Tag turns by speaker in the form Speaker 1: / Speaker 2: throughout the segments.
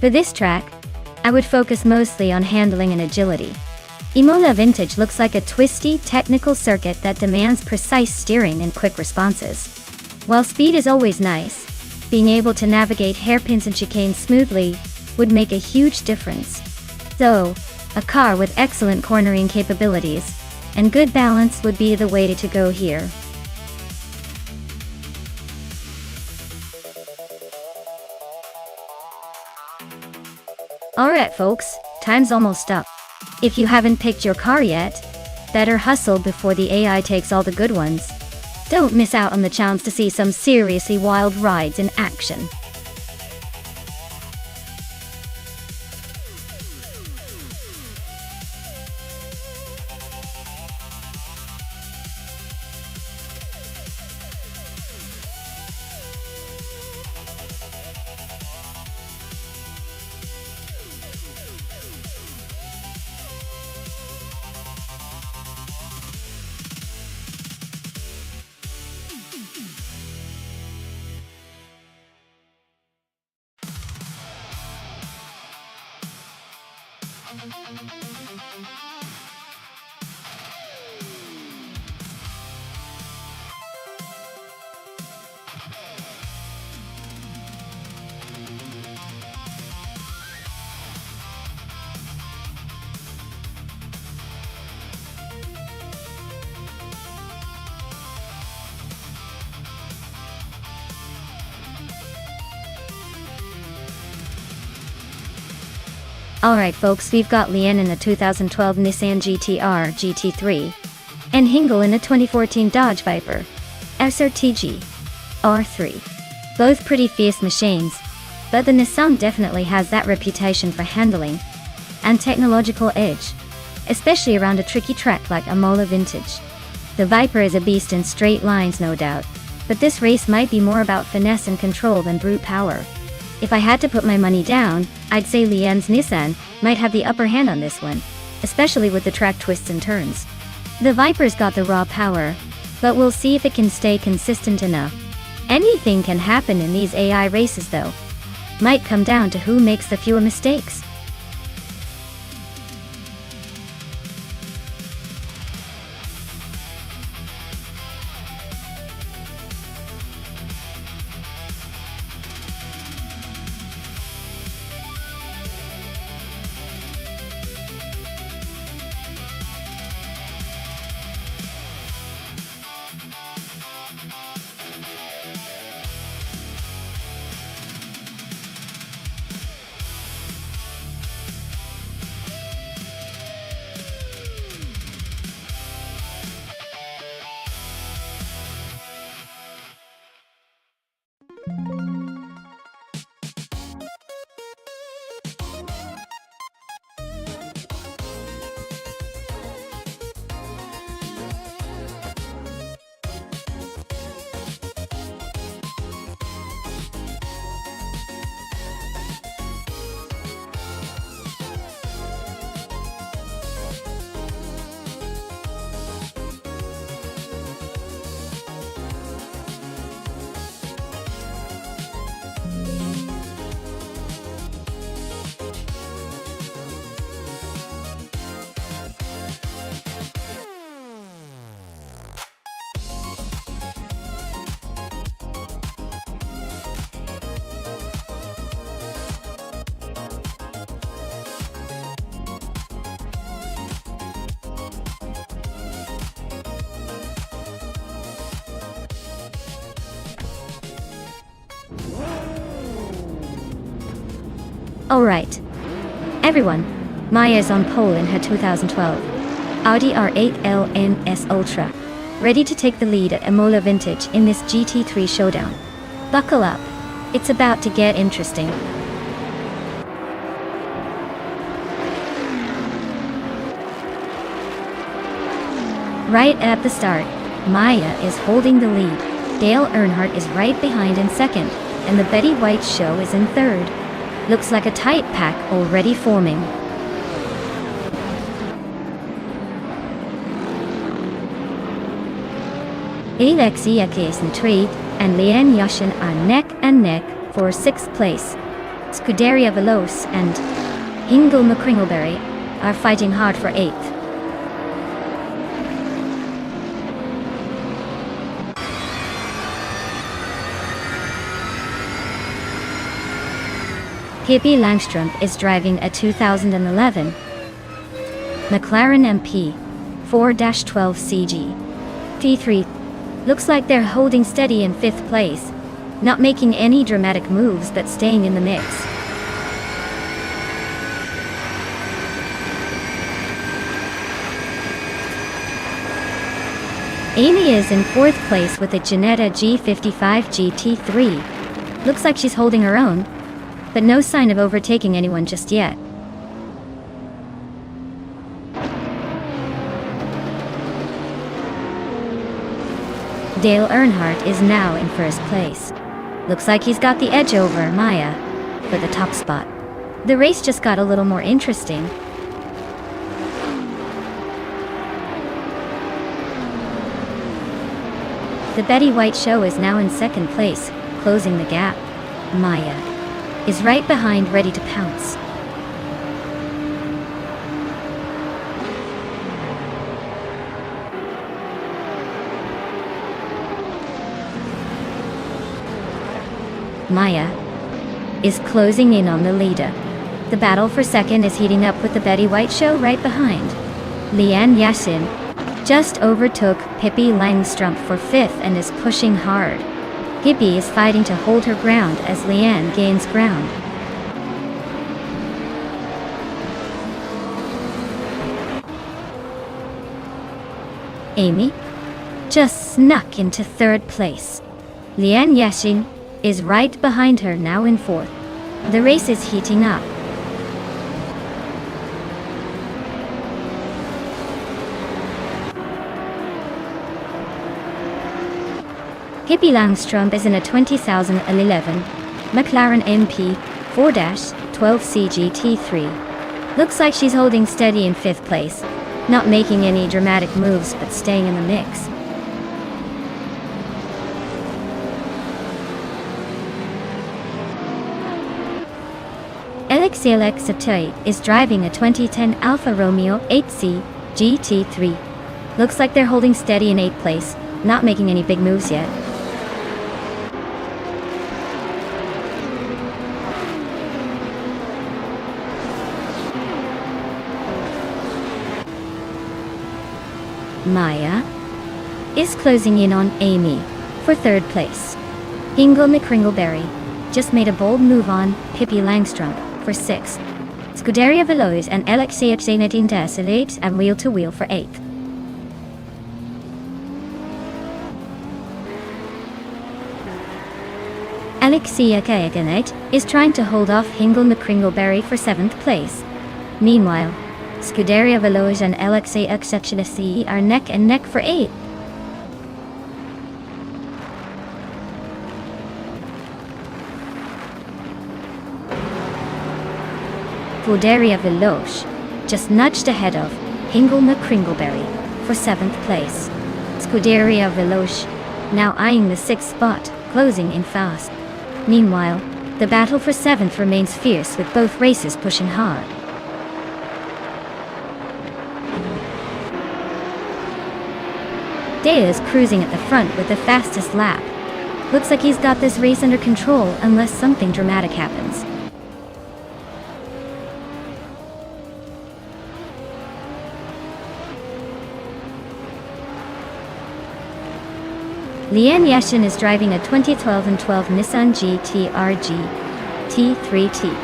Speaker 1: For this track, I would focus mostly on handling and agility. Imola Vintage looks like a twisty, technical circuit that demands precise steering and quick responses. While speed is always nice, being able to navigate hairpins and chicanes smoothly would make a huge difference. So, a car with excellent cornering capabilities and good balance would be the way to go here. Alright folks, time's almost up. If you haven't picked your car yet, better hustle before the AI takes all the good ones. Don't miss out on the chance to see some seriously wild rides in action. Alright folks, we've got Lian in a 2012 Nissan GT-R GT3, and Hingle in a 2014 Dodge Viper SRTG R3. Both pretty fierce machines, but the Nissan definitely has that reputation for handling and technological edge, especially around a tricky track like Imola Vintage. The Viper is a beast in straight lines, no doubt, but this race might be more about finesse and control than brute power. If I had to put my money down, I'd say Lian's Nissan might have the upper hand on this one, especially with the track twists and turns. The Viper's got the raw power, but we'll see if it can stay consistent enough. Anything can happen in these AI races though. Might come down to who makes the fewer mistakes. Alright, everyone, Maya's on pole in her 2012 Audi R8 LNS Ultra, ready to take the lead at Imola Vintage in this GT3 showdown. Buckle up, it's about to get interesting. Right at the start, Maya is holding the lead. Dale Earnhardt is right behind in second, and the Betty White show is in third. Looks like a tight pack already forming. Alexia Case in third, and Lian Yashin are neck and neck for 6th place. Scuderia Veloce and Hingle McCringleberry are fighting hard for 8th. Pippi Langstrup is driving a 2011 McLaren MP 4-12 CG T3. Looks like they're holding steady in 5th place, not making any dramatic moves but staying in the mix. Amy is in 4th place with a Ginetta G55 GT3. Looks like she's holding her own, but no sign of overtaking anyone just yet. Dale Earnhardt is now in 1st place. Looks like he's got the edge over Maya for the top spot. The race just got a little more interesting. The Betty White show is now in 2nd place, closing the gap. Maya is right behind, ready to pounce. Maya is closing in on the leader. The battle for 2nd is heating up with the Betty White show right behind. Leanne Yashin just overtook Pippi Langstrup for 5th and is pushing hard. Pippi is fighting to hold her ground as Leanne gains ground. Amy just snuck into 3rd place. Leanne Yashin is right behind her, now in 4th. The race is heating up. Pippi Langstrup is in a 2011 McLaren MP 4-12 CGT3. Looks like she's holding steady in 5th place, not making any dramatic moves but staying in the mix. Alexei Alexei is driving a 2010 Alfa Romeo 8C GT3. Looks like they're holding steady in 8th place, not making any big moves yet. Maya is closing in on Amy for 3rd place. Hingle McCringleberry just made a bold move on Pippi Langstrup for 6th. Scuderia Veloce and Alexei Alexei and wheel to wheel for 8th. Alexei Alexei is trying to hold off Hingle McCringleberry for 7th place. Meanwhile, Scuderia Veloce and Alexei Alexei are neck and neck for 8th. Scuderia Veloce just nudged ahead of Hingle McCringleberry for 7th place. Scuderia Veloce now eyeing the 6th spot, closing in fast. Meanwhile, the battle for 7th remains fierce with both races pushing hard. Dale is cruising at the front with the fastest lap. Looks like he's got this race under control unless something dramatic happens. Leanne Yashin is driving a 2012 and 12 Nissan GT-RG T3T.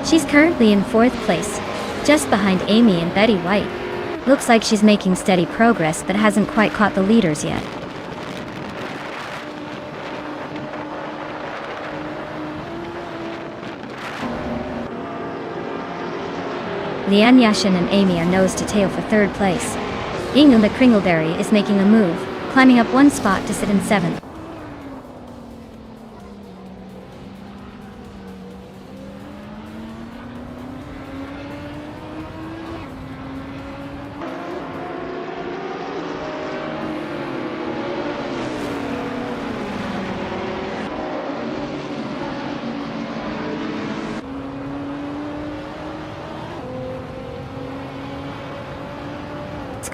Speaker 1: She's currently in 4th place, just behind Amy and Betty White. Looks like she's making steady progress but hasn't quite caught the leaders yet. Leanne Yashin and Amy are nose to tail for 3rd place. Hingle McCringleberry is making a move, climbing up 1 spot to sit in 7th.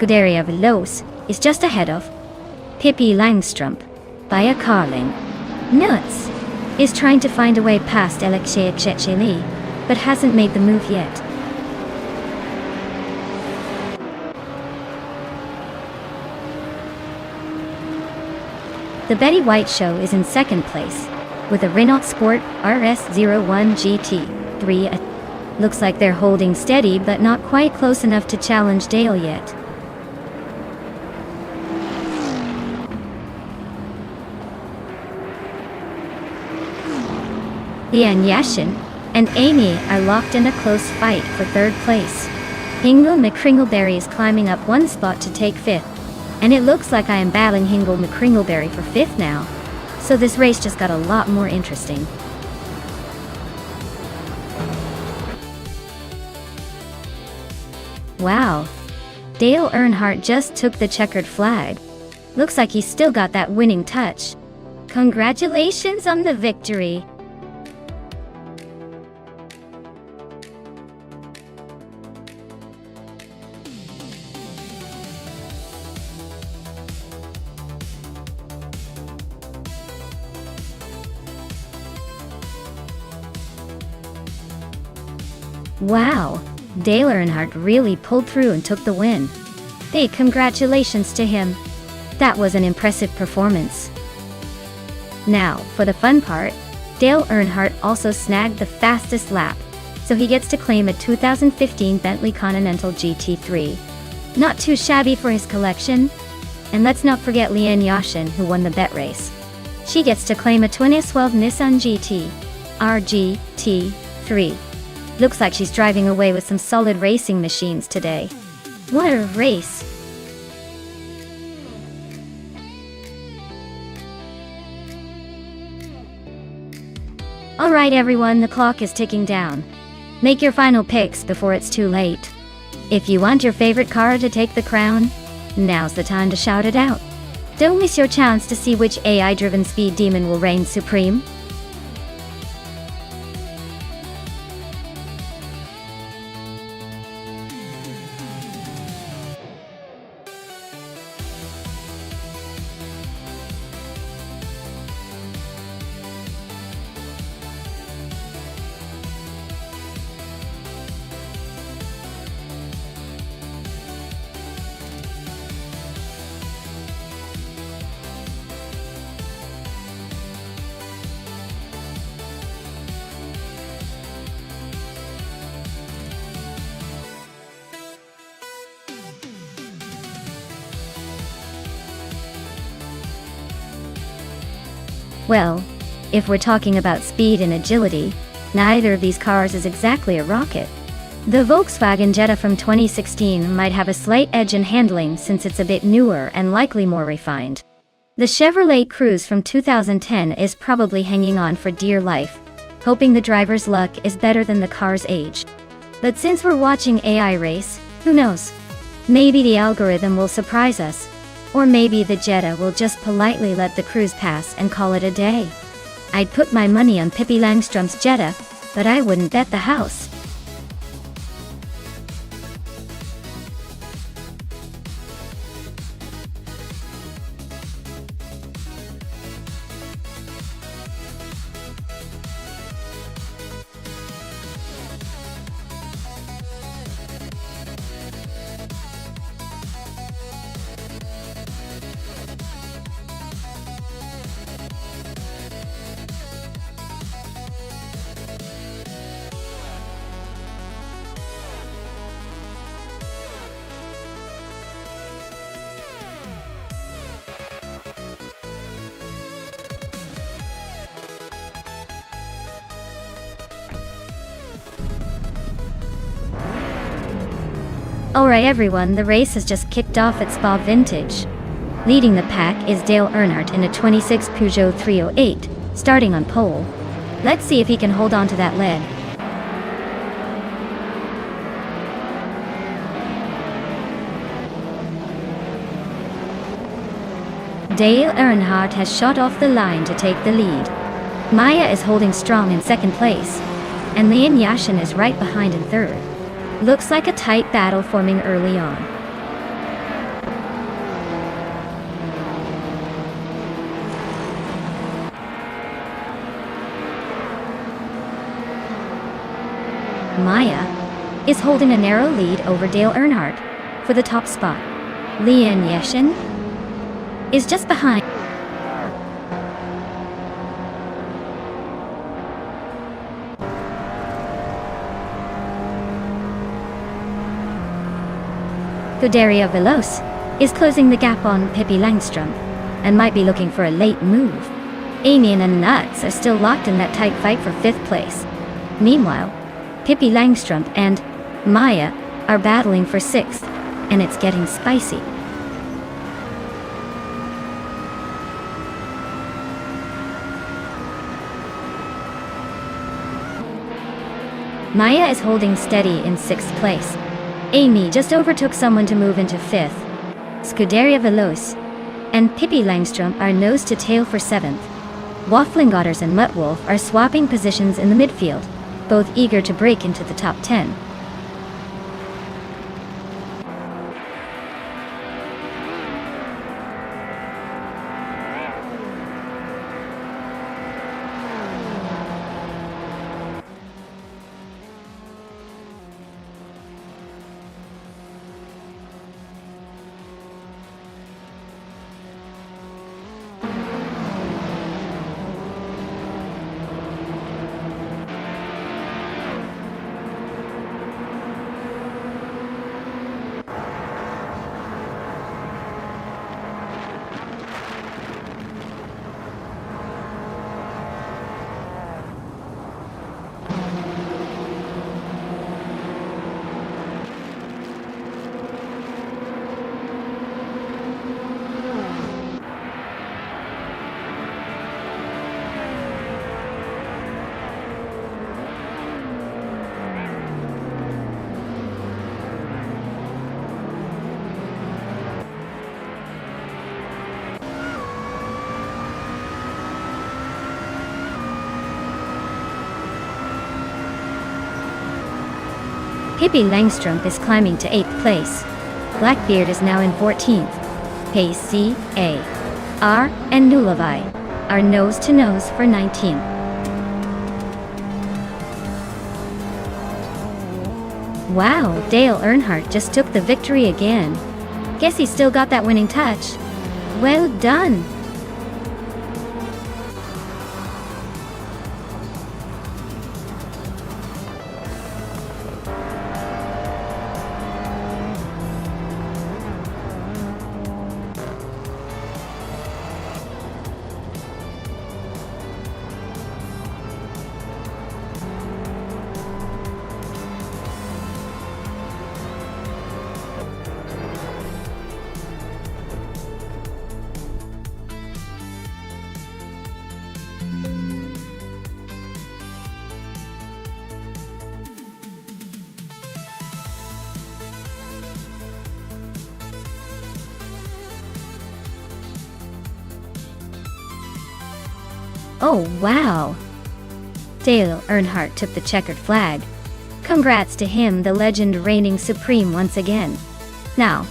Speaker 1: Scuderia Veloce is just ahead of Pippi Langstrumpf by a car length. Nuts is trying to find a way past Alexei Chechely, but hasn't made the move yet. The Betty White Show is in second place, with a Renault Sport RS01 GT3. Looks like they're holding steady, but not quite close enough to challenge Dale yet. Lian Yashin and Amy are locked in a close fight for third place. Hingle McCringleberry is climbing up one spot to take fifth, and it looks like I am battling Hingle McCringleberry for fifth now, so this race just got a lot more interesting. Wow, Dale Earnhardt just took the checkered flag. Looks like he's still got that winning touch. Congratulations on the victory. Wow, Dale Earnhardt really pulled through and took the win. Hey, congratulations to him. That was an impressive performance. Now, for the fun part, Dale Earnhardt also snagged the fastest lap, so he gets to claim a 2015 Bentley Continental GT3. Not too shabby for his collection. And let's not forget Lian Yashin, who won the bet race. She gets to claim a 2012 Nissan GT RGT3. Looks like she's driving away with some solid racing machines today. What a race! Alright everyone, the clock is ticking down. Make your final picks before it's too late. If you want your favorite car to take the crown, now's the time to shout it out. Don't miss your chance to see which AI-driven speed demon will reign supreme. Well, if we're talking about speed and agility, neither of these cars is exactly a rocket. The Volkswagen Jetta from 2016 might have a slight edge in handling since it's a bit newer and likely more refined. The Chevrolet Cruze from 2010 is probably hanging on for dear life, hoping the driver's luck is better than the car's age. But since we're watching AI race, who knows? Maybe the algorithm will surprise us. Or maybe the Jetta will just politely let the Cruze pass and call it a day. I'd put my money on Pippi Langstrumpf's Jetta, but I wouldn't bet the house. Alright everyone, the race has just kicked off at Spa Vintage. Leading the pack is Dale Earnhardt in a 26 Peugeot 308, starting on pole. Let's see if he can hold on to that lead. Dale Earnhardt has shot off the line to take the lead. Maya is holding strong in second place, and Lian Yashin is right behind in third. Looks like a tight battle forming early on. Maya is holding a narrow lead over Dale Earnhardt for the top spot. Lian Yeshin is just behind. Scuderia Veloce is closing the gap on Pippi Langstrom and might be looking for a late move. Amy and Nuts are still locked in that tight fight for 5th place. Meanwhile, Pippi Langstrom and Maya are battling for 6th, and it's getting spicy. Maya is holding steady in 6th place. Amy just overtook someone to move into 5th. Scuderia Veloce and Pippi Langstrom are nose to tail for 7th. Waffling Otters and Muttwolf are swapping positions in the midfield, both eager to break into the top 10. Pippi Langstrom is climbing to 8th place. Blackbeard is now in 14th. Pace C, A, R, and Nulavai are nose to nose for 19th. Wow, Dale Earnhardt just took the victory again. Guess he still got that winning touch. Well done. Oh wow! Dale Earnhardt took the checkered flag. Congrats to him, the legend reigning supreme once again. Now,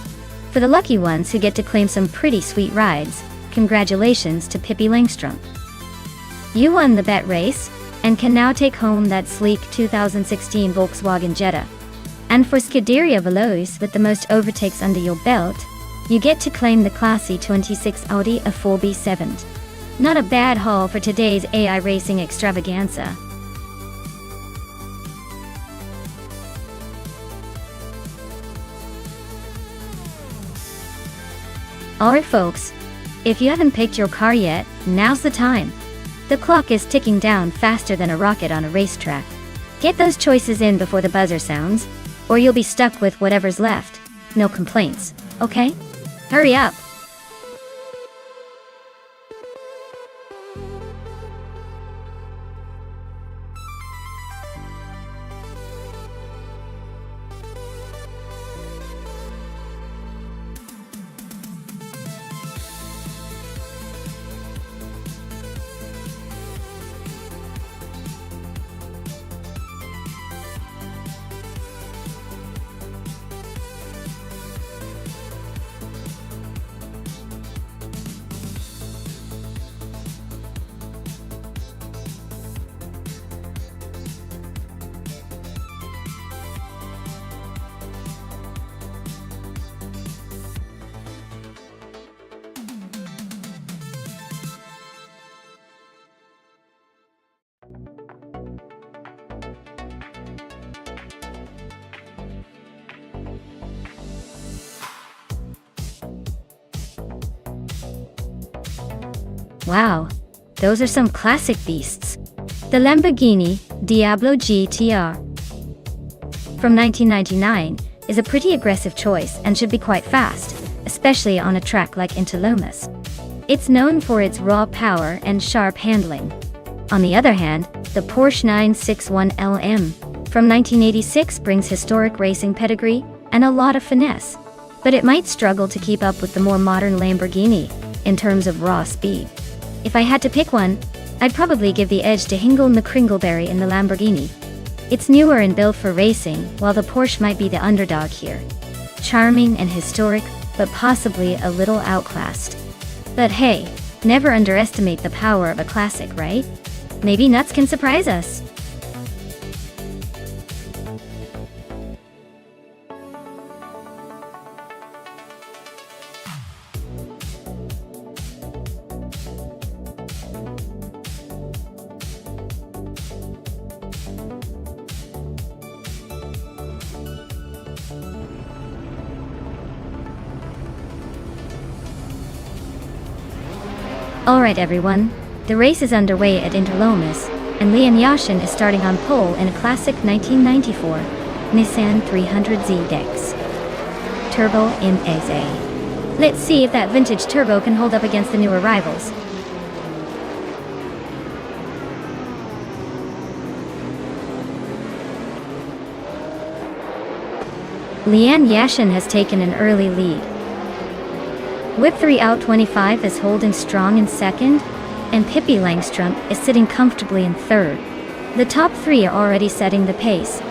Speaker 1: for the lucky ones who get to claim some pretty sweet rides, congratulations to Pippi Langstrom. You won the bet race, and can now take home that sleek 2016 Volkswagen Jetta. And for Scuderia Veloce with the most overtakes under your belt, you get to claim the classy 26 Audi A4B7. Not a bad haul for today's AI racing extravaganza. Alright folks, if you haven't picked your car yet, now's the time. The clock is ticking down faster than a rocket on a racetrack. Get those choices in before the buzzer sounds, or you'll be stuck with whatever's left. No complaints, okay? Hurry up! Wow, those are some classic beasts. The Lamborghini Diablo GTR from 1999 is a pretty aggressive choice and should be quite fast, especially on a track like Interlomas. It's known for its raw power and sharp handling. On the other hand, the Porsche 961 LM from 1986 brings historic racing pedigree and a lot of finesse, but it might struggle to keep up with the more modern Lamborghini in terms of raw speed. If I had to pick one, I'd probably give the edge to Hingle McCringleberry in the Lamborghini. It's newer and built for racing, while the Porsche might be the underdog here. Charming and historic, but possibly a little outclassed. But hey, never underestimate the power of a classic, right? Maybe Nuts can surprise us. Alright everyone, the race is underway at Interlomas, and Leon Yashin is starting on pole in a classic 1994 Nissan 300Z Dex Turbo in SA. Let's see if that vintage turbo can hold up against the newer rivals. Leon Yashin has taken an early lead. Whip 3 out 25 is holding strong in second, and Pippi Langstrup is sitting comfortably in third. The top three are already setting the pace.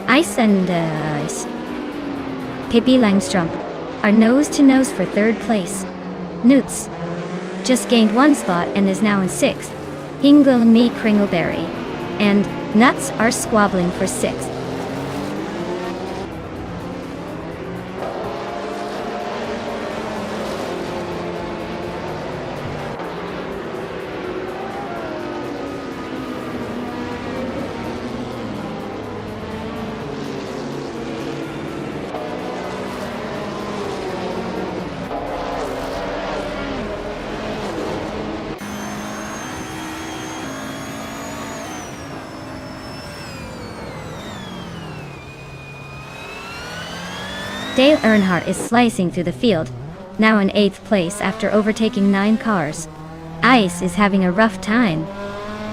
Speaker 1: Ice and Ice. Pippi Langstrup are nose-to-nose for third place. Newts just gained one spot and is now in sixth. Hingle McCringleberry and Nuts are squabbling for sixth. Dale Earnhardt is slicing through the field, now in 8th place after overtaking 9 cars. Ice is having a rough time,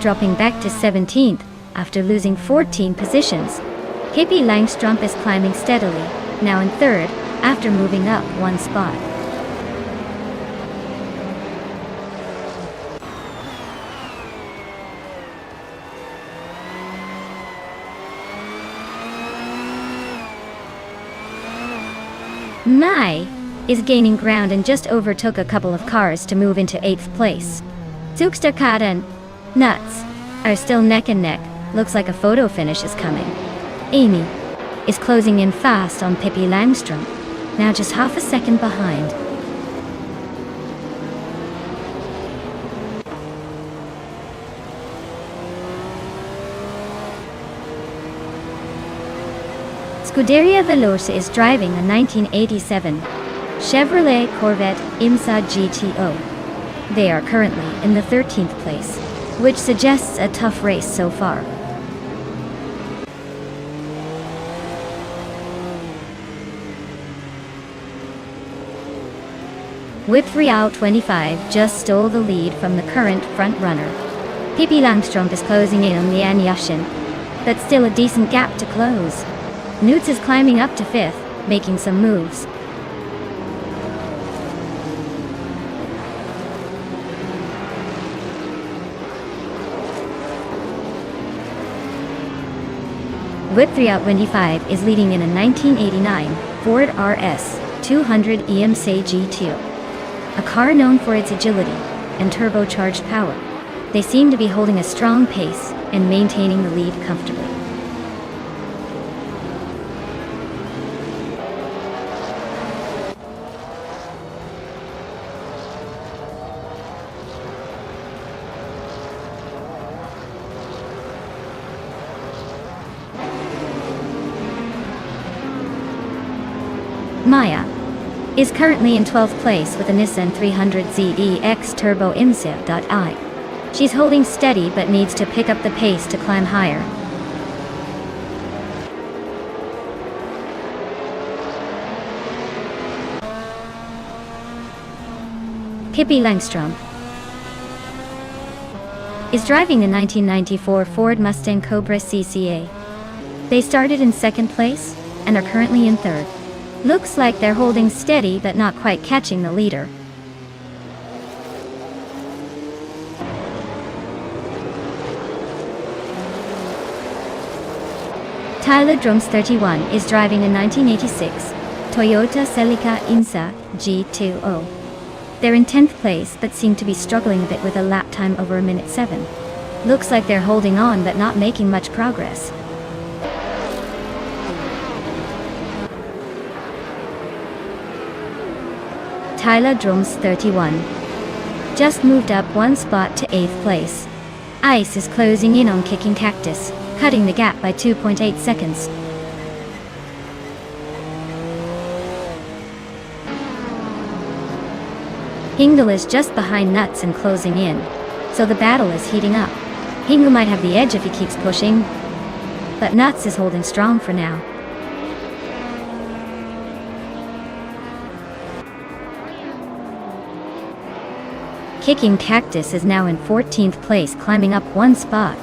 Speaker 1: dropping back to 17th after losing 14 positions. Pippi Langstrup is climbing steadily, now in 3rd after moving up 1 spot. Mai is gaining ground and just overtook a couple of cars to move into 8th place. Zugsterkade and Nuts are still neck and neck. Looks like a photo finish is coming. Amy is closing in fast on Pippi Langstrup, now just half a second behind. Scuderia Veloce is driving a 1987 Chevrolet Corvette IMSA GTO. They are currently in the 13th place, which suggests a tough race so far. Whip 3 out 25 just stole the lead from the current front-runner. Pippi Langstrup is closing in on Leon Yashin, but still a decent gap to close. Newts is climbing up to 5th, making some moves. Whip 3 out 25 is leading in a 1989 Ford RS 200 EMC GTO, a car known for its agility and turbocharged power. They seem to be holding a strong pace and maintaining the lead comfortably. Maya, is currently in 12th place with a Nissan 300Z EX Turbo IMSA.I. She's holding steady but needs to pick up the pace to climb higher. Pippi Langstrom is driving the 1994 Ford Mustang Cobra CCA. They started in 2nd place and are currently in 3rd. Looks like they're holding steady but not quite catching the leader. Tyler Drums 31 is driving a 1986 Toyota Celica Insa G20. They're in 10th place but seem to be struggling a bit with a lap time over 1:07. Looks like they're holding on but not making much progress. Tyler Drums 31 just moved up 1 spot to 8th place. Ice is closing in on Kicking Cactus, cutting the gap by 2.8 seconds. Hingle is just behind Nuts and closing in, so the battle is heating up. Hingle might have the edge if he keeps pushing, but Nuts is holding strong for now. Kicking Cactus is now in 14th place, climbing up 1 spot.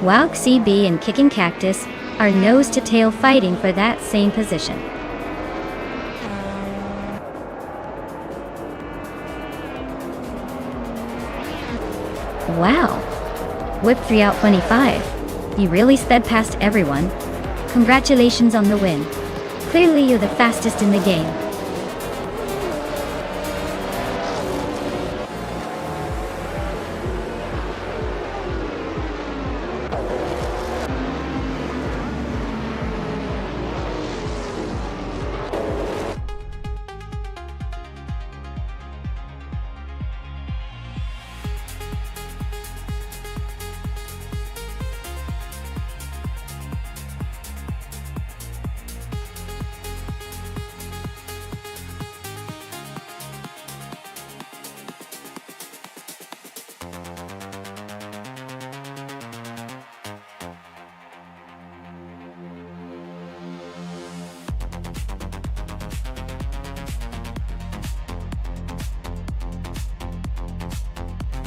Speaker 1: Wow, CB and Kicking Cactus are nose to tail fighting for that same position. Wow! Whip 3 out 25. You really sped past everyone. Congratulations on the win. Clearly you're the fastest in the game.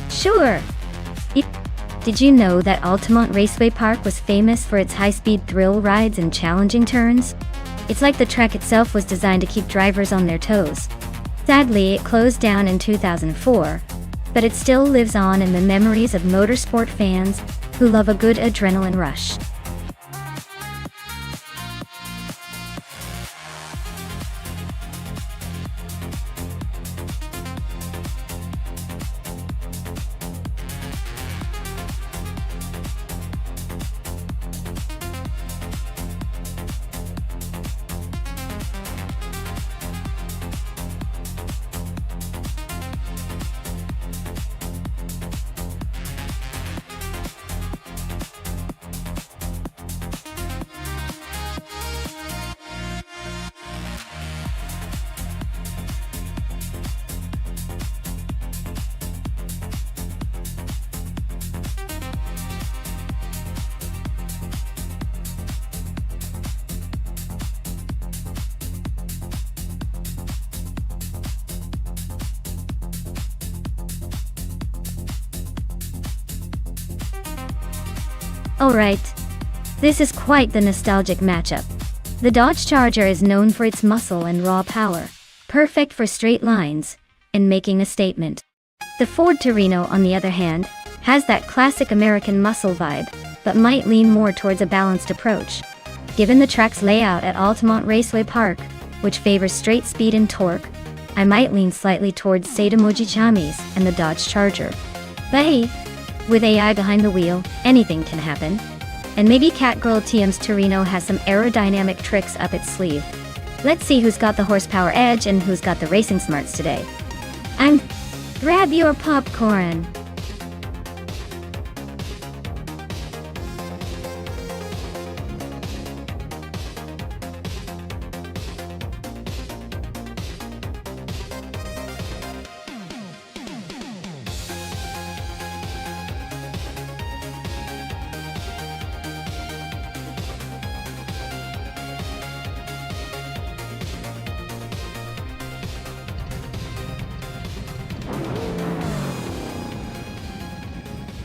Speaker 1: Sure! Did you know that Altamont Raceway Park was famous for its high-speed thrill rides and challenging turns? It's like the track itself was designed to keep drivers on their toes. Sadly, it closed down in 2004, but it still lives on in the memories of motorsport fans who love a good adrenaline rush. Alright, this is quite the nostalgic matchup. The Dodge Charger is known for its muscle and raw power, perfect for straight lines and making a statement. The Ford Torino, on the other hand, has that classic American muscle vibe, but might lean more towards a balanced approach. Given the track's layout at Altamont Raceway Park, which favors straight speed and torque, I might lean slightly towards Sadamoji Chamis and the Dodge Charger. But hey, with AI behind the wheel, anything can happen. And maybe Catgirl TM's Torino has some aerodynamic tricks up its sleeve. Let's see who's got the horsepower edge and who's got the racing smarts today. Grab your popcorn.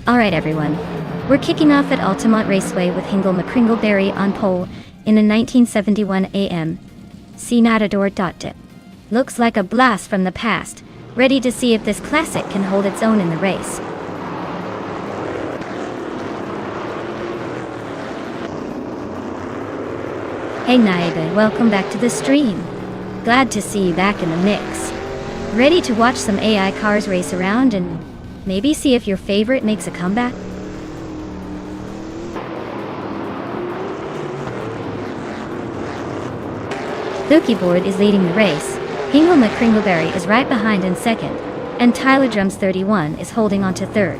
Speaker 1: Alright everyone, we're kicking off at Altamont Raceway with Hingle McCringleberry on pole in a 1971 AM. See Matador.dip. Looks like a blast from the past, ready to see if this classic can hold its own in the race. Hey Naiba, welcome back to the stream. Glad to see you back in the mix. Ready to watch some AI cars race around and maybe see if your favorite makes a comeback? Board is leading the race, Hingle McCringleberry is right behind in second, and Tyler Drums 31 is holding on to third.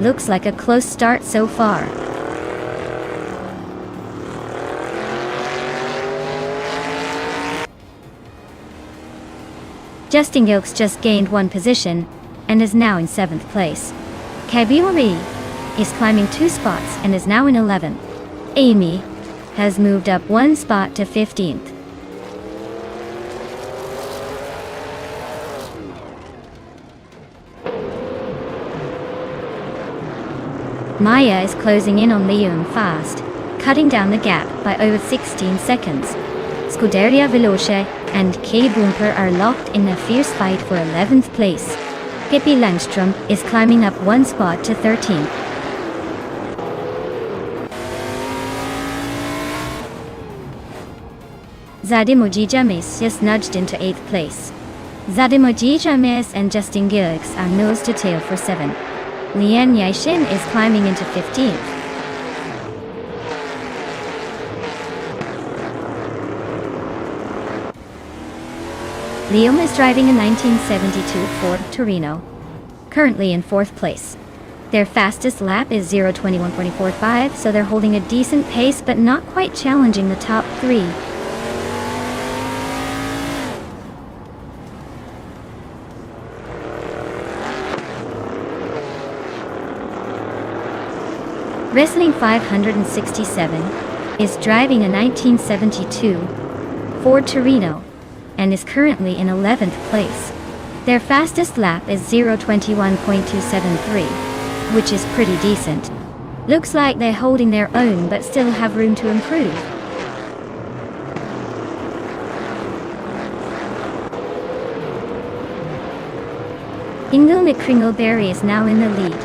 Speaker 1: Looks like a close start so far. Justin Gilks just gained one position, and is now in 7th place. Kabiori is climbing 2 spots and is now in 11th. Amy has moved up 1 spot to 15th. Maya is closing in on Liam fast, cutting down the gap by over 16 seconds. Scuderia Veloce and K Boomper are locked in a fierce fight for 11th place. Pippi Langstrom is climbing up 1 spot to 13th. Zadimoji James just nudged into 8th place. Zadimoji James and Justin Gilks are nose to tail for 7th. Lian Yaishin is climbing into 15th. Liam is driving a 1972 Ford Torino, currently in 4th place. Their fastest lap is 0:21.45, so they're holding a decent pace but not quite challenging the top 3. Wrestling 567 is driving a 1972 Ford Torino and is currently in 11th place. Their fastest lap is 0:21.273, which is pretty decent. Looks like they're holding their own but still have room to improve. Hingle McCringleberry is now in the lead,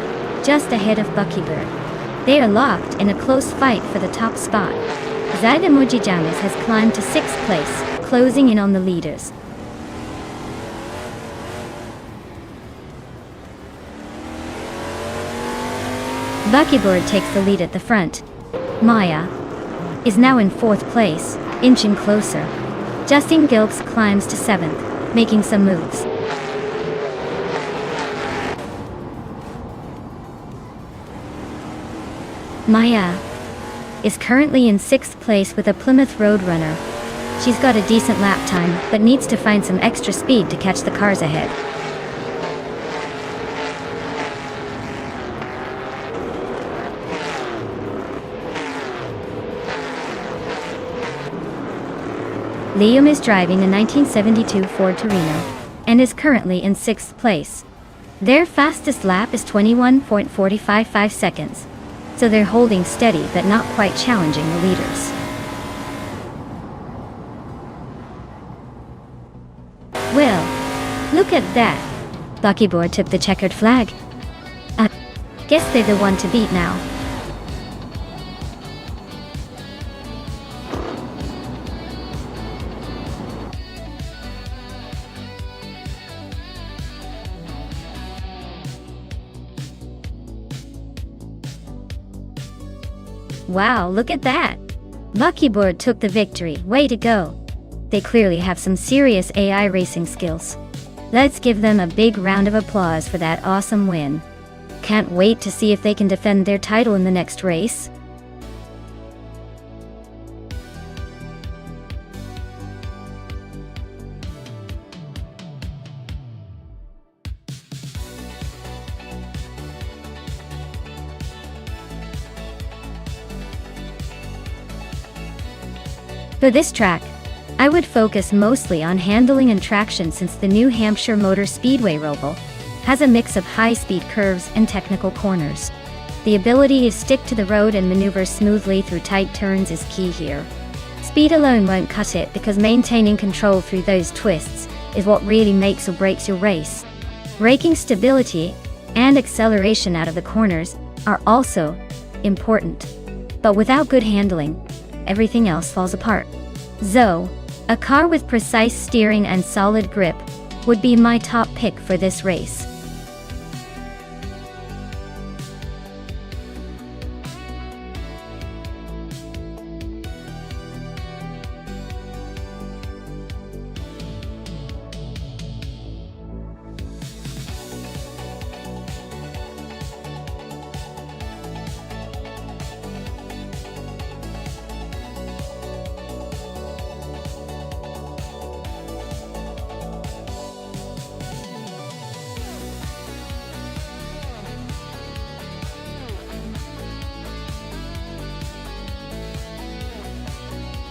Speaker 1: just ahead of Buckybird. They are locked in a close fight for the top spot. Zadimoji James has climbed to 6th place, closing in on the leaders. Buckybird takes the lead at the front. Maya is now in 4th place, inching closer. Justin Gilks climbs to 7th, making some moves. Maya is currently in 6th place with a Plymouth Roadrunner. She's got a decent lap time, but needs to find some extra speed to catch the cars ahead. Liam is driving a 1972 Ford Torino, and is currently in 6th place. Their fastest lap is 21.455 seconds, so they're holding steady but not quite challenging the leaders. Well, look at that. Buckybird took the checkered flag. Guess they're the one to beat now. Wow, look at that! Buckybird took the victory, way to go! They clearly have some serious AI racing skills. Let's give them a big round of applause for that awesome win. Can't wait to see if they can defend their title in the next race. For this track, I would focus mostly on handling and traction since the New Hampshire Motor Speedway Roval has a mix of high-speed curves and technical corners. The ability to stick to the road and maneuver smoothly through tight turns is key here. Speed alone won't cut it because maintaining control through those twists is what really makes or breaks your race. Braking stability and acceleration out of the corners are also important. But without good handling, everything else falls apart. So, a car with precise steering and solid grip would be my top pick for this race.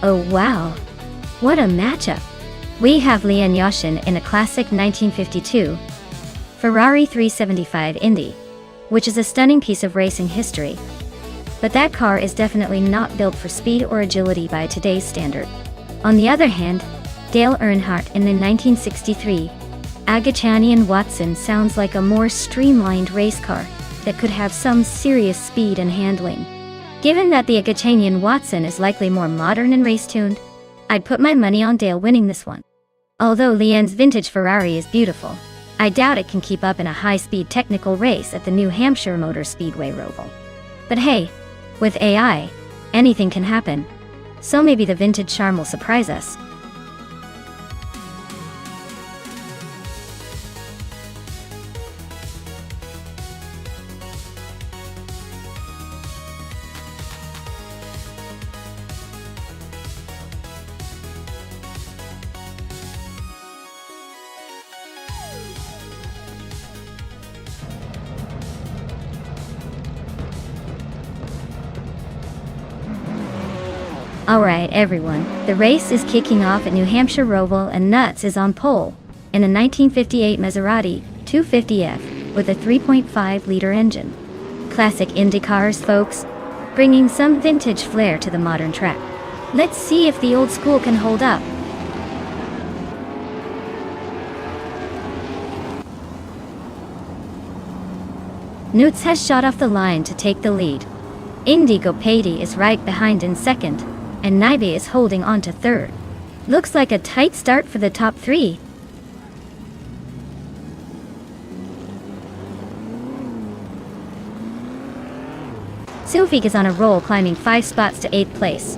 Speaker 1: Oh wow! What a matchup! We have Leon Yashin in a classic 1952 Ferrari 375 Indy, which is a stunning piece of racing history. But that car is definitely not built for speed or agility by today's standard. On the other hand, Dale Earnhardt in the 1963 Agachanian Watson sounds like a more streamlined race car that could have some serious speed and handling. Given that the Agachanian Watson is likely more modern and race-tuned, I'd put my money on Dale winning this one. Although Leon's vintage Ferrari is beautiful, I doubt it can keep up in a high-speed technical race at the New Hampshire Motor Speedway Roval. But hey, with AI, anything can happen, so maybe the vintage charm will surprise us. Alright everyone, the race is kicking off at New Hampshire Roval and Nuts is on pole in a 1958 Maserati 250F with a 3.5-liter engine. Classic Indy cars, folks, bringing some vintage flair to the modern track. Let's see if the old school can hold up. Newts has shot off the line to take the lead. Indigo Patey is right behind in second, and Naibe is holding on to third. Looks like a tight start for the top three. Sufik is on a roll, climbing 5 spots to 8th place.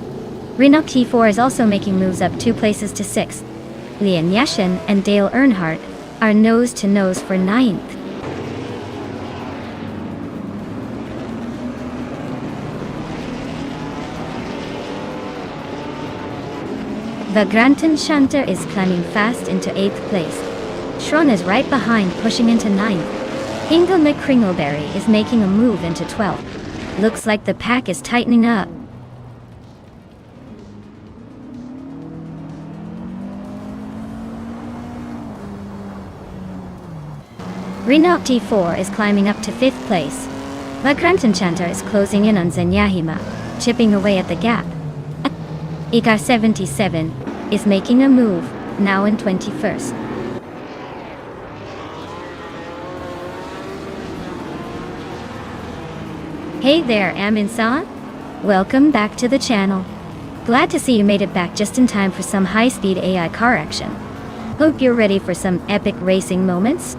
Speaker 1: Rinok T4 is also making moves up 2 places to 6th. Leon Yashin and Dale Earnhardt are nose-to-nose for 9th. The Granton Shunter is climbing fast into 8th place. Schron is right behind, pushing into 9th. Hingle McCringleberry is making a move into 12th. Looks like the pack is tightening up. Rinok T4 is climbing up to 5th place. The Granton Chanter is closing in on Zenyahima, chipping away at the gap. Igar 77 is making a move, now in 21st. Hey there, Amin-san. Welcome back to the channel. Glad to see you made it back just in time for some high-speed AI car action. Hope you're ready for some epic racing moments.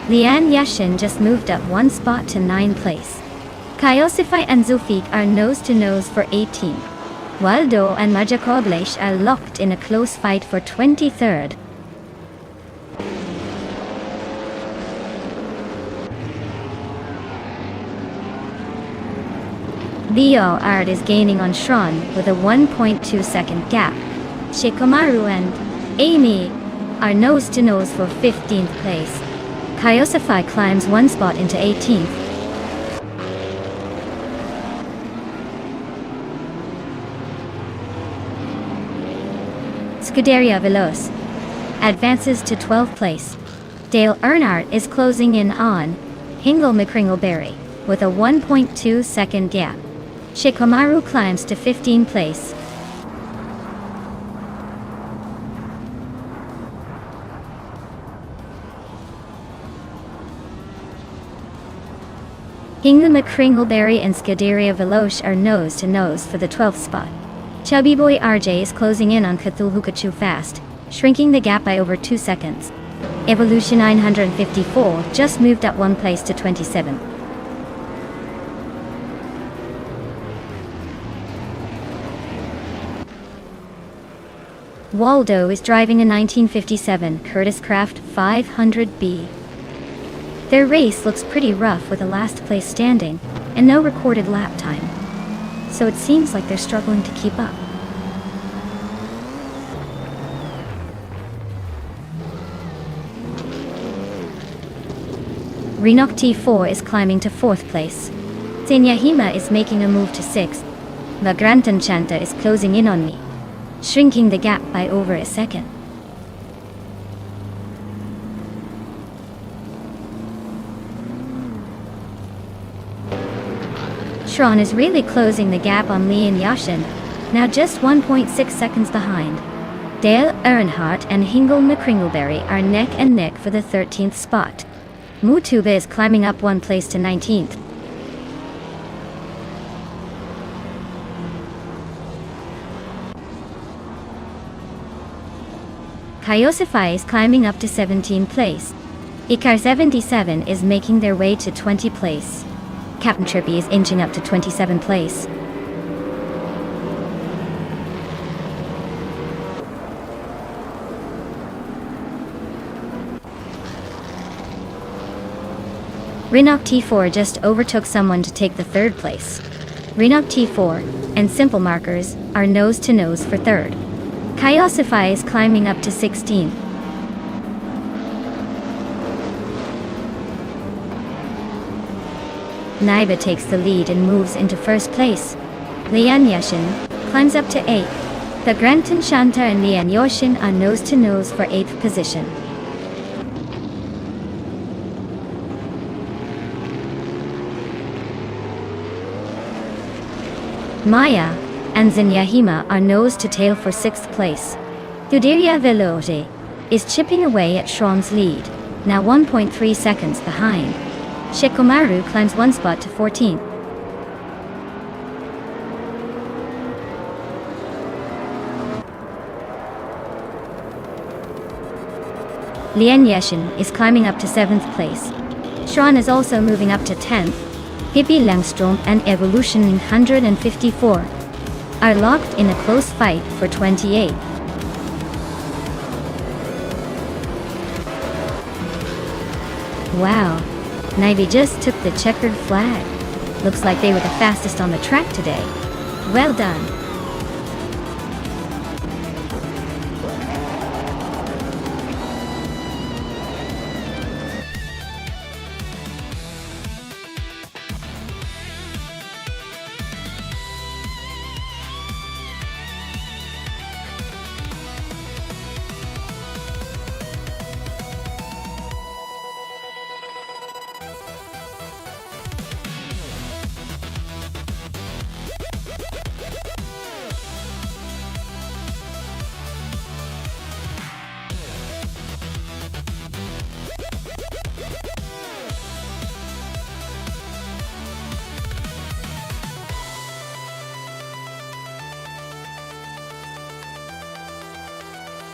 Speaker 1: Leon Yashin just moved up 1 spot to 9th place. Kayosify and Zufik are nose-to-nose for 18th. Waldo and Majakoblesh are locked in a close fight for 23rd. Leo Ard is gaining on Schron with a 1.2 second gap. Shikomaru and Amy are nose-to-nose for 15th place. Kayosify climbs 1 spot into 18th. Scuderia Veloz advances to 12th place. Dale Earnhardt is closing in on Hingle McCringleberry with a 1.2 second gap. Shikamaru climbs to 15th place. Hingle McCringleberry and Scuderia Veloce are nose to nose for the 12th spot. Chubby Boy RJ is closing in on Cthulhukachu fast, shrinking the gap by over 2 seconds. Evolution 954 just moved up 1 place to 27. Waldo is driving a 1957 Curtiss Craft 500B. Their race looks pretty rough with a last place standing and no recorded lap time, so it seems like they're struggling to keep up. Renok T4 is climbing to 4th place. Senyahima is making a move to 6th. Vagrantan Chanta is closing in on me, shrinking the gap by over a second. Tron is really closing the gap on Lee and Yashin, now just 1.6 seconds behind. Dale Earnhardt and Hingle McCringleberry are neck and neck for the 13th spot. Mutuba is climbing up 1 place to 19th. Kyosify is climbing up to 17th place. Ikar 77 is making their way to 20th place. Captain Trippy is inching up to 27th place. Renok T4 just overtook someone to take the 3rd place. Renok T4 and Simple Markers are nose to nose for 3rd. Kyosify is climbing up to 16th. Naiba takes the lead and moves into 1st place. Lian Yashin climbs up to 8th. The Granton Shanta and Lian Yoshin are nose to nose for 8th position. Maya and Zinyahima are nose to tail for 6th place. Scuderia Veloce is chipping away at Schron's lead, now 1.3 seconds behind. Shikomaru climbs 1 spot to 14th. Lian Yashin is climbing up to 7th place. Schron is also moving up to 10th. Hippie Langstrom and Evolution 154 are locked in a close fight for 28th. Wow, Nivy just took the checkered flag. Looks like they were the fastest on the track today. Well done.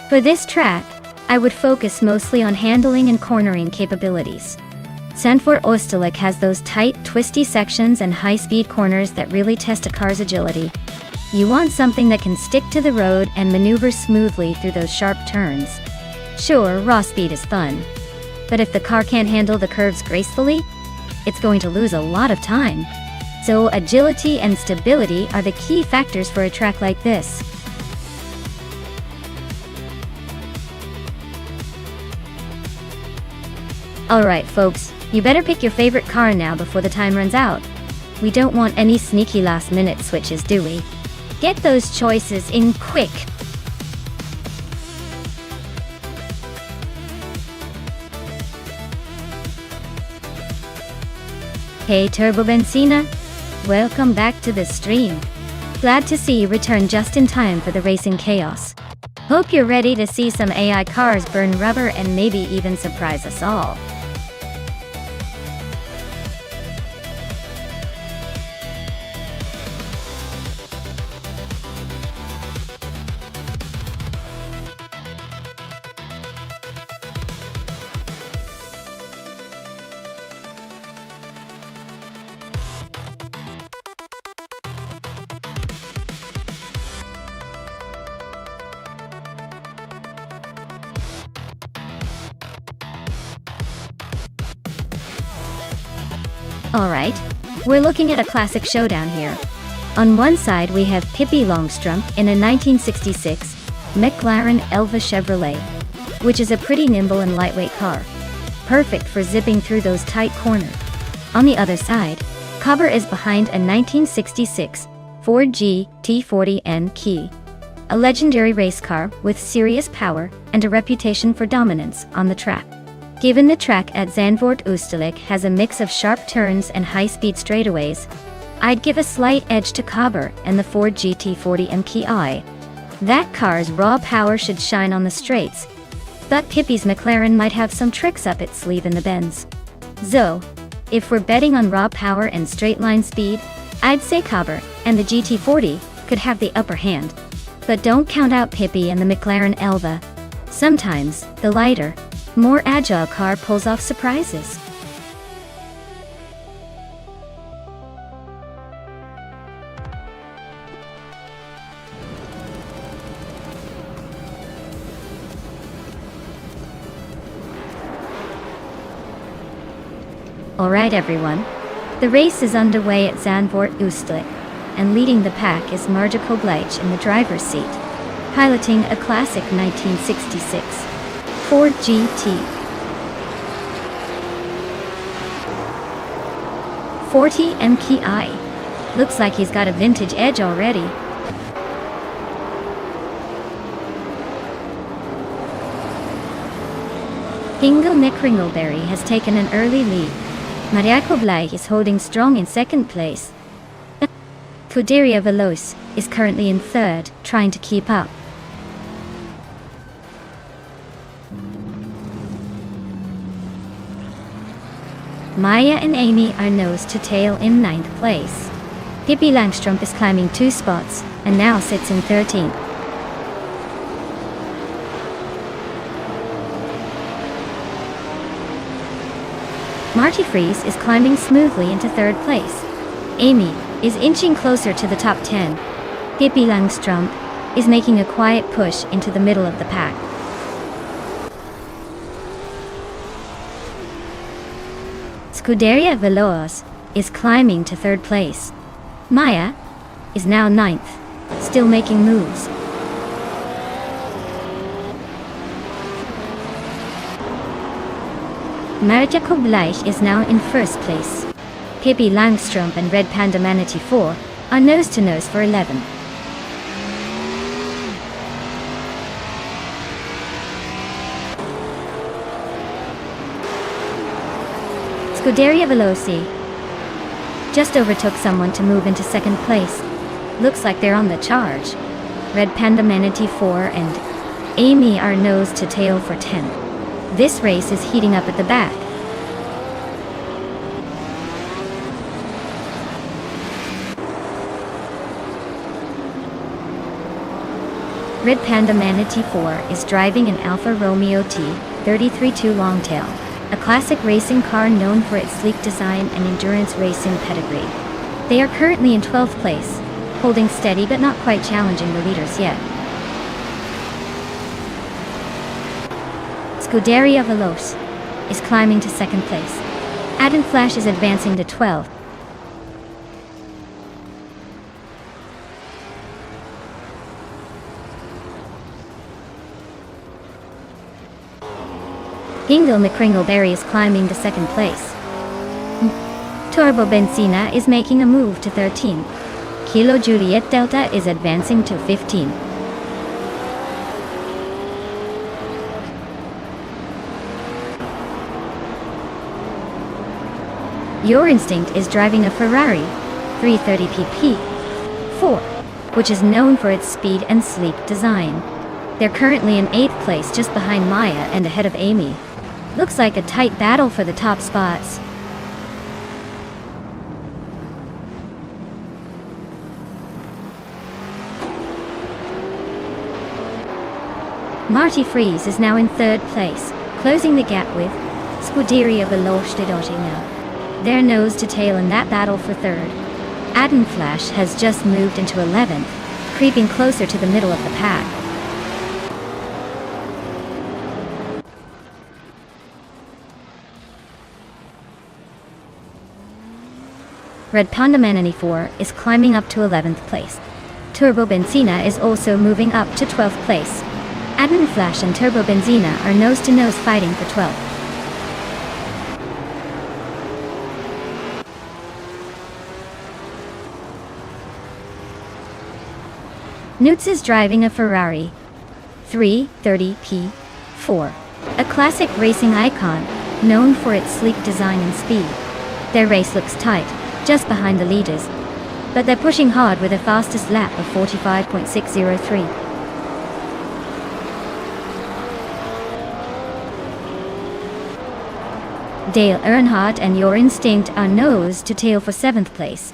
Speaker 1: For this track, I would focus mostly on handling and cornering capabilities. Sanford Osterlich has those tight, twisty sections and high-speed corners that really test a car's agility. You want something that can stick to the road and maneuver smoothly through those sharp turns. Sure, raw speed is fun, but if the car can't handle the curves gracefully, it's going to lose a lot of time. So agility and stability are the key factors for a track like this. Alright folks, you better pick your favorite car now before the time runs out. We don't want any sneaky last-minute switches, do we? Get those choices in quick! Hey Turbo Benzina! Welcome back to the stream. Glad to see you return just in time for the racing chaos. Hope you're ready to see some AI cars burn rubber and maybe even surprise us all. Alright, we're looking at a classic showdown here. On one side we have Pippi Longstrump in a 1966 McLaren Elva Chevrolet, which is a pretty nimble and lightweight car, perfect for zipping through those tight corners. On the other side, Cobber is behind a 1966 Ford GT40N Key, a legendary race car with serious power and a reputation for dominance on the track. Given the track at Zandvoort Oosterlijk has a mix of sharp turns and high-speed straightaways, I'd give a slight edge to Cobber and the Ford GT40 MKI. That car's raw power should shine on the straights, but Pippi's McLaren might have some tricks up its sleeve in the bends. So, if we're betting on raw power and straight-line speed, I'd say Cobber and the GT40 could have the upper hand. But don't count out Pippi and the McLaren Elva. Sometimes, the lighter, more agile car pulls off surprises. Alright everyone, the race is underway at Zandvoort Oosterlijk, and leading the pack is Marja Koblich in the driver's seat, piloting a classic 1966 Ford GT 40 MKI. Looks like he's got a vintage edge already. Ingo Nick-Ringleberry has taken an early lead. Marja Koblich is holding strong in second place. Scuderia Veloce is currently in third, trying to keep up. Maya and Amy are nose to tail in 9th place. Pippi Langstrump is climbing 2 spots, and now sits in 13th. Marty Fries is climbing smoothly into 3rd place. Amy is inching closer to the top 10. Pippi Langstrump is making a quiet push into the middle of the pack. Scuderia Veloce is climbing to 3rd place. Maya is now 9th, still making moves. Marja Koblich is now in 1st place. Pippi Langstrump and Red Panda Manatee 4 are nose-to-nose for 11. Scuderia Veloce just overtook someone to move into 2nd place. Looks like they're on the charge. Red Panda Manatee 4 and Amy are nose to tail for 10. This race is heating up at the back. Red Panda Manatee 4 is driving an Alfa Romeo T33-2 Longtail, a classic racing car known for its sleek design and endurance racing pedigree. They are currently in 12th place, holding steady but not quite challenging the leaders yet. Scuderia Veloce is climbing to 2nd place. Adam Flash is advancing to 12th. Ingo Nick-Ringleberry is climbing to 2nd place. Turbo Benzina is making a move to 13. Kilo Juliet Delta is advancing to 15. Your instinct is driving a Ferrari 330 PP4, which is known for its speed and sleek design. They're currently in 8th place, just behind Maya and ahead of Amy. Looks like a tight battle for the top spots. Marty Freeze is now in 3rd place, closing the gap with Scuderia Velocidade. They're nose to tail in that battle for 3rd. Adam Flash has just moved into 11th, creeping closer to the middle of the pack. Red Panda Man 94 is climbing up to 11th place. Turbo Benzina is also moving up to 12th place. Adam Flash and Turbo Benzina are nose-to-nose fighting for 12th. Newts is driving a Ferrari 330 P4, a classic racing icon known for its sleek design and speed. Their race looks tight, just behind the leaders, but they're pushing hard with a fastest lap of 45.603. Dale Earnhardt and Your Instinct are nose to tail for 7th place.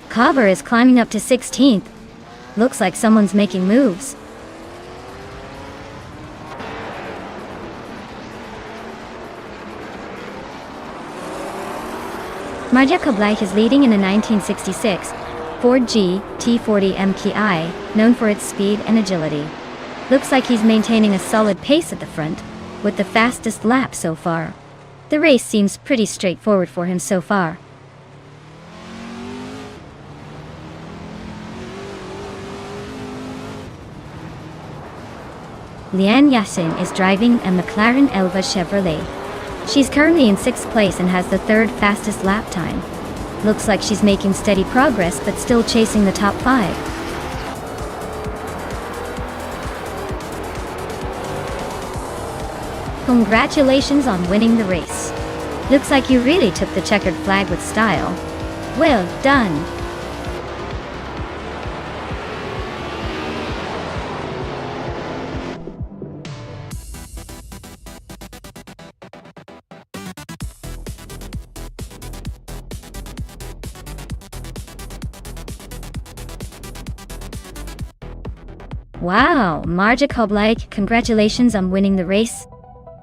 Speaker 1: Carver is climbing up to 16th. Looks like someone's making moves. Marja Kablaich is leading in a 1966 Ford GT40 MKI, known for its speed and agility. Looks like he's maintaining a solid pace at the front, with the fastest lap so far. The race seems pretty straightforward for him so far. Liane Yassin is driving a McLaren Elva Chevrolet. She's currently in 6th place and has the 3rd fastest lap time. Looks like she's making steady progress but still chasing the top 5. Congratulations on winning the race. Looks like you really took the checkered flag with style. Well done. Wow, Marja Kablaich, congratulations on winning the race.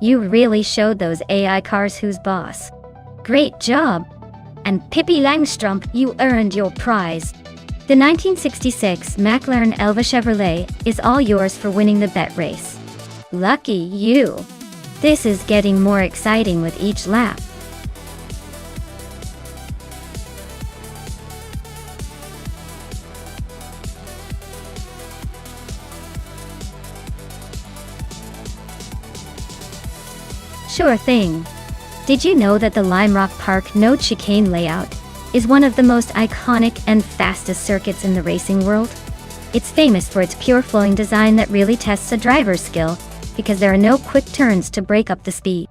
Speaker 1: You really showed those AI cars who's boss. Great job! And Pippi Langstrumpf, you earned your prize. The 1966 McLaren Elva Chevrolet is all yours for winning the bet race. Lucky you! This is getting more exciting with each lap. Sure thing. Did you know that the Lime Rock Park no chicane layout is one of the most iconic and fastest circuits in the racing world? It's famous for its pure flowing design that really tests a driver's skill because there are no quick turns to break up the speed.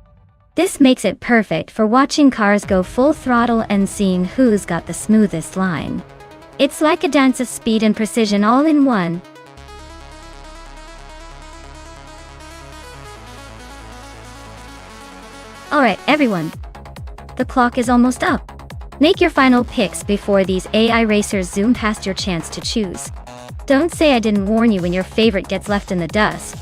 Speaker 1: This makes it perfect for watching cars go full throttle and seeing who's got the smoothest line. It's like a dance of speed and precision all in one. Alright everyone, the clock is almost up. Make your final picks before these AI racers zoom past your chance to choose. Don't say I didn't warn you when your favorite gets left in the dust.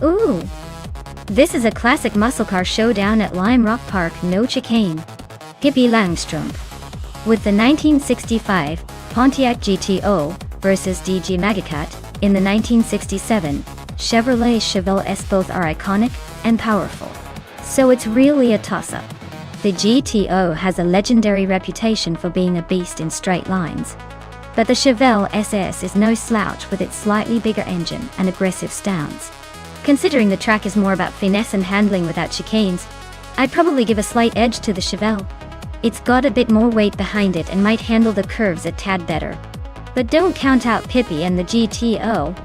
Speaker 1: Ooh! This is a classic muscle car showdown at Lime Rock Park, no chicane. Hippie Langstrom. With the 1965 Pontiac GTO versus DG Magicat in the 1967 Chevrolet Chevelle S, both are iconic and powerful. So it's really a toss-up. The GTO has a legendary reputation for being a beast in straight lines. But the Chevelle SS is no slouch with its slightly bigger engine and aggressive stance. Considering the track is more about finesse and handling without chicanes, I'd probably give a slight edge to the Chevelle. It's got a bit more weight behind it and might handle the curves a tad better. But don't count out Pippi and the GTO.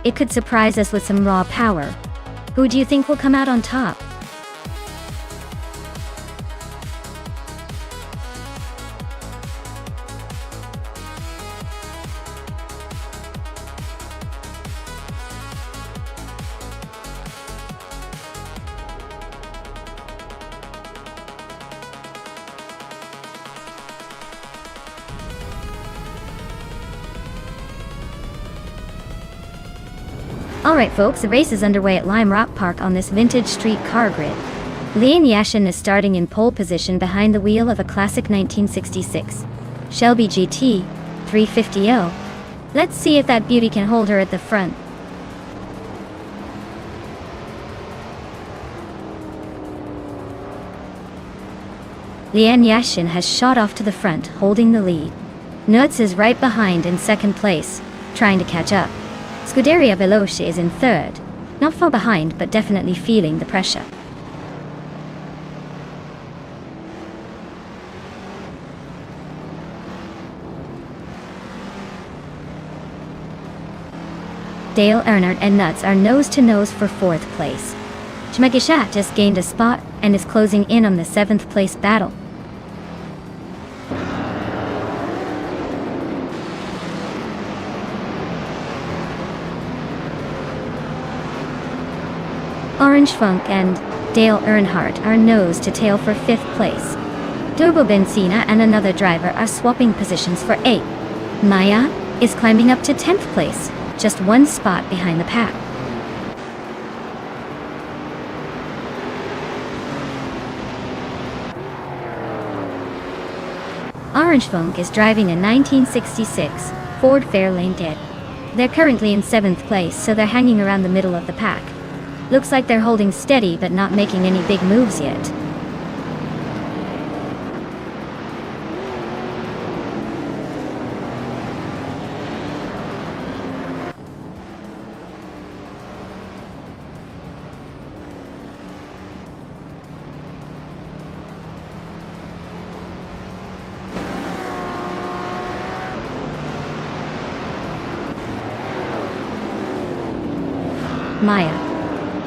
Speaker 1: It could surprise us with some raw power. Who do you think will come out on top? Alright folks, the race is underway at Lime Rock Park on this vintage street car grid. Lian Yashin is starting in pole position behind the wheel of a classic 1966 Shelby GT 350L. Let's see if that beauty can hold her at the front. Lian Yashin has shot off to the front, holding the lead. Nutz is right behind in second place, trying to catch up. Scuderia Veloce is in third, not far behind but definitely feeling the pressure. Dale Earnhardt and Nutz are nose-to-nose for fourth place. Schmegishat just gained a spot and is closing in on the seventh place battle. Orange Funk and Dale Earnhardt are nose to tail for fifth place. Turbo Benzina and another driver are swapping positions for 8th. Maya is climbing up to 10th place, just one spot behind the pack. Orange Funk is driving a 1966 Ford Fairlane Dead. They're currently in 7th place, so they're hanging around the middle of the pack. Looks like they're holding steady but not making any big moves yet. Maya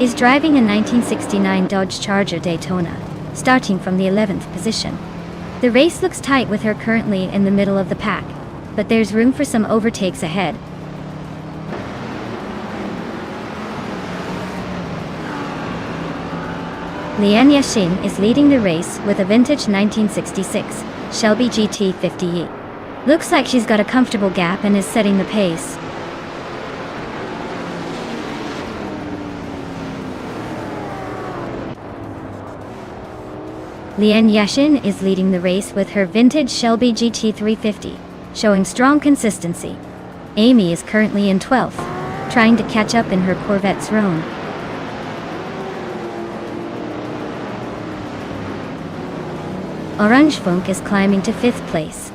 Speaker 1: is driving a 1969 Dodge Charger Daytona, starting from the 11th position. The race looks tight with her currently in the middle of the pack, but there's room for some overtakes ahead. Lian Yashin is leading the race with a vintage 1966 Shelby GT50E. Looks like she's got a comfortable gap and is setting the pace. Lian Yashin is leading the race with her vintage Shelby GT350, showing strong consistency. Amy is currently in 12th, trying to catch up in her Corvette's Roan. Orange Funk is climbing to 5th place.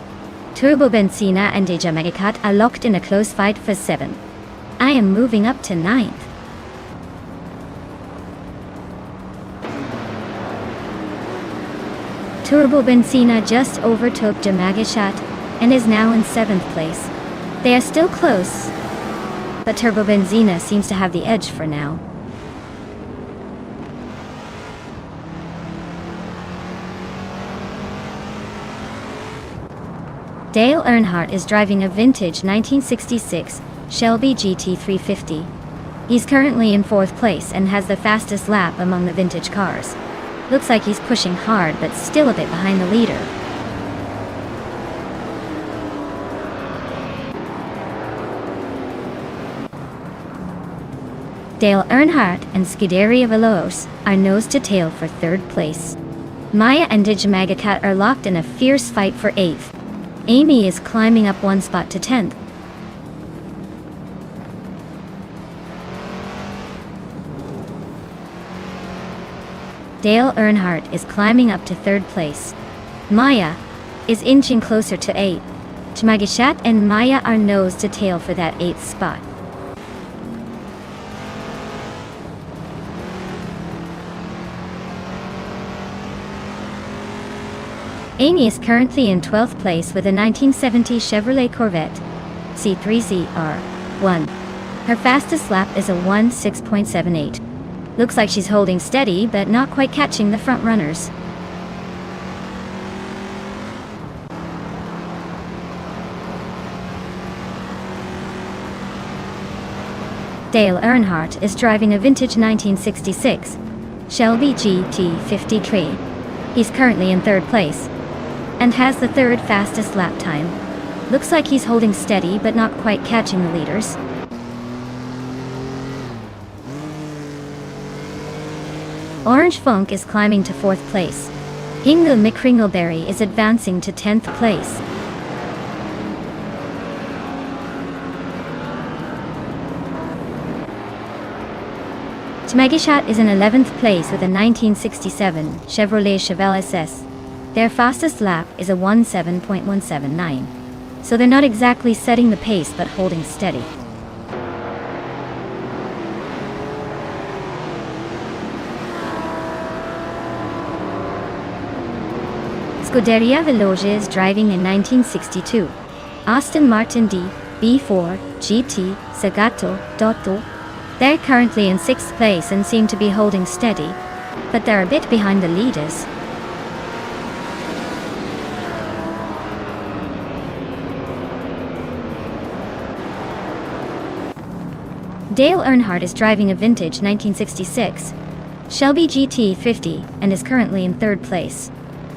Speaker 1: Turbo Benzina and Deja Megacat are locked in a close fight for 7th. I am moving up to 9th. Turbo Benzina just overtook Jamagishat and is now in 7th place. They are still close, but Turbo Benzina seems to have the edge for now. Dale Earnhardt is driving a vintage 1966 Shelby GT350. He's currently in 4th place and has the fastest lap among the vintage cars. Looks like he's pushing hard, but still a bit behind the leader. Dale Earnhardt and Scuderia Veloce are nose to tail for third place. Maya and Digimagacat are locked in a fierce fight for 8th. Amy is climbing up one spot to 10th. Dale Earnhardt is climbing up to 3rd place. Maya is inching closer to 8th. Digimagacat and Maya are nose to tail for that 8th spot. Amy is currently in 12th place with a 1970 Chevrolet Corvette C3ZR1. Her fastest lap is a 1:6.78. Looks like she's holding steady but not quite catching the front runners. Dale Earnhardt is driving a vintage 1966 Shelby GT53. He's currently in 3rd place and has the 3rd fastest lap time. Looks like he's holding steady but not quite catching the leaders. Orange Funk is climbing to 4th place. Hingle McCringleberry is advancing to 10th place. Digimagacat is in 11th place with a 1967 Chevrolet Chevelle SS. Their fastest lap is a 1:7.179. So they're not exactly setting the pace but holding steady. Scuderia Veloce is driving a 1962 Aston Martin DB4 GT Zagato Dotto. They're currently in 6th place and seem to be holding steady, but they're a bit behind the leaders. Dale Earnhardt is driving a vintage 1966 Shelby GT50 and is currently in 3rd place.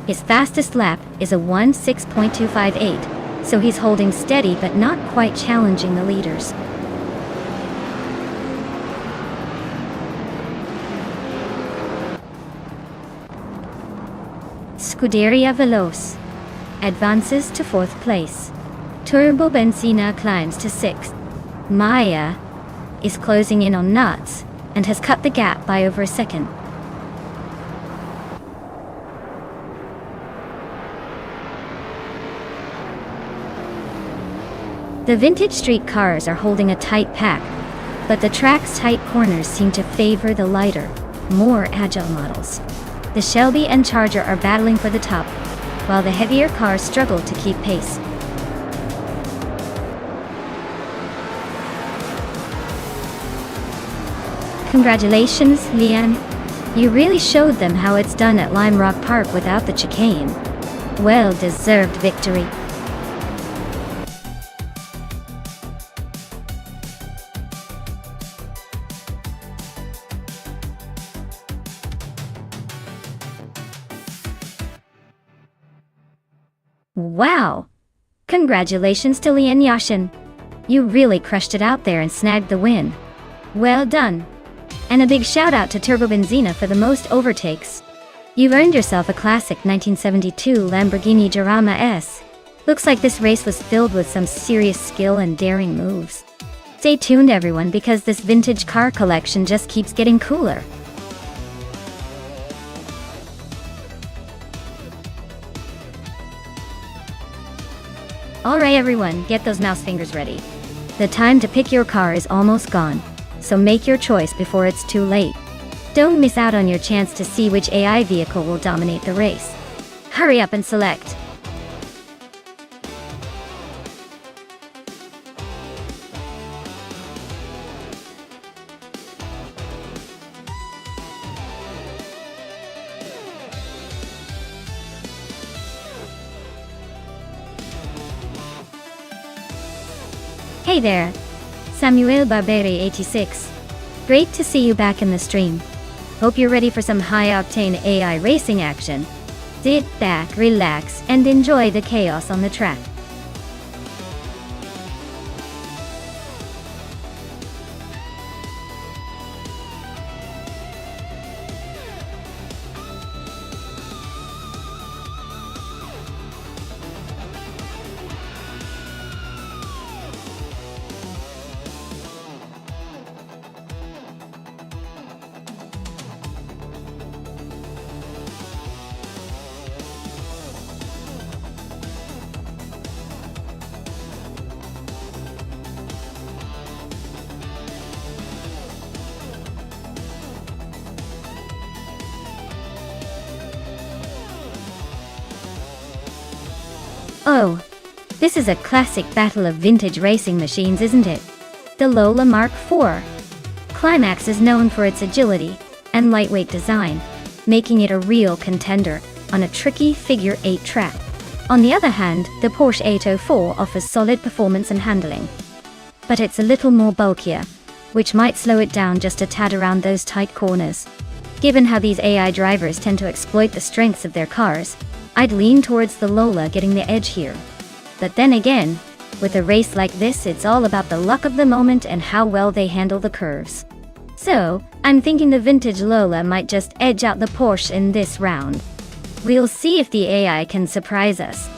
Speaker 1: His fastest lap is a 1:6.258, so he's holding steady but not quite challenging the leaders. Scuderia Veloce advances to 4th place. Turbo Benzina climbs to 6th. Maya is closing in on Nuts and has cut the gap by over a second. The vintage street cars are holding a tight pack, but the track's tight corners seem to favor the lighter, more agile models. The Shelby and Charger are battling for the top, while the heavier cars struggle to keep pace. Congratulations, Leanne. You really showed them how it's done at Lime Rock Park without the chicane. Well-deserved victory. Wow! Congratulations to Lian Yashin. You really crushed it out there and snagged the win. Well done. And a big shout out to Turbo Benzina for the most overtakes. You've earned yourself a classic 1972 Lamborghini Jarama S. Looks like this race was filled with some serious skill and daring moves. Stay tuned everyone, because this vintage car collection just keeps getting cooler. Alright everyone, get those mouse fingers ready. The time to pick your car is almost gone, so make your choice before it's too late. Don't miss out on your chance to see which AI vehicle will dominate the race. Hurry up and select. Hey there, Samuel Barberi 86. Great to see you back in the stream. Hope you're ready for some high-octane AI racing action. Sit back, relax, and enjoy the chaos on the track. Oh, this is a classic battle of vintage racing machines, isn't it? The Lola Mark IV. Climax is known for its agility and lightweight design, making it a real contender on a tricky figure 8 track. On the other hand, the Porsche 804 offers solid performance and handling, but it's a little more bulkier, which might slow it down just a tad around those tight corners. Given how these AI drivers tend to exploit the strengths of their cars, I'd lean towards the Lola getting the edge here. But then again, with a race like this, it's all about the luck of the moment and how well they handle the curves. So, I'm thinking the vintage Lola might just edge out the Porsche in this round. We'll see if the AI can surprise us.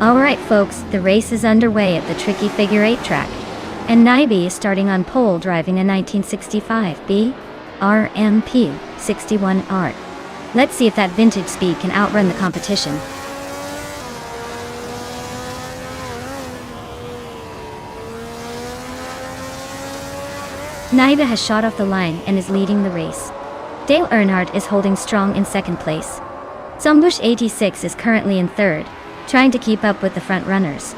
Speaker 1: Alright folks, the race is underway at the tricky figure 8 track, and Naibi is starting on pole driving a 1965 B RMP 61R. Let's see if that vintage speed can outrun the competition. Naiba has shot off the line and is leading the race. Dale Earnhardt is holding strong in second place. Zombush 86 is currently in third, trying to keep up with the front runners.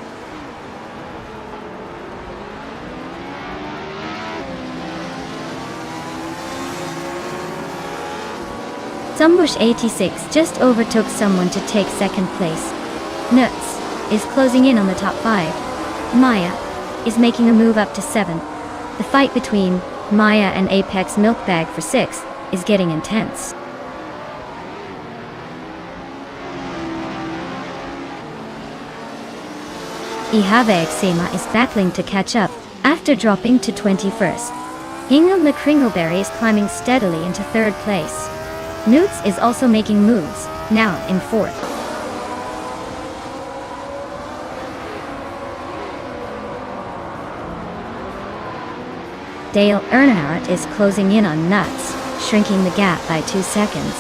Speaker 1: Zombush 86 just overtook someone to take second place. Nuts is closing in on the top 5. Maya is making a move up to 7. The fight between Maya and Apex Milkbag for 6 is getting intense. Ihave Exema is battling to catch up after dropping to 21st. Hingham McCringleberry is climbing steadily into 3rd place. Newts is also making moves, now in 4th. Dale Earnhardt is closing in on Nuts, shrinking the gap by 2 seconds.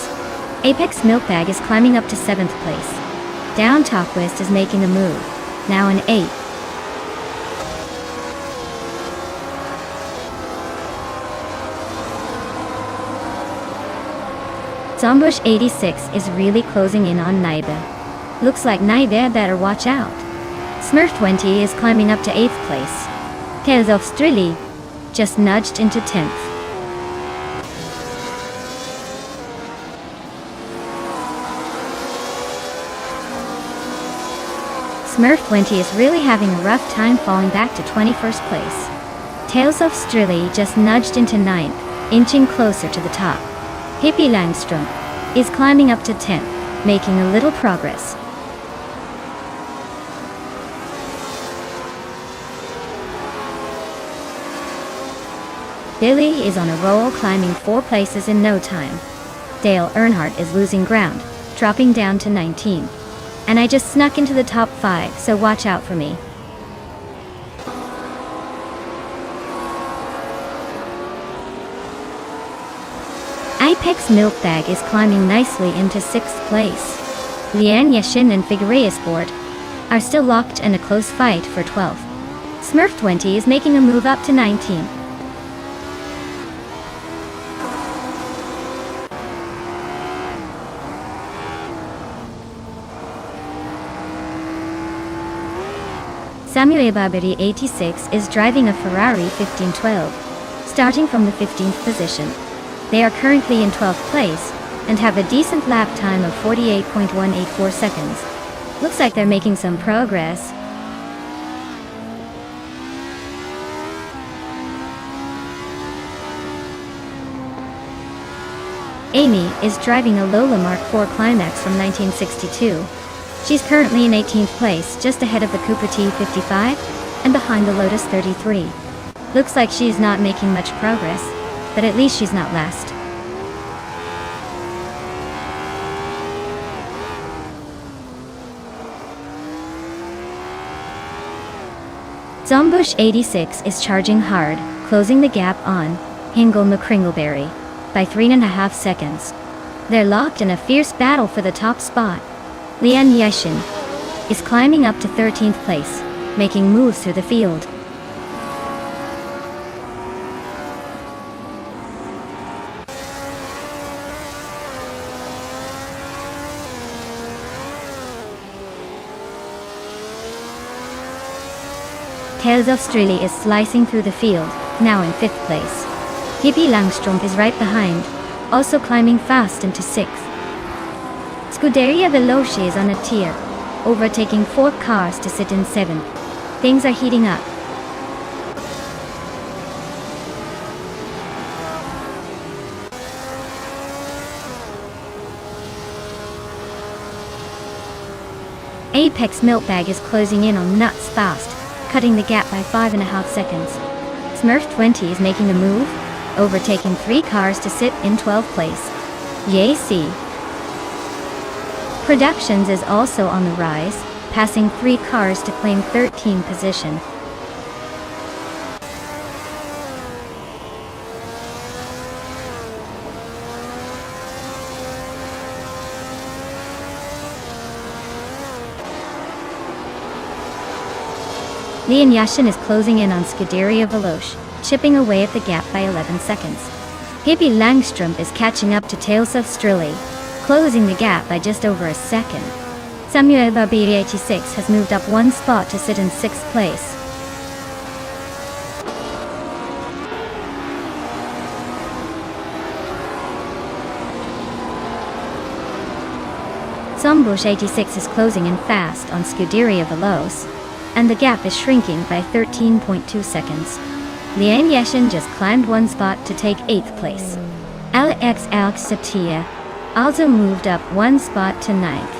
Speaker 1: Apex Milkbag is climbing up to 7th place. Down Top West is making a move, now in 8th. Zombush 86 is really closing in on Naibe. Looks like Naibe better watch out. Smurf 20 is climbing up to 8th place. Tales of Strilly just nudged into 10th. Smurf 20 is really having a rough time falling back to 21st place. Tales of Strilly just nudged into 9th, inching closer to the top. Hippie Langstrom is climbing up to 10th, making a little progress. Billy is on a roll, climbing 4 places in no time. Dale Earnhardt is losing ground, dropping down to 19. And I just snuck into the top 5, so watch out for me. Apex Milkbag is climbing nicely into 6th place. Lian Yashin and Figuerea Sport are still locked in a close fight for 12th. Smurf 20 is making a move up to 19. Samuel Barberi 86 is driving a Ferrari 1512, starting from the 15th position. They are currently in 12th place and have a decent lap time of 48.184 seconds. Looks like they're making some progress. Amy is driving a Lola Mark IV Climax from 1962. She's currently in 18th place, just ahead of the Cooper T55 and behind the Lotus 33. Looks like she's not making much progress, but at least she's not last. Zombush 86 is charging hard, closing the gap on Hingle McCringleberry by 3.5 seconds. They're locked in a fierce battle for the top spot. Lian Yeshin is climbing up to 13th place, making moves through the field. Tales of Strili is slicing through the field, now in 5th place. Hippie Langstrom is right behind, also climbing fast into 6th. Scuderia Veloce is on a tear, overtaking 4 cars to sit in 7th. Things are heating up. Apex Milkbag is closing in on Nuts fast, cutting the gap by 5.5 seconds. Smurf 20 is making a move, overtaking 3 cars to sit in 12th place. JC Productions is also on the rise, passing 3 cars to claim 13th position. Lian Yashin is closing in on Scuderia Veloce, chipping away at the gap by 11 seconds. Hippie Langstrom is catching up to Tales of Strili, closing the gap by just over a second. Samuel Barbieri 86 has moved up 1 spot to sit in 6th place. Zombush 86 is closing in fast on Scuderia Veloce, and the gap is shrinking by 13.2 seconds. Lian Yeshin just climbed 1 spot to take 8th place. Alex Satia also moved up 1 spot to 9th.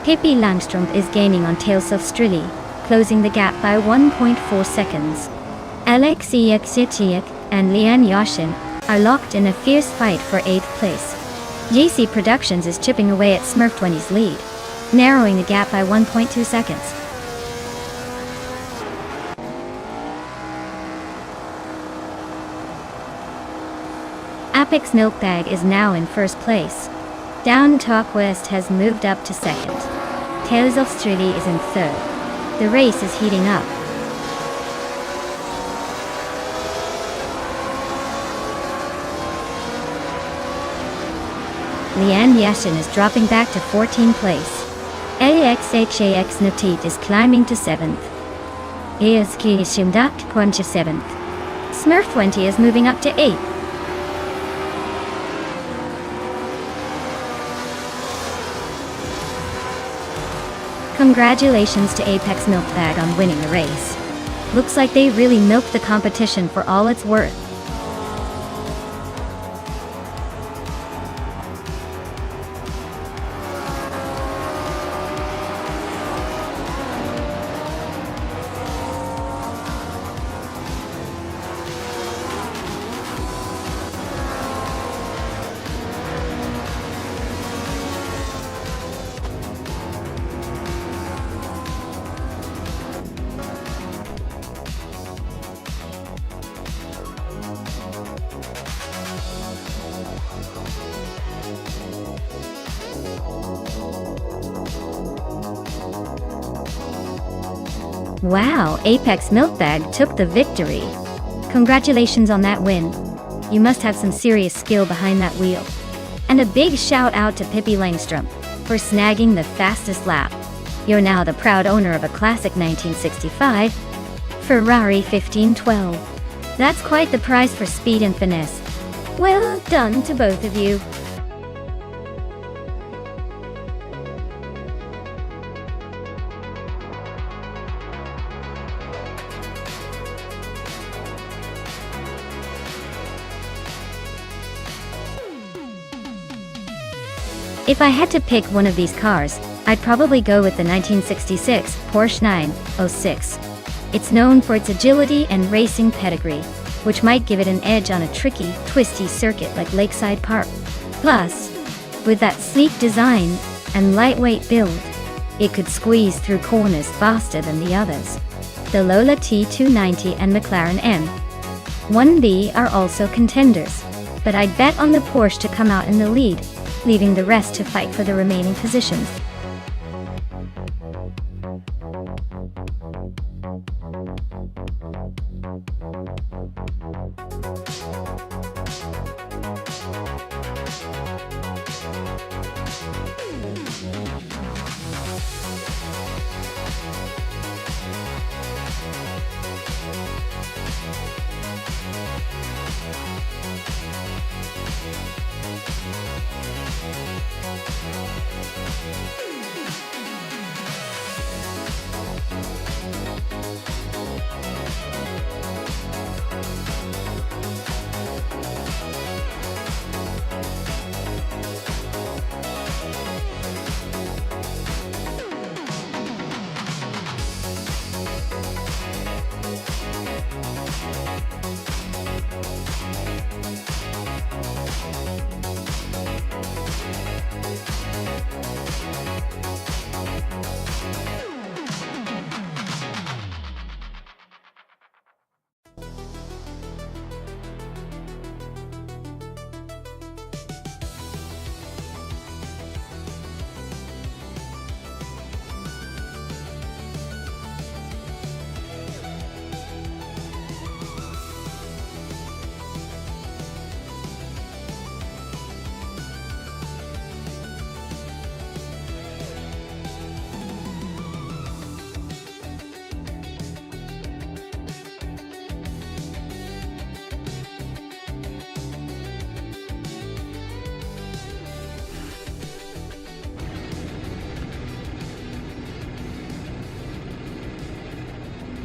Speaker 1: Hippie Langstrom is gaining on Tales of Strili, closing the gap by 1.4 seconds. Alexei Xitiak and Lian Yashin are locked in a fierce fight for 8th place. JC Productions is chipping away at Smurf 20's lead, narrowing the gap by 1.2 seconds. Apex Milkbag is now in 1st place. Down Talk West has moved up to 2nd. Tales of Strili is in 3rd. The race is heating up. Lian Yashin is dropping back to 14th place. AXHAX Natit is climbing to 7th. ASK Shimdak Kwon to 7th. Smurf 20 is moving up to 8th. Congratulations to Apex Milkbag on winning the race. Looks like they really milked the competition for all it's worth. Wow, Apex Milkbag took the victory. Congratulations on that win. You must have some serious skill behind that wheel. And a big shout out to Pippi Langstrom for snagging the fastest lap. You're now the proud owner of a classic 1965 Ferrari 1512. That's quite the prize for speed and finesse. Well done to both of you. If I had to pick one of these cars, I'd probably go with the 1966 Porsche 906. It's known for its agility and racing pedigree. which might give it an edge on a tricky, twisty circuit like Lakeside Park. Plus, with that sleek design and lightweight build, it could squeeze through corners faster than the others. The Lola T290 and McLaren M1B are also contenders, but I'd bet on the Porsche to come out in the lead, leaving the rest to fight for the remaining positions.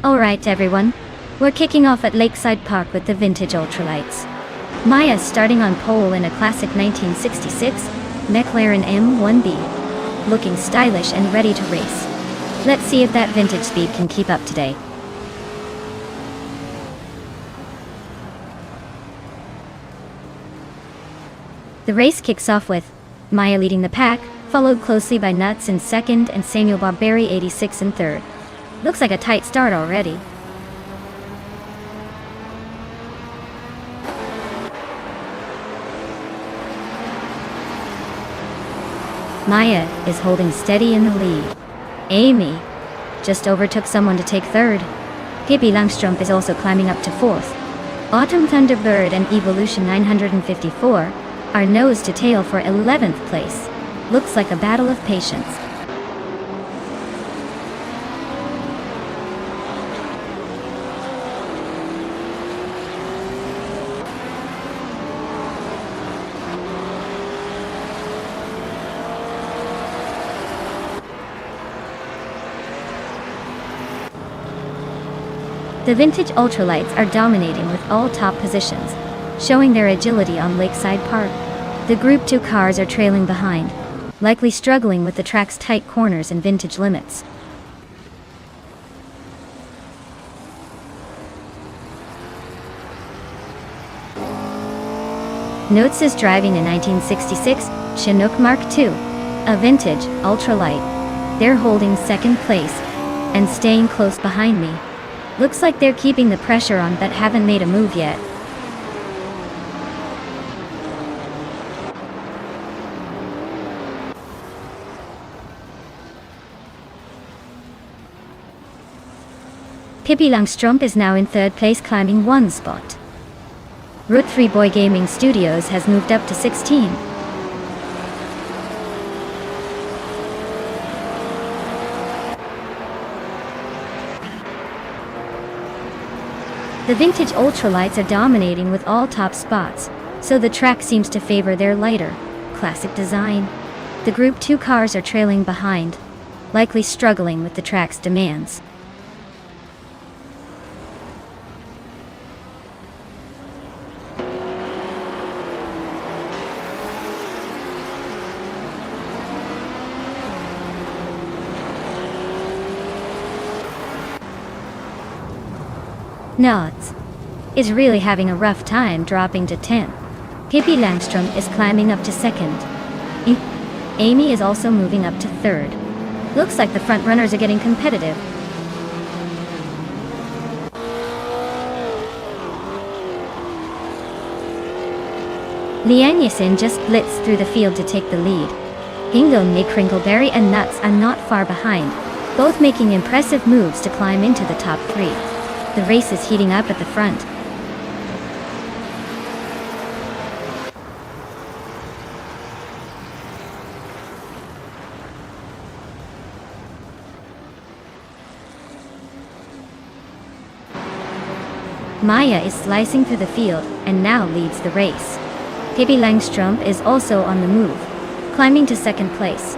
Speaker 1: Alright everyone, we're kicking off at Lakeside Park with the vintage ultralights. Maya's starting on pole in a classic 1966 McLaren M1B, looking stylish and ready to race. Let's see if that vintage speed can keep up today. The race kicks off with Maya leading the pack, followed closely by Nuts in second and Samuel Barberi 86 in third. Looks like a tight start already. Maya is holding steady in the lead. Amy just overtook someone to take third. Pippi Langstrumpf is also climbing up to fourth. Autumn Thunderbird and Evolution 954 are nose to tail for 11th place. Looks like a battle of patience. The vintage ultralights are dominating with all top positions, showing their agility on Lakeside Park. The Group 2 cars are trailing behind, likely struggling with the track's tight corners and vintage limits. Notes is driving a 1966 Chinook Mark II, a vintage ultralight. They're holding second place and staying close behind me. Looks like they're keeping the pressure on but haven't made a move yet. Pippi Langstrumpf is now in third place, climbing one spot. Route 3 Boy Gaming Studios has moved up to 16. The vintage ultralights are dominating with all top spots, so the track seems to favor their lighter, classic design. The Group 2 cars are trailing behind, likely struggling with the track's demands. Nods is really having a rough time dropping to 10. Pippi Langstrom is climbing up to 2nd. Amy is also moving up to 3rd. Looks like the front runners are getting competitive. Lian Yisin just blitzed through the field to take the lead. Hingle, Nick Crinkleberry and Nuts are not far behind, both making impressive moves to climb into the top 3. The race is heating up at the front. Maya is slicing through the field and now leads the race. Pippi Langstrom is also on the move, climbing to 2nd place.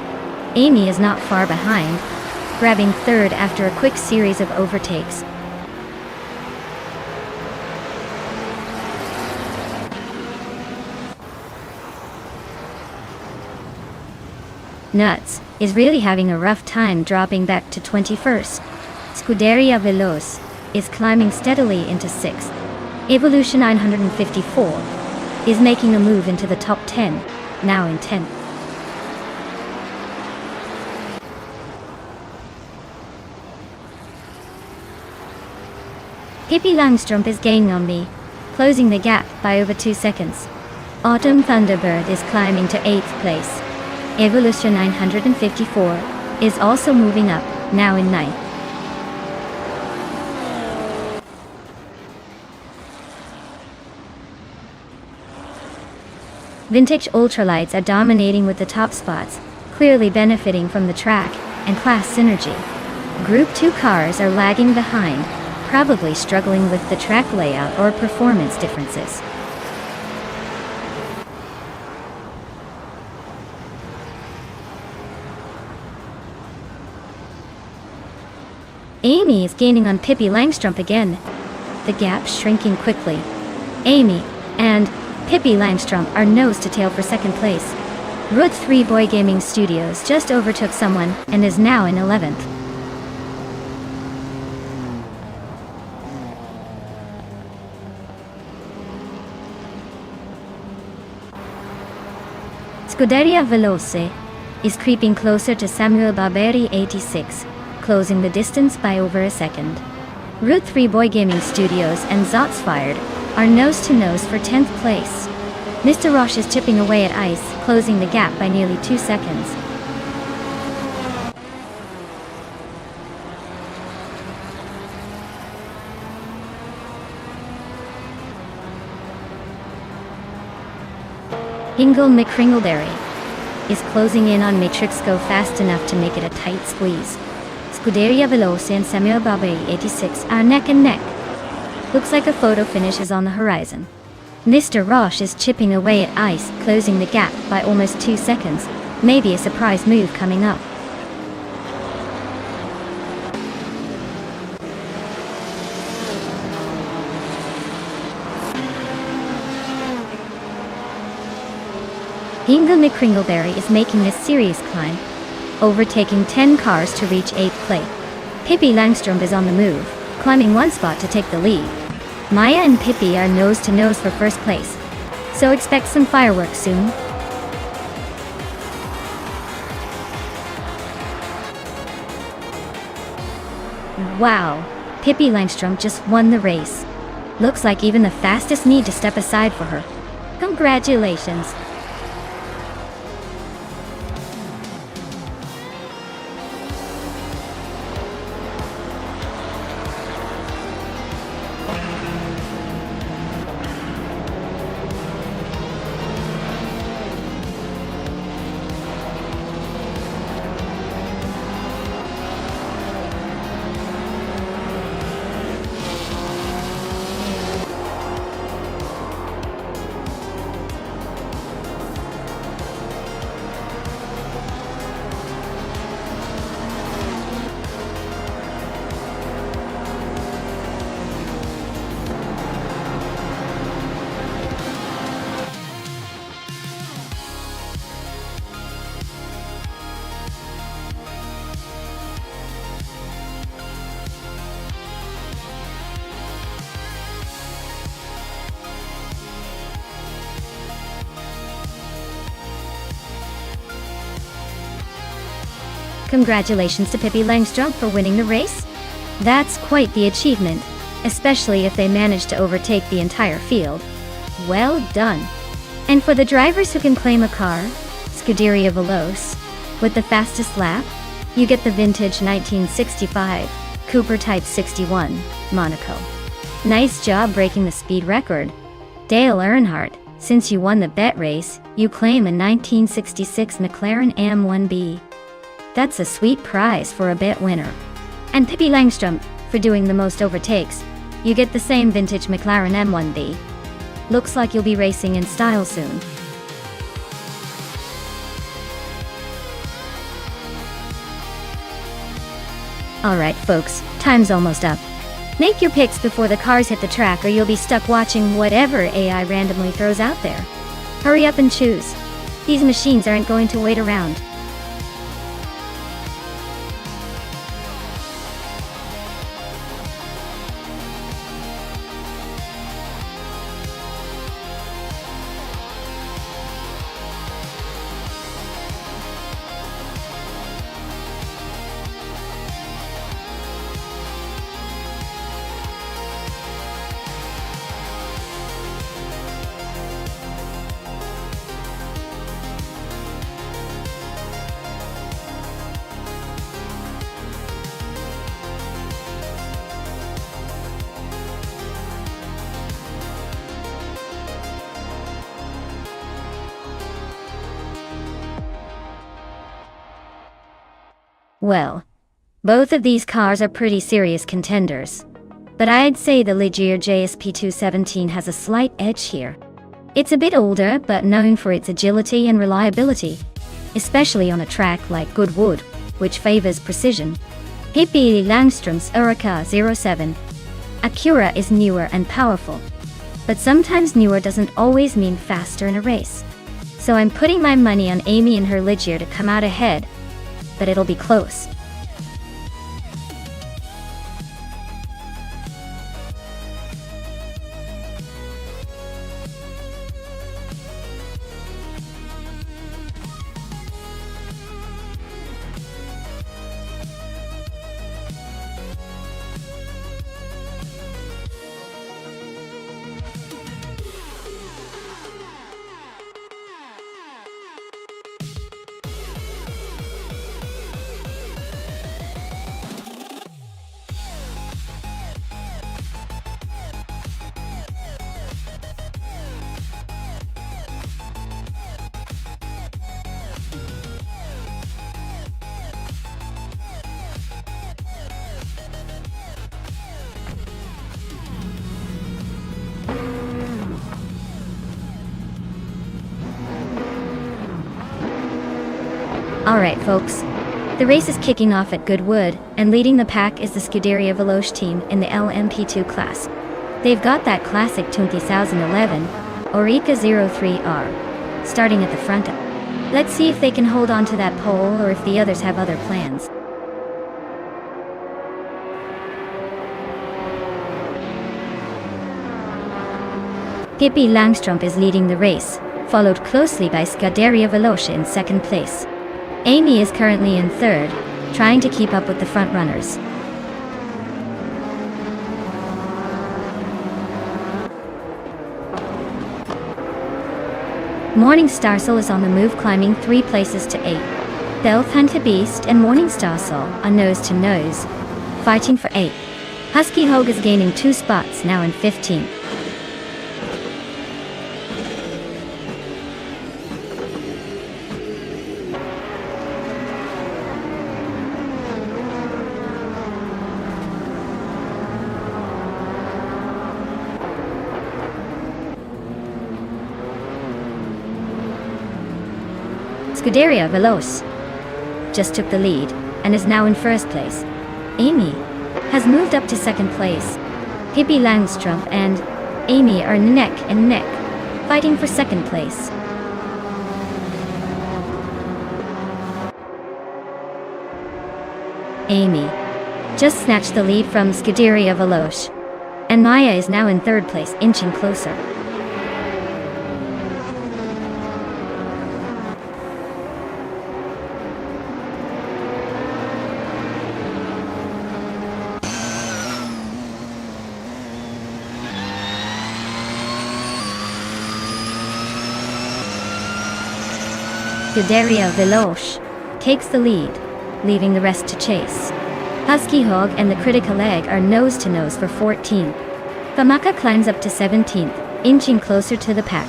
Speaker 1: Amy is not far behind, grabbing 3rd after a quick series of overtakes. Nuts is really having a rough time dropping back to 21st. Scuderia Veloz is climbing steadily into 6th. Evolution 954 is making a move into the top 10, now in 10th. Pippi Langstrom is gaining on me, closing the gap by over 2 seconds. Autumn Thunderbird is climbing to 8th place. Evolution 954 is also moving up, now in 9th. Vintage ultralights are dominating with the top spots, clearly benefiting from the track and class synergy. Group 2 cars are lagging behind, probably struggling with the track layout or performance differences. Amy is gaining on Pippi Langstrom again. The gap shrinking quickly. Amy and Pippi Langstrom are nose to tail for 2nd place. Root 3 Boy Gaming Studios just overtook someone and is now in 11th. Scuderia Veloce is creeping closer to Samuel Barberi 86, closing the distance by over a second. Root 3 Boy Gaming Studios and Zotsfired are nose-to-nose for 10th place. Mr. Roche is chipping away at ice, closing the gap by nearly 2 seconds. Hingle McCringleberry is closing in on Matrixco fast enough to make it a tight squeeze. Scuderia Veloce and Samuel Barberi 86 are neck and neck. Looks like a photo finish is on the horizon. Mr. Roche is chipping away at ice, closing the gap by almost 2 seconds. Maybe a surprise move coming up. Hingle McCringleberry is making a serious climb, overtaking 10 cars to reach 8th place. Pippi Langstrom is on the move, climbing 1 spot to take the lead. Maya and Pippi are nose-to-nose for 1st place, so expect some fireworks soon. Wow, Pippi Langstrom just won the race. Looks like even the fastest need to step aside for her. Congratulations! Congratulations to Pippi Langstrup for winning the race. That's quite the achievement, especially if they manage to overtake the entire field. Well done. And for the drivers who can claim a car, Scuderia Veloce, with the fastest lap, you get the vintage 1965 Cooper Type 61, Monaco. Nice job breaking the speed record. Dale Earnhardt, since you won the bet race, you claim a 1966 McLaren M1B. That's a sweet prize for a bet winner. And Pippi Langstrup, for doing the most overtakes, you get the same vintage McLaren M1B. Looks like you'll be racing in style soon. Alright folks, time's almost up. Make your picks before the cars hit the track or you'll be stuck watching whatever AI randomly throws out there. Hurry up and choose. These machines aren't going to wait around. Well, both of these cars are pretty serious contenders. But I'd say the Ligier JSP217 has a slight edge here. It's a bit older, but known for its agility and reliability, especially on a track like Goodwood, which favors precision. Pippi Langstrup's Uraka 07. Acura is newer and powerful. But sometimes newer doesn't always mean faster in a race. So I'm putting my money on Amy and her Ligier to come out ahead. But it'll be close. Alright folks, the race is kicking off at Goodwood, and leading the pack is the Scuderia Veloce team in the LMP2 class. They've got that classic 2011 Oreca 03R, starting at the front. Let's see if they can hold on to that pole or if the others have other plans. Pippi Langstrup is leading the race, followed closely by Scuderia Veloce in second place. Amy is currently in third, trying to keep up with the front runners. Morningstar Soul is on the move, climbing 3 places to 8. Stealth Hunter Beast and Morningstar Soul are nose to nose, fighting for 8. Husky Hogue is gaining 2 spots, now in 15th. Scuderia Veloce just took the lead and is now in first place. Amy has moved up to second place. Pippi Langstrup and Amy are neck and neck, fighting for second place. Amy just snatched the lead from Scuderia Veloce, and Maya is now in third place, inching closer. Scuderia Veloce takes the lead, leaving the rest to chase. Husky Hog and the Critical Egg are nose-to-nose for 14th. Famaka climbs up to 17th, inching closer to the pack.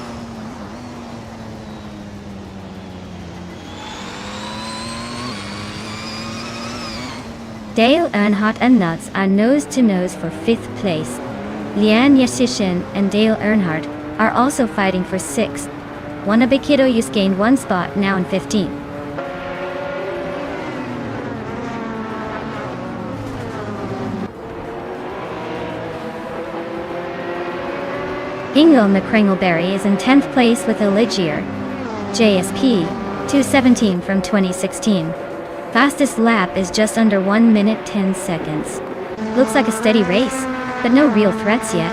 Speaker 1: Dale Earnhardt and Nuts are nose-to-nose for 5th place. Lian Yashishin and Dale Earnhardt are also fighting for 6th. Wannabe Kiddoyus gained 1 spot, now in 15th. Ingo McCringleberry is in 10th place with Eligier JSP 2:17 from 2016. Fastest lap is just under 1 minute 10 seconds. Looks like a steady race, but no real threats yet.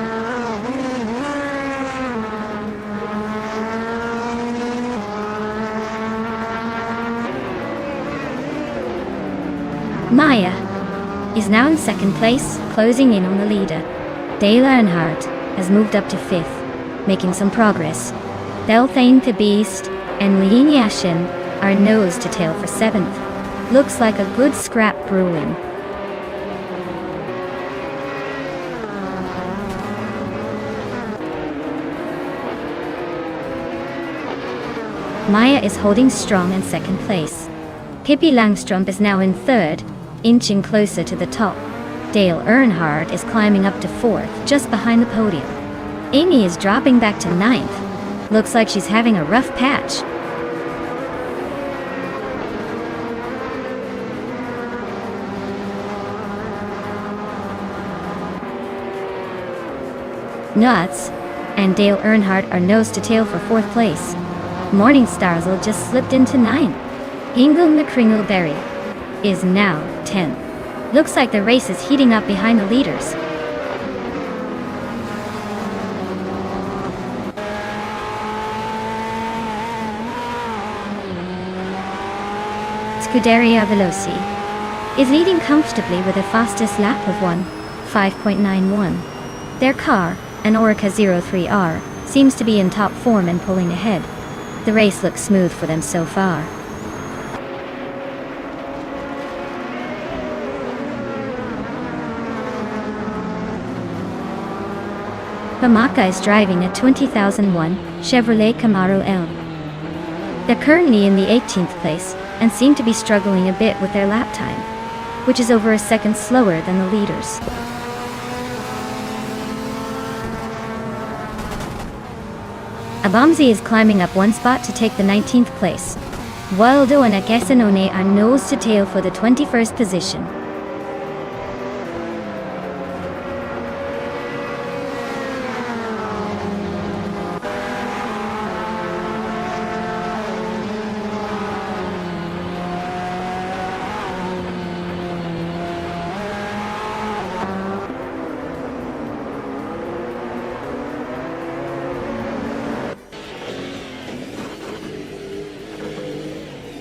Speaker 1: Maya is now in 2nd place, closing in on the leader. Dale Earnhardt has moved up to 5th, making some progress. Belthane the Beast and Lean Yashin are nose to tail for 7th. Looks like a good scrap brewing. Maya is holding strong in 2nd place. Pippi Langstrom is now in 3rd, inching closer to the top. Dale Earnhardt is climbing up to 4th, just behind the podium. Amy is dropping back to 9th. Looks like she's having a rough patch. Nuts and Dale Earnhardt are nose to tail for 4th place. Morning Starsel just slipped into 9th. Ingo McCringleberry is now 10th. Looks like the race is heating up behind the leaders. Scuderia Veloci is leading comfortably with a fastest lap of 5.91. Their car, an Orca 03R, seems to be in top form and pulling ahead. The race looks smooth for them so far. Famaka is driving a 2001 Chevrolet Camaro L. They're currently in the 18th place and seem to be struggling a bit with their lap time, which is over a second slower than the leaders. Abamzi is climbing up 1 spot to take the 19th place. Waldo and Akesanone are nose to tail for the 21st position.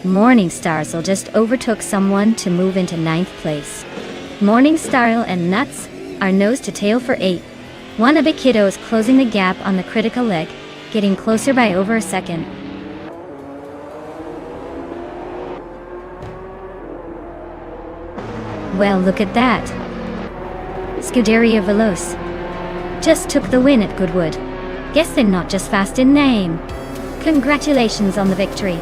Speaker 1: Morning Starsel just overtook someone to move into 9th place. Morning Starl and Nuts are nose to tail for 8th. Wannabe Kiddo is closing the gap on the Critical Leg, getting closer by over a second. Well, look at that. Scuderia Veloce just took the win at Goodwood. Guess they're not just fast in name. Congratulations on the victory.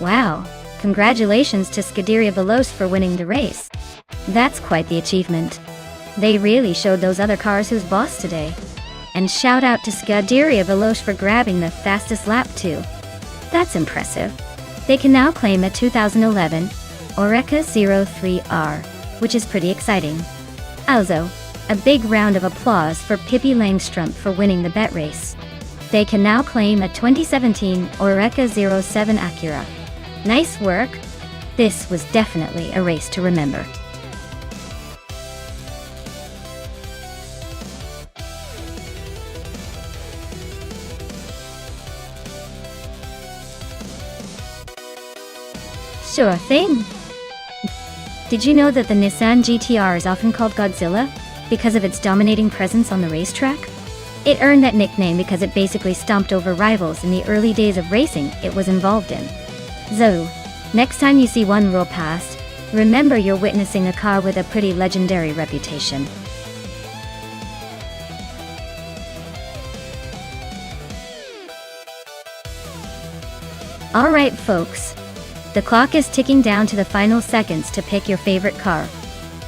Speaker 1: Wow, congratulations to Scuderia Veloce for winning the race. That's quite the achievement. They really showed those other cars who's boss today. And shout out to Scuderia Veloce for grabbing the fastest lap too. That's impressive. They can now claim a 2011 Oreca 03R, which is pretty exciting. Also, a big round of applause for Pippi Langstrumpf for winning the bet race. They can now claim a 2017 Oreca 07 Acura. Nice work! This was definitely a race to remember. Sure thing! Did you know that the Nissan GT-R is often called Godzilla because of its dominating presence on the racetrack? It earned that nickname because it basically stomped over rivals in the early days of racing it was involved in. So, next time you see one roll past, remember you're witnessing a car with a pretty legendary reputation. Alright folks, the clock is ticking down to the final seconds to pick your favorite car.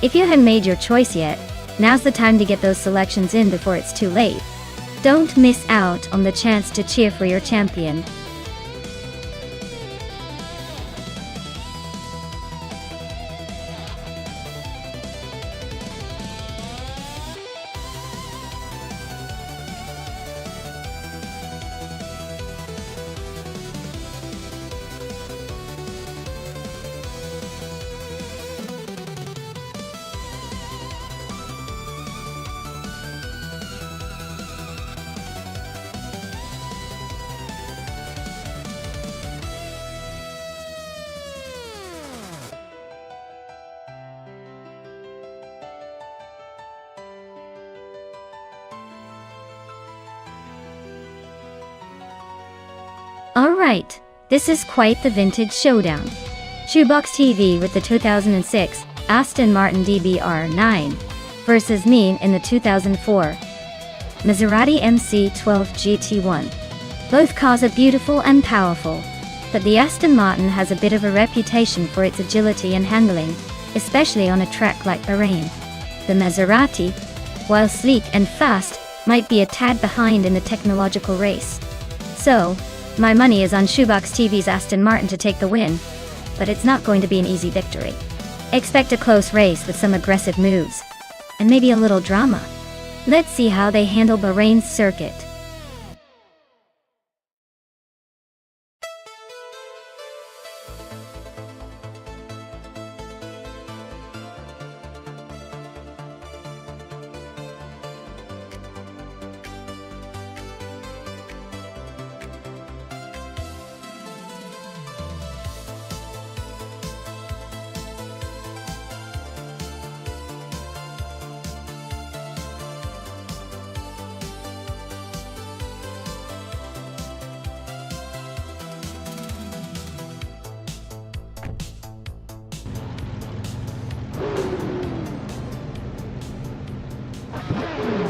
Speaker 1: If you haven't made your choice yet, now's the time to get those selections in before it's too late. Don't miss out on the chance to cheer for your champion. Alright, this is quite the vintage showdown. Shoebox TV with the 2006 Aston Martin DBR9 versus me in the 2004 Maserati MC12 GT1. Both cars are beautiful and powerful, but the Aston Martin has a bit of a reputation for its agility and handling, especially on a track like Bahrain. The Maserati, while sleek and fast, might be a tad behind in the technological race. So, my money is on Shoebox TV's Aston Martin to take the win, but it's not going to be an easy victory. Expect a close race with some aggressive moves, and maybe a little drama. Let's see how they handle Bahrain's circuit.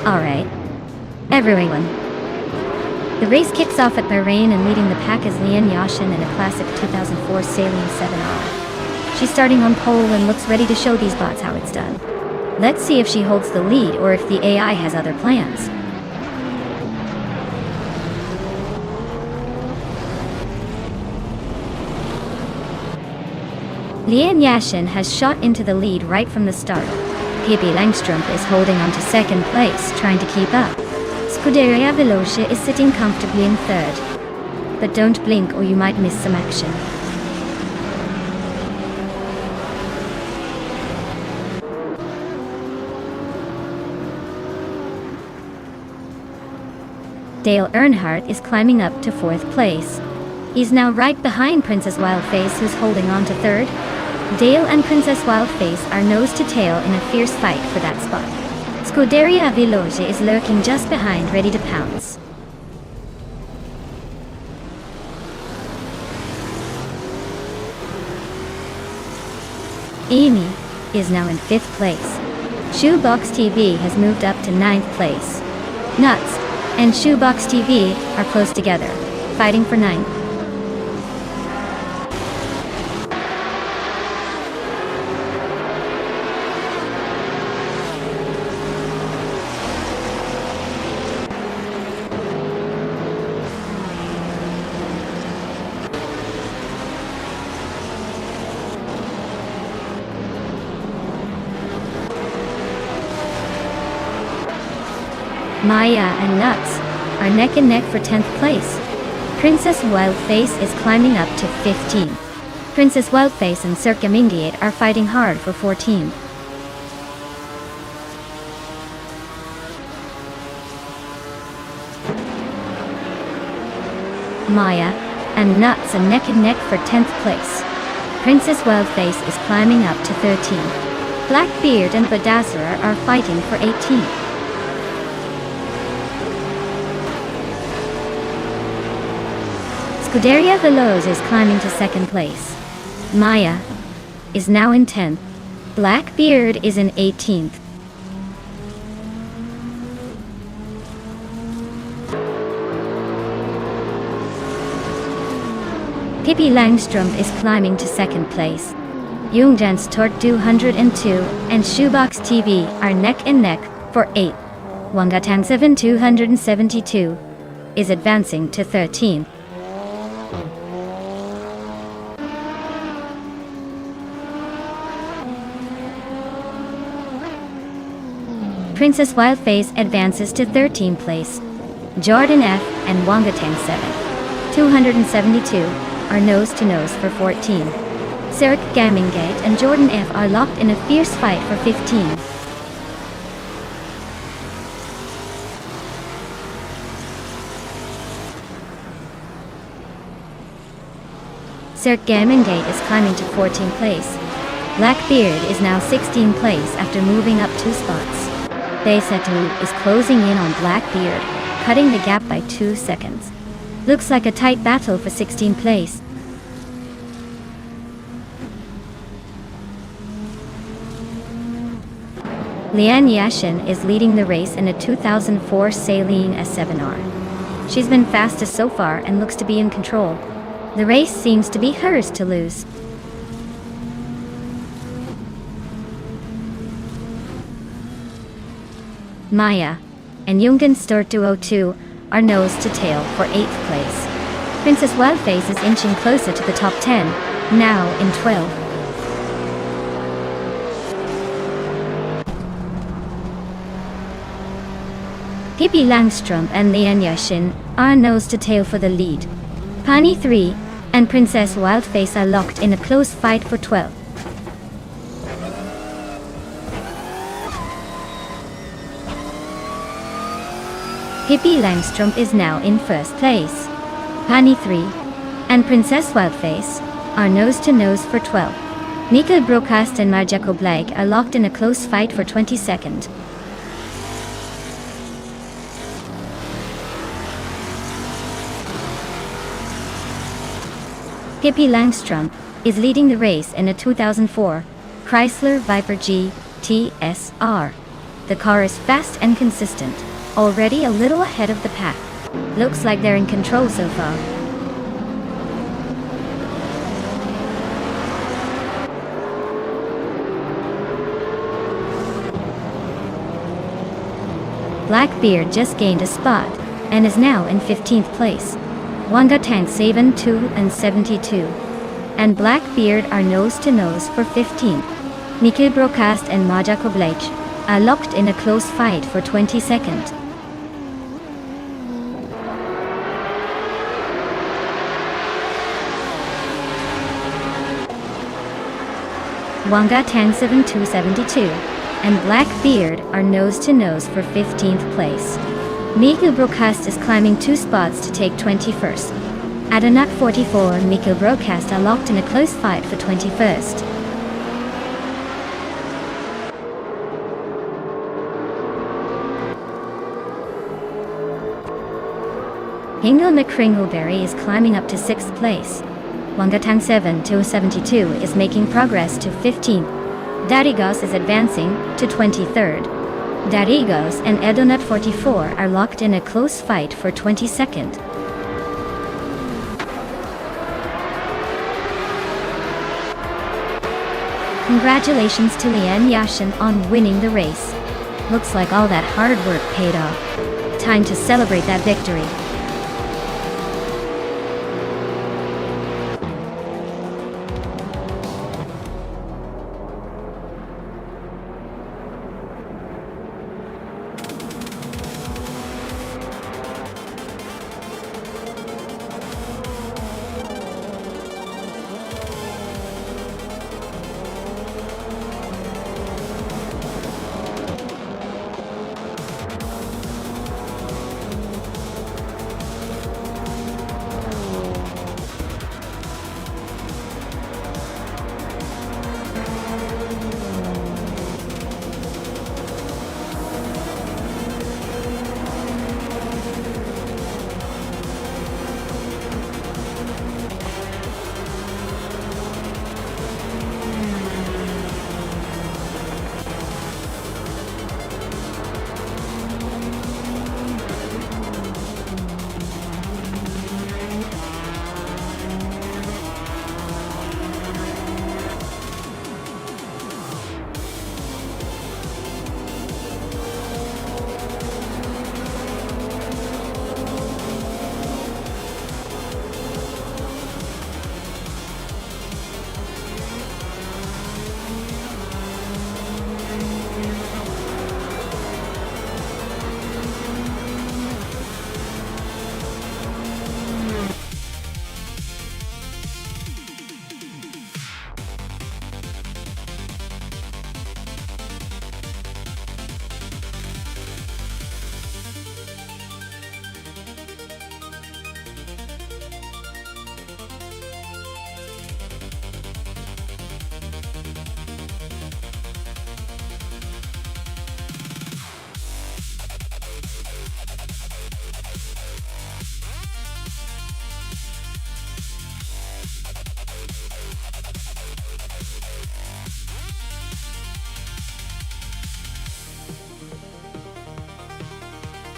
Speaker 1: Alright, everyone. The race kicks off at Bahrain, and leading the pack is Lian Yashin in a classic 2004 Saline 7R. She's starting on pole and looks ready to show these bots how it's done. Let's see if she holds the lead or if the AI has other plans. Lian Yashin has shot into the lead right from the start. Pippi Langstrumpf is holding on to second place, trying to keep up. Scuderia Veloce is sitting comfortably in third. But don't blink or you might miss some action. Dale Earnhardt is climbing up to fourth place. He's now right behind Princess Wildface, who's holding on to third. Dale and Princess Wildface are nose to tail in a fierce fight for that spot. Scuderia Veloce is lurking just behind, ready to pounce. Amy is now in fifth place. Shoebox TV has moved up to ninth place. Nuts and Shoebox TV are close together, fighting for ninth. Maya and Nuts are neck and neck for 10th place. Princess Wildface is climbing up to 15th. Princess Wildface and Circumingate are fighting hard for 14th. Maya and Nuts are neck and neck for 10th place. Princess Wildface is climbing up to 13th. Blackbeard and Badazara are fighting for 18th. Scuderia Veloz is climbing to 2nd place. Maya is now in 10th. Blackbeard is in 18th. Pippi Langstrumpf is climbing to 2nd place. Jungdans Tort 202 and Shoebox TV are neck and neck for 8th. Wangatang 7 272 is advancing to 13th. Princess Wildface advances to 13th place. Jordan F and Wangatang 7 272 are nose-to-nose for 14. Cirque Gamingate and Jordan F are locked in a fierce fight for 15. Cirque Gamingate is climbing to 14th place. Blackbeard is now 16th place after moving up 2 spots. Beisetu is closing in on Blackbeard, cutting the gap by 2 seconds. Looks like a tight battle for 16th place. Lian Yashin is leading the race in a 2004 Saline S7R. She's been fastest so far and looks to be in control. The race seems to be hers to lose. Maya and Jungen Sturt 202 are nose to tail for 8th place. Princess Wildface is inching closer to the top 10, now in 12th. Pippi Langstrumpf and Lian Yashin are nose to tail for the lead. Pani 3 and Princess Wildface are locked in a close fight for 12th. Pippi Langstrumpf is now in 1st place. Pani 3 and Princess Wildface are nose-to-nose for 12th. Nika Broadcast and Marjako Blake are locked in a close fight for 22nd. Pippi Langstrumpf is leading the race in a 2004 Chrysler Viper GT-SR. The car is fast and consistent, already a little ahead of the pack. Looks like they're in control so far. Blackbeard just gained a spot and is now in 15th place. Wangatang 7 2 and 72 and Blackbeard are nose-to-nose for 15th. Nikkei Broadcast and Majako Blake are locked in a close fight for 22nd. Wangatang 7272 and Blackbeard are nose-to-nose for 15th place. Miku Broadcast is climbing 2 spots to take 21st. Adanak 44 and Miku Broadcast are locked in a close fight for 21st. Hingle McCringleberry is climbing up to 6th place. Wangatang 7 272 is making progress to 15th. Darigos is advancing to 23rd. Darigos and Edonut 44 are locked in a close fight for 22nd. Congratulations to Lian Yashin on winning the race. Looks like all that hard work paid off. Time to celebrate that victory.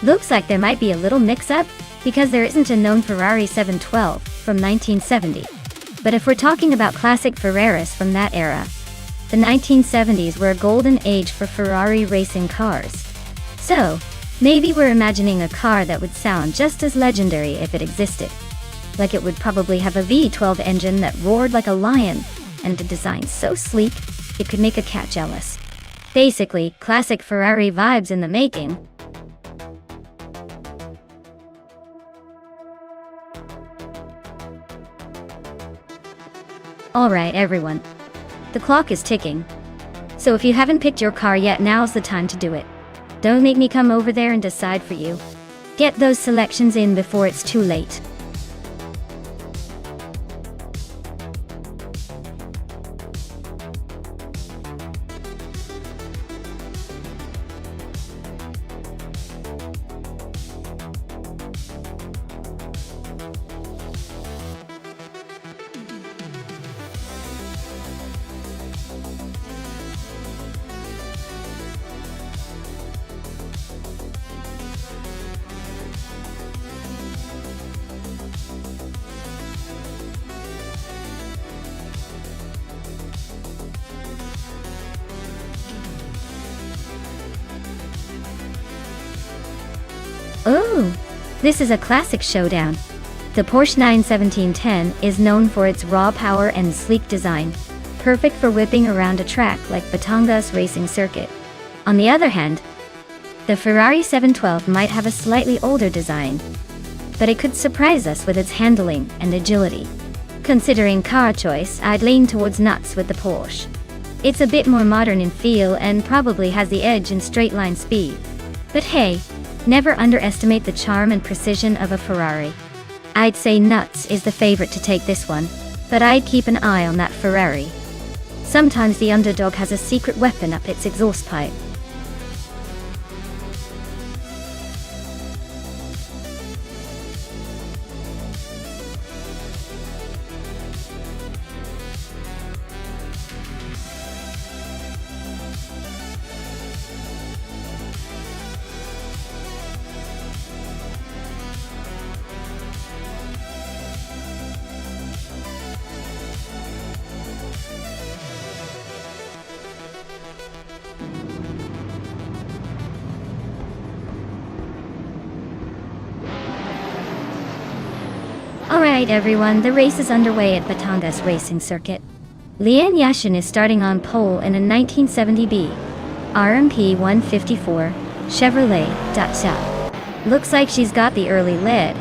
Speaker 1: Looks like there might be a little mix-up, because there isn't a known Ferrari 712 from 1970. But if we're talking about classic Ferraris from that era, the 1970s were a golden age for Ferrari racing cars. So, maybe we're imagining a car that would sound just as legendary if it existed. Like it would probably have a V12 engine that roared like a lion, and a design so sleek, it could make a cat jealous. Basically, classic Ferrari vibes in the making. Alright everyone, the clock is ticking. So if you haven't picked your car yet, now's the time to do it. Don't make me come over there and decide for you. Get those selections in before it's too late. Oh, this is a classic showdown. The Porsche 91710 is known for its raw power and sleek design, perfect for whipping around a track like Batangas racing circuit. On the other hand, the Ferrari 712 might have a slightly older design, but it could surprise us with its handling and agility. Considering car choice, I'd lean towards nuts with the Porsche. It's a bit more modern in feel and probably has the edge in straight line speed. But hey, never underestimate the charm and precision of a Ferrari. I'd say nuts is the favorite to take this one, but I'd keep an eye on that Ferrari. Sometimes the underdog has a secret weapon up its exhaust pipe. Alright everyone, the race is underway at Batangas racing circuit. Lian Yashin is starting on pole in a 1970B RMP 154 Chevrolet Dacia. Looks like she's got the early lead,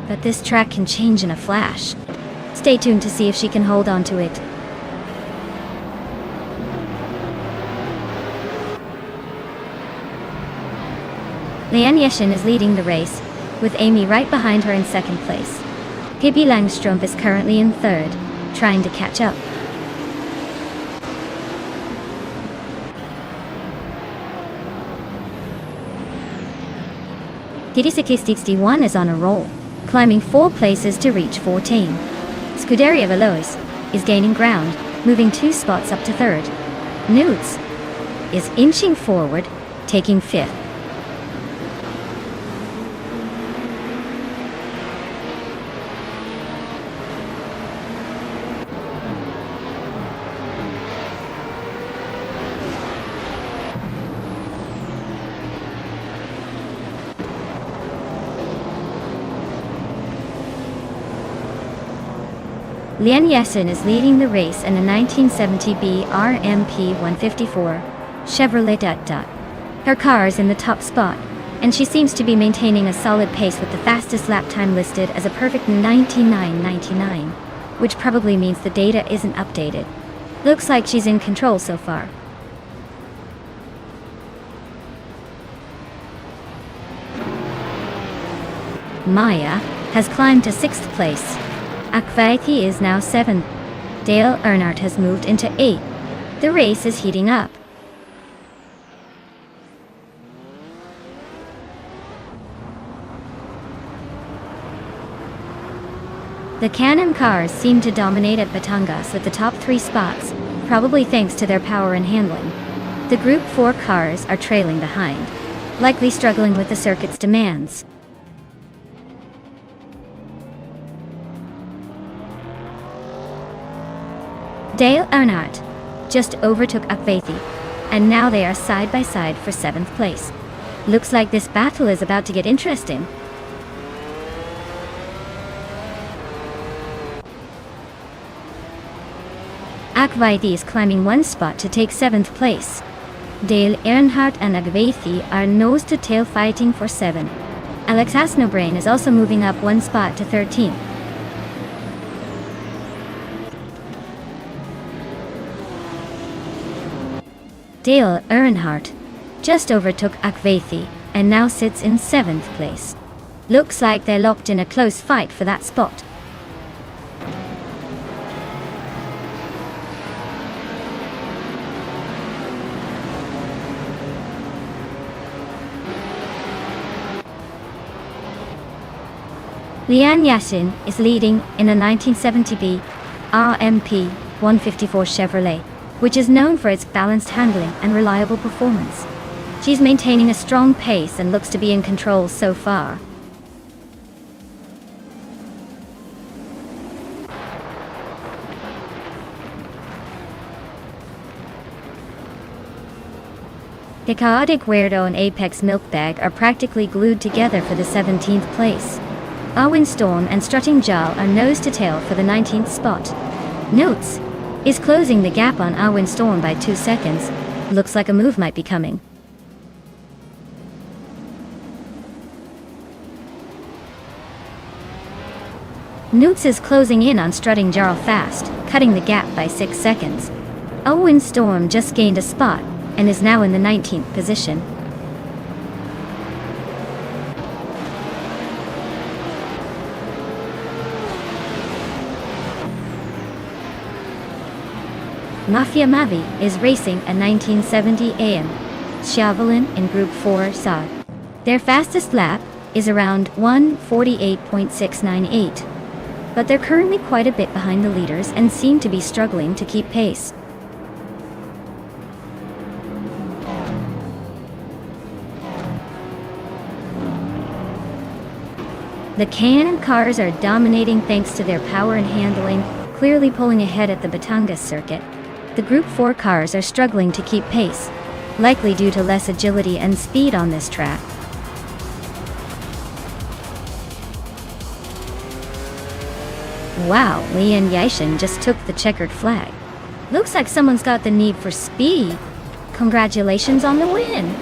Speaker 1: but this track can change in a flash. Stay tuned to see if she can hold on to it. Lian Yashin is leading the race, with Amy right behind her in second place. Pippi Langstrumpf is currently in third, trying to catch up. Kitty61 is on a roll, climbing 4 places to reach 14. Scuderia Veloz is gaining ground, moving 2 spots up to third. Newts is inching forward, taking 5th. Lian Yashin is leading the race in a 1970B RMP 154 Chevrolet Dacia. Her car is in the top spot, and she seems to be maintaining a solid pace with the fastest lap time listed as a perfect 99.99, which probably means the data isn't updated. Looks like she's in control so far. Maya has climbed to 6th place. Akvaiti is now 7th. Dale Earnhardt has moved into 8th. The race is heating up. The Can-Am cars seem to dominate at Batangas with the top 3 spots, probably thanks to their power and handling. The Group 4 cars are trailing behind. likely struggling with the circuit's demands. Dale Earnhardt just overtook Akvethi, and now they are side by side for 7th place. Looks like this battle is about to get interesting. Akvethi is climbing 1 spot to take 7th place. Dale Earnhardt and Akvethi are nose to tail fighting for 7. Alex Asnobrain is also moving up 1 spot to 13th. Dale Earnhardt just overtook Akvethi and now sits in 7th place. Looks like they're locked in a close fight for that spot. Lian Yashin is leading in a 1970B RMP 154 Chevrolet, which is known for its balanced handling and reliable performance. She's maintaining a strong pace and looks to be in control so far. The Chaotic Weirdo and Apex Milkbag are practically glued together for the 17th place. Arwen Storm and Strutting Jarl are nose to tail for the 19th spot. Notes is closing the gap on Arwen Storm by 2 seconds. Looks like a move might be coming. Newts is closing in on Strutting Jarl fast, cutting the gap by 6 seconds. Arwen Storm just gained a spot and is now in the 19th position. Mafia Mavi is racing a 1970 AM Javelin in Group 4 SOD. Their fastest lap is around 1:48.698, but they're currently quite a bit behind the leaders and seem to be struggling to keep pace. The Can cars are dominating thanks to their power and handling, clearly pulling ahead at the Batangas circuit. The Group 4 cars are struggling to keep pace, likely due to less agility and speed on this track. Wow, Lian Yashin just took the checkered flag. Looks like someone's got the need for speed. Congratulations on the win!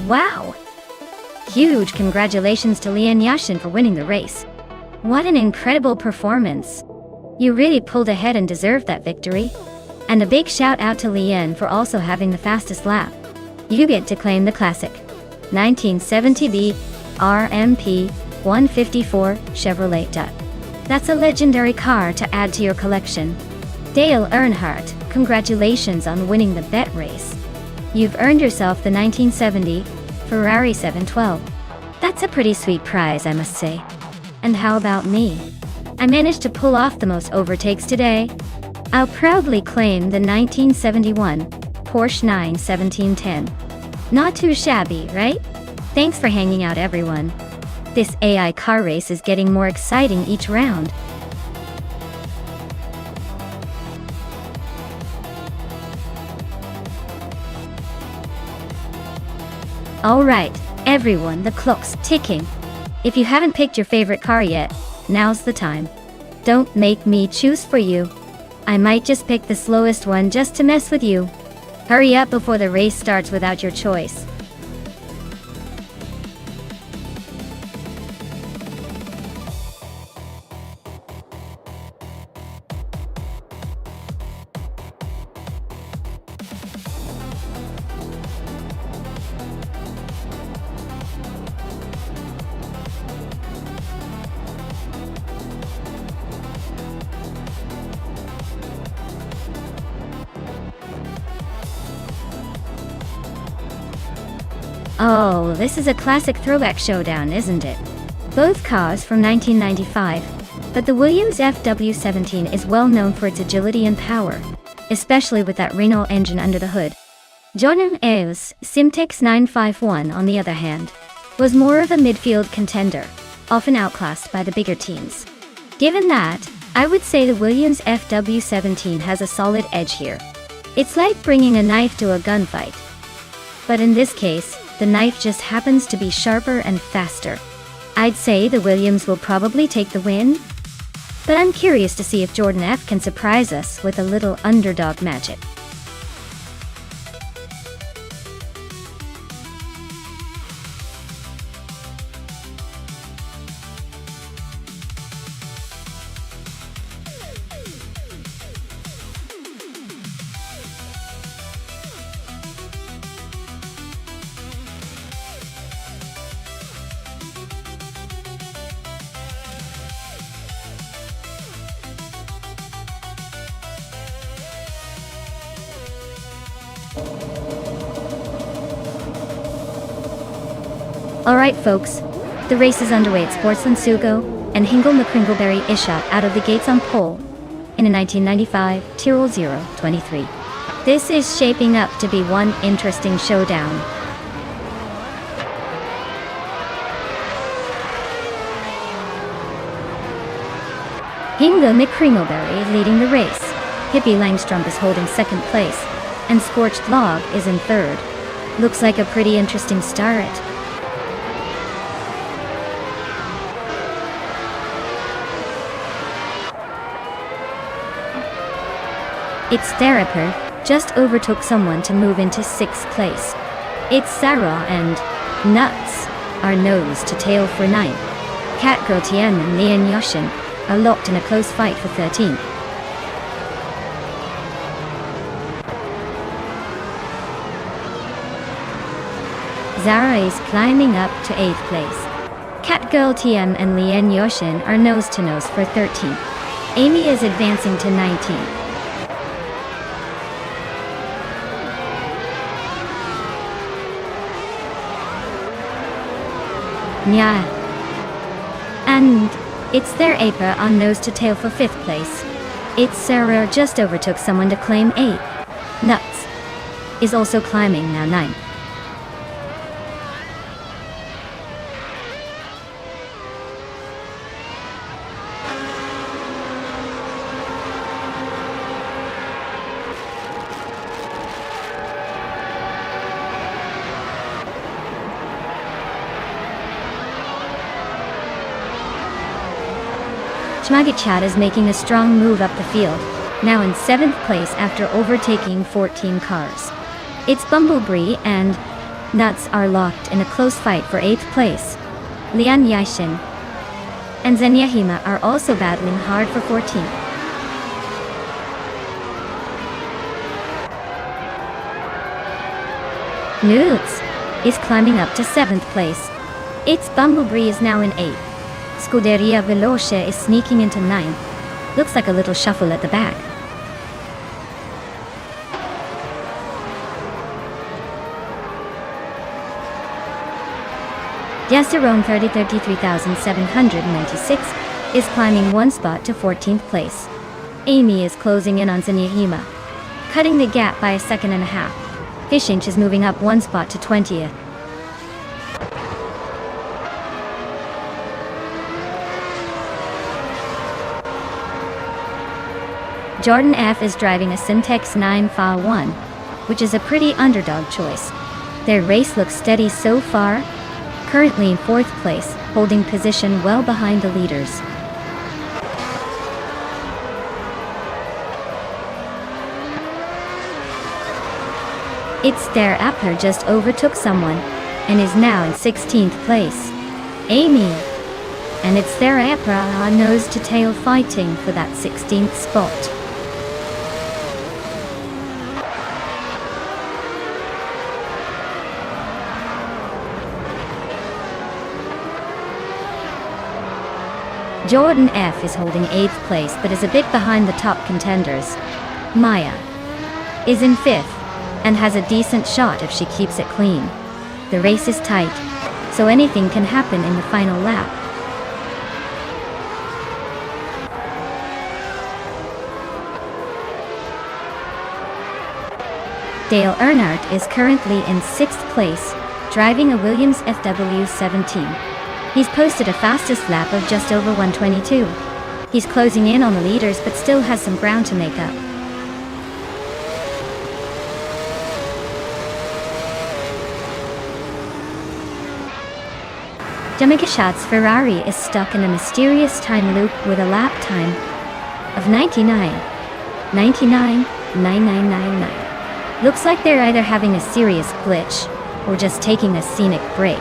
Speaker 1: Wow! Huge congratulations to Lian Yashin for winning the race. What an incredible performance. You really pulled ahead and deserved that victory. And a big shout out to Lian for also having the fastest lap. You get to claim the classic 1970B RMP 154 Chevrolet Dutt. That's a legendary car to add to your collection. Dale Earnhardt, congratulations on winning the bet race. You've earned yourself the 1970 Ferrari 712. That's a pretty sweet prize, I must say. And how about me? I managed to pull off the most overtakes today. I'll proudly claim the 1971 Porsche 91710. Not too shabby, right? Thanks for hanging out, everyone. This AI car race is getting more exciting each round. Alright, everyone, the clock's ticking. If you haven't picked your favorite car yet, now's the time. Don't make me choose for you. I might just pick the slowest one just to mess with you. Hurry up before the race starts without your choice. Oh, this is a classic throwback showdown, isn't it? Both cars from 1995, but the Williams FW17 is well known for its agility and power, especially with that Renault engine under the hood. Jordan Eves' Simtex 951, on the other hand, was more of a midfield contender, often outclassed by the bigger teams. Given that, I would say the Williams FW17 has a solid edge here. It's like bringing a knife to a gunfight. But in this case, the knife just happens to be sharper and faster. I'd say the Williams will probably take the win, but I'm curious to see if Jordan F can surprise us with a little underdog magic. Alright folks, the race is underway at Sportsland Sugo, and Hingle McCringleberry is shot out of the gates on pole in a 1995 Tyrrell 023. This is shaping up to be one interesting showdown. Hingle McCringleberry is leading the race, Hippie Langstrom is holding second place, and Scorched Log is in third. Looks like a pretty interesting start. It's Theraper just overtook someone to move into 6th place. It's Sarah and Nuts are nose to tail for 9th. Catgirl Tien and Lian Yoshin are locked in a close fight for 13th. Zara is climbing up to 8th place. Catgirl Tien and Lian Yoshin are nose to nose for 13th. Amy is advancing to 19th. Yeah. And it's their Aper on nose to tail for 5th place. It's Sarah just overtook someone to claim 8th. Nuts is also climbing now 9th. Schmagichat is making a strong move up the field, now in 7th place after overtaking 14 cars. It's Bumblebee and Nuts are locked in a close fight for 8th place. Lian Yashin and Zenyahima are also battling hard for 14th. Nuts is climbing up to 7th place. It's Bumblebee is now in 8th. Scuderia Veloce is sneaking into 9th. Looks like a little shuffle at the back. Desterone 33,796 is climbing 1 spot to 14th place. Amy is closing in on Zenyahima, cutting the gap by 1.5 seconds. Fishinch is moving up 1 spot to 20th. Jordan F is driving a Simtex 951, which is a pretty underdog choice. Their race looks steady so far, currently in 4th place, holding position well behind the leaders. It's their Appler just overtook someone, and is now in 16th place. Amy. And it's their Appler nose to tail fighting for that 16th spot. Jordan F is holding 8th place but is a bit behind the top contenders. Maya is in 5th, and has a decent shot if she keeps it clean. The race is tight, so anything can happen in the final lap. Dale Earnhardt is currently in 6th place, driving a Williams FW17. He's posted a fastest lap of just over 1:22. He's closing in on the leaders but still has some ground to make up. Jamaica Schatz Ferrari is stuck in a mysterious time loop with a lap time of 99.9999. Looks like they're either having a serious glitch or just taking a scenic break.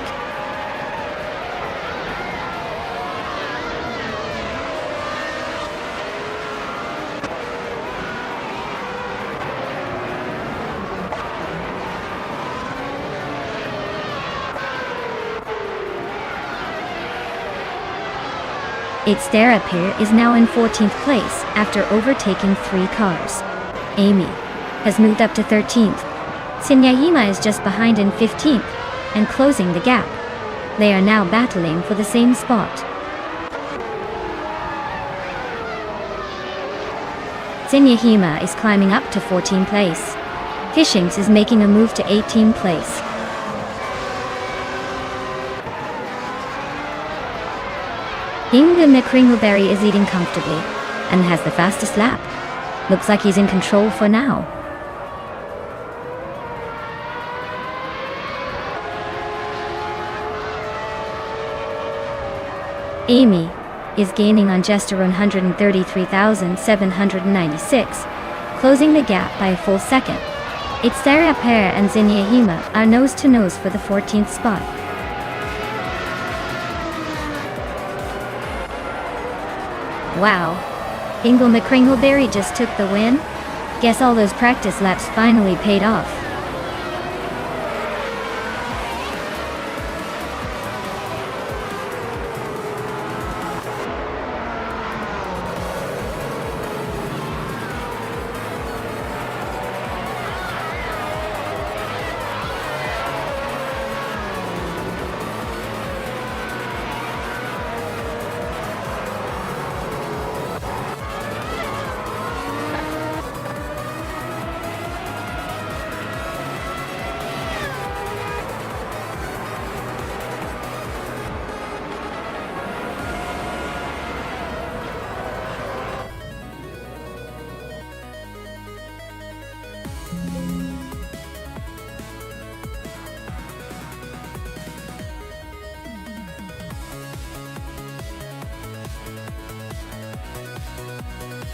Speaker 1: Its Therapir is now in 14th place after overtaking 3 cars. Amy has moved up to 13th. Sinyahima is just behind in 15th and closing the gap. They are now battling for the same spot. Sinyahima is climbing up to 14th place. Fishings is making a move to 18th place. Hingle McCringleberry is eating comfortably and has the fastest lap. Looks like he's in control for now. Amy is gaining on just 133,796, closing the gap by a full second. It's Sarah Pear and Zinyahima are nose to nose for the 14th spot. Wow. Hingle McCringleberry just took the win? Guess all those practice laps finally paid off.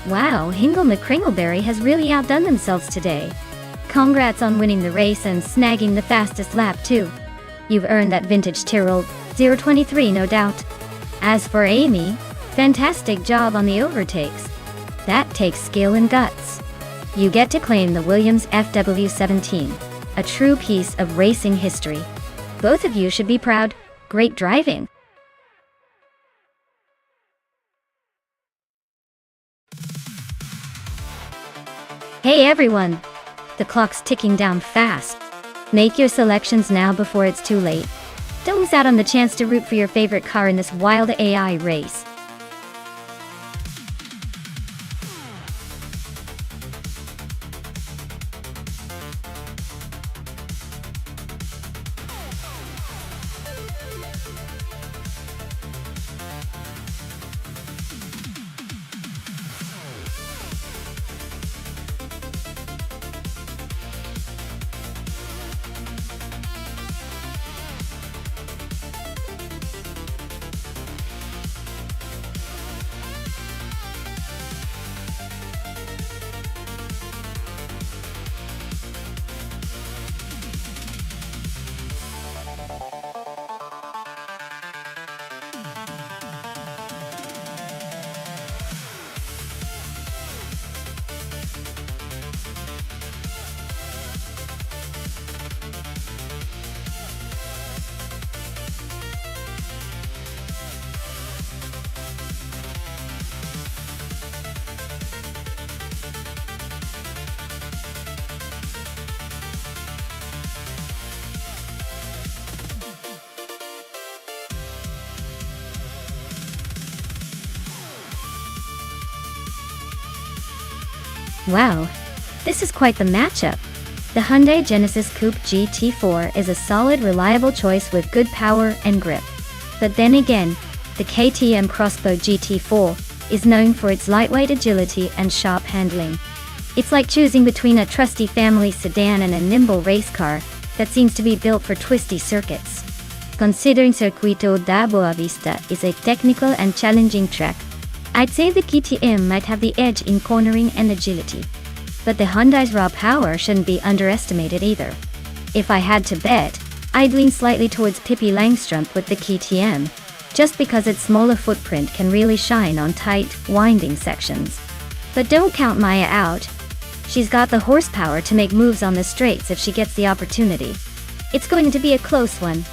Speaker 1: Wow, Hingle McCringleberry has really outdone themselves today. Congrats on winning the race and snagging the fastest lap too. You've earned that vintage Tyrrell 023 no doubt. As for Amy, fantastic job on the overtakes. That takes skill and guts. You get to claim the Williams FW17, a true piece of racing history. Both of you should be proud. Great driving. Hey everyone! The clock's ticking down fast. Make your selections now before it's too late. Don't miss out on the chance to root for your favorite car in this wild AI race. Wow, this is quite the matchup. The Hyundai Genesis Coupe GT4 is a solid, reliable choice with good power and grip. But then again, the KTM Crossbow GT4 is known for its lightweight agility and sharp handling. It's like choosing between a trusty family sedan and a nimble race car that seems to be built for twisty circuits. Considering Circuito da Boa Vista is a technical and challenging track, I'd say the KTM might have the edge in cornering and agility. But the Hyundai's raw power shouldn't be underestimated either. If I had to bet, I'd lean slightly towards Pippi Langstrumpf with the KTM, just because its smaller footprint can really shine on tight, winding sections. But don't count Maya out. She's got the horsepower to make moves on the straights if she gets the opportunity. It's going to be a close one.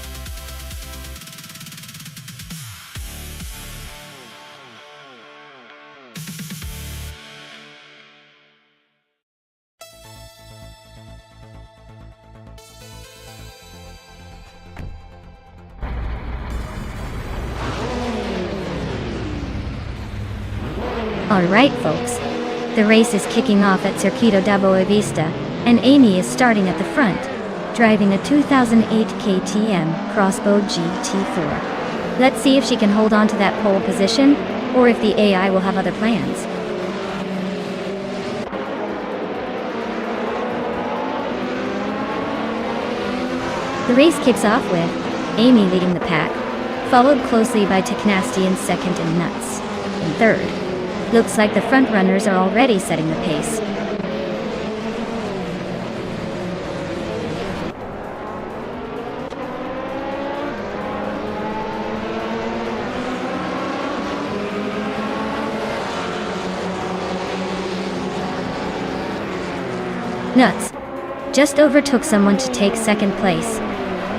Speaker 1: Alright folks, the race is kicking off at Circuito da Boa Vista, and Amy is starting at the front, driving a 2008 KTM Crossbow GT4. Let's see if she can hold on to that pole position, or if the AI will have other plans. The race kicks off with Amy leading the pack, followed closely by Teknasty in second and Nuts in third. Looks like the front runners are already setting the pace. Nuts just overtook someone to take second place.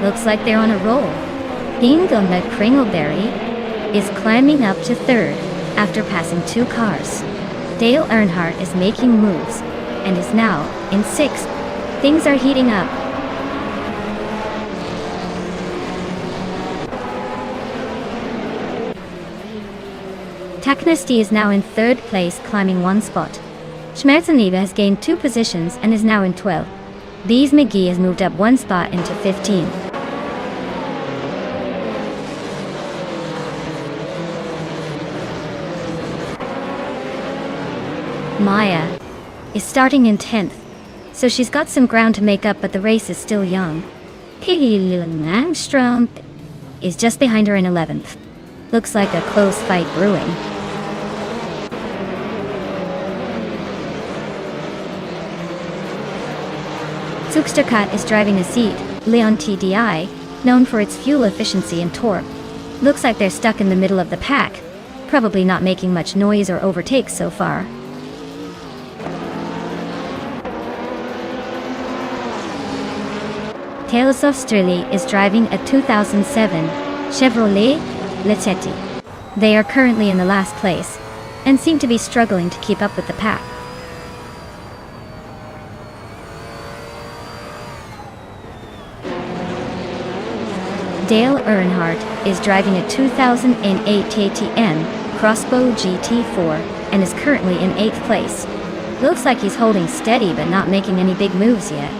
Speaker 1: Looks like they're on a roll. Nut Kringleberry is climbing up to third after passing two cars. Dale Earnhardt is making moves and is now in sixth. Things are heating up. Teknasty is now in third place, climbing one spot. Schmerzenliebe has gained 2 positions and is now in 12th. Bees McGee has moved up 1 spot into 15. Maya is starting in 10th, so she's got some ground to make up, but the race is still young. Pippi Langstrumpf is just behind her in 11th. Looks like a close fight brewing. Zugsterkat is driving a seat, Leon TDI, known for its fuel efficiency and torque. Looks like they're stuck in the middle of the pack, probably not making much noise or overtakes so far. Telesov Sturley is driving a 2007 Chevrolet Lettetti. They are currently in the last place, and seem to be struggling to keep up with the pack. Dale Earnhardt is driving a 2008 KTM Crossbow GT4 and is currently in 8th place. Looks like he's holding steady but not making any big moves yet.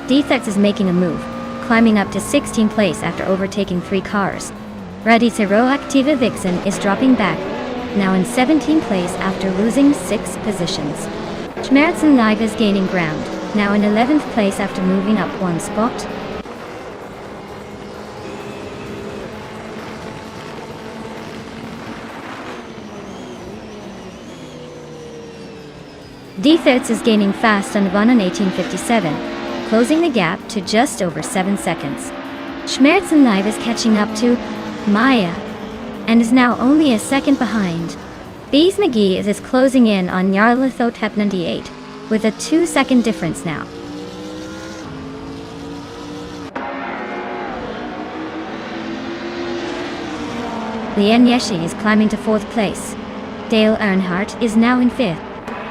Speaker 1: Defects is making a move, climbing up to 16th place after overtaking 3 cars. Radicero Activa Vixen is dropping back, now in 17th place after losing 6 positions. Schmerzenliebe is gaining ground, now in 11th place after moving up 1 spot. Defects is gaining fast on Van in 1857. Closing the gap to just over 7 seconds. Schmerzenliebe is catching up to Maya and is now only a second behind. Bees McGee is closing in on Jarlathotep 98 with a 2-second difference now. Lien Yeshi is climbing to 4th place. Dale Earnhardt is now in 5th.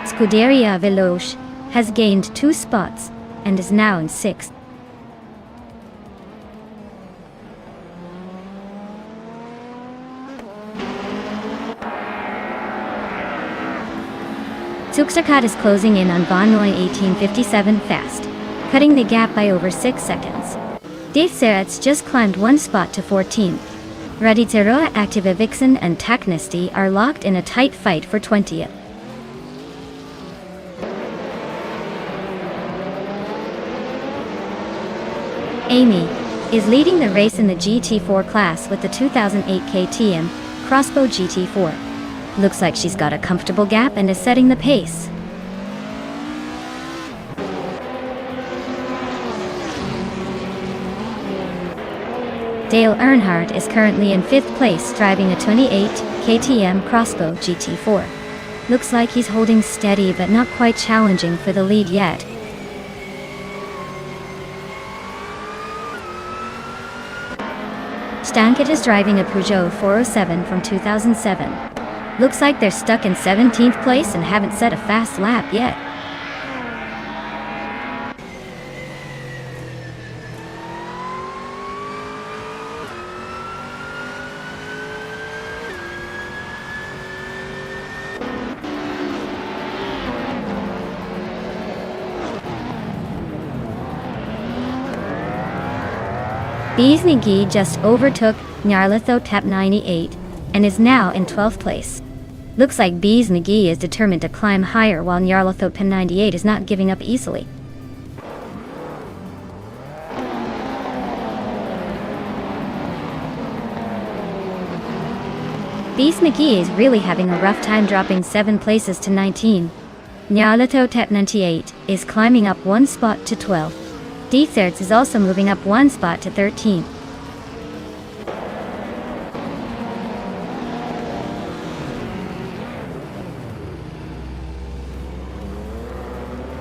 Speaker 1: Scuderia Veloce has gained 2 spots and is now in 6th. Zugsterkat is closing in on Von Noy 1857 fast, cutting the gap by over 6 seconds. Deserts just climbed one spot to 14th. Raditeroa Active Vixen and Taknesty are locked in a tight fight for 20th. Amy is leading the race in the GT4 class with the 2008 KTM Crossbow GT4. Looks like she's got a comfortable gap and is setting the pace. Dale Earnhardt is currently in 5th place driving a 28 KTM Crossbow GT4. Looks like he's holding steady but not quite challenging for the lead yet. Stankett is driving a Peugeot 407 from 2007. Looks like they're stuck in 17th place and haven't set a fast lap yet. Biesnigi just overtook Nyarlathotep 98 and is now in 12th place. Looks like Biesnigi is determined to climb higher while Nyarlathotep 98 is not giving up easily. Biesnigi is really having a rough time dropping 7 places to 19. Nyarlathotep 98 is climbing up 1 spot to 12. Deserts is also moving up 1 spot to 13.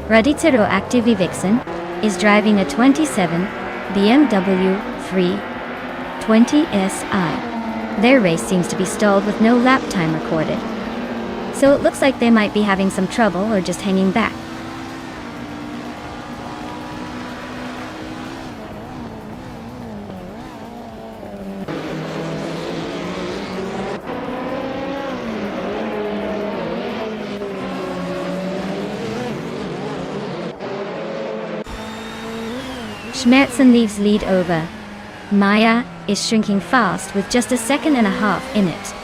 Speaker 1: Raditero Active Vixen is driving a 27 BMW 320 SI. Their race seems to be stalled with no lap time recorded. So it looks like they might be having some trouble or just hanging back. Schmerzen leaves lead over. Maya is shrinking fast with just a 1.5 seconds in it.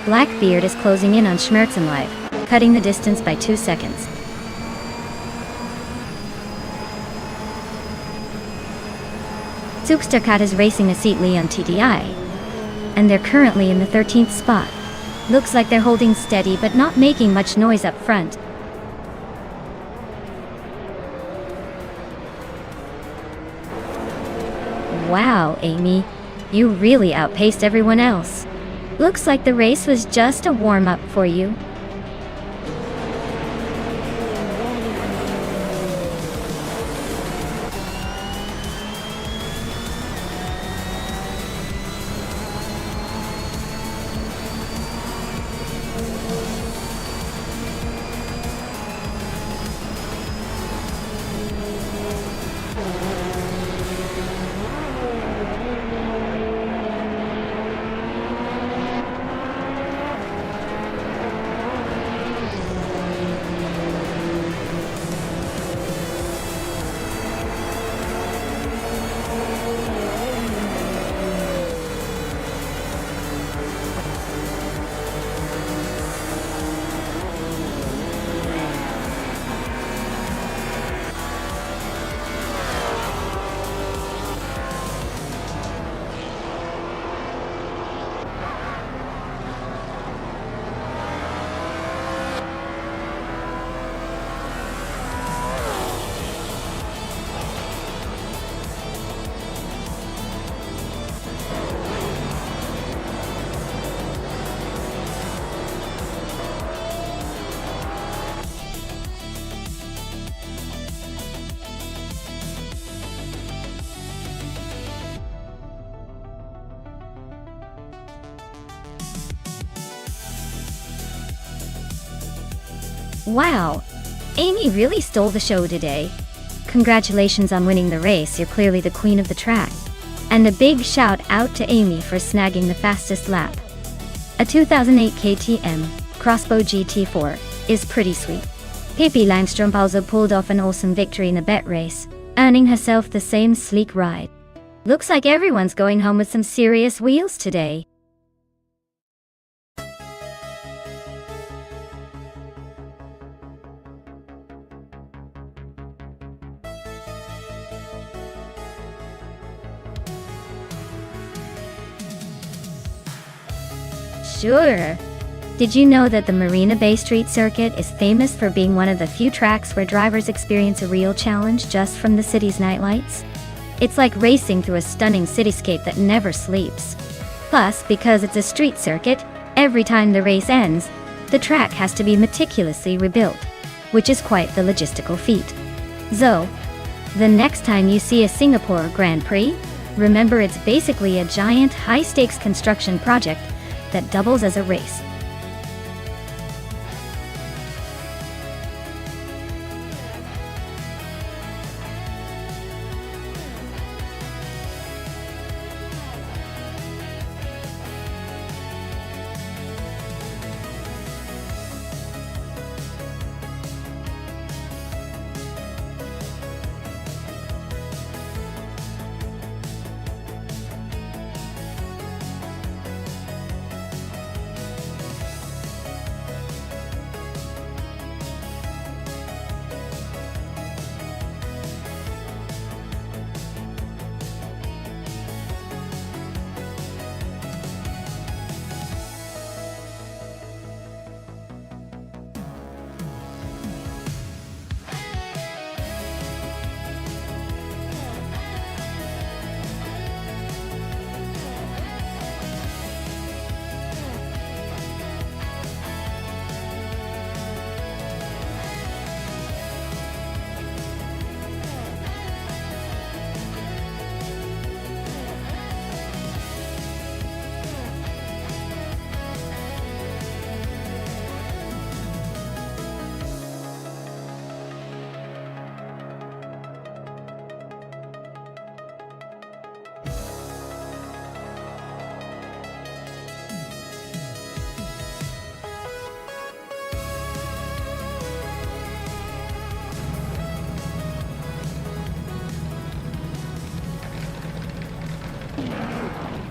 Speaker 1: Blackbeard is closing in on Schmerzen live, cutting the distance by 2 seconds. Zugsterkat is racing a Seatley on TDI, and they're currently in the 13th spot. Looks like they're holding steady but not making much noise up front. Wow, Amy, you really outpaced everyone else. Looks like the race was just a warm-up for you. Wow, Amy really stole the show today. Congratulations on winning the race, you're clearly the queen of the track. And a big shout out to Amy for snagging the fastest lap. A 2008 KTM Crossbow GT4 is pretty sweet. Pippi Langstrumpf also pulled off an awesome victory in a bet race, earning herself the same sleek ride. Looks like everyone's going home with some serious wheels today. Sure. Did you know that the Marina Bay Street Circuit is famous for being one of the few tracks where drivers experience a real challenge just from the city's nightlights? It's like racing through a stunning cityscape that never sleeps. Plus, because it's a street circuit, every time the race ends, the track has to be meticulously rebuilt, which is quite the logistical feat. So, the next time you see a Singapore Grand Prix, remember it's basically a giant high-stakes construction project that doubles as a race.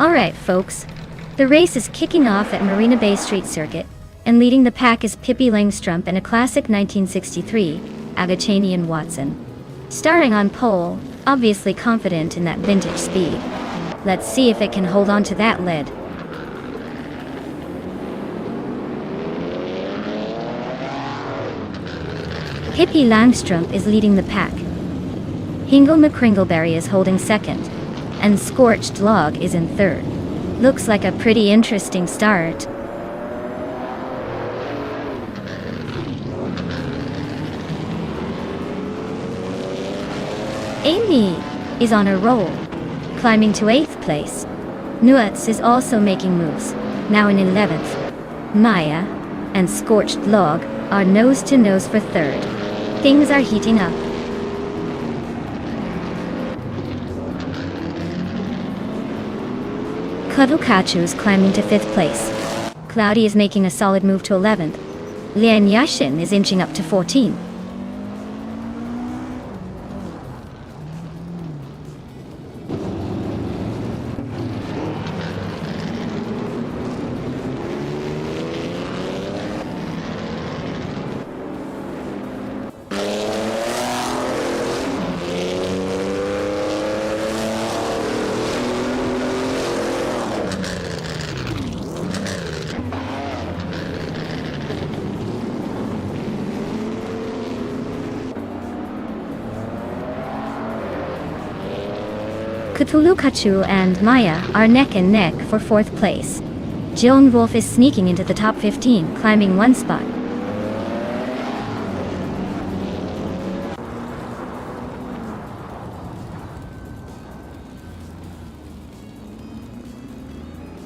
Speaker 1: Alright folks, the race is kicking off at Marina Bay Street Circuit, and leading the pack is Pippi Langstrumpf in a classic 1963, Agachanian Watson. Starting on pole, obviously confident in that vintage speed. Let's see if it can hold on to that lead. Pippi Langstrumpf is leading the pack. Hingle McCringleberry is holding second, and Scorched Log is in third. Looks like a pretty interesting start. Amy is on a roll, climbing to 8th place. Nuts is also making moves, now in 11th. Maya and Scorched Log are nose to nose for third. Things are heating up. Kavukachu is climbing to 5th place. Cloudy is making a solid move to 11th. Lian Yashin is inching up to 14th. Cthulhukachu and Maya are neck and neck for 4th place. Joan Wolf is sneaking into the top 15, climbing 1 spot.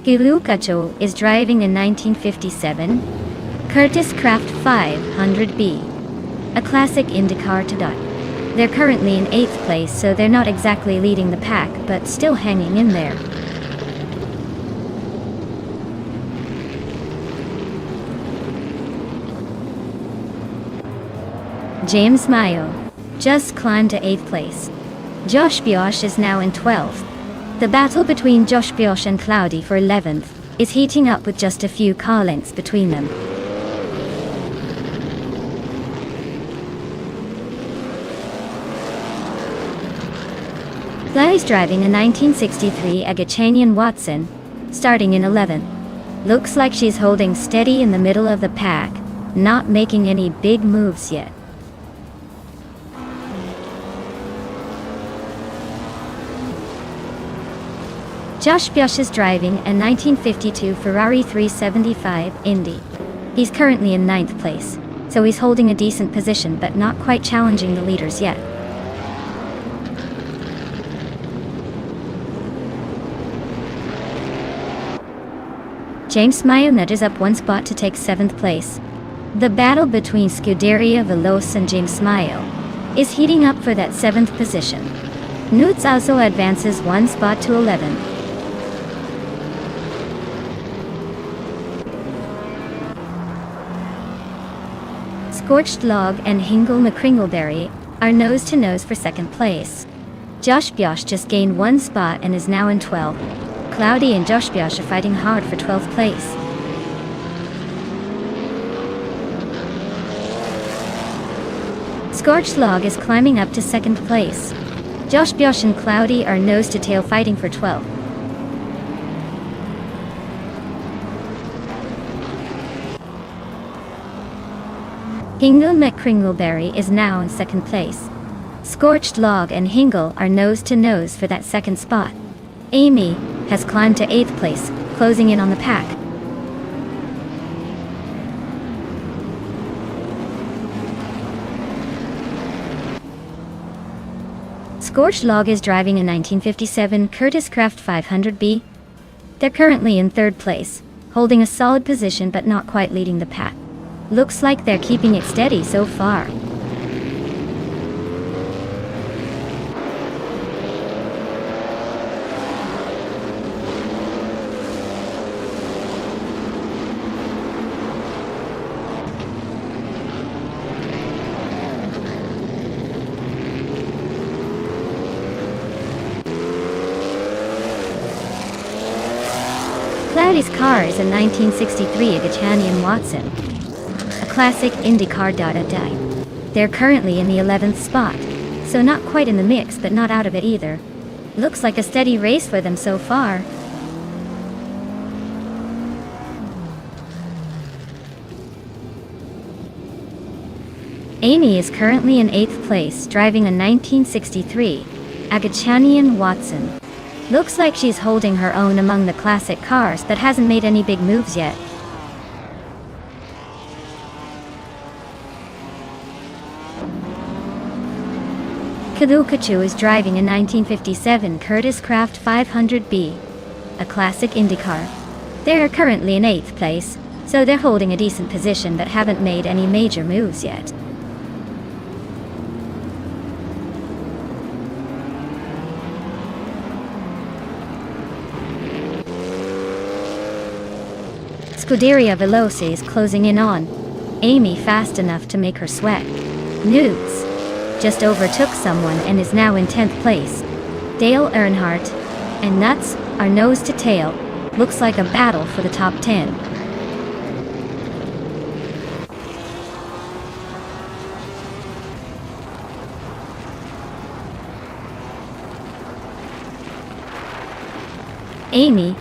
Speaker 1: Cthulhukachu is driving a 1957 Curtiss Craft 500B, a classic IndyCar to dot. They're currently in 8th place, so they're not exactly leading the pack, but still hanging in there. James Mayo just climbed to 8th place. Josh Biosh is now in 12th. The battle between Josh Biosh and Cloudy for 11th is heating up with just a few car lengths between them. Cloudy's driving a 1963 Agachanian Watson, starting in 11th. Looks like she's holding steady in the middle of the pack, not making any big moves yet. Josh Biosh is driving a 1952 Ferrari 375 Indy. He's currently in 9th place, so he's holding a decent position but not quite challenging the leaders yet. James Mayo nudges up one spot to take 7th place. The battle between Scuderia Veloce and James Mayo is heating up for that 7th position. Nutz also advances one spot to 11th. Scorched Log and Hingle McCringleberry are nose-to-nose for 2nd place. Josh Biosh just gained one spot and is now in 12th. Cloudy and Josh Biosh are fighting hard for 12th place. Scorched Log is climbing up to 2nd place. Josh Biosh and Cloudy are nose-to-tail fighting for 12th. Hingle McCringleberry is now in 2nd place. Scorched Log and Hingle are nose-to-nose for that 2nd spot. Amy has climbed to 8th place, closing in on the pack. Scorched Log is driving a 1957 Curtiss Craft 500B. They're currently in 3rd place, holding a solid position but not quite leading the pack. Looks like they're keeping it steady so far. Cloudy's car is a 1963 Agachanian Watson, a classic IndyCar die. They're currently in the 11th spot, so not quite in the mix but not out of it either. Looks like a steady race for them so far. Amy is currently in 8th place, driving a 1963 Agachanian Watson. Looks like she's holding her own among the classic cars but hasn't made any big moves yet. Kalukachu is driving a 1957 Curtiss Craft 500B, a classic IndyCar. They're currently in 8th place, so they're holding a decent position but haven't made any major moves yet. Scuderia Veloce is closing in on Amy fast enough to make her sweat. Nutz just overtook someone and is now in 10th place. Dale Earnhardt and Nutz are nose to tail. Looks like a battle for the top 10. Amy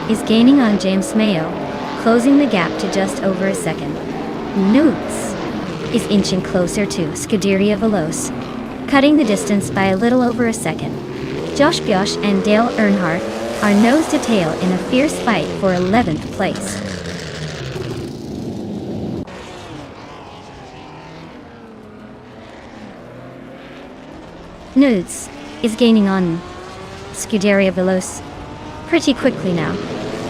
Speaker 1: is gaining on James Mayo, closing the gap to just over a second. Nutz is inching closer to Scuderia Veloce, cutting the distance by a little over a second. Josh Biosh and Dale Earnhardt are nose to tail in a fierce fight for 11th place. Nutz is gaining on Scuderia Veloce pretty quickly now.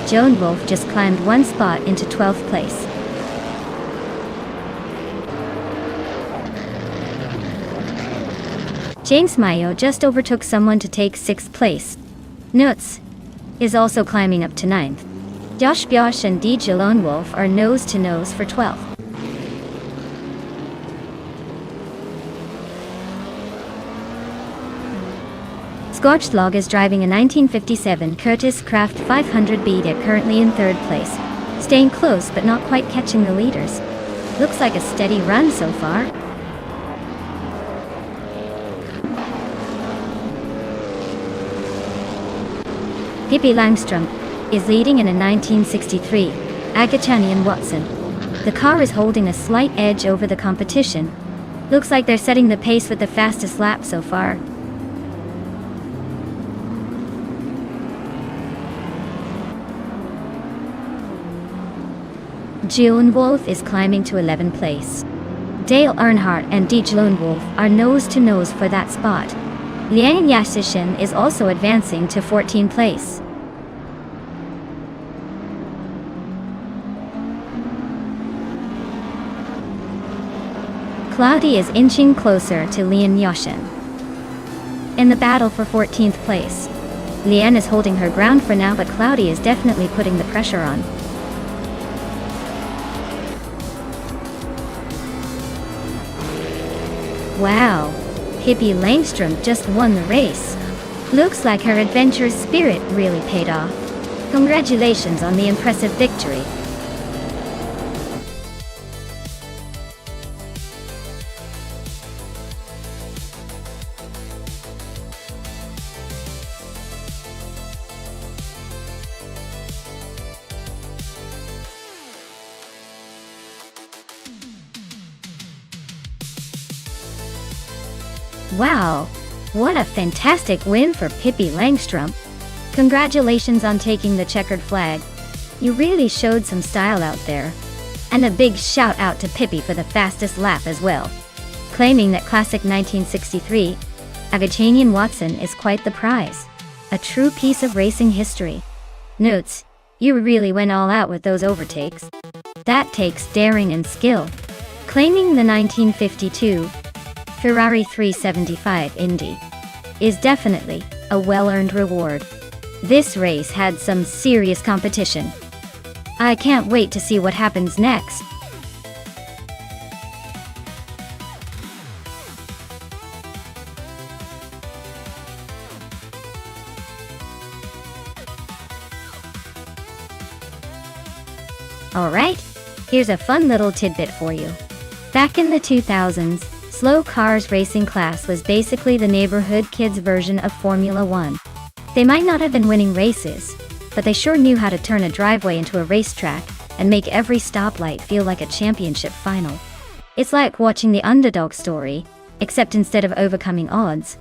Speaker 1: Joan Wolf just climbed one spot into 12th place. James Mayo just overtook someone to take 6th place. Nutz is also climbing up to 9th. Josh Biosh and DJ Lone Wolf are nose to nose for 12th. Scorchlog is driving a 1957 Curtiss Craft 500B. They're currently in third place, staying close but not quite catching the leaders. Looks like a steady run so far. Pippi Langstrom is leading in a 1963 Agachanian Watson. The car is holding a slight edge over the competition. Looks like they're setting the pace with the fastest lap so far. Lone Wolf is climbing to 11th place. Dale Earnhardt and DJ Lone Wolf are nose to nose for that spot. Liang Yashishin is also advancing to 14th place. Cloudy is inching closer to Lian Yashin. In the battle for 14th place, Lian is holding her ground for now, but Cloudy is definitely putting the pressure on. Wow, Pippi Langstrom just won the race. Looks like her adventurous spirit really paid off. Congratulations on the impressive victory. Wow, what a fantastic win for Pippi Langstrom. Congratulations on taking the checkered flag. You really showed some style out there. And a big shout out to Pippi for the fastest lap as well, claiming that classic 1963 Agachanian Watson is quite the prize. A true piece of racing history. Notes, you really went all out with those overtakes. That takes daring and skill. Claiming the 1952 Ferrari 375 Indy is definitely a well-earned reward. This race had some serious competition. I can't wait to see what happens next. Alright, here's a fun little tidbit for you. Back in the 2000s, slow cars racing class was basically the neighborhood kids' version of Formula One. They might not have been winning races, but they sure knew how to turn a driveway into a racetrack and make every stoplight feel like a championship final. It's like watching the underdog story, except instead of overcoming odds,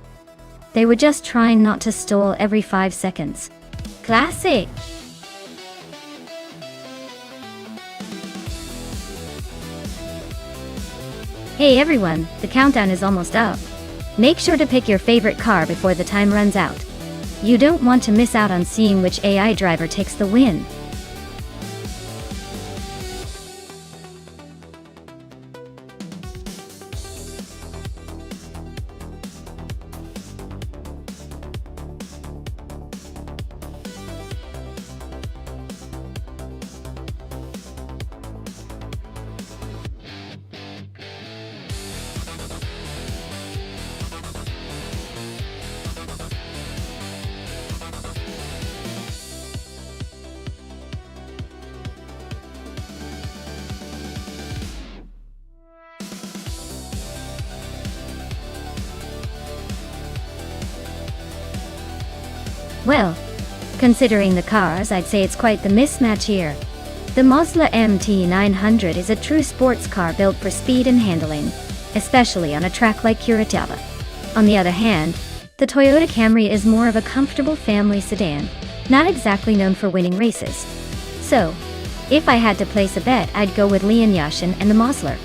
Speaker 1: they were just trying not to stall every 5 seconds. Classic! Hey everyone, the countdown is almost up. Make sure to pick your favorite car before the time runs out. You don't want to miss out on seeing which AI driver takes the win. Well, considering the cars, I'd say it's quite the mismatch here. The Mazda MT-900 is a true sports car built for speed and handling, especially on a track like Curitiba. On the other hand, the Toyota Camry is more of a comfortable family sedan, not exactly known for winning races. So, if I had to place a bet, I'd go with Lian Yashin and the Mazda.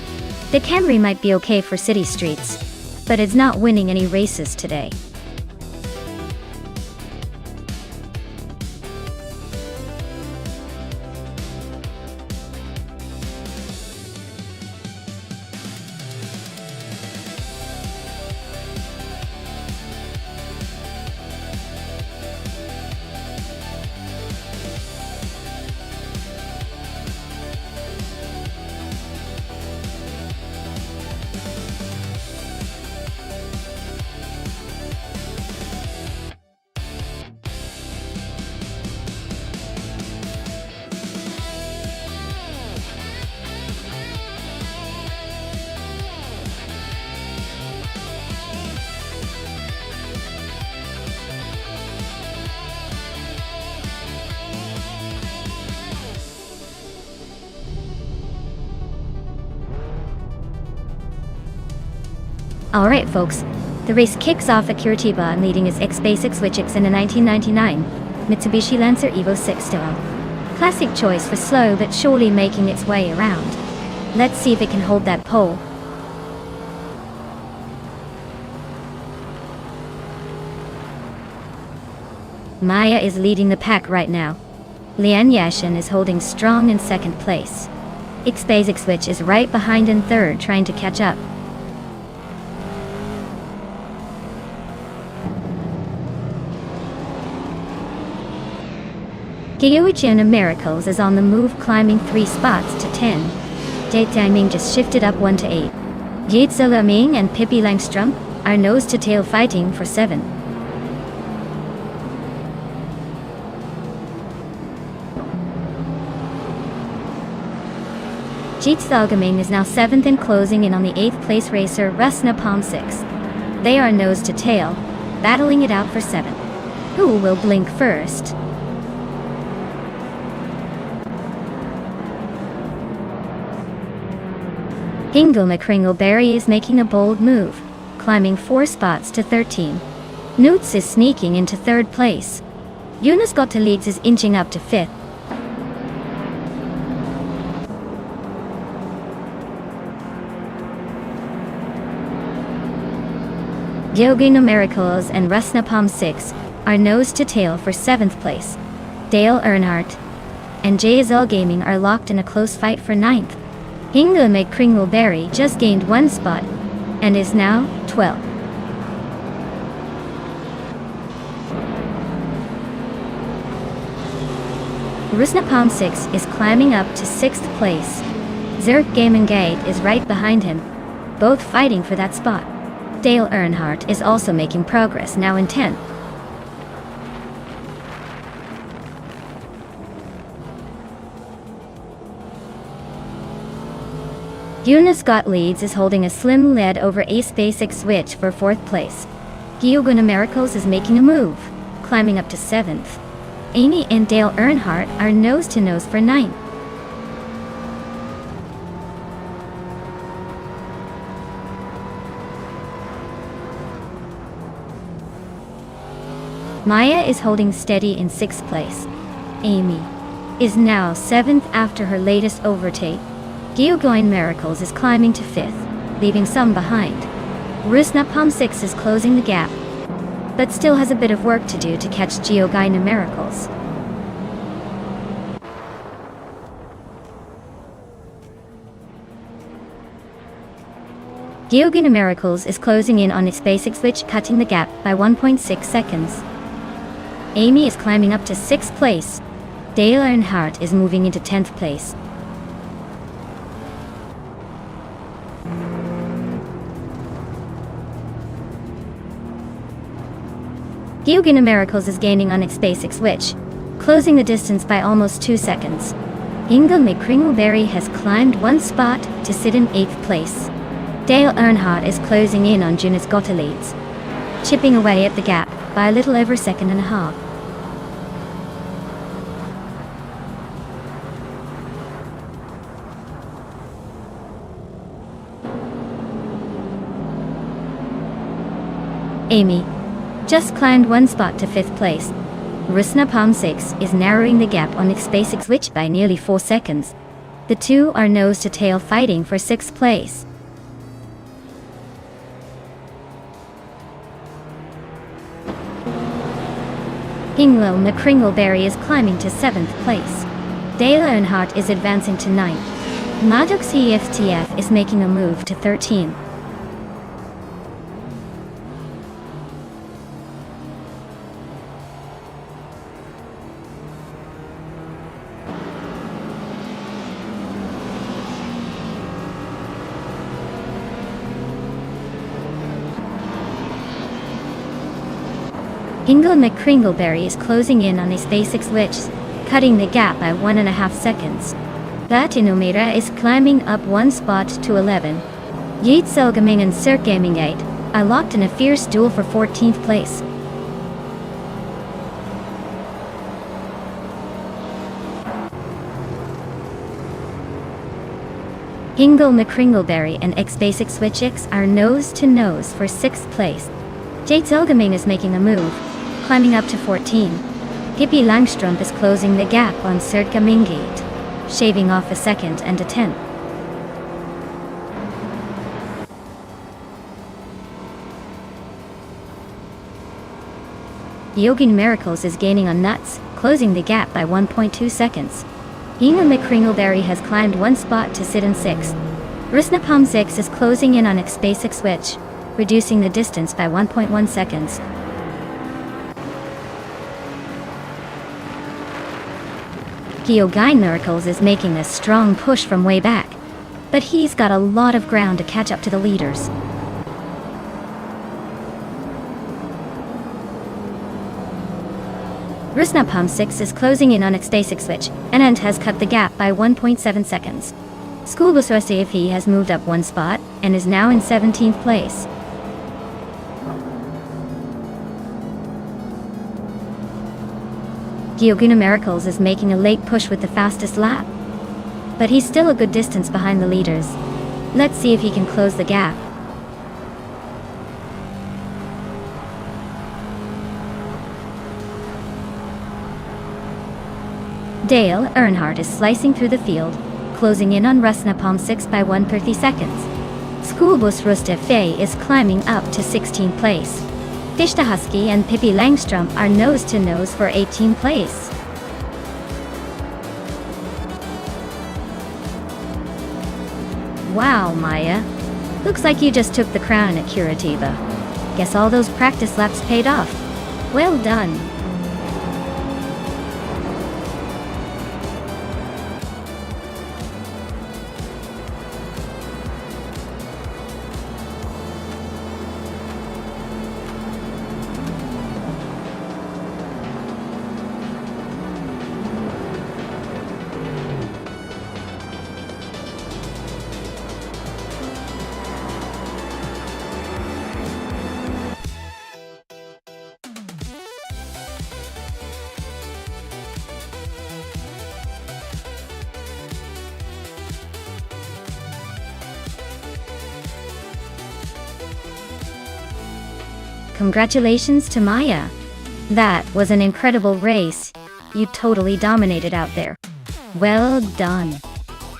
Speaker 1: The Camry might be okay for city streets, but it's not winning any races today. Alright folks, the race kicks off at Curitiba and leading is X-Basics Wichix in a 1999 Mitsubishi Lancer Evo 6 Style. Classic choice for slow but surely making its way around. Let's see if it can hold that pole. Maya is leading the pack right now. Lian Yashin is holding strong in second place. X-Basics Switch is right behind in third, trying to catch up. Gyoichun of Miracles is on the move, climbing 3 spots to 10. Jade Tianming just shifted up 1 to 8. Yitzel Ming and Pippi Langstrom are nose to tail fighting for 7. Jitzel Gaming is now 7th and closing in on the 8th place racer Rusna Palm 6. They are nose to tail, battling it out for 7. Who will blink first? Hingle McCringleberry is making a bold move, climbing 4 spots to 13. Newts is sneaking into 3rd place. Eunice Gotta Leeds is inching up to 5th. Yogi Numericals and Rusna Palm 6 are nose to tail for 7th place. Dale Earnhardt and JSL Gaming are locked in a close fight for 9th. Hingle McCringleberry just gained 1 spot and is now 12th. Rusna Palm 6 is climbing up to 6th place. Zerk Gaming Gate is right behind him, both fighting for that spot. Dale Earnhardt is also making progress, now in 10th. Eunice Scott Leeds is holding a slim lead over X-Basics Switch for 4th place. Gyoguna Miracles is making a move, climbing up to 7th. Amy and Dale Earnhardt are nose to nose for 9th. Maya is holding steady in 6th place. Amy is now 7th after her latest overtake. Gyoguna Miracles is climbing to 5th, leaving some behind. Rusna Palm 6 is closing the gap, but still has a bit of work to do to catch Gyoguna Miracles. Gyoguna Miracles is closing in on its basic switch, cutting the gap by 1.6 seconds. Amy is climbing up to 6th place. Dale Earnhardt is moving into 10th place. Gyoguna Miracles is gaining on its basic switch, closing the distance by almost 2 seconds. Hingle McCringleberry has climbed 1 spot to sit in 8th place. Dale Earnhardt is closing in on Eunice Gotta Leeds, chipping away at the gap by a little over 1.5 seconds. Amy just climbed 1 spot to 5th place. Rusna Palm 6 is narrowing the gap on its basic switch by nearly 4 seconds. The two are nose to tail fighting for 6th place. Hingle McCringleberry is climbing to 7th place. Dale Earnhardt is advancing to 9th. Maddox EFTF is making a move to 13. Hingle McCringleberry is closing in on his basic switch, cutting the gap by 1.5 seconds. Latinometer is climbing up 1 spot to 11. Yitzel Gaming and Cirque Gaming 8 are locked in a fierce duel for 14th place. Hingle McCringleberry and X Basic Switch X are nose to nose for 6th place. Jade Zelgamane is making a move, climbing up to 14. Pippi Langstrumpf is closing the gap on Serdka Mingate, shaving off a 2nd and a 10th. Yogin Miracles is gaining on Nuts, closing the gap by 1.2 seconds. Hingle McCringleberry has climbed 1 spot to sit in 6th. Rusnapalm 6 is closing in on X Basic Switch, reducing the distance by 1.1 seconds. Gyogine Miracles is making a strong push from way back, but he's got a lot of ground to catch up to the leaders. Rusnapalm 6 is closing in on X Basic Switch, and has cut the gap by 1.7 seconds. Schoolbus RCFE has moved up 1 spot, and is now in 17th place. Gyoguna Miracles is making a late push with the fastest lap, but he's still a good distance behind the leaders. Let's see if he can close the gap. Dale Earnhardt is slicing through the field, closing in on Rusnapalm 6 by 1.30 seconds. Schoolbus Rustefe is climbing up to 16th place. Fishta Husky and Pippi Langstrumpf are nose to nose for 18th place. Wow, Maya. Looks like you just took the crown at Curitiba. Guess all those practice laps paid off. Well done. Congratulations to Maya. That was an incredible race. You totally dominated out there. Well done.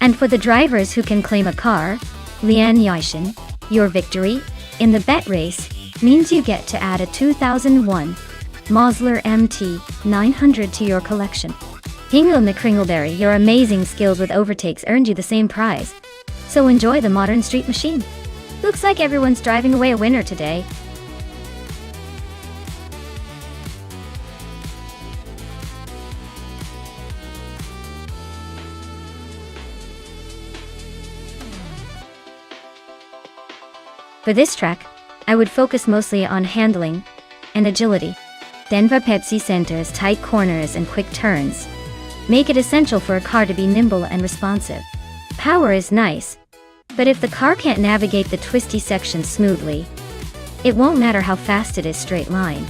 Speaker 1: And for the drivers who can claim a car, Lian Yishin, your victory in the bet race means you get to add a 2001 Mosler MT 900 to your collection. Hingle McCringleberry, your amazing skills with overtakes earned you the same prize. So enjoy the modern street machine. Looks like everyone's driving away a winner today. For this track, I would focus mostly on handling and agility. Denver Pepsi centers tight corners and quick turns make it essential for a car to be nimble and responsive. Power is nice, but if the car can't navigate the twisty sections smoothly, it won't matter how fast it is straight line.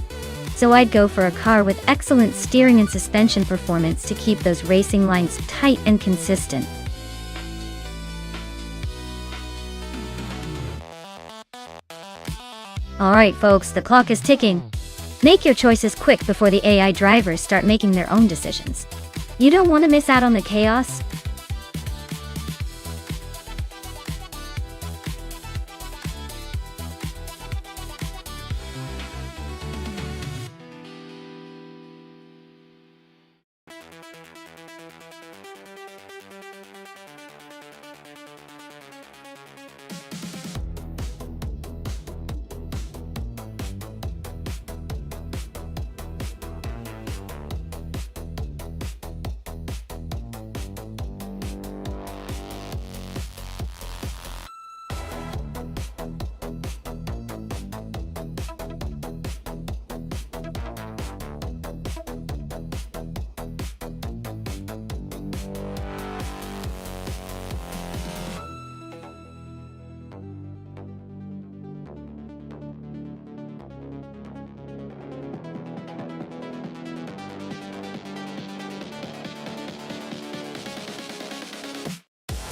Speaker 1: So I'd go for a car with excellent steering and suspension performance to keep those racing lines tight and consistent. Alright folks, the clock is ticking. Make your choices quick before the AI drivers start making their own decisions. You don't want to miss out on the chaos.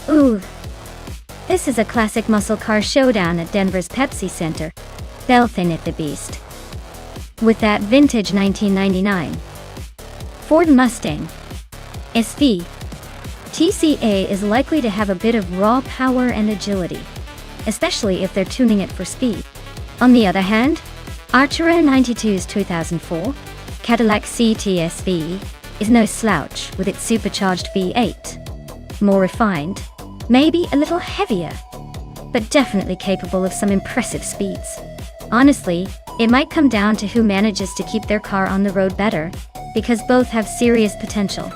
Speaker 1: Ooh, This is a classic muscle car showdown at Denver's Pepsi Center. Belthin at the Beast. With that vintage 1999 Ford Mustang SV TCA is likely to have a bit of raw power and agility, especially if they're tuning it for speed. On the other hand, Artura 92's 2004 Cadillac CT-SV is no slouch with its supercharged V8. More refined, maybe a little heavier, but definitely capable of some impressive speeds. Honestly, it might come down to who manages to keep their car on the road better, because both have serious potential.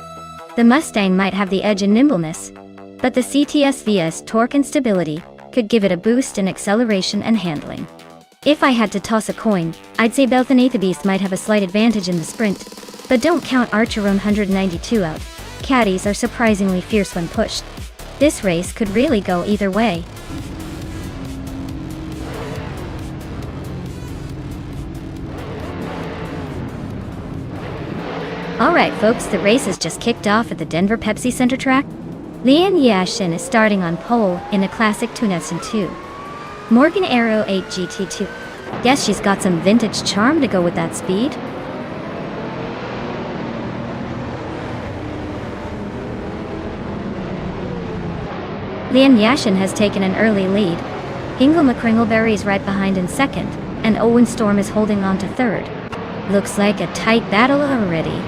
Speaker 1: The Mustang might have the edge in nimbleness, but the CT-SV's torque and stability could give it a boost in acceleration and handling. If I had to toss a coin, I'd say Belthin the Beast might have a slight advantage in the sprint, but don't count Artura 192 out. Caddies are surprisingly fierce when pushed. This race could really go either way. Alright folks, the race has just kicked off at the Denver Pepsi Center track. Lian Yashin is starting on pole in a classic 2002 Morgan Aero 8 GT2. Guess she's got some vintage charm to go with that speed. Lian Yashin has taken an early lead. Ingle McCringleberry is right behind in second, and Owen Storm is holding on to third. Looks like a tight battle already.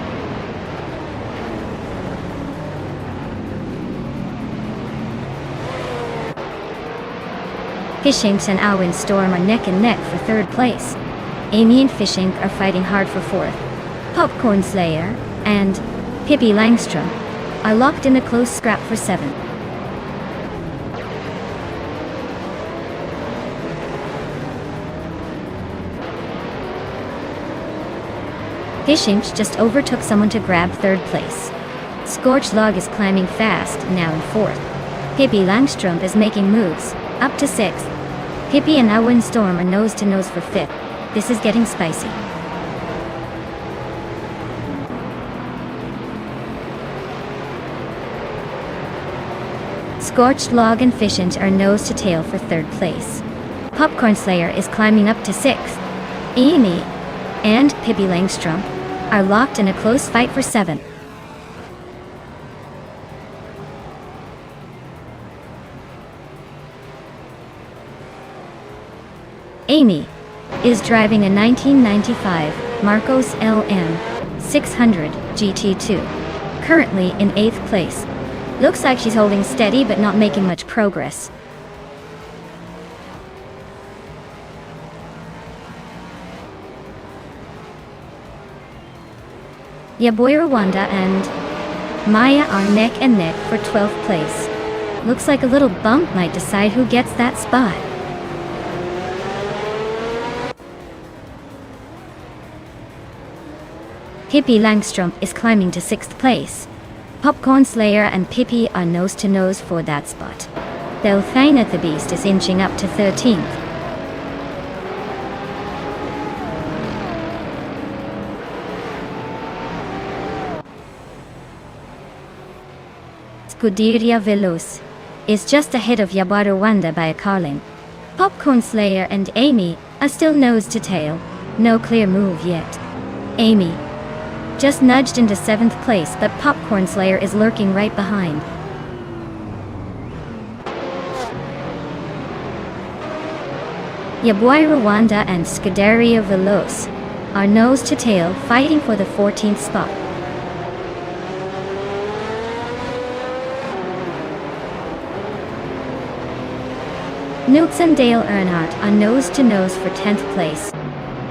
Speaker 1: Fishink and Owen Storm are neck and neck for third place. Amy and Fishink are fighting hard for fourth. Popcorn Slayer and Pippi Langstrom are locked in a close scrap for seventh. Fishink just overtook someone to grab third place. Scorched Log is climbing fast, now in fourth. Pippi Langstrom is making moves, up to sixth. Pippi and Owen Storm are nose to nose for fifth. This is getting spicy. Scorched Log and Fishink are nose to tail for third place. Popcorn Slayer is climbing up to sixth. Amy and Pippi Langstrom are locked in a close fight for seventh. Amy is driving a 1995 Marcos LM 600 GT2, currently in 8th place. Looks like she's holding steady but not making much progress. Yaboy Rwanda and Maya are neck and neck for 12th place. Looks like a little bump might decide who gets that spot. Pippi Langstrom is climbing to 6th place. Popcorn Slayer and Pippi are nose to nose for that spot. Belthin the Beast is inching up to 13th. Scuderia Veloz is just ahead of Yaboy Rwanda by a car length. Popcorn Slayer and Amy are still nose to tail. No clear move yet. Amy just nudged into 7th place, but Popcorn Slayer is lurking right behind. Yaboy Rwanda and Scuderia Veloz are nose to tail, fighting for the 14th spot. Newts and Dale Earnhardt are nose to nose for 10th place.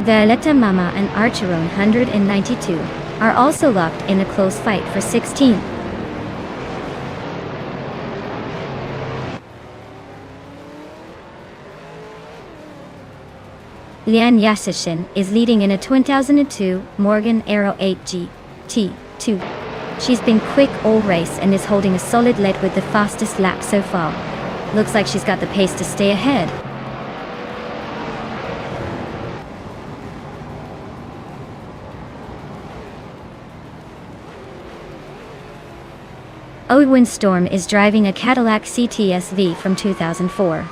Speaker 1: Violetta Mama and Archeron 192 are also locked in a close fight for 16th. Lian Yashin is leading in a 2002 Morgan Aero 8 GT2. She's been quick all race and is holding a solid lead with the fastest lap so far. Looks like she's got the pace to stay ahead. Owen Storm is driving a Cadillac CTS-V from 2004.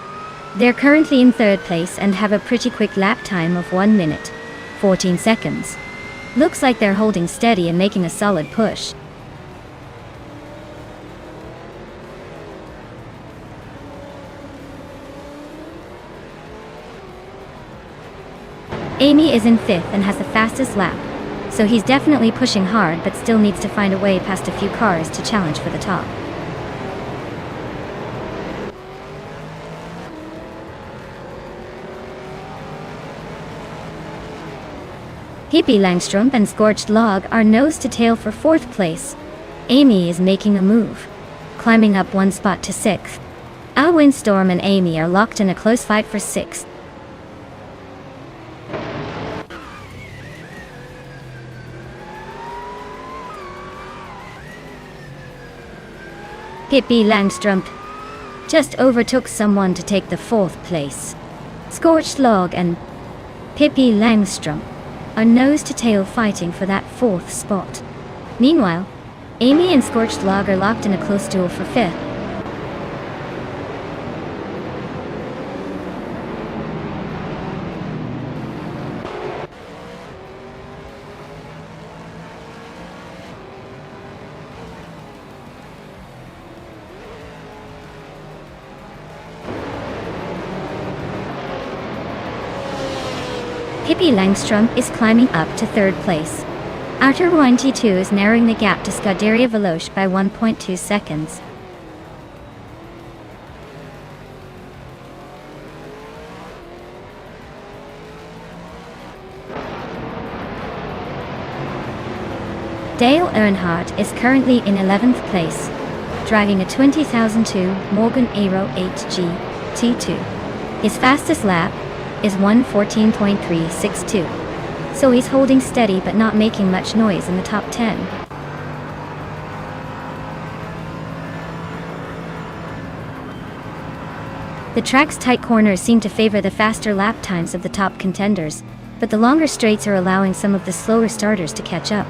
Speaker 1: They're currently in third place and have a pretty quick lap time of 1 minute, 14 seconds. Looks like they're holding steady and making a solid push. Amy is in fifth and has the fastest lap, so he's definitely pushing hard but still needs to find a way past a few cars to challenge for the top. Hippie Langstrom and Scorched Log are nose to tail for fourth place. Amy is making a move, climbing up one spot to sixth. Windstorm and Amy are locked in a close fight for sixth. Hippie Langstrom just overtook someone to take the fourth place. Scorched Log and Hippie Langstrom are nose to tail fighting for that fourth spot. Meanwhile, Amy and Scorched Log are locked in a close duel for fifth. Hippie Langstrom is climbing up to third place. Arthur 22 is narrowing the gap to Scuderia Veloce by 1.2 seconds. Dale Earnhardt is currently in 11th place, driving a 2002 Morgan Aero 8G T2. His fastest lap is 1:14.362, so he's holding steady but not making much noise in the top 10. The track's tight corners seem to favor the faster lap times of the top contenders, but the longer straights are allowing some of the slower starters to catch up.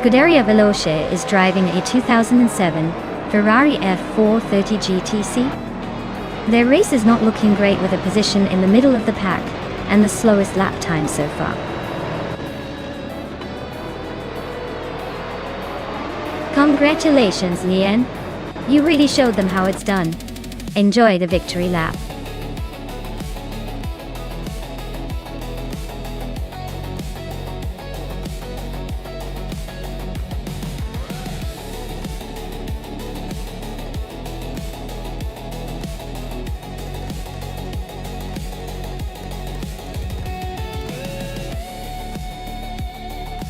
Speaker 1: Scuderia Veloce is driving a 2007 Ferrari F430 GTC. Their race is not looking great with a position in the middle of the pack and the slowest lap time so far. Congratulations, Lian. You really showed them how it's done. Enjoy the victory lap.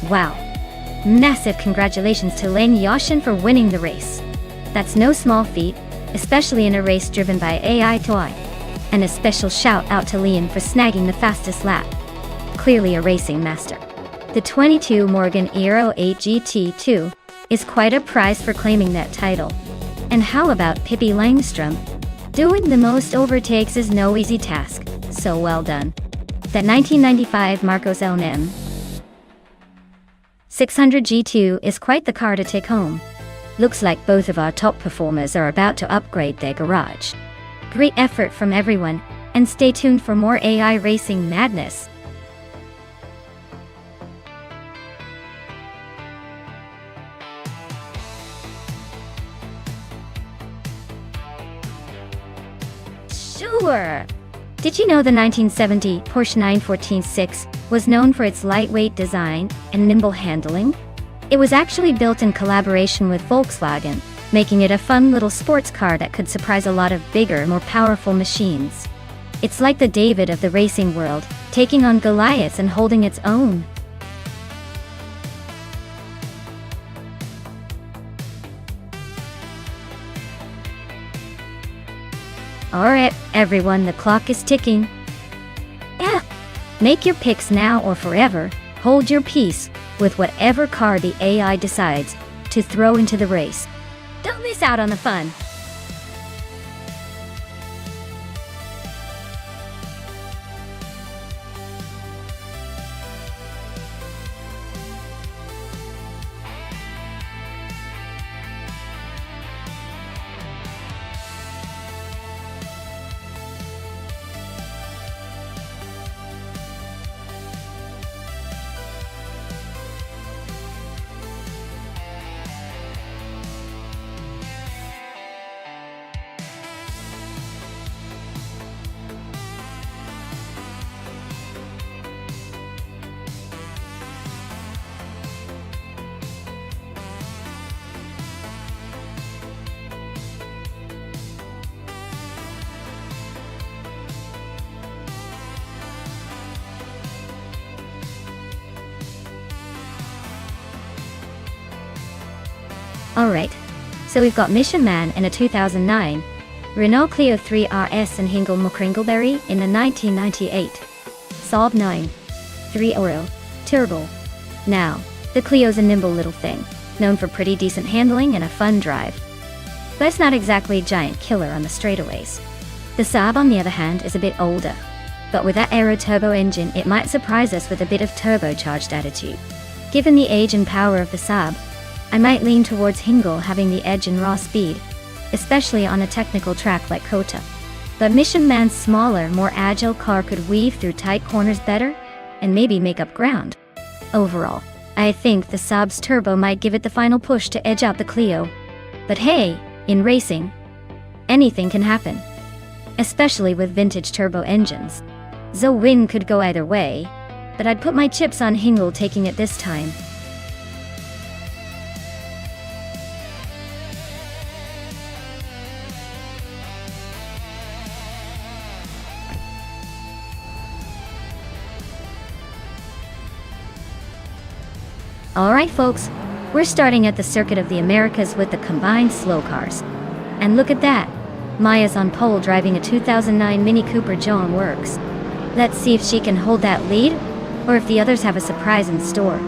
Speaker 1: Wow. Massive congratulations to Lane Yashin for winning the race. That's no small feat, especially in a race driven by AI toy. And a special shout out to Liam for snagging the fastest lap. Clearly a racing master. The 22 Morgan Aero 8 GT2 is quite a prize for claiming that title. And how about Pippi Langstrom? Doing the most overtakes is no easy task, so well done. That 1995 Marcos LM 600 G2 is quite the car to take home. Looks like both of our top performers are about to upgrade their garage. Great effort from everyone, and stay tuned for more AI racing madness. Sure! Did you know the 1970 Porsche 914-6 was known for its lightweight design and nimble handling? It was actually built in collaboration with Volkswagen, making it a fun little sports car that could surprise a lot of bigger, more powerful machines. It's like the David of the racing world, taking on Goliath and holding its own. Alright, everyone, the clock is ticking. Yeah. Make your picks now or forever. Hold your peace with whatever car the AI decides to throw into the race. Don't miss out on the fun. Alright, so we've got Mission Man in a 2009, Renault Clio 3 RS and Hingle McCringleberry in a 1998, Saab 9, 3-Oro, Turbo. Now, the Clio's a nimble little thing, known for pretty decent handling and a fun drive. But it's not exactly a giant killer on the straightaways. The Saab, on the other hand, is a bit older, but with that aero turbo engine, it might surprise us with a bit of turbocharged attitude. Given the age and power of the Saab, I might lean towards Hingle having the edge in raw speed, especially on a technical track like Kota. But Mission Man's smaller, more agile car could weave through tight corners better, and maybe make up ground. Overall, I think the Saab's turbo might give it the final push to edge out the Clio. But hey, in racing, anything can happen. Especially with vintage turbo engines. The win could go either way, but I'd put my chips on Hingle taking it this time. Alright folks, we're starting at the Circuit of the Americas with the combined slow cars. And look at that! Maya's on pole driving a 2009 Mini Cooper John Works. Let's see if she can hold that lead, or if the others have a surprise in store.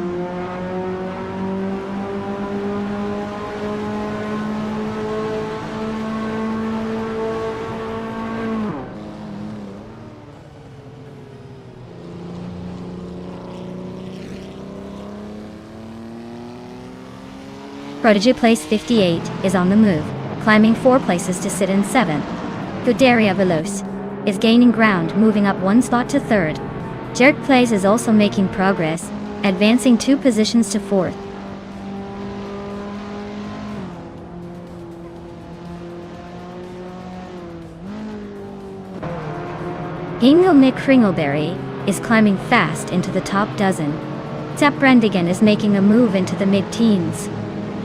Speaker 1: Prodigy Place 58 is on the move, climbing 4 places to sit in 7th. Scuderia Veloce is gaining ground, moving up 1 spot to 3rd. Jerk Place is also making progress, advancing 2 positions to 4th. Hingle McCringleberry is climbing fast into the top dozen. Brandigan is making a move into the mid-teens.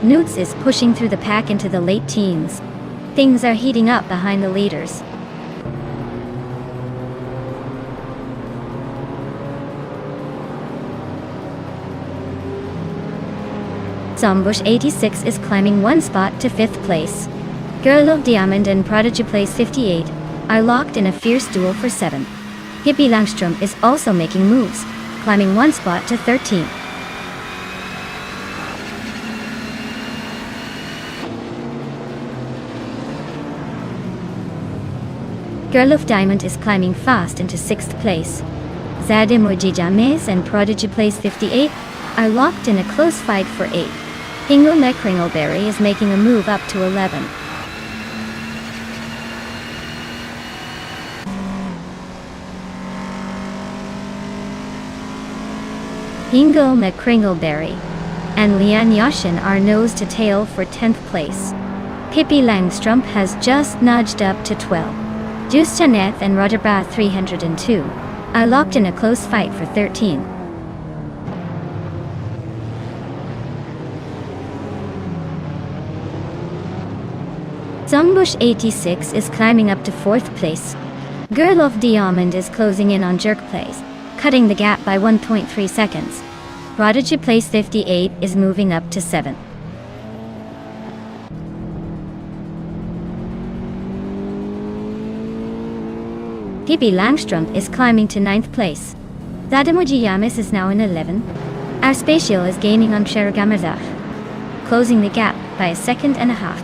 Speaker 1: Newts is pushing through the pack into the late teens. Things are heating up behind the leaders. Zombush 86 is climbing 1 spot to 5th place. Girl of Diamond and Prodigy Place 58 are locked in a fierce duel for 7th. Hippie Langstrom is also making moves, climbing 1 spot to 13th. Girl of Diamond is climbing fast into 6th place. Zadimoji James and Prodigy Place 58 are locked in a close fight for 8th. Hingle McCringleberry is making a move up to 11th. Hingle McCringleberry and Lian Yashin are nose to tail for 10th place. Pippi Langstrom has just nudged up to 12th. Juice Chaneth and Roderbra 302 are locked in a close fight for 13th. Zombush 86 is climbing up to 4th place. Girl of Diamond is closing in on Jerk Place, cutting the gap by 1.3 seconds. Prodigy Place 58 is moving up to 7th. Pippi Langstrom is climbing to 9th place. Zadimoji Yamis is now in 11th. Our Spatial is gaining on Chergamazach, closing the gap by 1.5 seconds.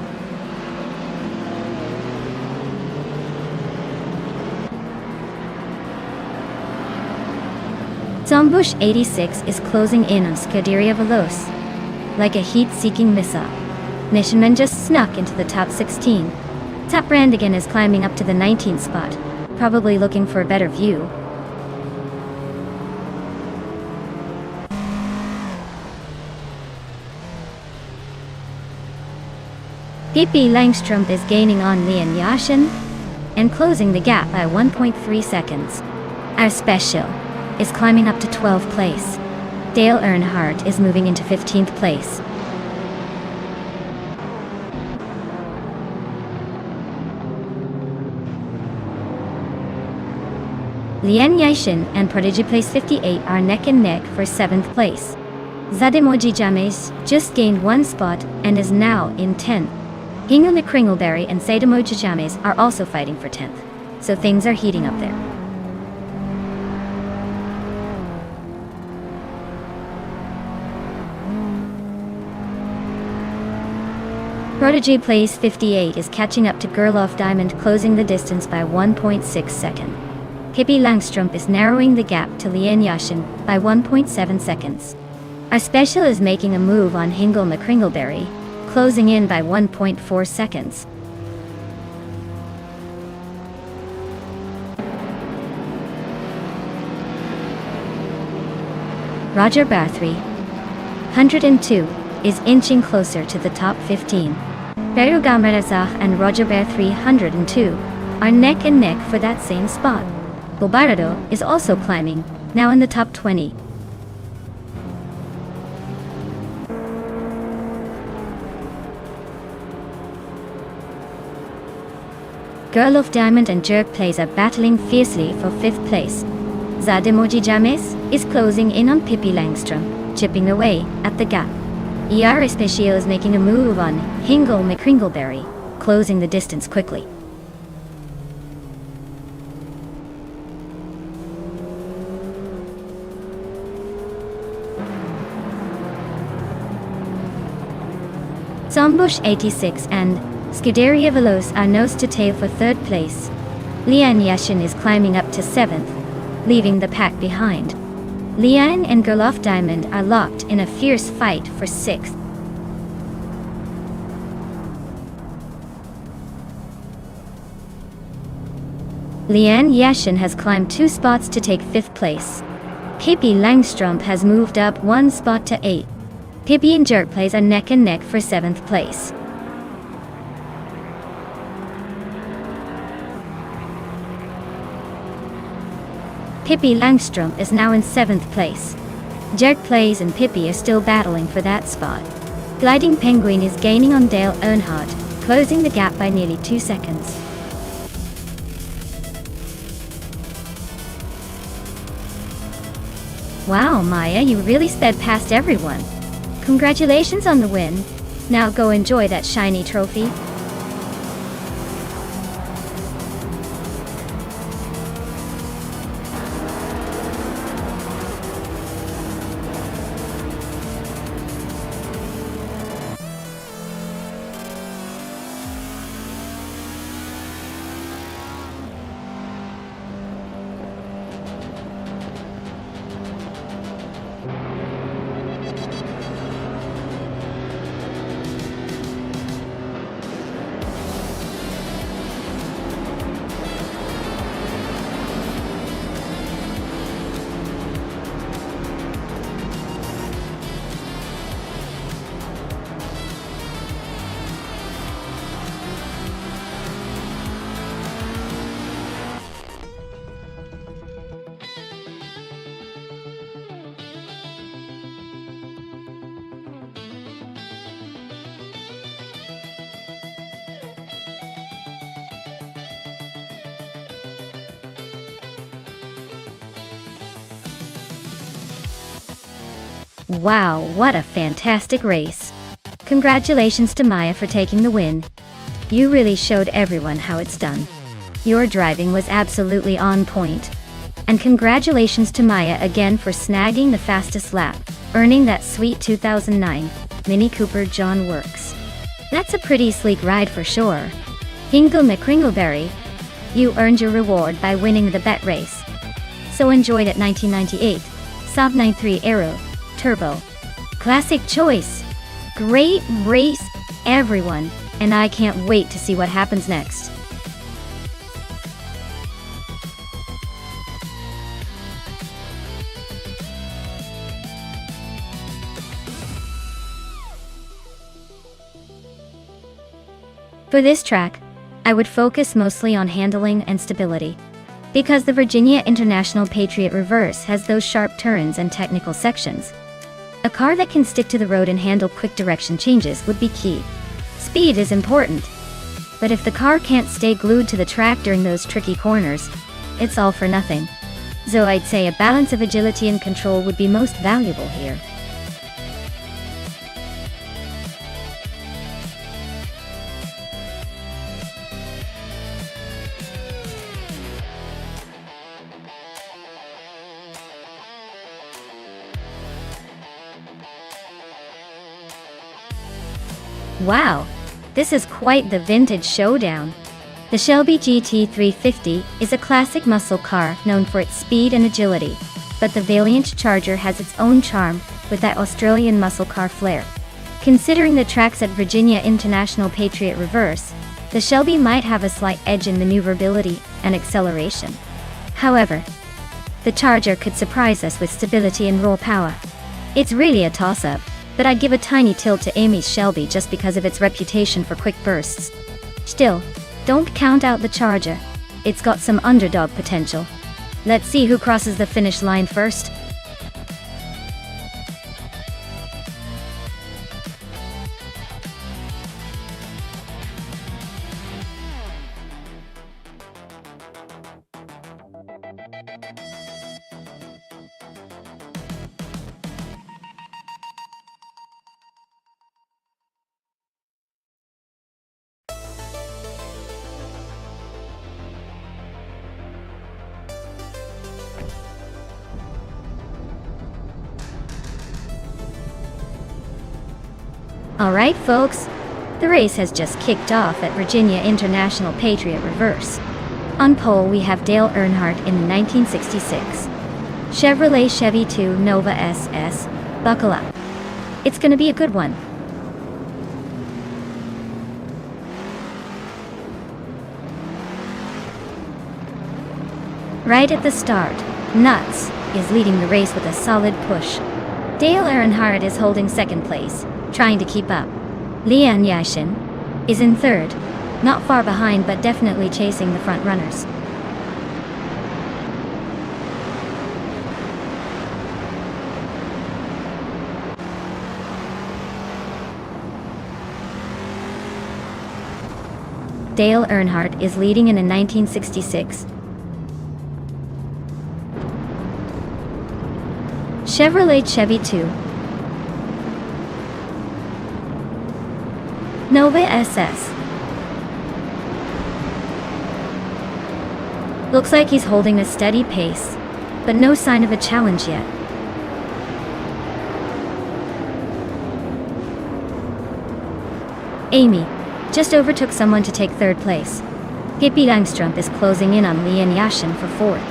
Speaker 1: Zombush 86 is closing in on Scuderia Veloce, like a heat-seeking missile. Nishanman just snuck into the top 16. Brandigan is climbing up to the 19th spot, probably looking for a better view. Pippi Langstrom is gaining on Lian Yashin and closing the gap by 1.3 seconds. Our Special is climbing up to 12th place. Dale Earnhardt is moving into 15th place. Lian Yashin and Prodigy Place 58 are neck and neck for 7th place. Zademoji James just gained 1 spot and is now in 10th. Hingle McCringleberry and Zademoji James are also fighting for 10th, so things are heating up there. Prodigy Place 58 is catching up to Girl of Diamond, closing the distance by 1.6 seconds. Pippi Langstrumpf is narrowing the gap to Lian Yashin by 1.7 seconds. Our special is making a move on Hingle McCringleberry, closing in by 1.4 seconds. Roger Bathory, 102, is inching closer to the top 15. Peru Gamarazach and Roger Bathory, 102, are neck and neck for that same spot. Bobarado is also climbing, now in the top 20. Girl of Diamond and Jerk Plays are battling fiercely for 5th place. Zademoji James is closing in on Pippi Langstrumpf, chipping away at the gap. ER Especial is making a move on Hingle McCringleberry, closing the distance quickly. Zombush 86 and Scuderia Veloce are nose to tail for 3rd place. Lian Yashin is climbing up to 7th, leaving the pack behind. Lian and Girl of Diamond are locked in a fierce fight for 6th. Lian Yashin has climbed 2 spots to take 5th place. Pippi Langstrumpf has moved up 1 spot to 8th. Pippi and Jerk Plays are neck and neck for 7th place. Pippi Langstrumpf is now in 7th place. Jerk Plays and Pippi are still battling for that spot. Gliding Penguin is gaining on Dale Earnhardt, closing the gap by nearly 2 seconds. Wow, Maya, you really sped past everyone. Congratulations on the win. Now go enjoy that shiny trophy. Wow, what a fantastic race. Congratulations to Maya for taking the win. You really showed everyone how it's done. Your driving was absolutely on point. And congratulations to Maya again for snagging the fastest lap, earning that sweet 2009 Mini Cooper John Works. That's a pretty sleek ride for sure. Hingle McCringleberry, you earned your reward by winning the bet race. So enjoy that 1998 Saab 93 Aero Turbo Classic choice. Great race, everyone, and I can't wait to see what happens next. For this track, I would focus mostly on handling and stability, because the Virginia International Patriot Reverse has those sharp turns and technical sections. A car that can stick to the road and handle quick direction changes would be key. Speed is important, but if the car can't stay glued to the track during those tricky corners, it's all for nothing. So I'd say a balance of agility and control would be most valuable here. Wow, this is quite the vintage showdown. The Shelby GT350 is a classic muscle car known for its speed and agility, but the Valiant Charger has its own charm with that Australian muscle car flair. Considering the tracks at Virginia International Patriot Reverse, the Shelby might have a slight edge in maneuverability and acceleration. However, the Charger could surprise us with stability and raw power. It's really a toss-up, but I'd give a tiny tilt to Amy's Shelby just because of its reputation for quick bursts. Still, don't count out the Charger. It's got some underdog potential. Let's see who crosses the finish line first. Alright folks, the race has just kicked off at Virginia International Patriot Reverse. On pole we have Dale Earnhardt in the 1966 Chevrolet Chevy 2 Nova SS. Buckle up. It's gonna be a good one. Right at the start, Nuts is leading the race with a solid push. Dale Earnhardt is holding second place, trying to keep up. Lian Yashin is in third, not far behind but definitely chasing the front runners. Dale Earnhardt is leading in a 1966 Chevrolet Chevy 2 Nova SS. Looks like he's holding a steady pace, but no sign of a challenge yet. Amy just overtook someone to take third place. Pippi Langstrup is closing in on Lian Yashin for fourth.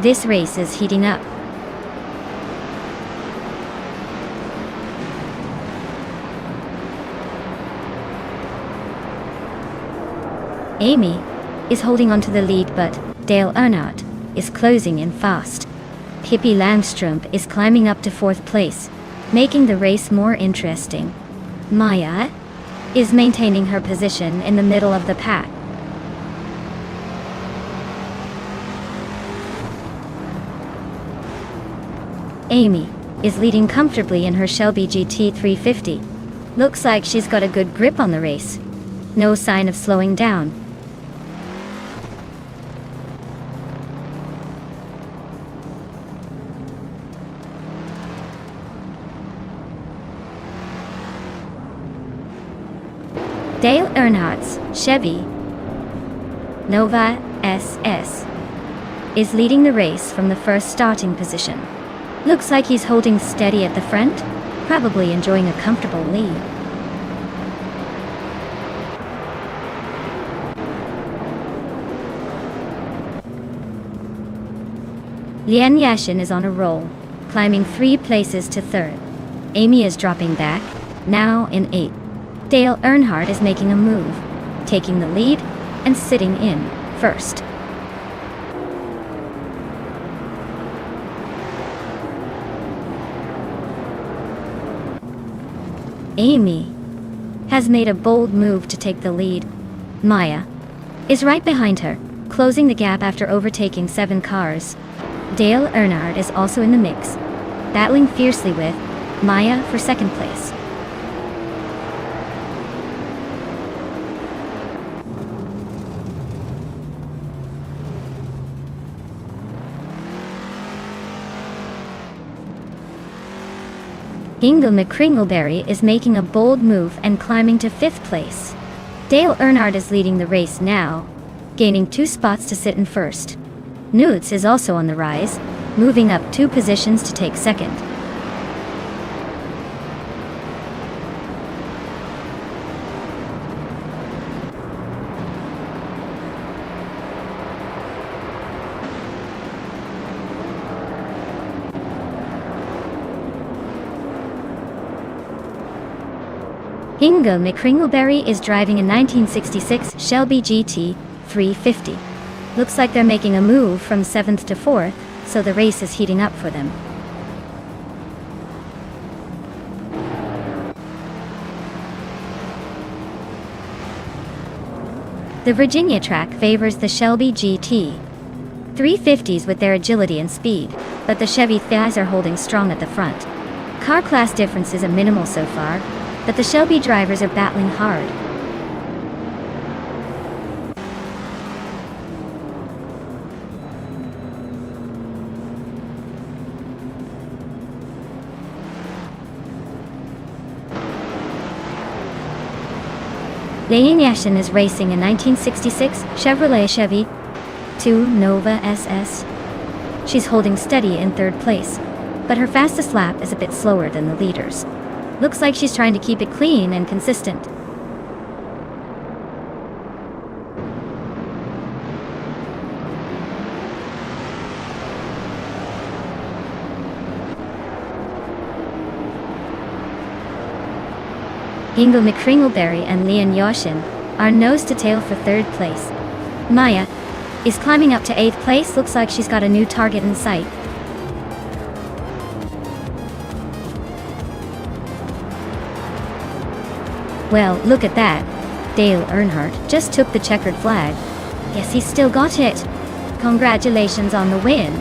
Speaker 1: This race is heating up. Amy is holding on to the lead, but Dale Earnhardt is closing in fast. Pippi Langstrup is climbing up to fourth place, making the race more interesting. Maya is maintaining her position in the middle of the pack. Amy is leading comfortably in her Shelby GT350. Looks like she's got a good grip on the race. No sign of slowing down. Dale Earnhardt's Chevy Nova SS is leading the race from the first starting position. Looks like he's holding steady at the front, probably enjoying a comfortable lead. Lian Yashin is on a roll, climbing 3 places to third. Amy is dropping back, now in 8th. Dale Earnhardt is making a move, taking the lead and sitting in first. Amy has made a bold move to take the lead. Maya is right behind her, closing the gap after overtaking 7 cars. Dale Earnhardt is also in the mix, battling fiercely with Maya for second place. Ingle McCringleberry is making a bold move and climbing to 5th place. Dale Earnhardt is leading the race now, gaining 2 spots to sit in first. Newts is also on the rise, moving up 2 positions to take second. Ingo McCringleberry is driving a 1966 Shelby GT 350. Looks like they're making a move from 7th to 4th, so the race is heating up for them. The Virginia track favors the Shelby GT 350s with their agility and speed, but the Chevy thighs are holding strong at the front. Car class differences are minimal so far, but the Shelby drivers are battling hard. Leanne Yashin is racing a 1966 Chevrolet Chevy 2 Nova SS. She's holding steady in 3rd place, but her fastest lap is a bit slower than the leaders. Looks like she's trying to keep it clean and consistent. Ingo McCringleberry and Leanne Yashin are nose to tail for 3rd place. Maya is climbing up to 8th place. Looks like she's got a new target in sight. Well, look at that. Dale Earnhardt just took the checkered flag. Yes, he's still got it. Congratulations on the win.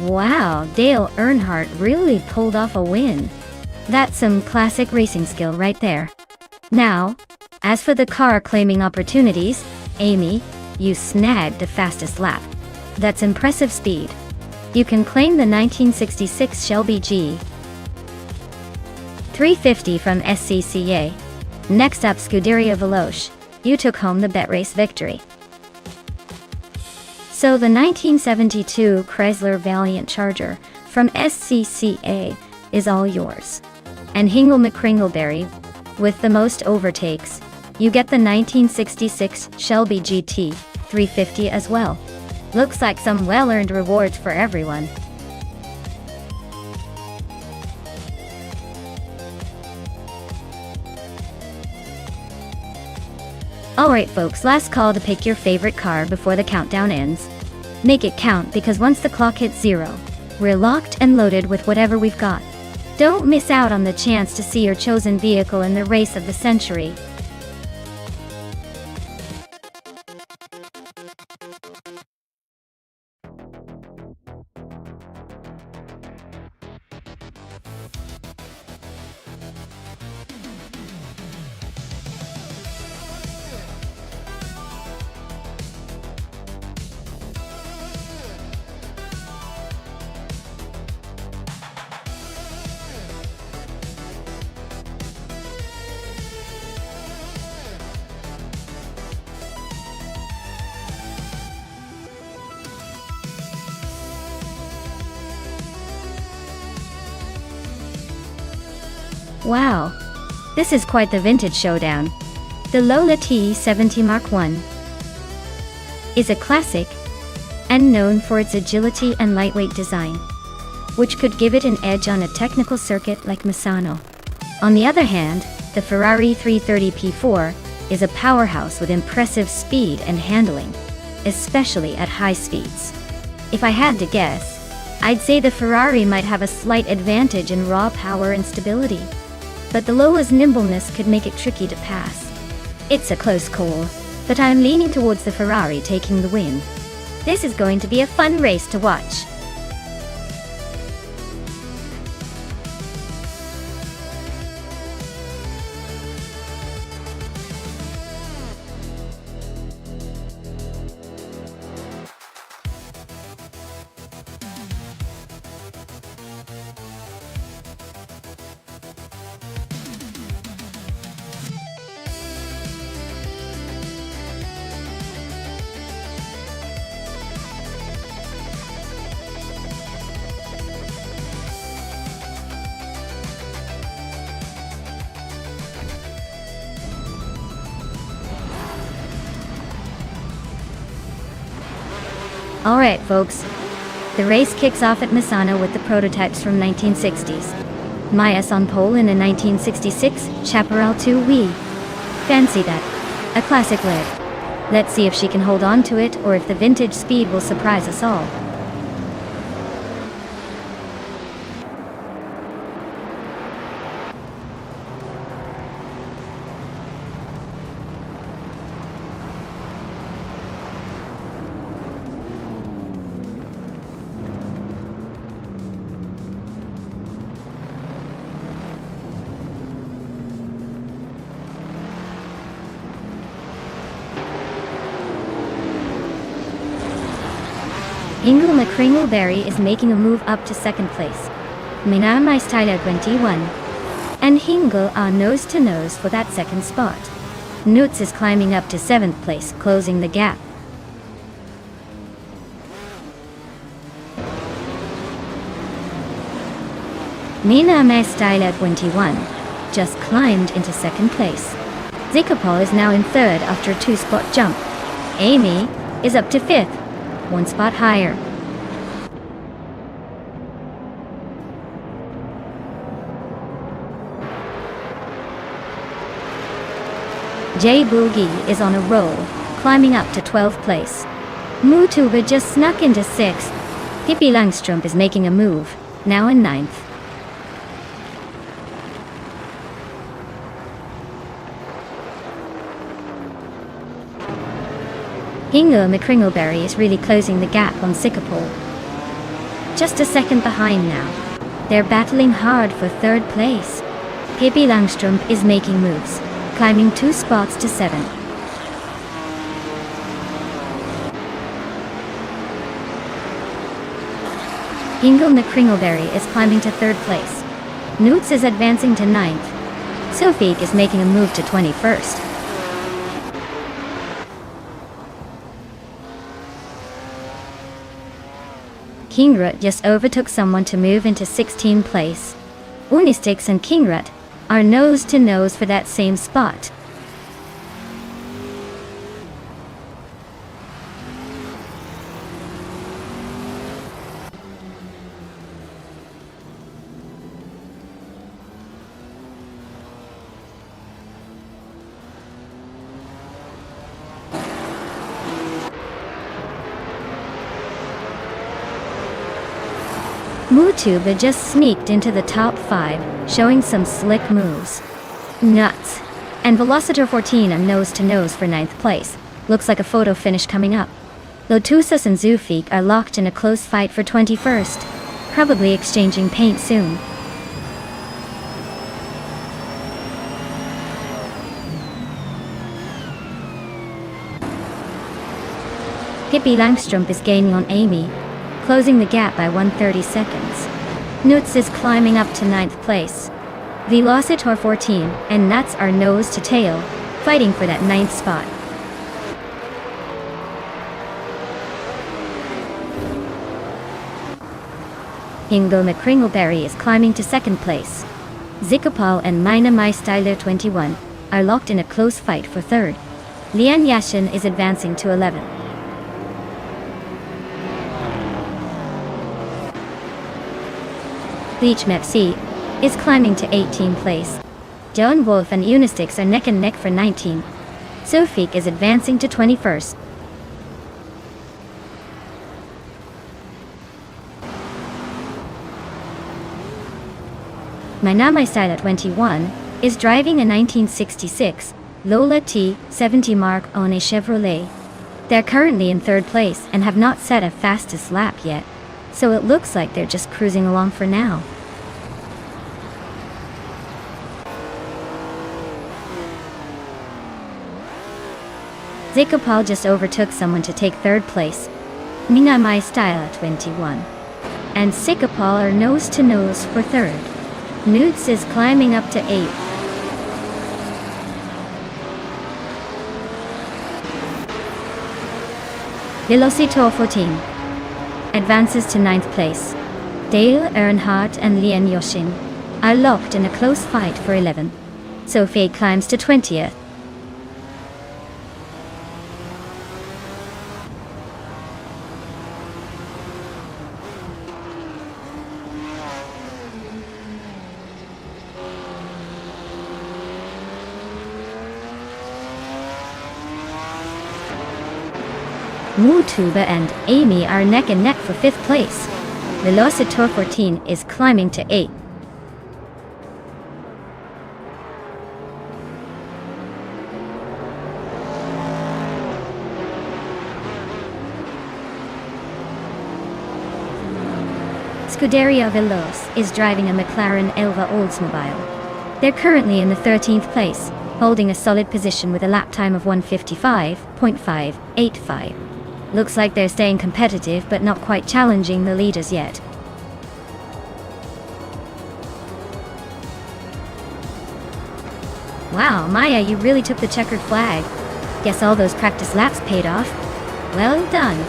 Speaker 1: Wow, Dale Earnhardt really pulled off a win. That's some classic racing skill right there. Now, as for the car claiming opportunities, Amy, you snagged the fastest lap. That's impressive speed. You can claim the 1966 Shelby G 350 from SCCA. Next up, Scuderia Veloce. You took home the bet race victory. So the 1972 Chrysler Valiant Charger from SCCA is all yours. And Ingo McCringleberry, with the most overtakes, you get the 1966 Shelby GT 350 as well. Looks like some well-earned rewards for everyone. Alright folks, last call to pick your favorite car before the countdown ends. Make it count, because once the clock hits 0, we're locked and loaded with whatever we've got. Don't miss out on the chance to see your chosen vehicle in the race of the century. Wow, this is quite the vintage showdown. The Lola T70 Mark I is a classic and known for its agility and lightweight design, which could give it an edge on a technical circuit like Misano. On the other hand, the Ferrari 330 P4 is a powerhouse with impressive speed and handling, especially at high speeds. If I had to guess, I'd say the Ferrari might have a slight advantage in raw power and stability, but the Lola's nimbleness could make it tricky to pass. It's a close call, but I'm leaning towards the Ferrari taking the win. This is going to be a fun race to watch. Alright folks, the race kicks off at Misano with the prototypes from 1960s. Maya's on pole in a 1966 Chaparral 2 Fancy that. A classic leg. Let's see if she can hold on to it or if the vintage speed will surprise us all. Ingle McCringleberry is making a move up to second place. Mina My Styler 21. And Hingle are nose to nose for that second spot. Newts is climbing up to 7th place, closing the gap. Mina My Styler 21 just climbed into second place. Zikapol is now in third after a 2-spot jump. Amy is up to 5th. 1 spot higher. Jay Boogie is on a roll, climbing up to 12th place. Mutuba just snuck into 6th. Pippi Langstrup is making a move, now in 9th. Ingo McCringleberry is really closing the gap on Sycamore. Just a second behind now. They're battling hard for third place. Pippi Langstrup is making moves, climbing 2 spots to 7. Ingo McCringleberry is climbing to third place. Newts is advancing to 9th. Sophie is making a move to 21st. Kingrat just overtook someone to move into 16th place. Unistix and Kingrat are nose to nose for that same spot. Mutuba just sneaked into the top 5, showing some slick moves. Nuts. And Velocitor 14 are nose to nose for 9th place. Looks like a photo finish coming up. Lotusas and Zufik are locked in a close fight for 21st, probably exchanging paint soon. Pippi Langstrup is gaining on Amy, closing the gap by 130 seconds. Newts is climbing up to 9th place. Velocitor 14 and Nuts are nose to tail, fighting for that 9th spot. Ingo McCringleberry is climbing to 2nd place. Zikapal and Mina My Styler 21 are locked in a close fight for 3rd. Lian Yashin is advancing to 11th. Bleach Mepsi is climbing to 18th place. Joan Wolf and Unistix are neck and neck for 19th. Sofik is advancing to 21st. Mainamai Style 21 is driving a 1966 Lola T70 Mark on a Chevrolet. They're currently in 3rd place and have not set a fastest lap yet, so it looks like they're just cruising along for now. Zikapal just overtook someone to take 3rd place. Mina My Style 21. And Zikapal are nose to nose for 3rd. Newts is climbing up to 8th. Velocitor 14 advances to 9th place. Dale Earnhardt and Lian Yoshin are locked in a close fight for 11th. Sophie climbs to 20th. Tuba and Amy are neck and neck for 5th place. Velocitor 14 is climbing to 8th. Scuderia Veloz is driving a McLaren Elva Oldsmobile. They're currently in the 13th place, holding a solid position with a lap time of 1:55.585. Looks like they're staying competitive but not quite challenging the leaders yet. Wow, Maya, you really took the checkered flag. Guess all those practice laps paid off. Well done.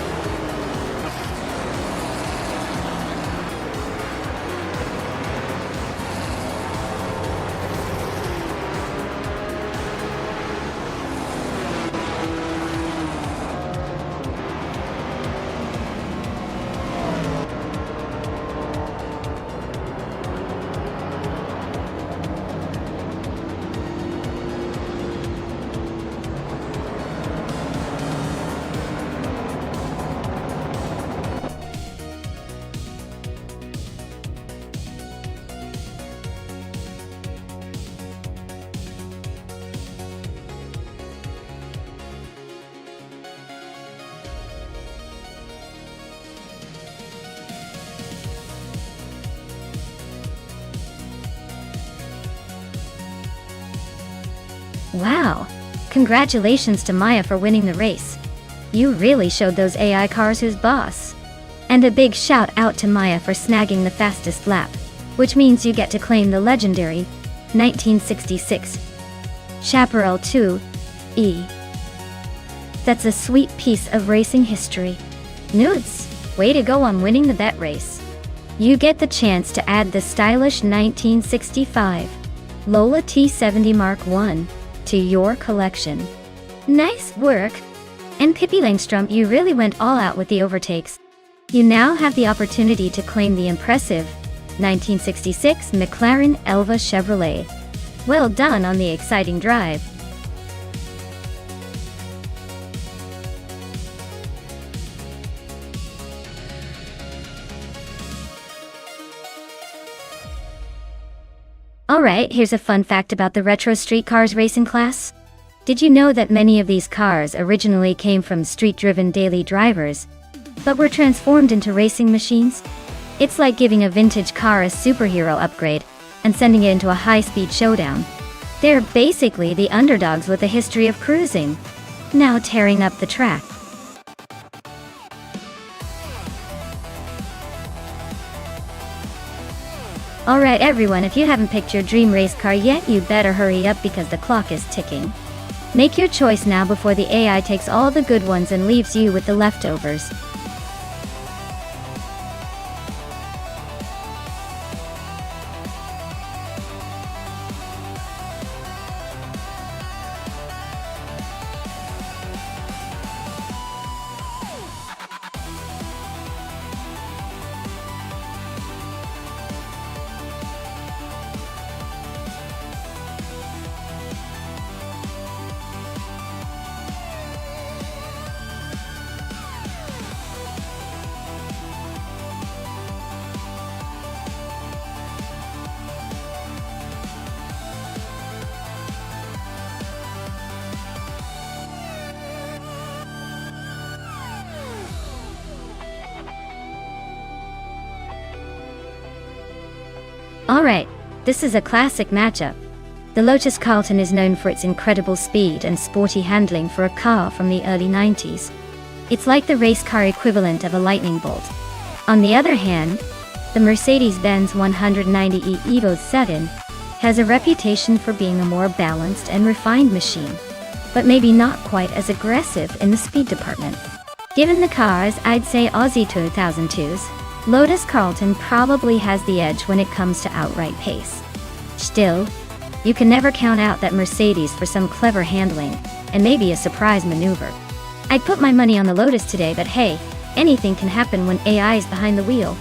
Speaker 1: Wow! Congratulations to Maya for winning the race. You really showed those AI cars who's boss. And a big shout out to Maya for snagging the fastest lap, which means you get to claim the legendary 1966 Chaparral 2E. That's a sweet piece of racing history. Nudes, way to go on winning the bet race. You get the chance to add the stylish 1965 Lola T70 Mark I to your collection. Nice work! And Pippi Langstrump, you really went all out with the overtakes. You now have the opportunity to claim the impressive 1966 McLaren Elva Chevrolet. Well done on the exciting drive. Alright, here's a fun fact about the retro street cars racing class. Did you know that many of these cars originally came from street-driven daily drivers, but were transformed into racing machines? It's like giving a vintage car a superhero upgrade and sending it into a high-speed showdown. They're basically the underdogs with a history of cruising, now tearing up the track. Alright everyone, if you haven't picked your dream race car yet, you better hurry up because the clock is ticking. Make your choice now before the AI takes all the good ones and leaves you with the leftovers. Alright, this is a classic matchup. The Lotus Carlton is known for its incredible speed and sporty handling for a car from the early 90s. It's like the race car equivalent of a lightning bolt. On the other hand, the Mercedes-Benz 190e Evo 7 has a reputation for being a more balanced and refined machine, but maybe not quite as aggressive in the speed department. Given the cars, I'd say Aussie 2002's Lotus Carlton probably has the edge when it comes to outright pace. Still, you can never count out that Mercedes for some clever handling, and maybe a surprise maneuver. I'd put my money on the Lotus today, but hey, anything can happen when AI is behind the wheel.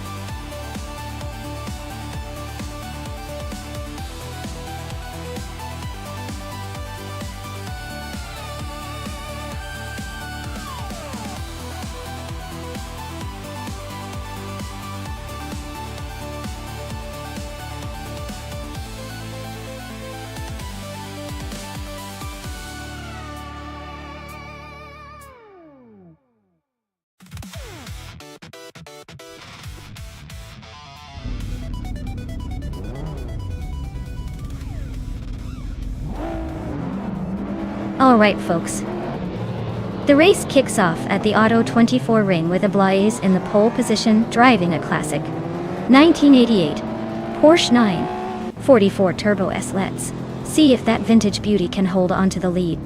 Speaker 1: Alright folks. The race kicks off at the Auto 24 ring with Ablaze in the pole position driving a classic 1988 Porsche 944 Turbo S. Let's see if that vintage beauty can hold on to the lead.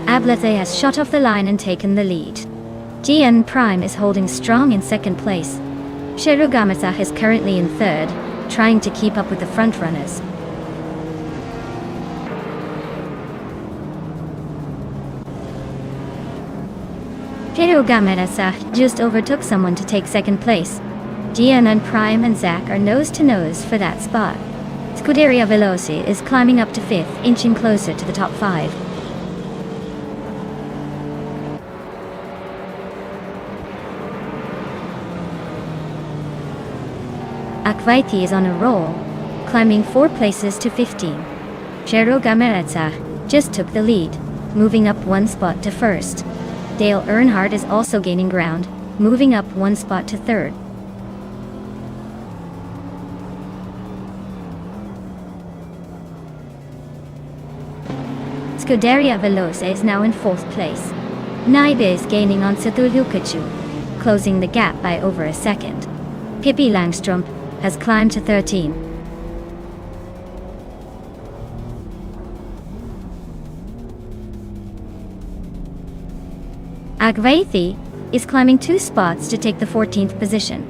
Speaker 1: Ablaze has shot off the line and taken the lead. GN Prime is holding strong in second place. Shirogamasa is currently in third, trying to keep up with the front runners. Shirogamasa just overtook someone to take second place. GN Prime and Zach are nose to nose for that spot. Scuderia Veloci is climbing up to fifth, inching closer to the top five. Akvaiti is on a roll, climbing 4 places to 15. Shirogamasa just took the lead, moving up 1 spot to first. Dale Earnhardt is also gaining ground, moving up 1 spot to third. Scuderia Veloce is now in 4th place. Naibe is gaining on Satulukachu, closing the gap by over a second. Pippi Langstrup has climbed to 13. Akvaithi is climbing 2 spots to take the 14th position.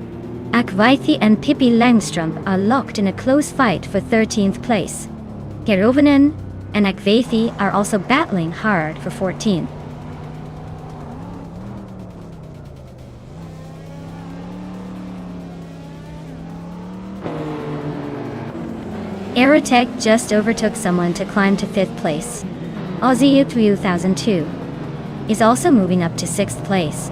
Speaker 1: Akvaithi and Pippi Langstrup are locked in a close fight for 13th place. Kerovinen and Akvaithi are also battling hard for 14th. Aerotech just overtook someone to climb to 5th place. Aussie 2002 is also moving up to 6th place.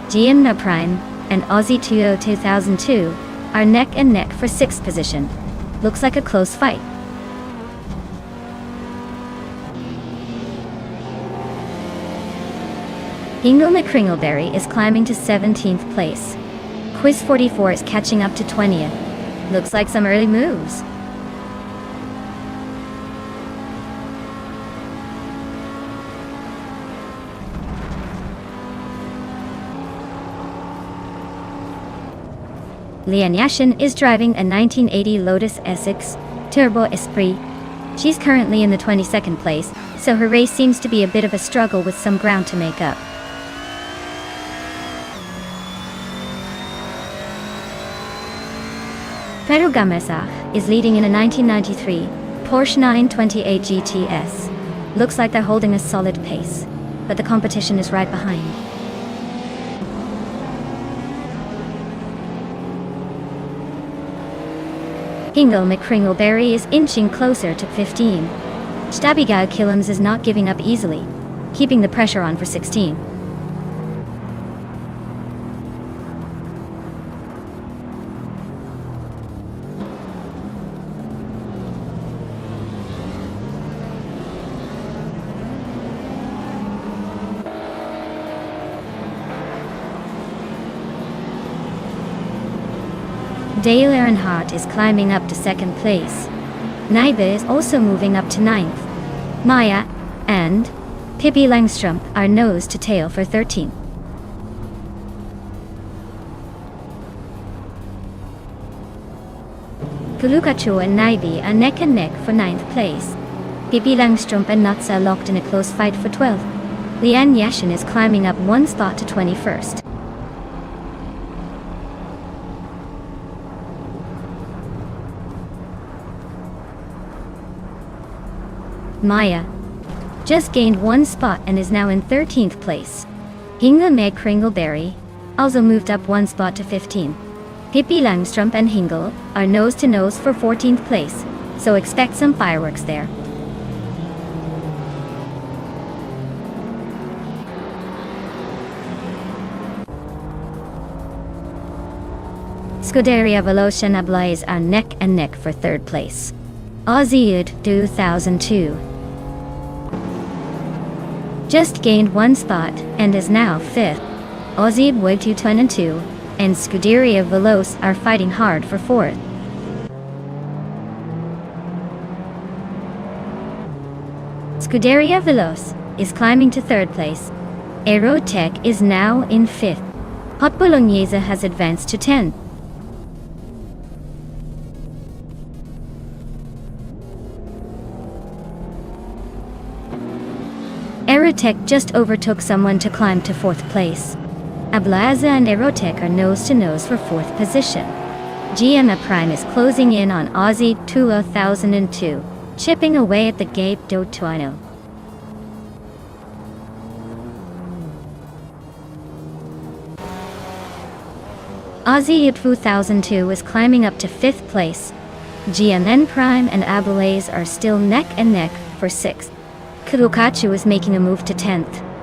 Speaker 1: GN Prime and Aussie 2002 are neck and neck for 6th position. Looks like a close fight. Ingo McCringleberry is climbing to 17th place. Quiz 44 is catching up to 20th. Looks like some early moves. Lian Yashin is driving a 1980 Lotus Essex Turbo Esprit. She's currently in the 22nd place, so her race seems to be a bit of a struggle with some ground to make up. Shirogamasa is leading in a 1993 Porsche 928 GTS. Looks like they're holding a solid pace, but the competition is right behind. Ingo McCringleberry is inching closer to 15. Stabigal Killams is not giving up easily, keeping the pressure on for 16. Dale Earnhardt is climbing up to 2nd place. Naibe is also moving up to 9th. Maya and Pippi Langstrup are nose to tail for 13th. Kulukachu and Naibe are neck and neck for 9th place. Pippi Langstrup and Natsa locked in a close fight for 12th. Lian Yashin is climbing up 1 spot to 21st. Maya just gained 1 spot and is now in 13th place. Hingle McCringleberry also moved up 1 spot to 15. Pippi Langstrup and Hingle are nose to nose for 14th place, so expect some fireworks there. Scuderia Veloce and Ablaze are neck and neck for 3rd place. Aussie 2002 just gained 1 spot and is now 5th. Aussie 2022 and Scuderia Veloce are fighting hard for fourth. Scuderia Veloce is climbing to third place. Aerotech is now in fifth. Hot Bolognese has advanced to 10th. Aerotech just overtook someone to climb to fourth place. Ablaza and Aerotech are nose-to-nose for fourth position. GMA Prime is closing in on Aussie 2002, chipping away at the Gape do Tuino. Aussie 2002 is climbing up to fifth place. GMN Prime and Ablaze are still neck and neck for sixth. Kurukachu is making a move to 10th.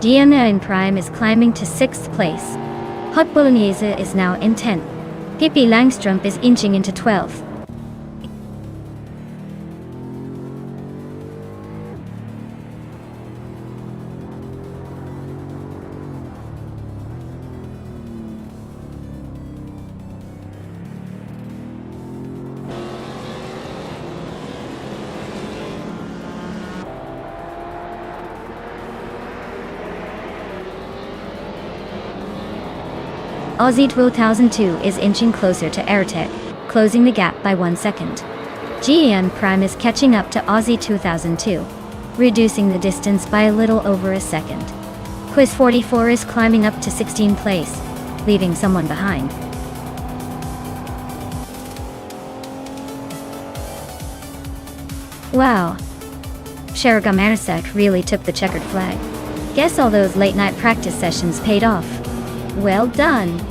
Speaker 1: GMA in Prime is climbing to 6th place. Hot Bolognese is now in 10th. Pippi Langstrup is inching into 12th. Aussie 2002 is inching closer to Aerotech, closing the gap by 1 second. GM Prime is catching up to Aussie 2002, reducing the distance by a little over a second. Quiz 44 is climbing up to 16th place, leaving someone behind. Wow. Sherga Marasek really took the checkered flag. Guess all those late-night practice sessions paid off. Well done.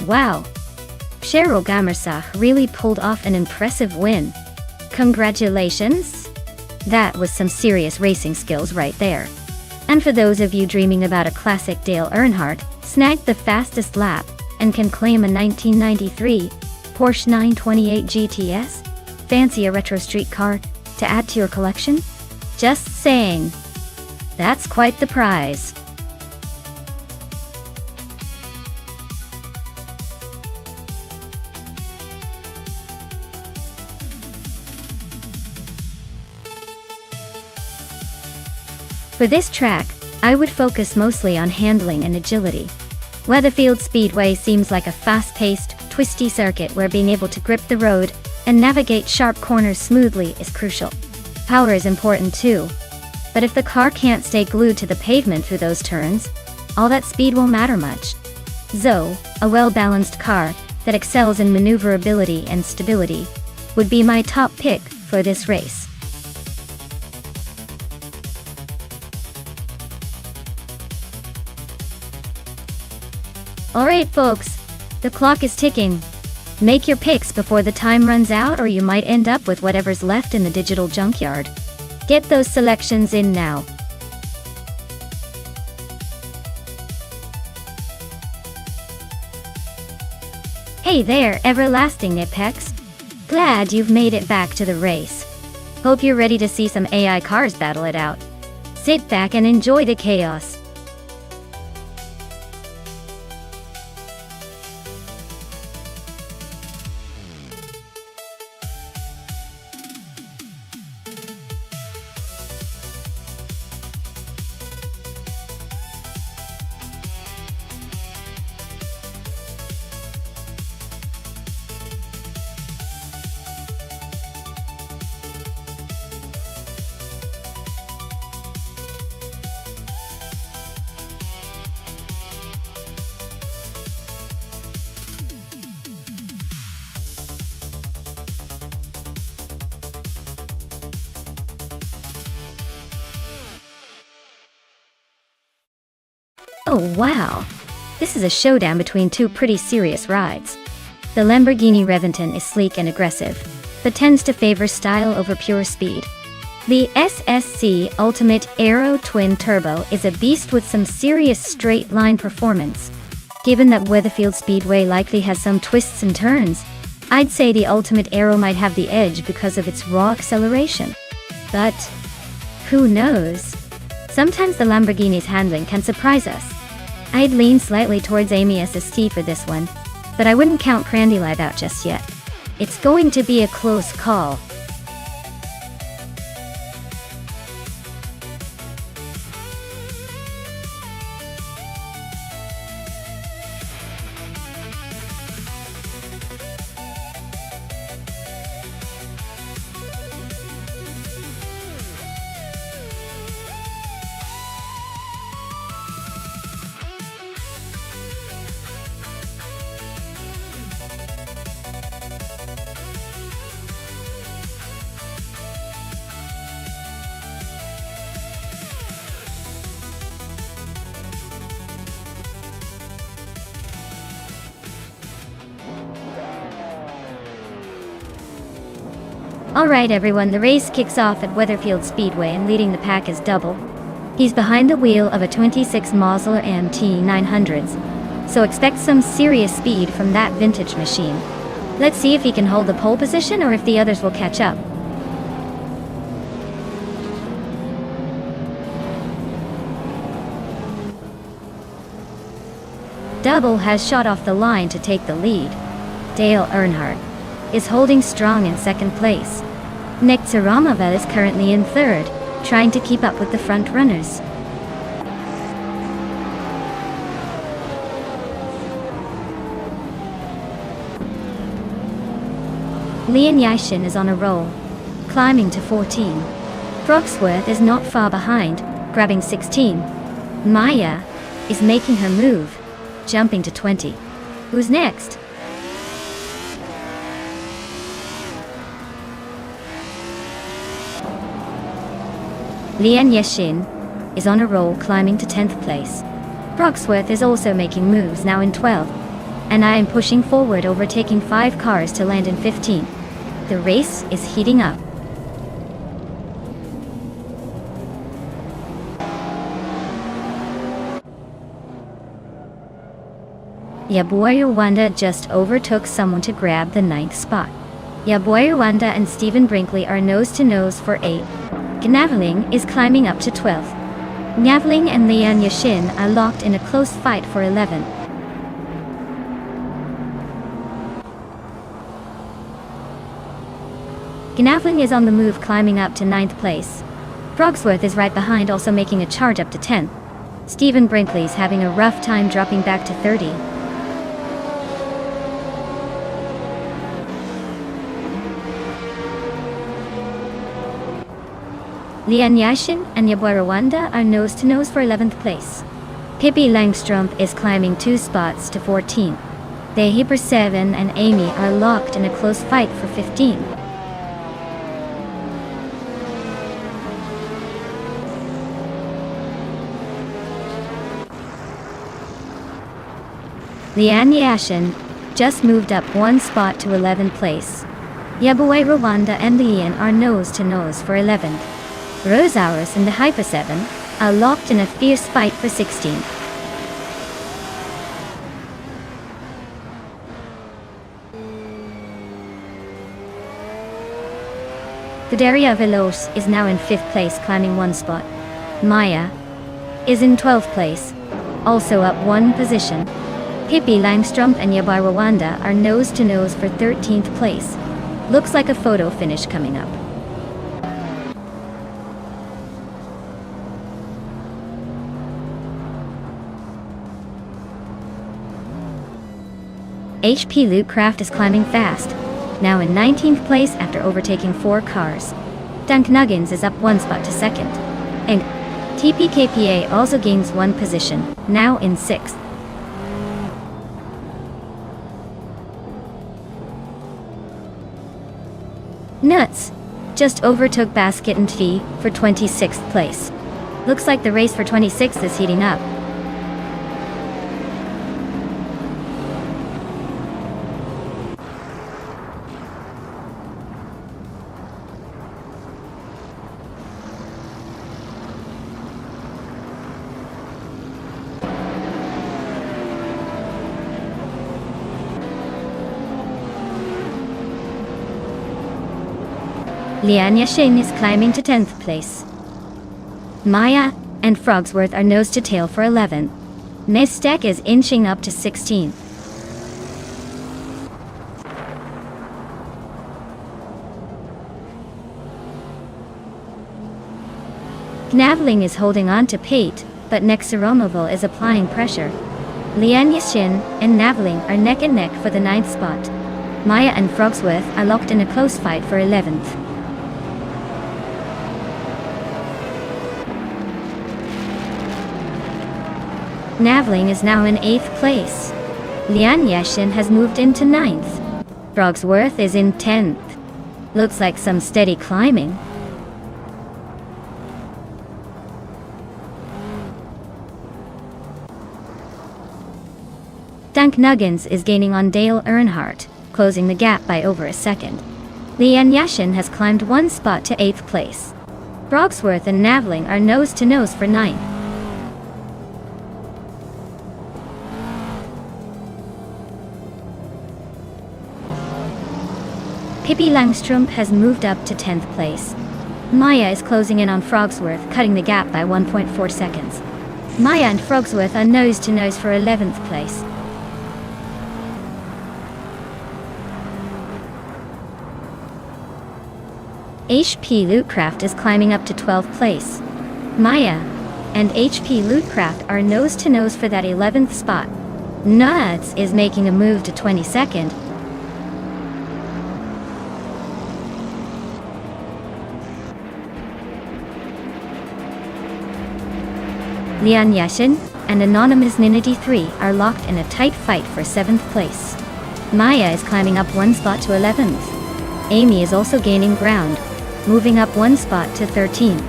Speaker 1: Wow. Cheryl Gamersach really pulled off an impressive win. Congratulations! That was some serious racing skills right there. And for those of you dreaming about a classic Dale Earnhardt, snag the fastest lap and can claim a 1993 Porsche 928 GTS? Fancy a retro street car to add to your collection? Just saying. That's quite the prize. For this track, I would focus mostly on handling and agility. Weatherfield Speedway seems like a fast-paced, twisty circuit where being able to grip the road and navigate sharp corners smoothly is crucial. Power is important too, but if the car can't stay glued to the pavement through those turns, all that speed won't matter much. Zoe, a well-balanced car that excels in maneuverability and stability, would be my top pick for this race. Alright folks, the clock is ticking. Make your picks before the time runs out or you might end up with whatever's left in the digital junkyard. Get those selections in now. Hey there, everlasting Apex. Glad you've made it back to the race. Hope you're ready to see some AI cars battle it out. Sit back and enjoy the chaos. Oh wow! This is a showdown between two pretty serious rides. The Lamborghini Reventon is sleek and aggressive, but tends to favor style over pure speed. The SSC Ultimate Aero Twin Turbo is a beast with some serious straight-line performance. Given that Weatherfield Speedway likely has some twists and turns, I'd say the Ultimate Aero might have the edge because of its raw acceleration. But who knows? Sometimes the Lamborghini's handling can surprise us. I'd lean slightly towards Amy SST for this one, but I wouldn't count Prandy Live out just yet. It's going to be a close call. Alright everyone, the race kicks off at Weatherfield Speedway and leading the pack is Double. He's behind the wheel of a 26 Mazda MT 900s, so expect some serious speed from that vintage machine. Let's see if he can hold the pole position or if the others will catch up. Double has shot off the line to take the lead. Dale Earnhardt is holding strong in second place. Nick Zaramavel is currently in third, trying to keep up with the front runners. Leon Yashin is on a roll, climbing to 14. Broxworth is not far behind, grabbing 16. Maya is making her move, jumping to 20. Who's next? Leon Yashin is on a roll, climbing to 10th place. Broxworth is also making moves, now in 12th. And I am pushing forward, overtaking 5 cars to land in 15th. The race is heating up. Yaboy Wanda just overtook someone to grab the 9th spot. Yaboy Wanda and Stephen Brinkley are nose to nose for 8. Gnaveling is climbing up to 12th. Gnaveling and Leon Yashin are locked in a close fight for 11th. Gnaveling is on the move, climbing up to 9th place. Broxworth is right behind, also making a charge up to 10th. Stephen Brinkley's having a rough time, dropping back to 30. Leon Yashin and Yaboy Rwanda are nose to nose for 11th place. Pippi Langstrumpf is climbing 2 spots to 14th. The Hyper 7 and Amy are locked in a close fight for 15th. Leon Yashin just moved up 1 spot to 11th place. Yaboy Rwanda and Leon are nose to nose for 11th. Rosauers and the Hyper 7 are locked in a fierce fight for 16th. Guderia Veloz is now in 5th place, climbing 1 spot. Maya is in 12th place, also up 1 position. Pippi Langstrumpf and Yaboy Rwanda are nose to nose for 13th place. Looks like a photo finish coming up. HP Lootcraft is climbing fast, now in 19th place after overtaking 4 cars. Dunk Nuggins is up 1 spot to 2nd. And TPKPA also gains 1 position, now in 6th. Nuts just overtook Basket and Fee for 26th place. Looks like the race for 26th is heating up. Lian Yashin is climbing to 10th place. Maya and Frogsworth are nose to tail for 11th. Nonstop is inching up to 16th. Knavling is holding on to Pate, but Nexeromovil is applying pressure. Lian Yashin and Knavling are neck and neck for the 9th spot. Maya and Frogsworth are locked in a close fight for 11th. Knavling is now in 8th place. Lian Yashin has moved into 9th. Frogsworth is in 10th. Looks like some steady climbing. Dunk Nuggins is gaining on Dale Earnhardt, closing the gap by over a second. Lian Yashin has climbed 1 spot to 8th place. Frogsworth and Knavling are nose to nose for 9th. Pippi Langstrup has moved up to 10th place. Maya is closing in on Frogsworth, cutting the gap by 1.4 seconds. Maya and Frogsworth are nose to nose for 11th place. HP Lootcraft is climbing up to 12th place. Maya and HP Lootcraft are nose to nose for that 11th spot. Nuts is making a move to 22nd. Lian Yashin and Anonymous Ninity 3 are locked in a tight fight for 7th place. Maya is climbing up 1 spot to 11th. Amy is also gaining ground, moving up 1 spot to 13th.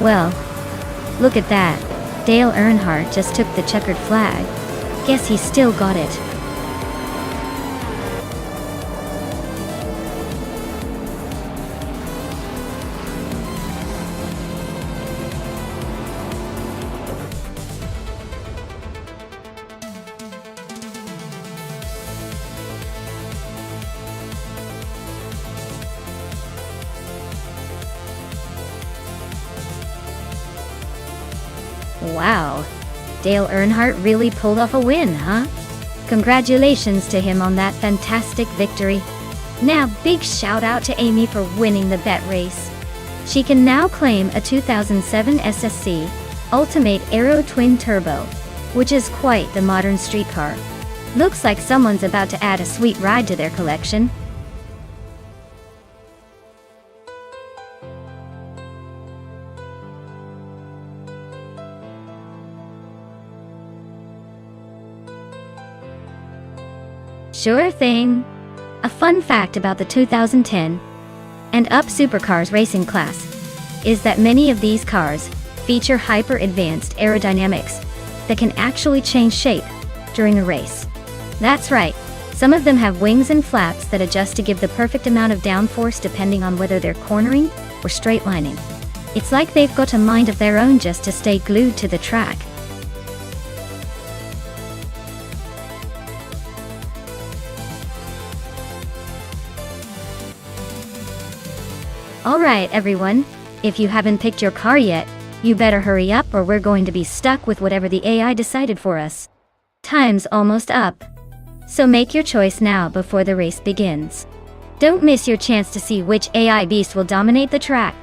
Speaker 1: Well, look at that. Dale Earnhardt just took the checkered flag. Guess he still got it. Wow, Dale Earnhardt really pulled off a win, huh? Congratulations to him on that fantastic victory. Now big shout out to Amy for winning the bet race. She can now claim a 2007 SSC Ultimate Aero Twin Turbo, which is quite the modern street car. Looks like someone's about to add a sweet ride to their collection. Sure thing. A fun fact about the 2010 and up supercars racing class is that many of these cars feature hyper-advanced aerodynamics that can actually change shape during a race. That's right, some of them have wings and flaps that adjust to give the perfect amount of downforce depending on whether they're cornering or straightlining. It's like they've got a mind of their own just to stay glued to the track. Alright everyone, if you haven't picked your car yet, you better hurry up or we're going to be stuck with whatever the AI decided for us. Time's almost up. So make your choice now before the race begins. Don't miss your chance to see which AI beast will dominate the track.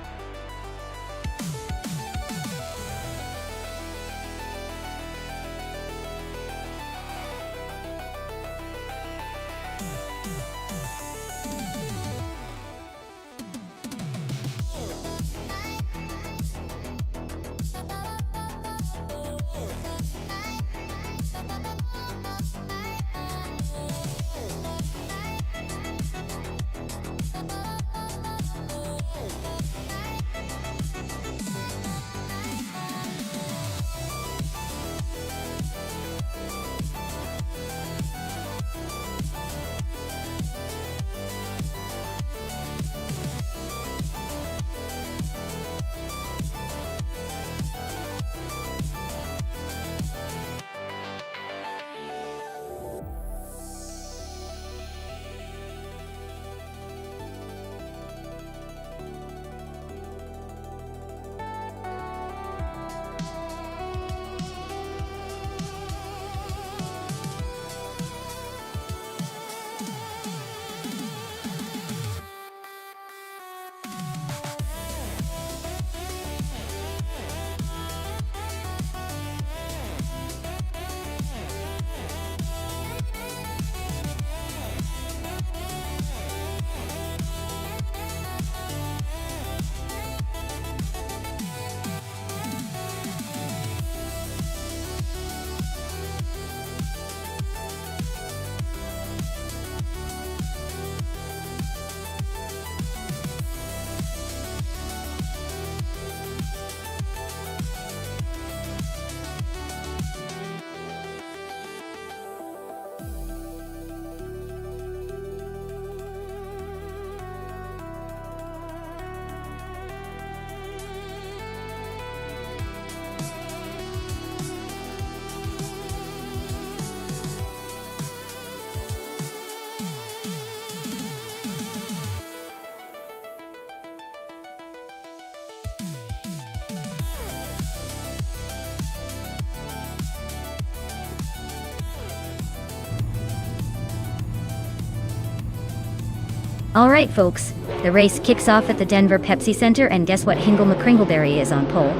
Speaker 1: Alright folks, the race kicks off at the Denver Pepsi Center, and guess what? Hingle McCringleberry is on pole,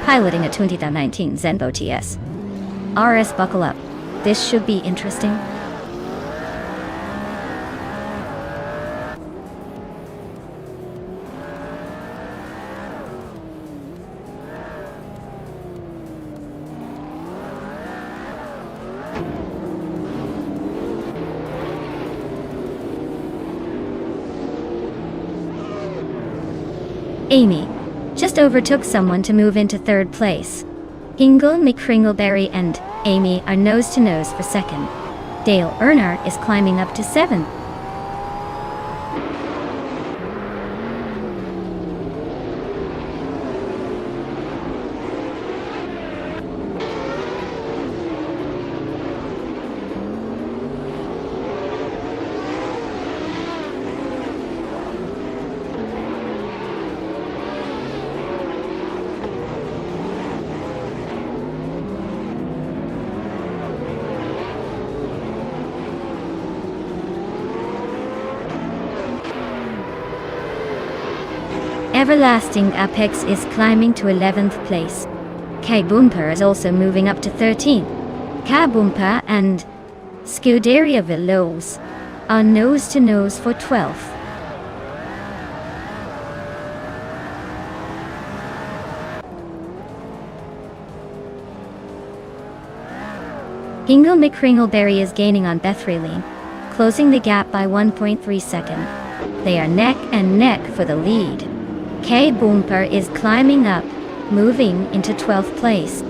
Speaker 1: piloting a 2019 Zenbo TS. RS, buckle up. This should be interesting. Amy just overtook someone to move into third place. Hingle McCringleberry and Amy are nose to nose for second. Dale Earnhardt is climbing up to seventh. Everlasting Apex is climbing to 11th place. K-Boomper is also moving up to 13th. K-Boomper and Scuderia Veloz are nose to nose for 12th. Hingle McCringleberry is gaining on Bethreline, closing the gap by 1.3 seconds. They are neck and neck for the lead. K-Boomper is climbing up, moving into 12th place.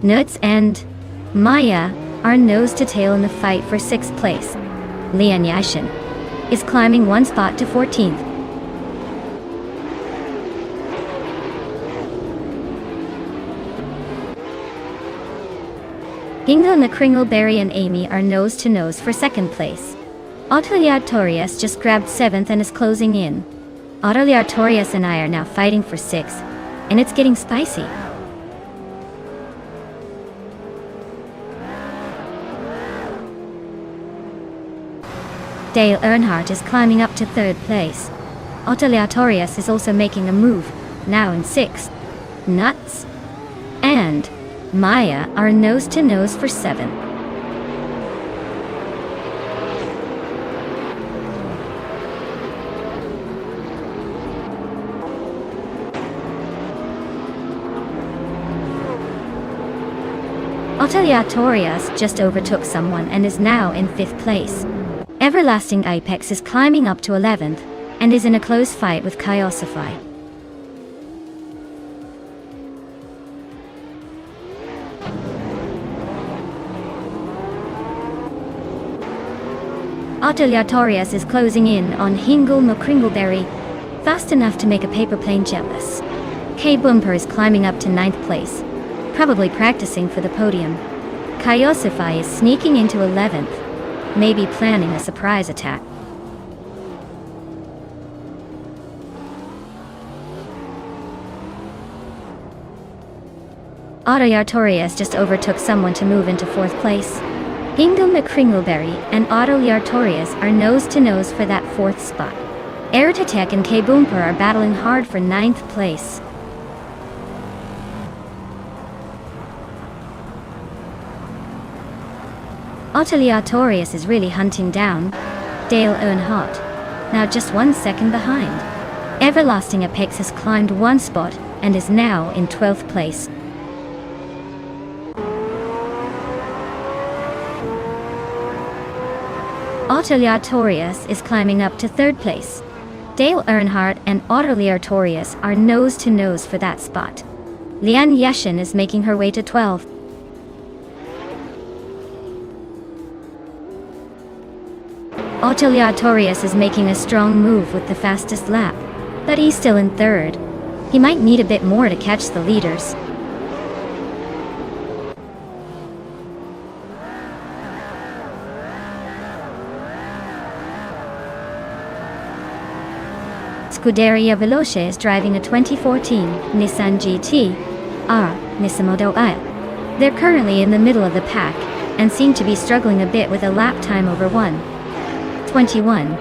Speaker 1: Nuts and Maya are nose to tail in the fight for 6th place. Lian Yashin is climbing one spot to 14th. Hingle McCringleberry and Amy are nose to nose for 2nd place. Autoliar Torias just grabbed 7th and is closing in. Autoliar Torias and I are now fighting for 6th, and it's getting spicy. Dale Earnhardt is climbing up to 3rd place. Autoliar Torias is also making a move, now in 6th. Nuts and Maya are nose to nose for 7th. Autoliar Torias just overtook someone and is now in 5th place. Everlasting Apex is climbing up to 11th and is in a close fight with Kyosify. Autoliar Torias is closing in on Hingle McCringleberry, fast enough to make a paper plane jealous. K-Boomper is climbing up to 9th place, probably practicing for the podium. Kyosify is sneaking into 11th, maybe planning a surprise attack. Autoliar Torias just overtook someone to move into 4th place. Hingle McCringleberry and Autoliar Torias are nose to nose for that 4th spot. Airtatech and K-Boomper are battling hard for 9th place. Autoliar Torias is really hunting down Dale Earnhardt, now just 1 second behind. Everlasting Apex has climbed 1 spot and is now in 12th place. Autoliar Torias is climbing up to 3rd place. Dale Earnhardt and Autoliar Torias are nose to nose for that spot. Lian Yashin is making her way to 12th. Autoliar Torias is making a strong move with the fastest lap, but he's still in 3rd. He might need a bit more to catch the leaders. Scuderia Veloce is driving a 2014 Nissan GT-R Nisimoto Isle. They're currently in the middle of the pack, and seem to be struggling a bit with a lap time over 1:21.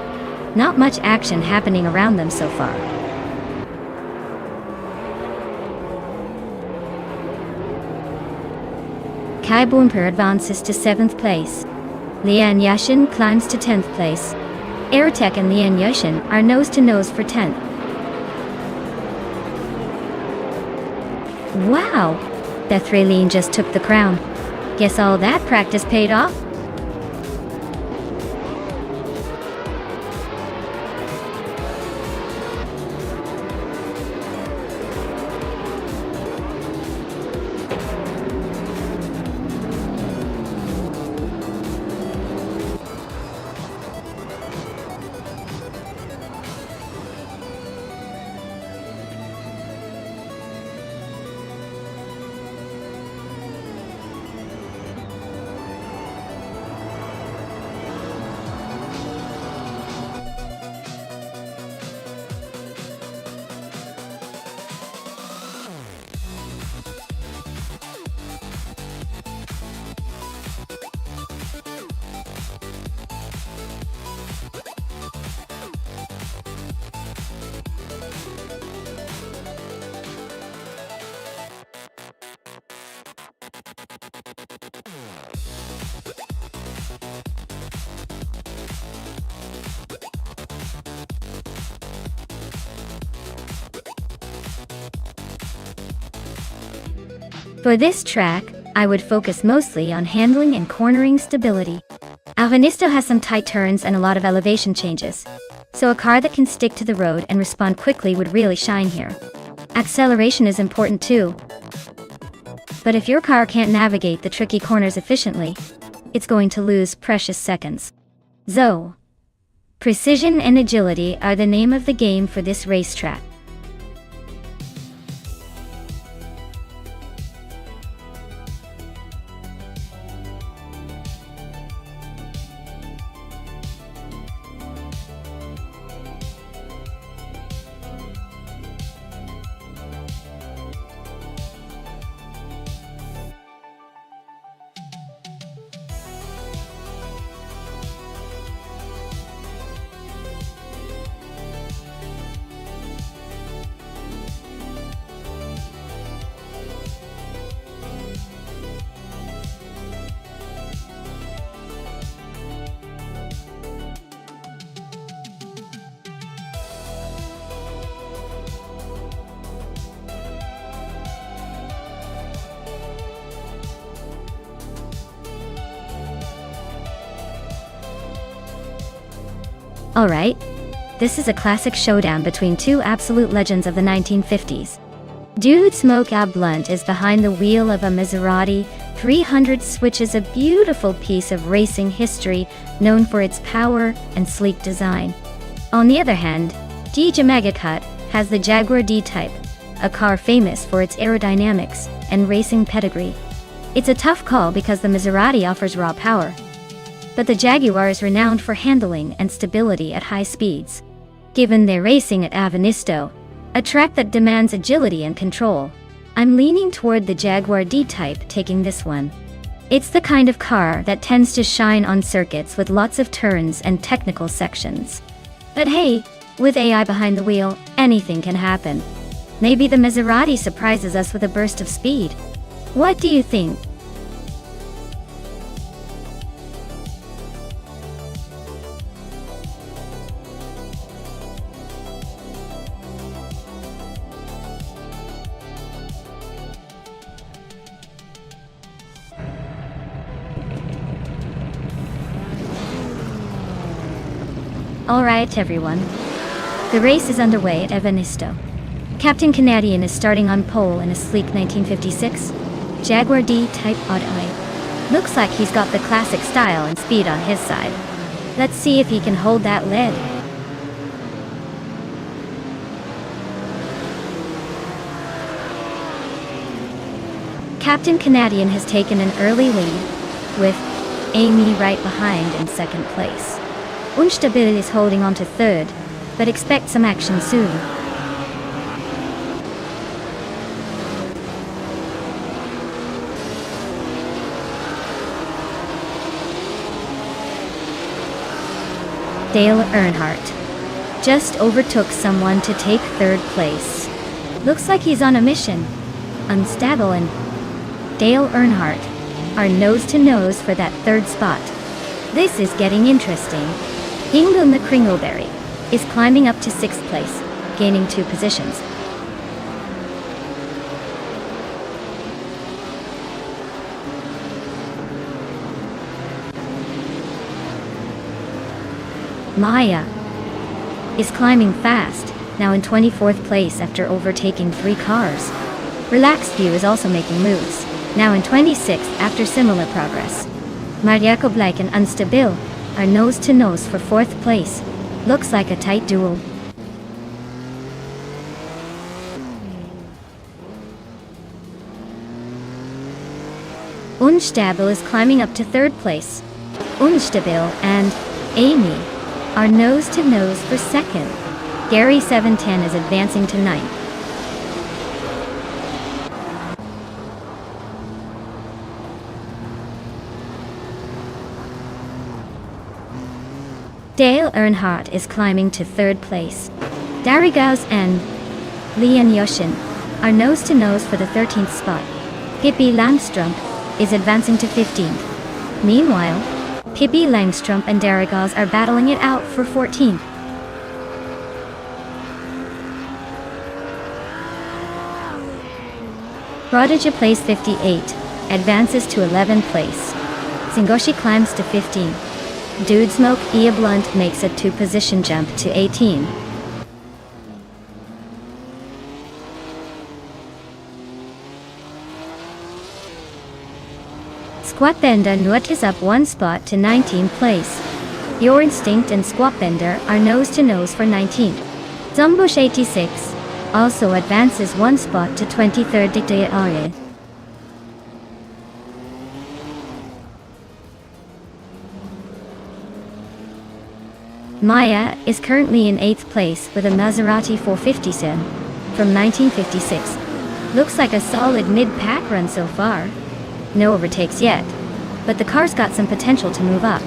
Speaker 1: Not much action happening around them so far. Kai Bumper advances to 7th place. Lian Yashin climbs to 10th place. Airtech and Lian Yashin are nose-to-nose for 10th. Wow! Beth Raylene just took the crown. Guess all that practice paid off? For this track, I would focus mostly on handling and cornering stability. Avenisto has some tight turns and a lot of elevation changes, so a car that can stick to the road and respond quickly would really shine here. Acceleration is important too, but if your car can't navigate the tricky corners efficiently, it's going to lose precious seconds. So, precision and agility are the name of the game for this racetrack. Alright, this is a classic showdown between two absolute legends of the 1950s. Dude Smoke Ab Blunt is behind the wheel of a Maserati 300, which is a beautiful piece of racing history known for its power and sleek design. On the other hand, DJ Megacut has the Jaguar D-Type, a car famous for its aerodynamics and racing pedigree. It's a tough call because the Maserati offers raw power, but the Jaguar is renowned for handling and stability at high speeds. Given they're racing at Avenisto, a track that demands agility and control, I'm leaning toward the Jaguar D-Type taking this one. It's the kind of car that tends to shine on circuits with lots of turns and technical sections. But hey, with AI behind the wheel, anything can happen. Maybe the Maserati surprises us with a burst of speed. What do you think? Alright everyone, the race is underway at Avenisto. Captain Canadian is starting on pole in a sleek 1956 Jaguar D-Type Odd Eye. Looks like he's got the classic style and speed on his side. Let's see if he can hold that lead. Captain Canadian has taken an early lead, with Amy right behind in second place. Unstabil is holding on to third, but expect some action soon. Dale Earnhardt just overtook someone to take third place. Looks like he's on a mission. Unstable and Dale Earnhardt are nose to nose for that third spot. This is getting interesting. Hingle the Kringleberry is climbing up to 6th place, gaining 2 positions. Maya is climbing fast, now in 24th place after overtaking 3 cars. Relaxed View is also making moves, now in 26th after similar progress. Mariaco Blake and Unstable are nose to nose for 4th place. Looks like a tight duel. Unstable is climbing up to 3rd place. Unstable and Amy are nose to nose for 2nd. Gary 710 is advancing to 9th. Dale Earnhardt is climbing to 3rd place. Darigaz and Leon Yoshin are nose to nose for the 13th spot. Pippi Langstrump is advancing to 15th. Meanwhile, Pippi Langstrump and Darigaz are battling it out for 14th. Prodigy place 58 advances to 11th place. Singoshi climbs to 15. Dude Smoke Ia Blunt makes a 2-position jump to 18. Squatbender Nuat is up 1 spot to 19th place. Your Instinct and Squatbender are nose to nose for 19th. Zumbush 86 also advances 1 spot to 23rd Dictatorial. Maya is currently in 8th place with a Maserati 457 from 1956. Looks like a solid mid-pack run so far. No overtakes yet, but the car's got some potential to move up.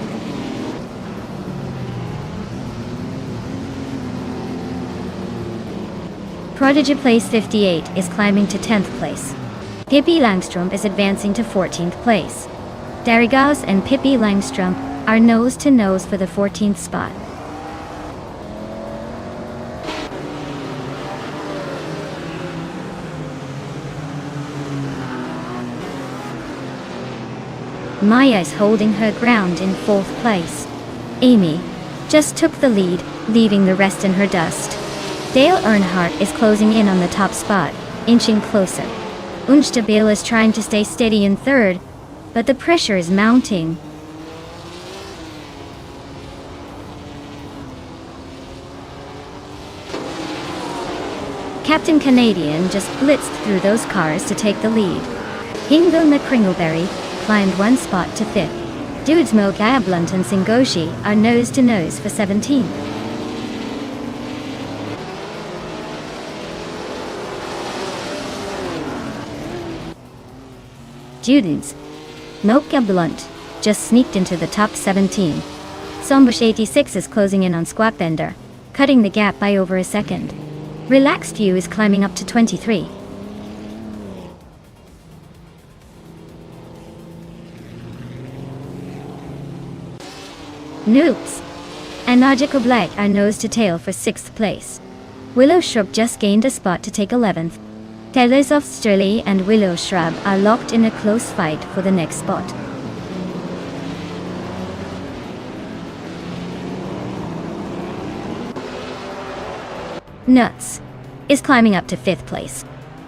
Speaker 1: Prodigy place 58 is climbing to 10th place. Pippi Langstrump is advancing to 14th place. Darigaz and Pippi Langstrump are nose to nose for the 14th spot. Maya is holding her ground in 4th place. Amy just took the lead, leaving the rest in her dust. Dale Earnhardt is closing in on the top spot, inching closer. Unstable is trying to stay steady in 3rd, but the pressure is mounting. Captain Canadian just blitzed through those cars to take the lead. Hingle McCringleberry climbed 1 spot to 5th. Dude Smoke Blunt and Singoshi are nose to nose for 17th. Students, Mocha Blunt just sneaked into the top 17. Sombush 86 is closing in on Squatbender, cutting the gap by over a second. Relaxed View is climbing up to 23. Noops and Magical Black are nose to tail for 6th place. Willow Shrub just gained a spot to take 11th. Taylors of Sturley and Willow Shrub are locked in a close fight for the next spot. Nuts is climbing up to 5th place.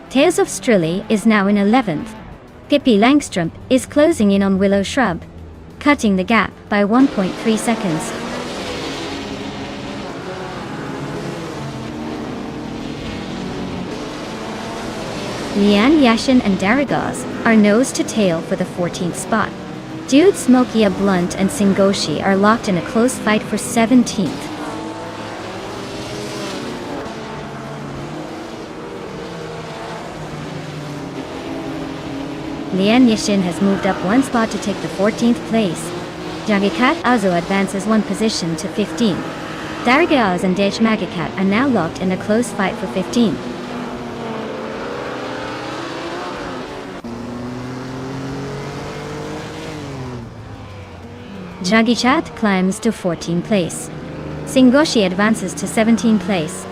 Speaker 1: Tales of Strilly is now in 11th. Pippi Langstrump is closing in on Willow Shrub, cutting the gap by 1.3 seconds. Lian Yashin and Darigaz are nose to tail for the 14th spot. Dude Smokia Blunt and Singoshi are locked in a close fight for 17th. Lian Yashin has moved up 1 spot to take the 14th place. Jagikat also advances one position to 15. Darigaz and Dech Magikat are now locked in a close fight for 15. Jagichat climbs to 14th place. Singoshi advances to 17th place.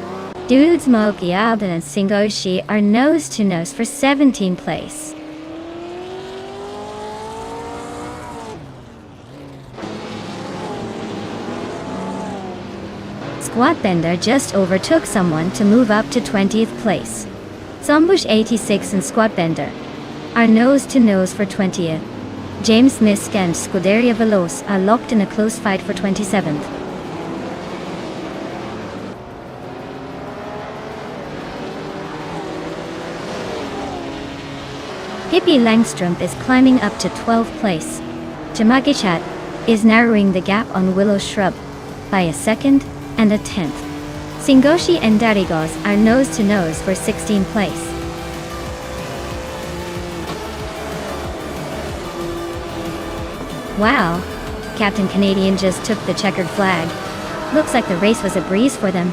Speaker 1: Dudes Mogialdan and Singoshi are nose to nose for 17th place. Squatbender just overtook someone to move up to 20th place. Zombush 86 and Squatbender are nose to nose for 20th. James Misk and Scuderia Veloz are locked in a close fight for 27th. Hippie Langstrump is climbing up to 12th place. Jamagichat is narrowing the gap on Willow Shrub by a second and a 10th. Singoshi and Darigos are nose to nose for 16th place. Wow, Captain Canadian just took the checkered flag. Looks like the race was a breeze for them.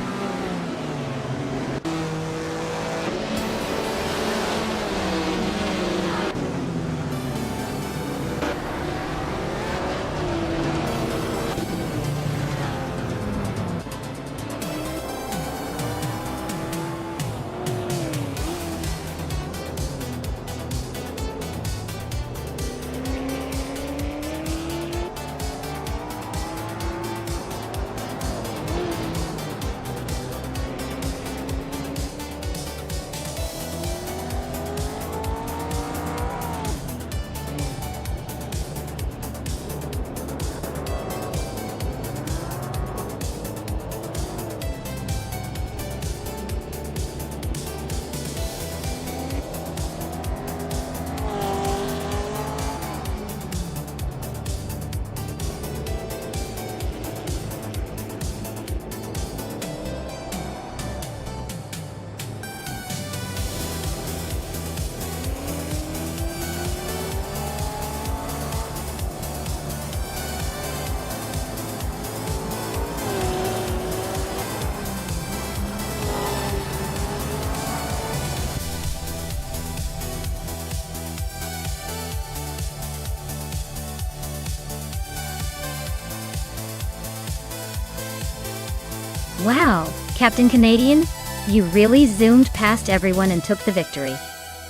Speaker 1: Wow, Captain Canadian, you really zoomed past everyone and took the victory.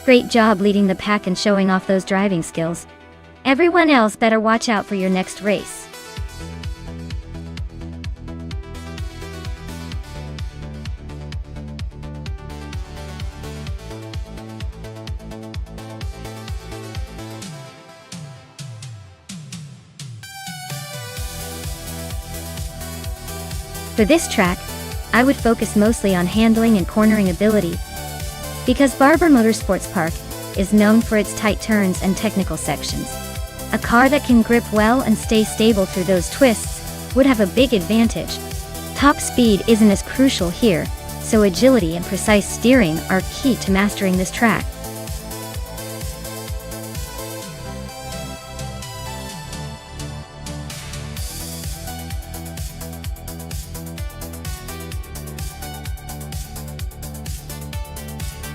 Speaker 1: Great job leading the pack and showing off those driving skills. Everyone else better watch out for your next race. For this track, I would focus mostly on handling and cornering ability, because Barber Motorsports Park is known for its tight turns and technical sections. A car that can grip well and stay stable through those twists would have a big advantage. Top speed isn't as crucial here, so agility and precise steering are key to mastering this track.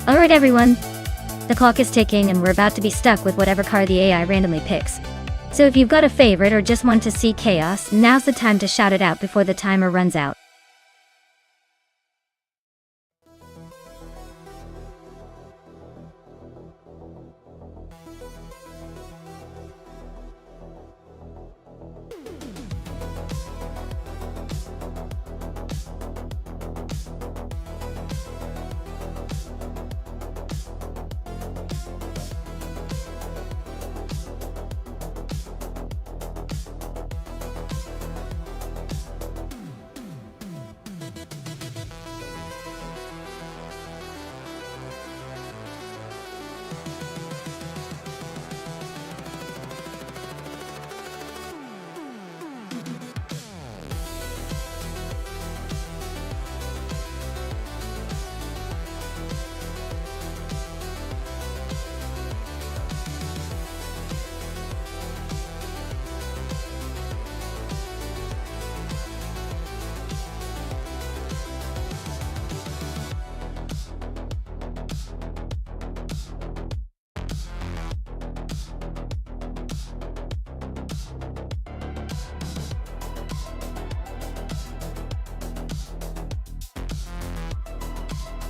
Speaker 1: Alright everyone, the clock is ticking and we're about to be stuck with whatever car the AI randomly picks. So if you've got a favorite or just want to see chaos, now's the time to shout it out before the timer runs out.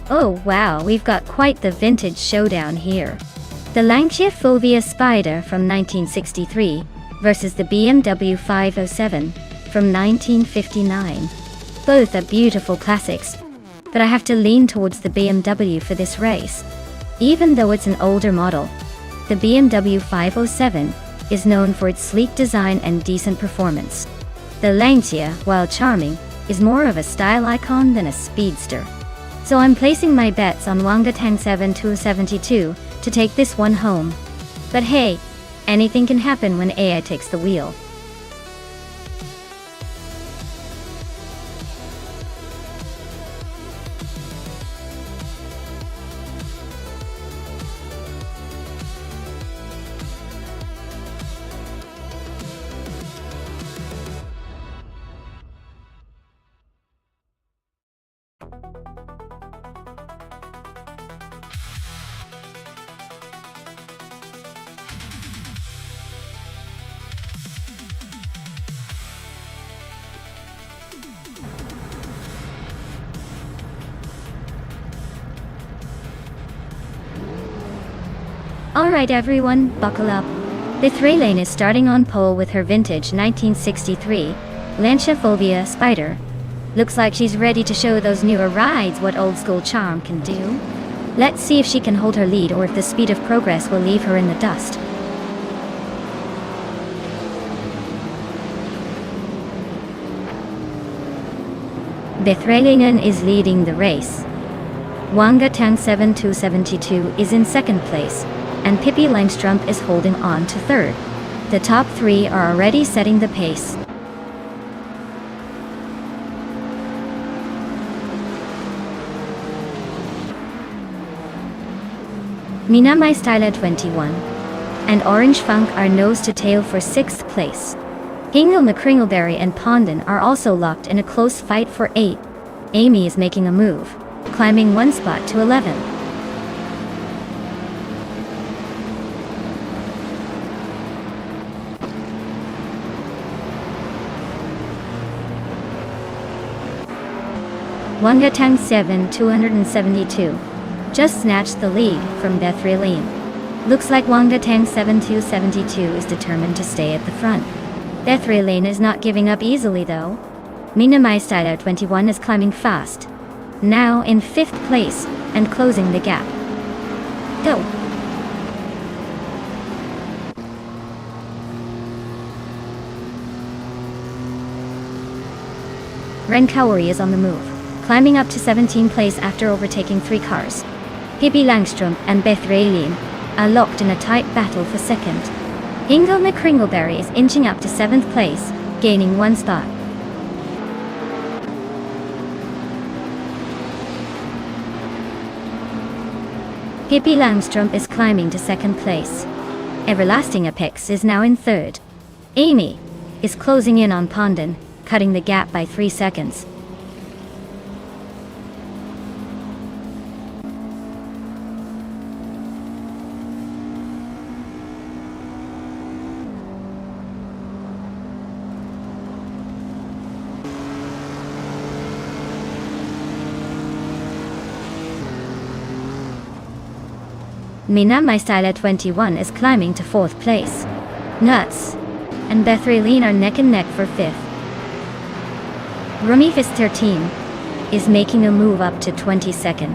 Speaker 1: Oh wow, we've got quite the vintage showdown here. The Lancia Fulvia Spider from 1963 versus the BMW 507 from 1959. Both are beautiful classics, but I have to lean towards the BMW for this race. Even though it's an older model, the BMW 507 is known for its sleek design and decent performance. The Lancia, while charming, is more of a style icon than a speedster. So I'm placing my bets on Wangatang 7272 to take this one home. But hey, anything can happen when AI takes the wheel. Alright everyone, buckle up. The 3-lane is starting on pole with her vintage 1963 Lancia Fulvia Spider. Looks like she's ready to show those newer rides what old school charm can do. Let's see if she can hold her lead or if the speed of progress will leave her in the dust. Bethrelingen is leading the race. Wangatang 7272 is in second place, and Pippi Langstrumpf is holding on to third. The top three are already setting the pace. Mina My Style at 21 and Orange Funk are nose to tail for 6th place. Hingle McCringleberry and Pondon are also locked in a close fight for 8. Amy is making a move, climbing one spot to 11. Wangatang 7272 just snatched the lead from Bethrelingen. Looks like Wangatang 7272 is determined to stay at the front. Bethrelingen is not giving up easily though. Mina My Style 21 is climbing fast, now in 5th place and closing the gap. Go! Ren Kaori is on the move, climbing up to 17th place after overtaking 3 cars. Pippi Langstrumpf and Bethrelingen are locked in a tight battle for 2nd. Hingle McCringleberry is inching up to 7th place, gaining 1 spot. Pippi Langstrumpf is climbing to 2nd place. Everlasting Apex is now in 3rd. Amy is closing in on Pondon, cutting the gap by 3 seconds. Mina My Style at 21 is climbing to 4th place. Nuts and Bethrelingen are neck and neck for 5th. Rumifist 13 is making a move up to 22nd.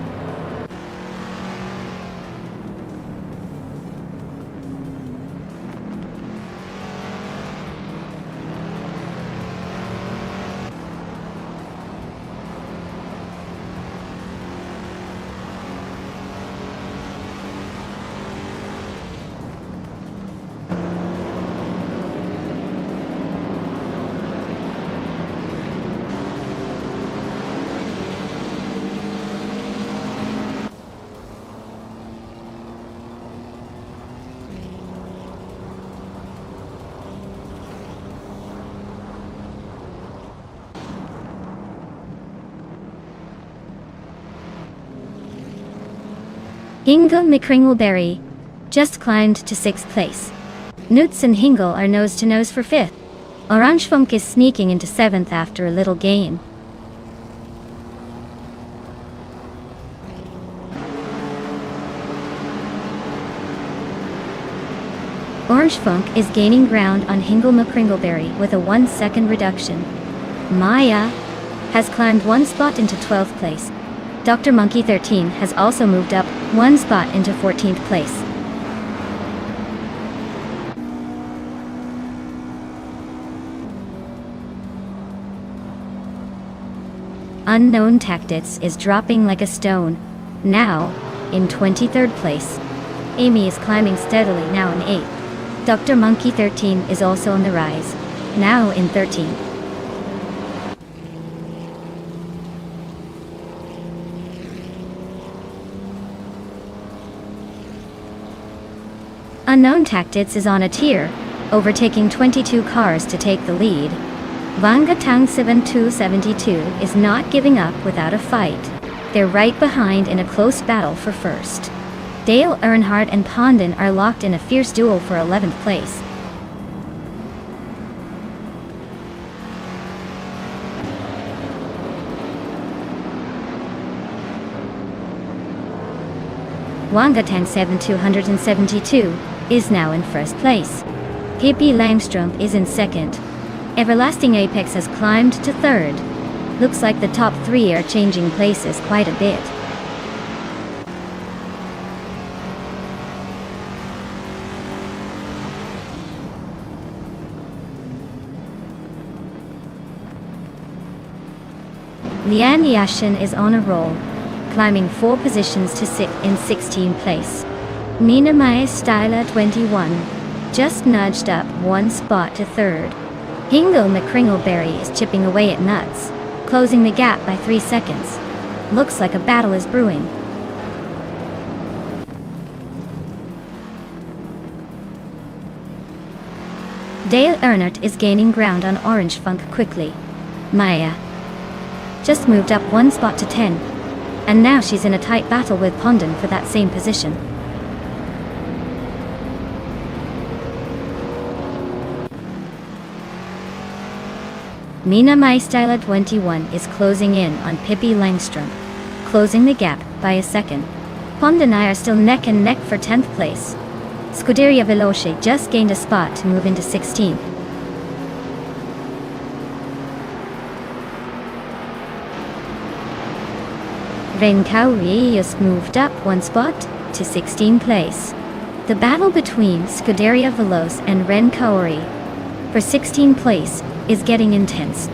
Speaker 1: Hingle McCringleberry just climbed to 6th place. Nutz and Hingle are nose to nose for 5th. Orange Funk is sneaking into 7th after a little gain. Orange Funk is gaining ground on Hingle McCringleberry with a 1-second reduction. Maya has climbed 1 spot into 12th place. Dr. Monkey 13 has also moved up 1 spot into 14th place. Unknown Tactics is dropping like a stone, now in 23rd place. Amy is climbing steadily, now in 8th. Dr. Monkey 13 is also on the rise, now in 13th. Unknown Tactics is on a tier, overtaking 22 cars to take the lead. Wangatang 7272 is not giving up without a fight. They're right behind in a close battle for first. Dale Earnhardt and Pondon are locked in a fierce duel for 11th place. Wangatang 7272 is now in first place. Pippi Langstrumpf is in second. Everlasting Apex has climbed to third. Looks like the top 3 are changing places quite a bit. Lian Yashin is on a roll, climbing 4 positions to sit in 16th place. Mina Maya Styla 21 just nudged up 1 spot to 3rd. Hingle McCringleberry is chipping away at Nuts, closing the gap by 3 seconds. Looks like a battle is brewing. Dale Earnhardt is gaining ground on Orange Funk quickly. Maya just moved up 1 spot to 10, and now she's in a tight battle with Pondon for that same position. Mina Maistyla 21 is closing in on Pippi Langstrumpf, closing the gap by a second. Pondon and I are still neck and neck for 10th place. Scuderia Veloce just gained a spot to move into 16th. Ren Kauri just moved up 1 spot to 16th place. The battle between Scuderia Veloce and Ren Kauri for 16th place is getting intense.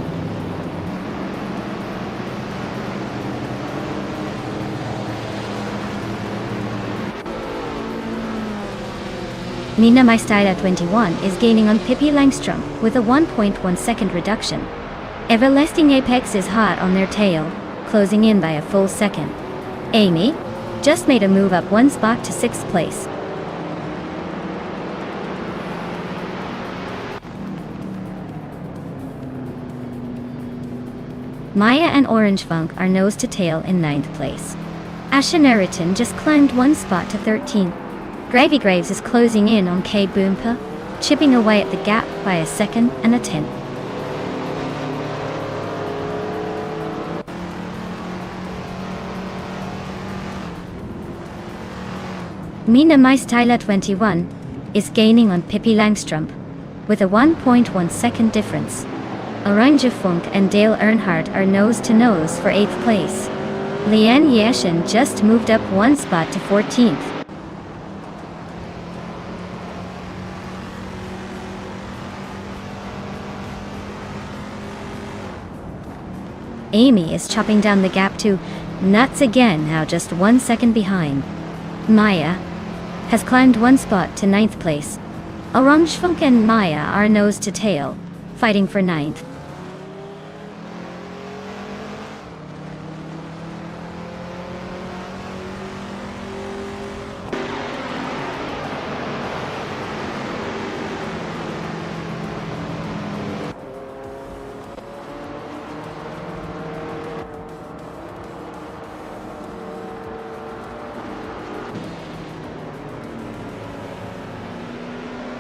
Speaker 1: Mina Maistyla 21 is gaining on Pippi Langstrumpf with a 1.1 second reduction. Everlasting Apex is hot on their tail, closing in by a full second. Amy just made a move up 1 spot to 6th place. Maya and Orange Funk are nose to tail in 9th place. Asha Neriton just climbed 1 spot to 13th. Gravy Graves is closing in on K Boompa, chipping away at the gap by a second and a tenth. Mina Maistyla 21 is gaining on Pippi Langstrumpf with a 1.1 second difference. Orange Funk and Dale Earnhardt are nose to nose for 8th place. Lian Yashin just moved up 1 spot to 14th. Amy is chopping down the gap to Nuts again, now just 1 second behind. Maya has climbed 1 spot to 9th place. Orange Funk and Maya are nose to tail, fighting for 9th.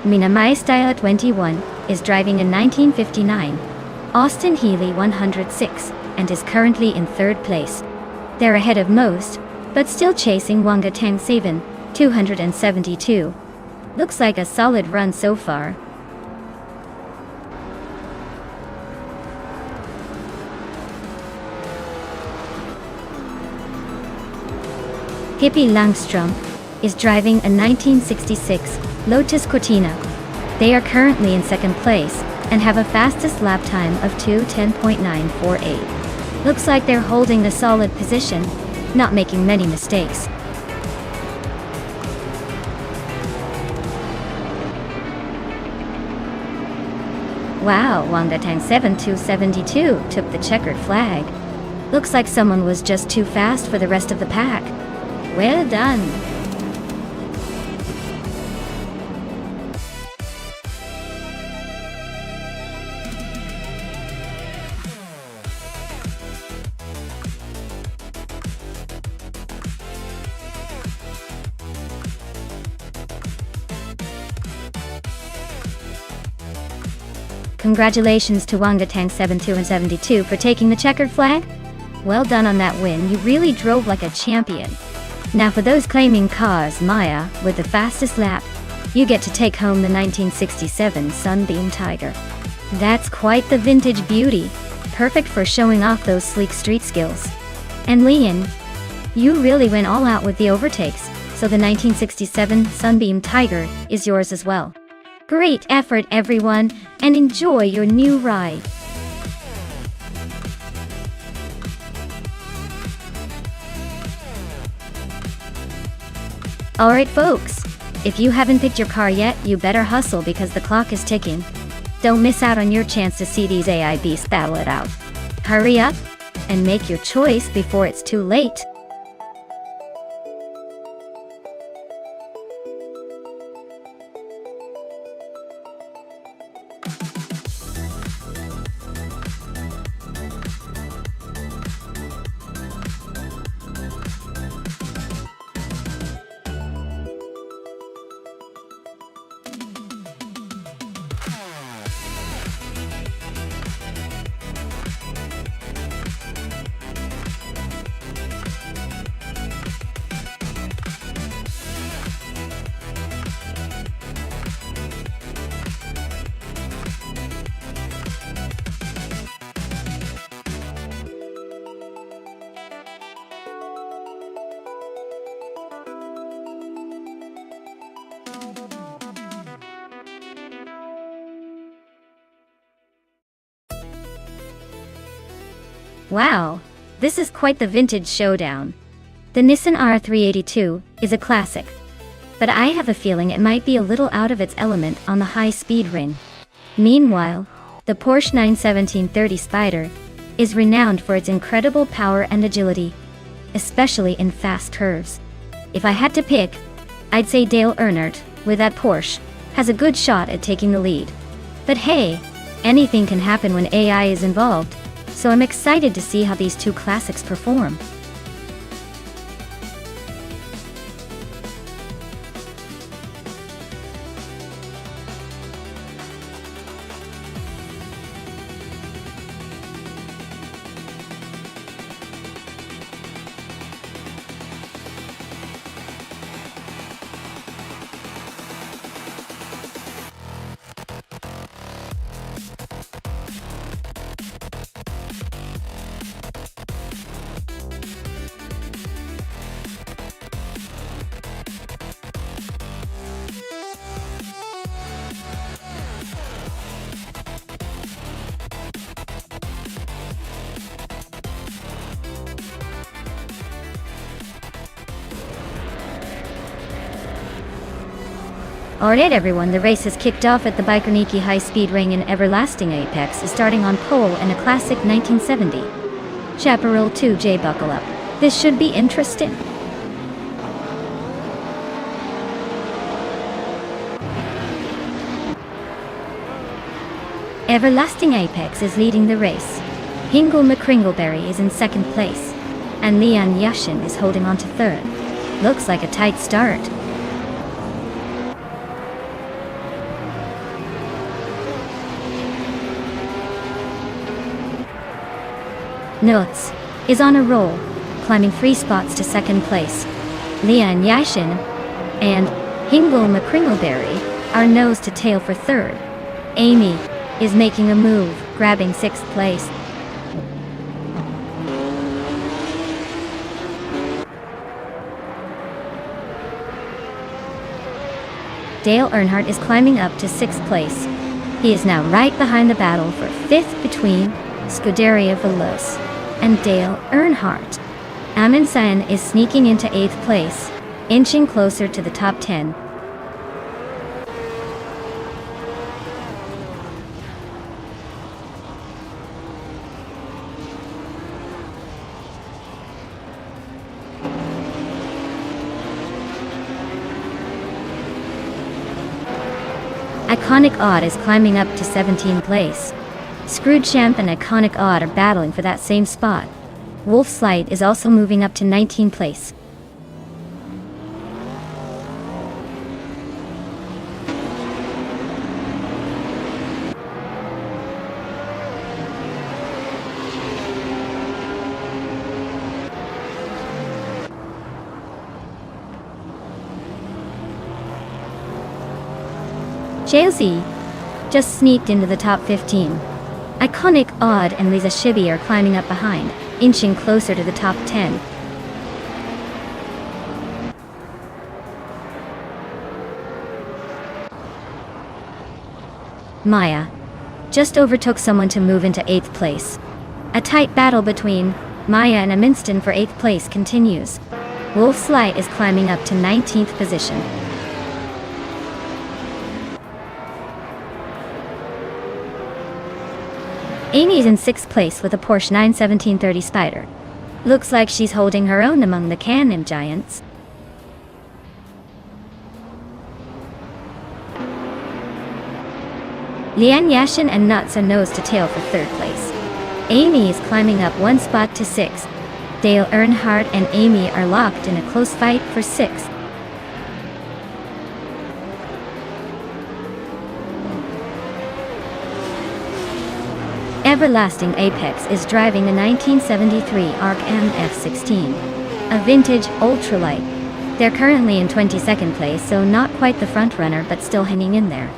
Speaker 1: Mina Maistyla 21 is driving a 1959 Austin Healey 106 and is currently in 3rd place. They're ahead of most, but still chasing Wangatang 7 272. Looks like a solid run so far. Hippie Langstrom is driving a 1966 Lotus Cortina. They are currently in second place and have a fastest lap time of 2:10.948. Looks like they're holding a solid position, not making many mistakes. Wow, Wangdatang 7272 took the checkered flag. Looks like someone was just too fast for the rest of the pack. Well done. Congratulations to Wangdatang 72 and 72 for taking the checkered flag. Well done on that win, you really drove like a champion. Now for those claiming cars Maya with the fastest lap, you get to take home the 1967 Sunbeam Tiger. That's quite the vintage beauty, perfect for showing off those sleek street skills. And Leon, you really went all out with the overtakes, so the 1967 Sunbeam Tiger is yours as well. Great effort everyone, and enjoy your new ride. Alright folks, if you haven't picked your car yet, you better hustle because the clock is ticking. Don't miss out on your chance to see these AI beasts battle it out. Hurry up and make your choice before it's too late. Wow, this is quite the vintage showdown. The Nissan R382 is a classic, but I have a feeling it might be a little out of its element on the high-speed ring. Meanwhile, the Porsche 917-30 Spyder is renowned for its incredible power and agility, especially in fast curves. If I had to pick, I'd say Dale Earnhardt, with that Porsche, has a good shot at taking the lead. But hey, anything can happen when AI is involved, so I'm excited to see how these two classics perform. Alright everyone, the race has kicked off at the Bikerniki high-speed ring in Everlasting Apex, starting on pole in a classic 1970. Chaparral 2J, buckle up. This should be interesting. Everlasting Apex is leading the race. Hingle McCringleberry is in second place, and Leon Yashin is holding on to third. Looks like a tight start. Nuts is on a roll, climbing 3 spots to second place. Leon Yashin and Hingle and McCringleberry are nose to tail for third. Amy is making a move, grabbing sixth place. Dale Earnhardt is climbing up to sixth place. He is now right behind the battle for fifth between Scuderia Veloce and Dale Earnhardt. Amundsen is sneaking into eighth place, inching closer to the top 10. Iconic Odd is climbing up to 17th place. Screwed Champ and Iconic Odd are battling for that same spot. Wolf's Light is also moving up to 19th place. Chelsea just sneaked into the top 15. Iconic Odd and Lisa Shibby are climbing up behind, inching closer to the top 10. Maya just overtook someone to move into 8th place. A tight battle between Maya and Amundsen for 8th place continues. Wolf's Light is climbing up to 19th position. Amy's in 6th place with a Porsche 91730 Spider. Looks like she's holding her own among the Can-Am giants. Lian Yashin and Nuts are nose to tail for 3rd place. Amy is climbing up one spot to 6th. Dale Earnhardt and Amy are locked in a close fight for 6th. Everlasting Apex is driving a 1973 ARC MF16, a vintage ultralight. They're currently in 22nd place, so not quite the front runner, but still hanging in there.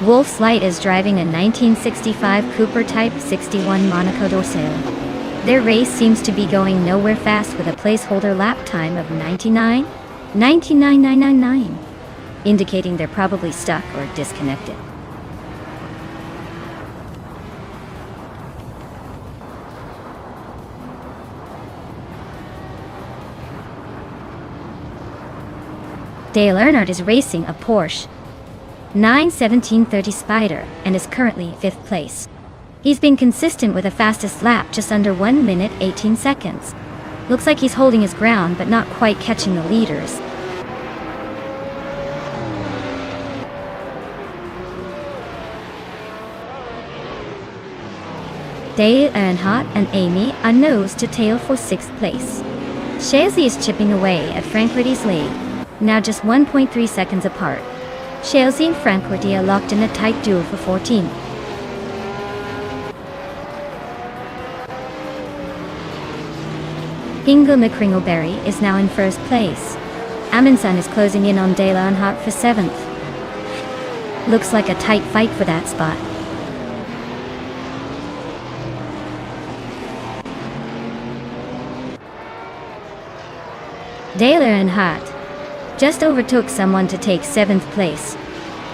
Speaker 1: Wolf's Light is driving a 1965 Cooper Type 61 Monaco Dorsale. Their race seems to be going nowhere fast with a placeholder lap time of 99.999, indicating they're probably stuck or disconnected. Dale Earnhardt is racing a Porsche 91730 Spider and is currently 5th place. He's been consistent with a fastest lap just under 1 minute 18 seconds. Looks like he's holding his ground but not quite catching the leaders. Dale Earnhardt and Amy are nose to tail for 6th place. Chelsea is chipping away at Francorti's lead, now just 1.3 seconds apart. Chelsea and Francorti are locked in a tight duel for 14th. Hingle McCringleberry is now in 1st place. Amundsen is closing in on Dale Earnhardt for 7th. Looks like a tight fight for that spot. Dale Earnhardt just overtook someone to take 7th place.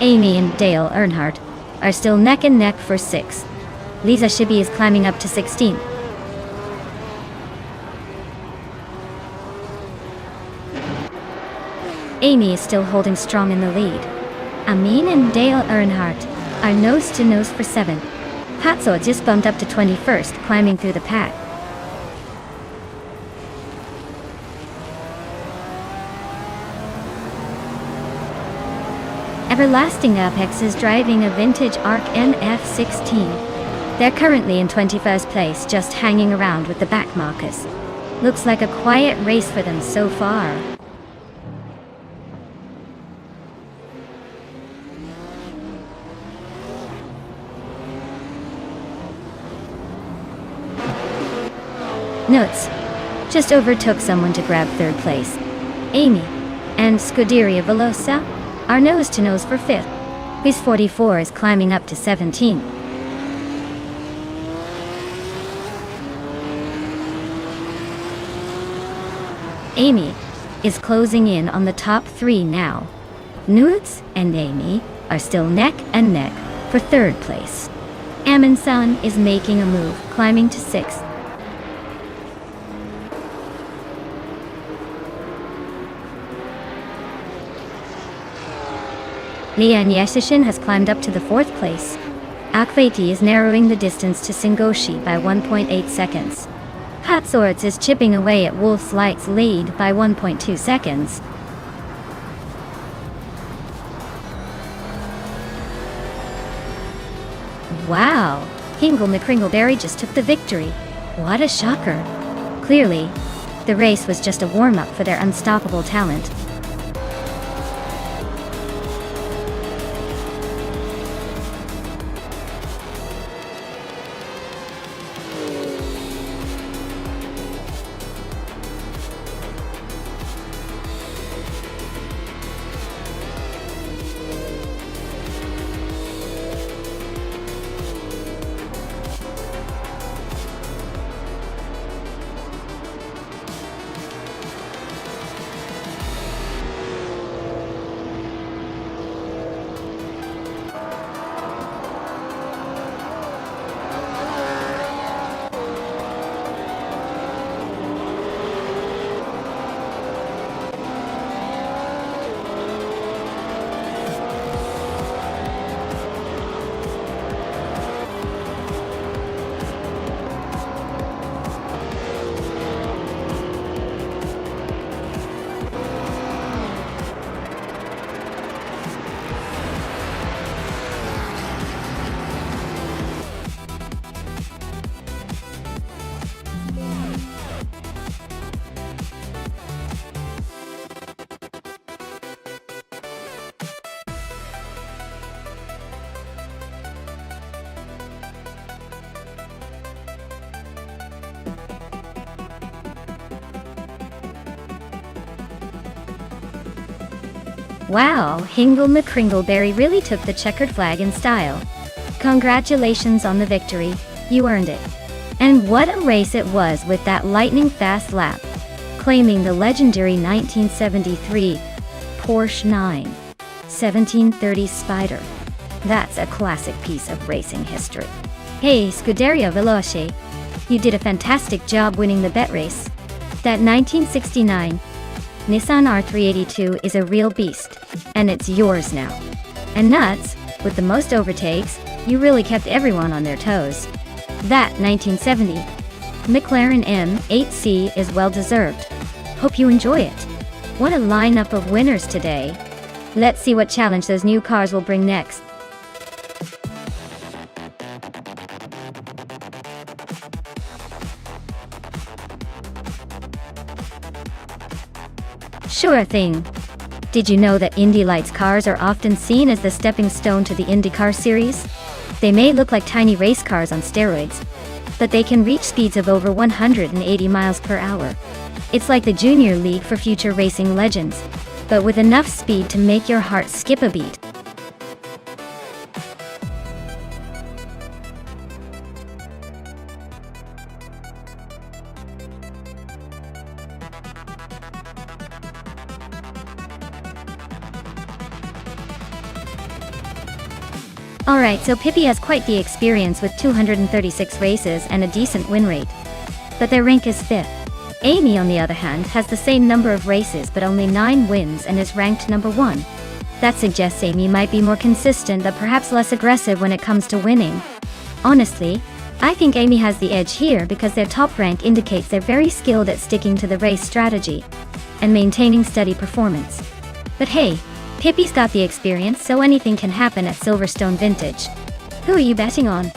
Speaker 1: Amy and Dale Earnhardt are still neck and neck for 6th. Lisa Shibby is climbing up to 16th. Amy is still holding strong in the lead. Amin and Dale Earnhardt are nose to nose for 7th. Hatso just bumped up to 21st, climbing through the pack. Everlasting Apex is driving a vintage ARC NF16. They're currently in 21st place, just hanging around with the back markers. Looks like a quiet race for them so far. Nuts just overtook someone to grab third place. Amy and Scuderia Velosa are nose-to-nose for fifth. His 44 is climbing up to 17. Amy is closing in on the top three now. Nudes and Amy are still neck and neck for third place. Amundsen is making a move, climbing to sixth. Lian Yesishin has climbed up to the fourth place. Akvati is narrowing the distance to Singoshi by 1.8 seconds. Hatsorts is chipping away at Wolf's Light's lead by 1.2 seconds. Wow! Hingle McCringleberry just took the victory. What a shocker. Clearly, the race was just a warm-up for their unstoppable talent. Wow, Hingle McCringleberry really took the checkered flag in style. Congratulations on the victory, you earned it. And what a race it was with that lightning-fast lap, claiming the legendary 1973 Porsche 91730 Spider. That's a classic piece of racing history. Hey, Scuderia Veloce, you did a fantastic job winning the bet race. That 1969 Nissan R382 is a real beast, and it's yours now. And Nuts, with the most overtakes, you really kept everyone on their toes. That 1970 McLaren M8C is well deserved. Hope you enjoy it. What a lineup of winners today. Let's see what challenge those new cars will bring next. Sure thing. Did you know that Indy Lights cars are often seen as the stepping stone to the IndyCar series? They may look like tiny race cars on steroids, but they can reach speeds of over 180 miles per hour. It's like the junior league for future racing legends, but with enough speed to make your heart skip a beat. Alright, so Pippi has quite the experience with 236 races and a decent win rate. But their rank is 5th. Amy, on the other hand, has the same number of races but only 9 wins and is ranked number 1. That suggests Amy might be more consistent but perhaps less aggressive when it comes to winning. Honestly, I think Amy has the edge here because their top rank indicates they're very skilled at sticking to the race strategy and maintaining steady performance. But hey, Pippi's got the experience, so anything can happen at Silverstone Vintage. Who are you betting on?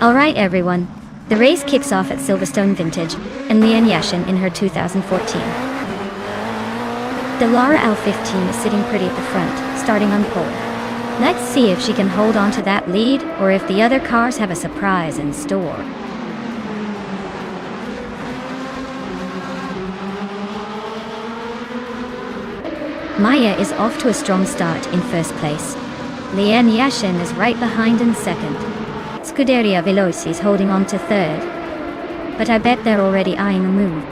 Speaker 1: Alright everyone, the race kicks off at Silverstone Vintage, and Lian Yashin in her 2014. The Lara L15 is sitting pretty at the front, starting on pole. Let's see if she can hold on to that lead, or if the other cars have a surprise in store. Maya is off to a strong start in first place. Lian Yashin is right behind in second. Scuderia Veloci is holding on to third. But I bet they're already eyeing a move.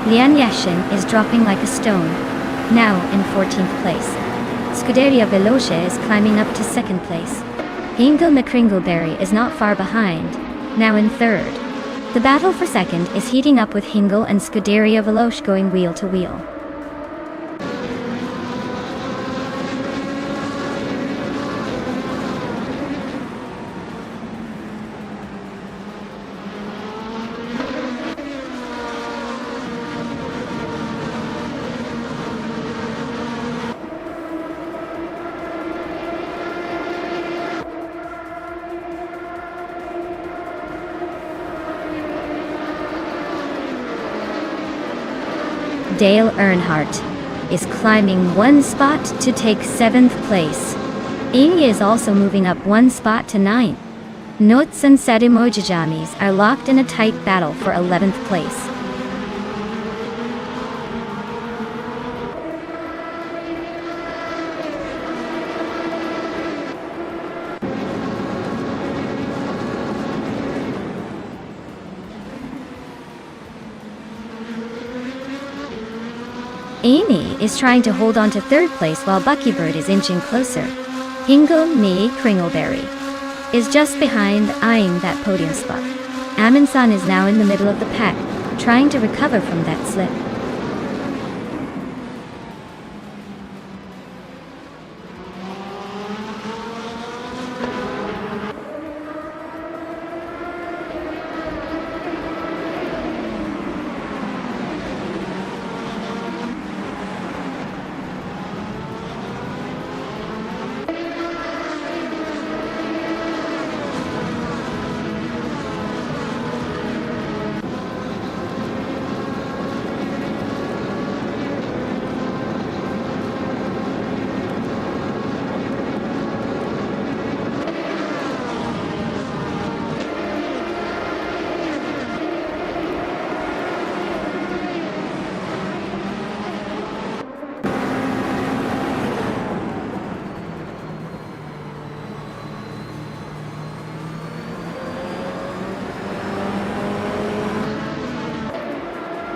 Speaker 1: Lian Yashin is dropping like a stone, now in 14th place. Scuderia Veloce is climbing up to second place. Hingle McCringleberry is not far behind, now in third. The battle for second is heating up with Hingle and Scuderia Veloce going wheel to wheel. Dale Earnhardt is climbing one spot to take 7th place. Inge is also moving up one spot to 9th. Notes and Sadimojijamis are locked in a tight battle for 11th place. Amy is trying to hold on to third place while Buckybird is inching closer. Hingle Kringleberry is just behind, eyeing that podium spot. Amundsen is now in the middle of the pack, trying to recover from that slip.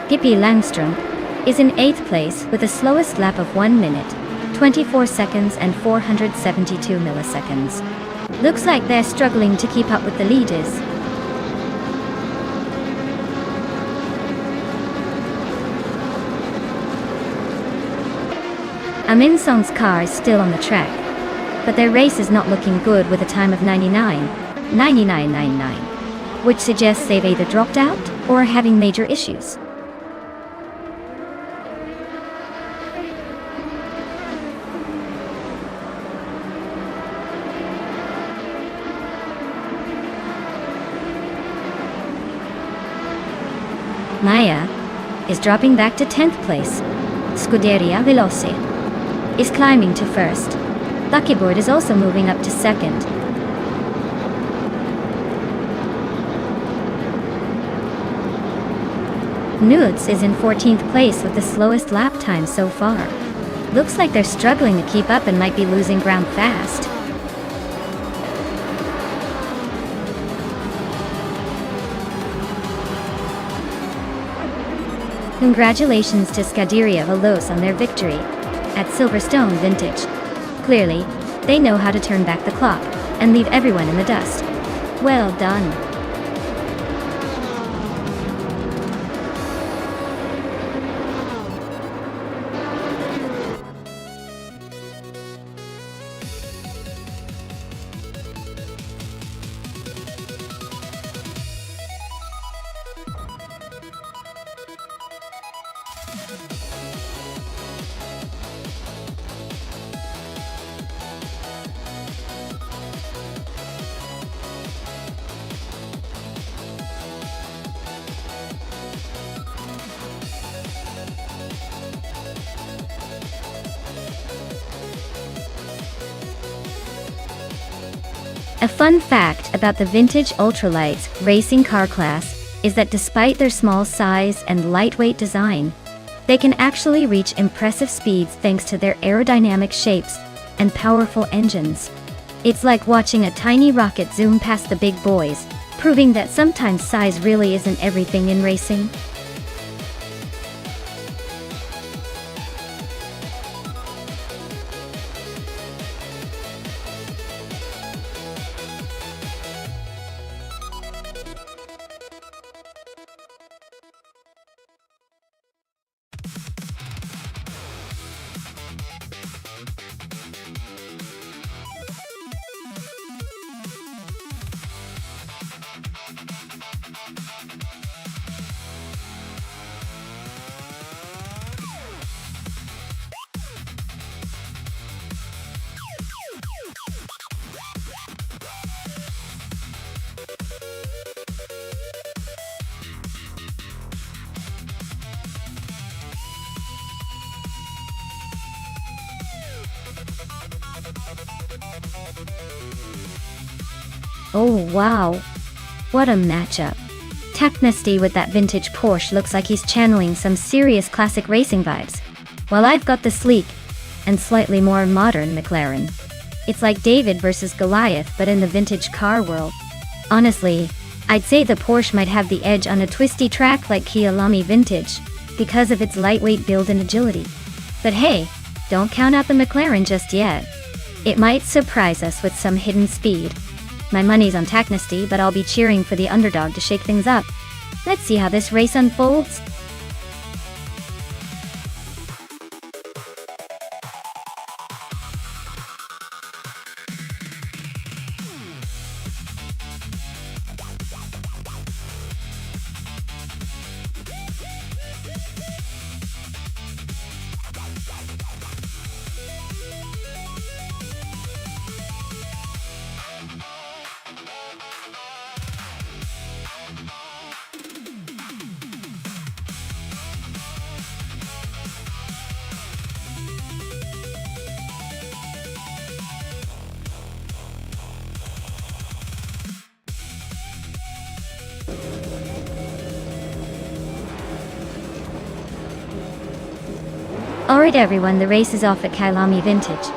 Speaker 1: Pippi Langstrom is in 8th place with the slowest lap of 1 minute, 24 seconds and 472 milliseconds. Looks like they're struggling to keep up with the leaders. Aminsong's car is still on the track, but their race is not looking good with a time of 99.9999, which suggests they've either dropped out or are having major issues. Maya is dropping back to 10th place. Scuderia Veloce is climbing to first. Buckybird is also moving up to second. Nudes is in 14th place with the slowest lap time so far. Looks like they're struggling to keep up and might be losing ground fast. Congratulations to Scuderia Veloce on their victory at Silverstone Vintage. Clearly, they know how to turn back the clock and leave everyone in the dust. Well done. A fun fact about the vintage ultralight racing car class is that despite their small size and lightweight design, they can actually reach impressive speeds thanks to their aerodynamic shapes and powerful engines. It's like watching a tiny rocket zoom past the big boys, proving that sometimes size really isn't everything in racing. Oh wow, what a matchup. Technesty with that vintage Porsche looks like he's channeling some serious classic racing vibes, while I've got the sleek and slightly more modern McLaren. It's like David versus Goliath but in the vintage car world. Honestly, I'd say the Porsche might have the edge on a twisty track like Kia Lamy Vintage because of its lightweight build and agility. But hey, don't count out the McLaren just yet. It might surprise us with some hidden speed. My money's on Technesty, but I'll be cheering for the underdog to shake things up. Let's see how this race unfolds. Alright everyone, the race is off at Kailami Vintage,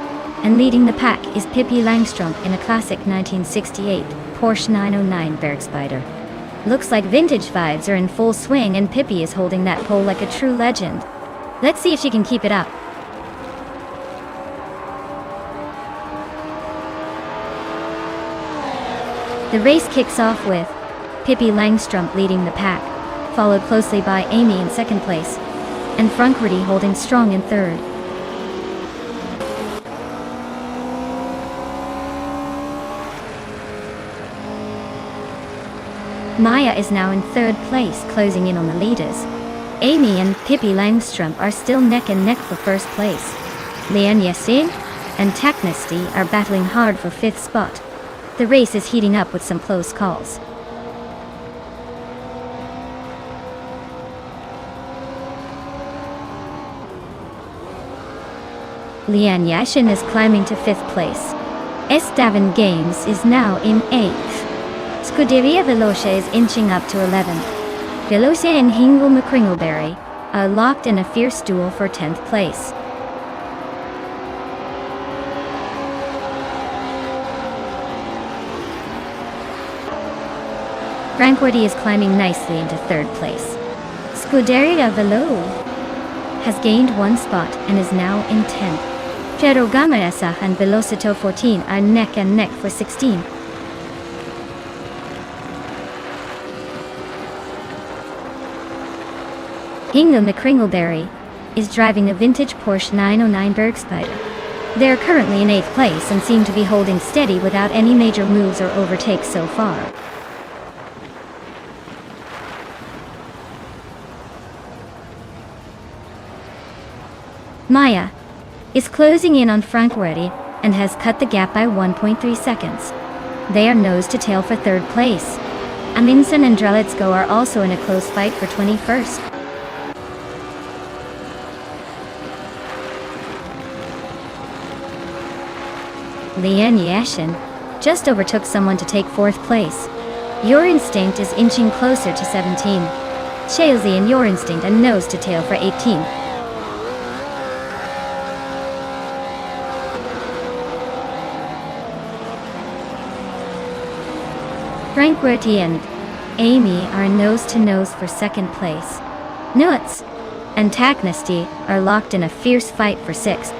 Speaker 1: and leading the pack is Pippi Langstrup in a classic 1968 Porsche 909 Bergspider. Looks like vintage vibes are in full swing and Pippi is holding that pole like a true legend. Let's see if she can keep it up. The race kicks off with Pippi Langstrup leading the pack, followed closely by Amy in second place, and Frankrudi holding strong in third. Maya is now in third place, closing in on the leaders. Amy and Pippi Langstrup are still neck and neck for first place. Lian Yassin and Technesty are battling hard for fifth spot. The race is heating up with some close calls. Lian Yashin is climbing to fifth place. Estevan Games is now in eighth. Scuderia Veloce is inching up to 11th. Veloce and Hingle McCringleberry are locked in a fierce duel for 10th place. Frankrudi is climbing nicely into third place. Scuderia Velo has gained one spot and is now in 10th. Ferrogama and Velocito 14 are neck and neck for 16. Hingle McCringleberry is driving a vintage Porsche 909 Bergspider. They are currently in 8th place and seem to be holding steady without any major moves or overtakes so far. Maya is closing in on Frankrudi and has cut the gap by 1.3 seconds. They are nose to tail for third place. Amundsen and Drelitsko are also in a close fight for 21st. Lian Yashin just overtook someone to take 4th place. Your Instinct is inching closer to 17. Chelsea and Your Instinct and nose to tail for 18. Tranquility and Amy are nose to nose for 2nd place. Nuts and Taknasty are locked in a fierce fight for 6th.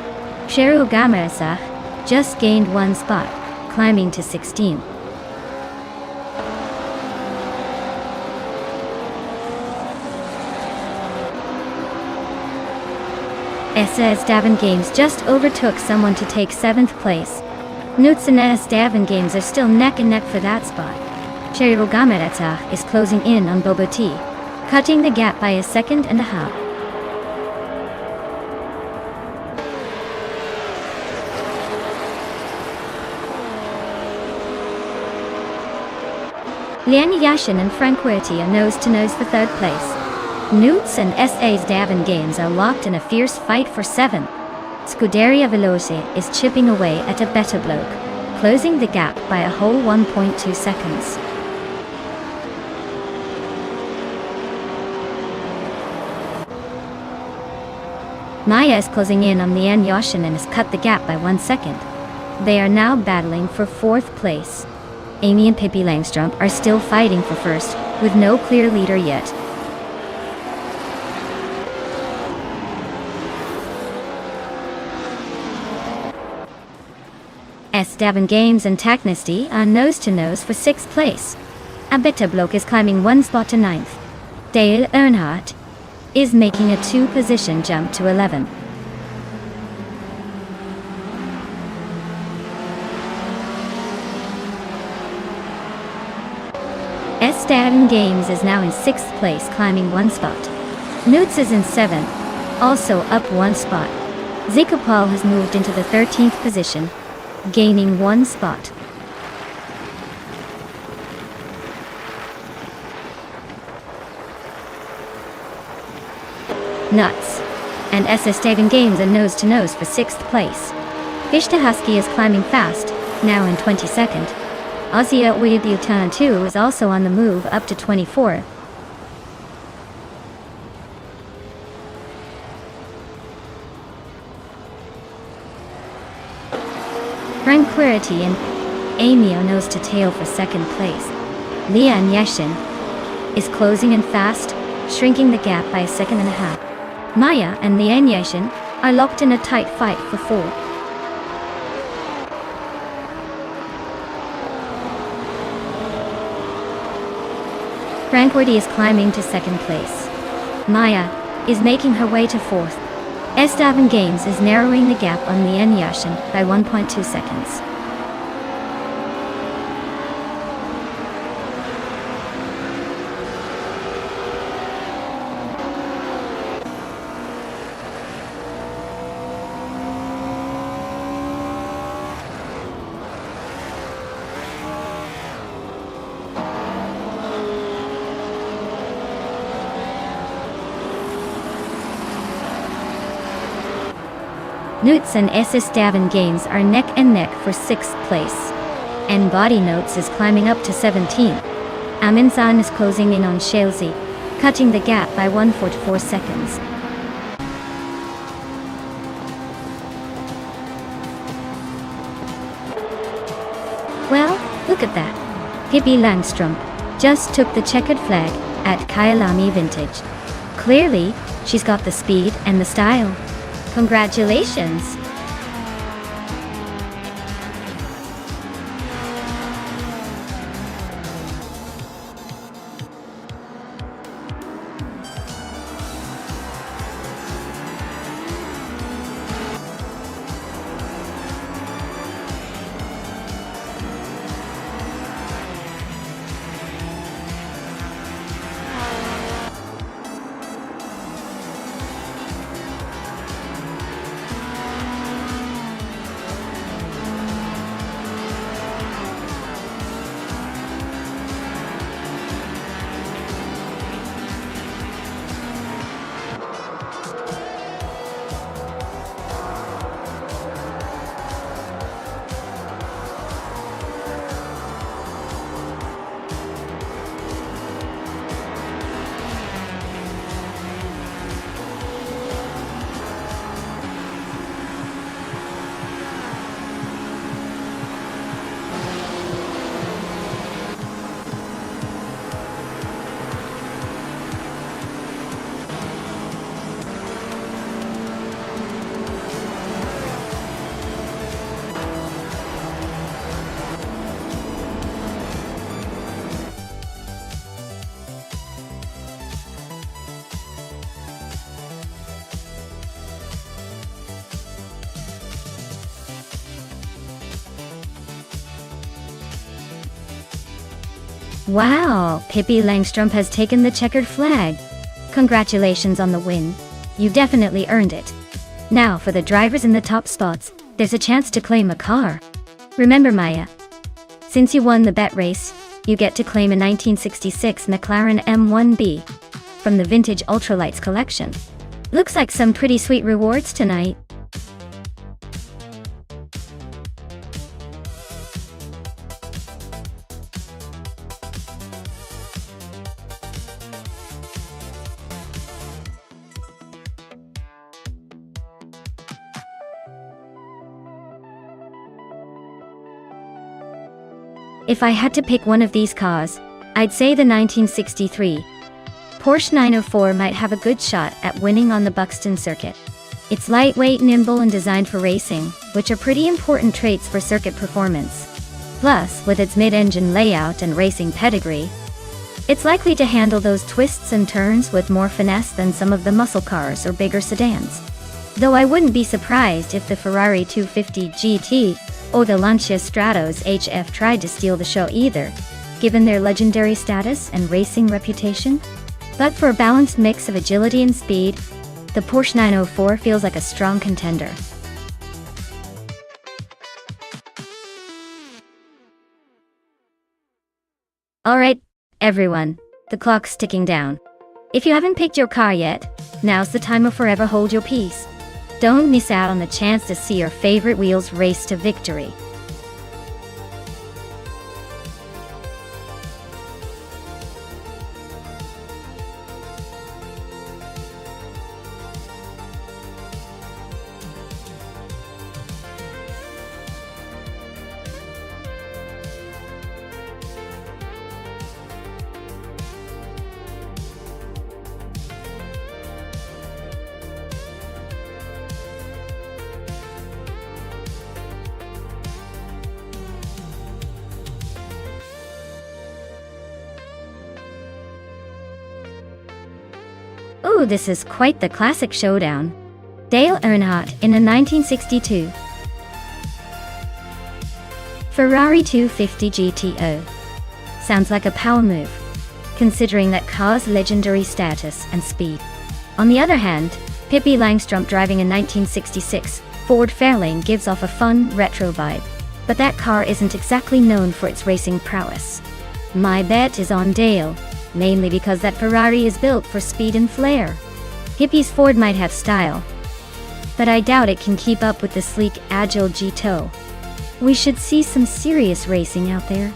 Speaker 1: Cherugamasa just gained 1 spot, climbing to 16. SS Davin Games just overtook someone to take 7th place. Nuts and SS Davin Games are still neck and neck for that spot. Cherugamasa is closing in on Bobo T, cutting the gap by a 2.5 seconds. Lian Yashin and Tranquility are nose to nose for 3rd place. Newts and SA's Davin Games are locked in a fierce fight for 7th. Scuderia Veloce is chipping away at a better bloke, closing the gap by a whole 1.2 seconds. Maya is closing in on Lian Yashin and has cut the gap by 1 second. They are now battling for 4th place. Amy and Pippi Langstrom are still fighting for 1st, with no clear leader yet. S. Davin Games and Taknasty are nose to nose for 6th place. A better bloke is climbing 1 spot to 9th. Dale Earnhardt is making a 2-position jump to 11. S. Davin Games is now in 6th place, climbing 1 spot. Newts is in 7th, also up 1 spot. Zika Paul has moved into the 13th position, gaining 1 spot. Nuts and SS Davin Games are nose to nose for 6th place. Ishta Husky is climbing fast, now in 22nd. Ozia Uyubutan 2 is also on the move up to 24. Tranquility and Amy are nose to tail for 2nd place. Lian Yashin is closing in fast, shrinking the gap by a 1.5 seconds. Maya and Lian Yashin are locked in a tight fight for 4. Tranquility is climbing to 2nd place. Maya is making her way to 4th. S. Davin Games is narrowing the gap on Lian Yashin by 1.2 seconds. Newts and SS Davin Games are neck and neck for 6th place. And Body Notes is climbing up to 17. Aminsan is closing in on Chelsea, cutting the gap by 1.44 seconds. Well, look at that. Pippi Langstrom just took the checkered flag at Kyalami Vintage. Clearly, she's got the speed and the style. Congratulations! Wow, Pippi Langstrumpf has taken the checkered flag. Congratulations on the win. You definitely earned it. Now for the drivers in the top spots, there's a chance to claim a car. Remember Maya, since you won the bet race, you get to claim a 1966 McLaren M1B from the Vintage Ultralights collection. Looks like some pretty sweet rewards tonight. If I had to pick one of these cars, I'd say the 1963 Porsche 904 might have a good shot at winning on the Buxton circuit. It's lightweight, nimble, and designed for racing, which are pretty important traits for circuit performance. Plus, with its mid-engine layout and racing pedigree, it's likely to handle those twists and turns with more finesse than some of the muscle cars or bigger sedans. Though I wouldn't be surprised if the Ferrari 250 GT or the Lancia Stratos HF tried to steal the show either, given their legendary status and racing reputation. But for a balanced mix of agility and speed, the Porsche 904 feels like a strong contender. Alright, everyone, the clock's ticking down. If you haven't picked your car yet, now's the time to forever hold your peace. Don't miss out on the chance to see your favorite wheels race to victory. Ooh, this is quite the classic showdown. Dale Earnhardt in a 1962 Ferrari 250 GTO. Sounds like a power move, considering that car's legendary status and speed. On the other hand, Pippi Langstrumpf driving a 1966 Ford Fairlane gives off a fun, retro vibe, but that car isn't exactly known for its racing prowess. My bet is on Dale, mainly because that Ferrari is built for speed and flair. Pippi's Ford might have style, but I doubt it can keep up with the sleek, agile GTO. We should see some serious racing out there.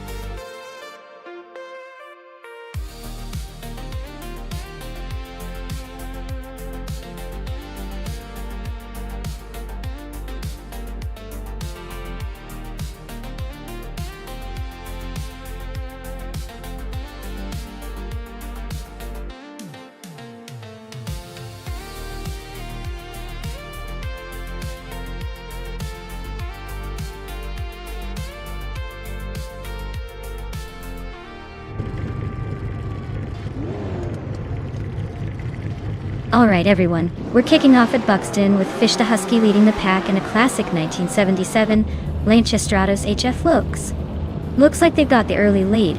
Speaker 1: Alright everyone, we're kicking off at Buxton with Fish the Husky leading the pack in a classic 1977 Lancia Stratos HF Looks like they've got the early lead,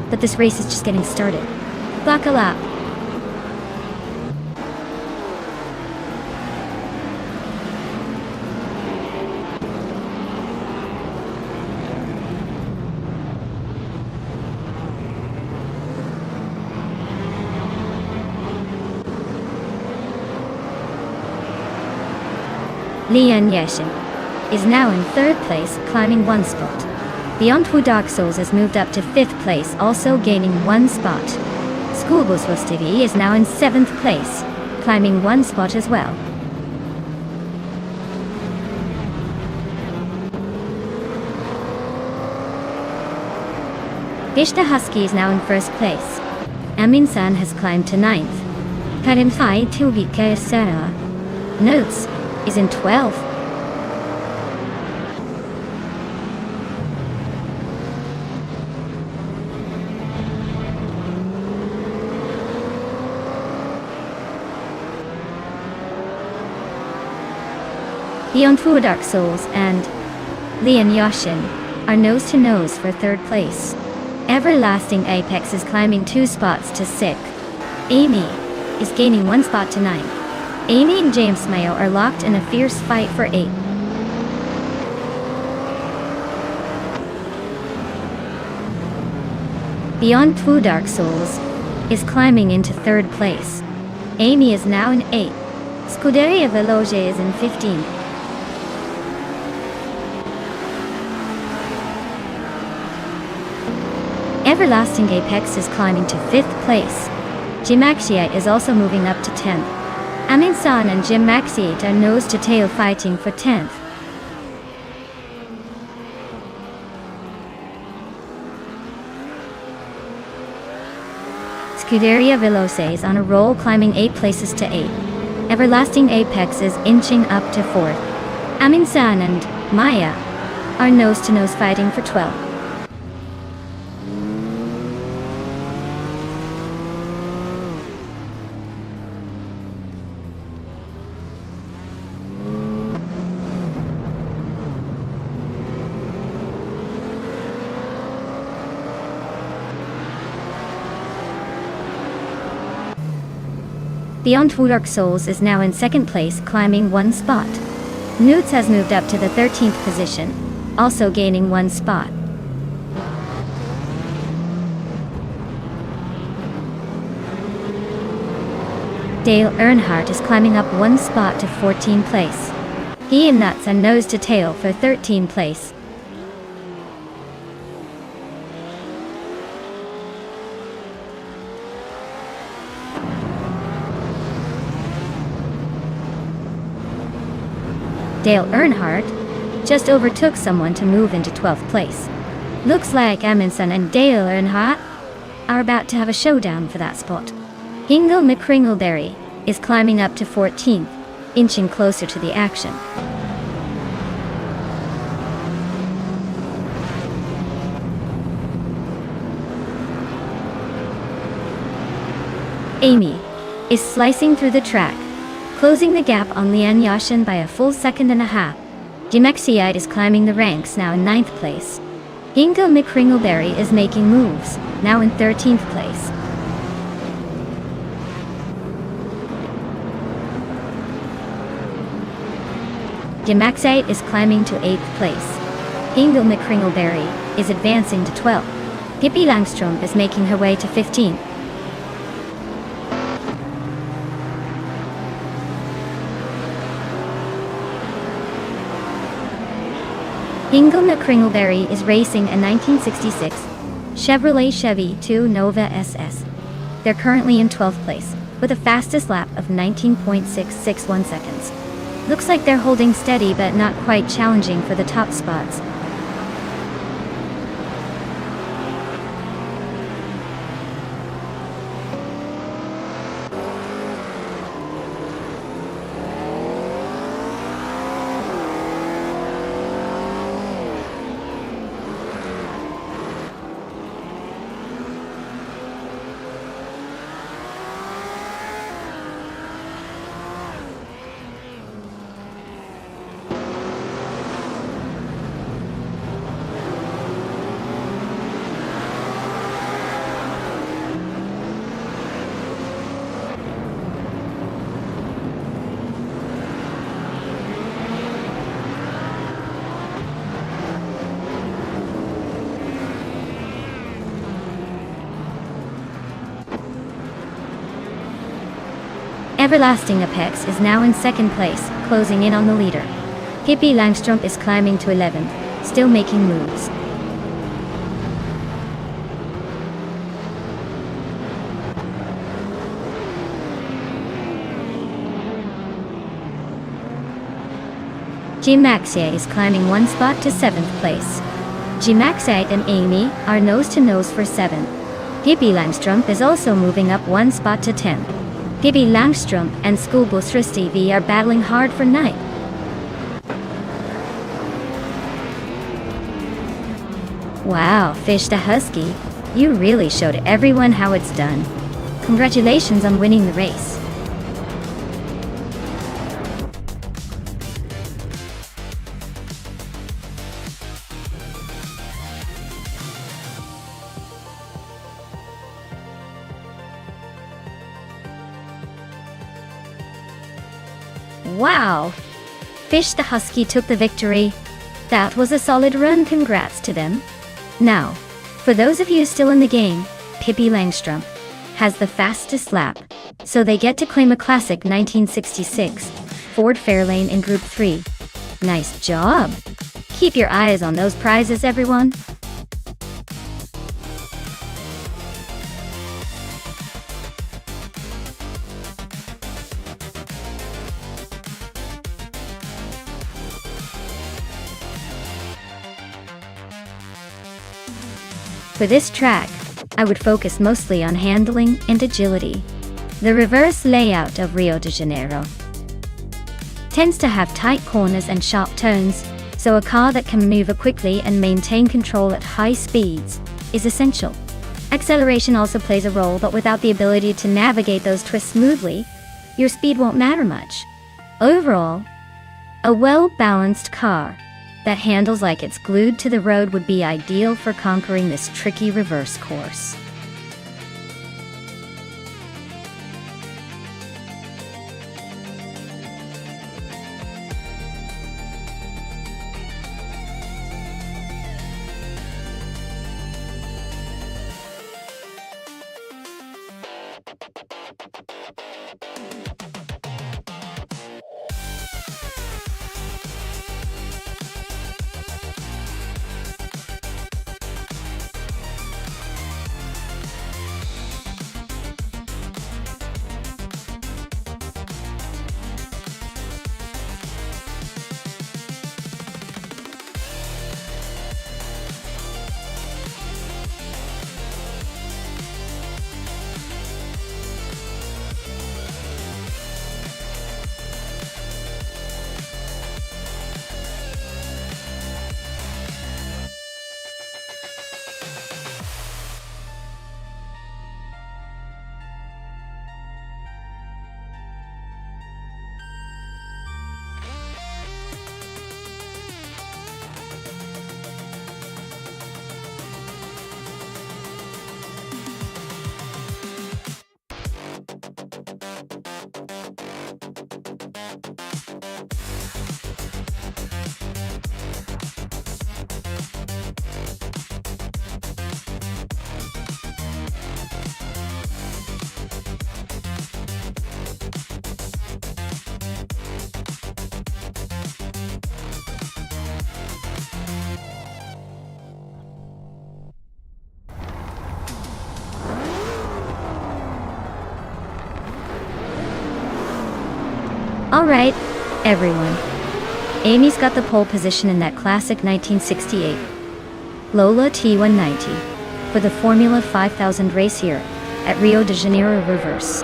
Speaker 1: but this race is just getting started. Buckle up. Leon Yashin is now in third place, climbing one spot. Beyond Two Dark Souls has moved up to fifth place, also gaining one spot. Schoolbus TV is now in seventh place, climbing one spot as well. Fish the Husky is now in first place. Amin-san has climbed to ninth. Karim Thai Tilvika Sarah Notes is in 12th. Beyond Two Dark Souls and Leon Yashin are nose to nose for third place. Everlasting Apex is climbing 2 spots to 6th. Amy is gaining 1 spot to 9th. Amy and James Mayo are locked in a fierce fight for 8th. Beyond Two Dark Souls is climbing into 3rd place. Amy is now in 8th. Scuderia Veloce is in 15th. Everlasting Apex is climbing to 5th place. Jim Maxiate is also moving up to 10th. Amin San and Jim Maxiate are nose to tail fighting for 10th. Scuderia Veloce is on a roll, climbing 8 places to 8. Everlasting Apex is inching up to 4th. Amin San and Maya are nose to nose fighting for 12th. Beyond Two Dark Souls is now in 2nd place, climbing 1 spot. Newts has moved up to the 13th position, also gaining 1 spot. Dale Earnhardt is climbing up 1 spot to 14th place. He and Nuts are nose to tail for 13th place. Dale Earnhardt just overtook someone to move into 12th place. Looks like Amundsen and Dale Earnhardt are about to have a showdown for that spot. Hingle McCringleberry is climbing up to 14th, inching closer to the action. Amy is slicing through the track, closing the gap on Lian Yashin by a full 1.5 seconds. Jimexiite is climbing the ranks, now in 9th place. Hingo McCringleberry is making moves, now in 13th place. Jimexiite is climbing to 8th place. Hingo McCringleberry is advancing to 12th. Pippi Langstrom is making her way to 15th. Hingle McCringleberry is racing a 1966 Chevrolet Chevy 2 Nova SS. They're currently in 12th place, with a fastest lap of 19.661 seconds. Looks like they're holding steady but not quite challenging for the top spots. Everlasting Apex is now in 2nd place, closing in on the leader. Pippi Langstrom is climbing to 11th, still making moves. Jim Maxiate is climbing 1 spot to 7th place. Jim Maxiate and Amy are nose to nose for 7th. Pippi Langstrom is also moving up 1 spot to 10th. Pippi Langstrom and Schoolbus Risti are battling hard for 9th. Wow, Fish the Husky, you really showed everyone how it's done. Congratulations on winning the race. Wow! Fish the Husky took the victory. That was a solid run, congrats to them. Now, for those of you still in the game, Pippi Langstrom has the fastest lap, so they get to claim a classic 1966 Ford Fairlane in Group 3. Nice job! Keep your eyes on those prizes, everyone. For this track, I would focus mostly on handling and agility. The reverse layout of Rio de Janeiro tends to have tight corners and sharp turns, so a car that can maneuver quickly and maintain control at high speeds is essential. Acceleration also plays a role, but without the ability to navigate those twists smoothly, your speed won't matter much. Overall, a well-balanced car that handles like it's glued to the road would be ideal for conquering this tricky reverse course. Alright, everyone. Amy's got the pole position in that classic 1968 Lola T190 for the Formula 5000 race here at Rio de Janeiro Reverse.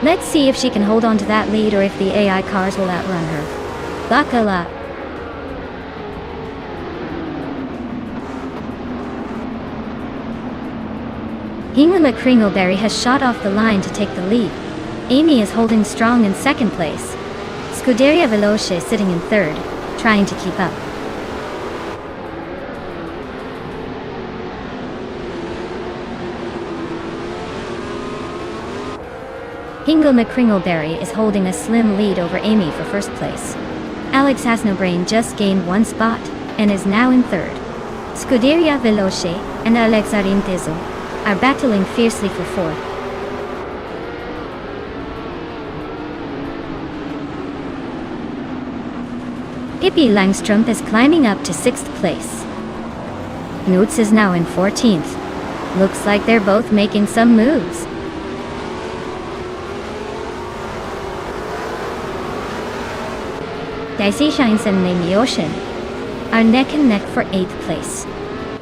Speaker 1: Let's see if she can hold on to that lead or if the AI cars will outrun her. Bacala. Hingham Kringleberry has shot off the line to take the lead. Amy is holding strong in second place. Scuderia Veloce sitting in third, trying to keep up. Hingham Kringleberry is holding a slim lead over Amy for first place. Alex Hasnobrain just gained one spot and is now in third. Scuderia Veloce and Alex Arintezo are battling fiercely for fourth. Pippi Langstrom is climbing up to 6th place. Newts is now in 14th. Looks like they're both making some moves. Daisy Shines and Amy Ocean are neck and neck for 8th place.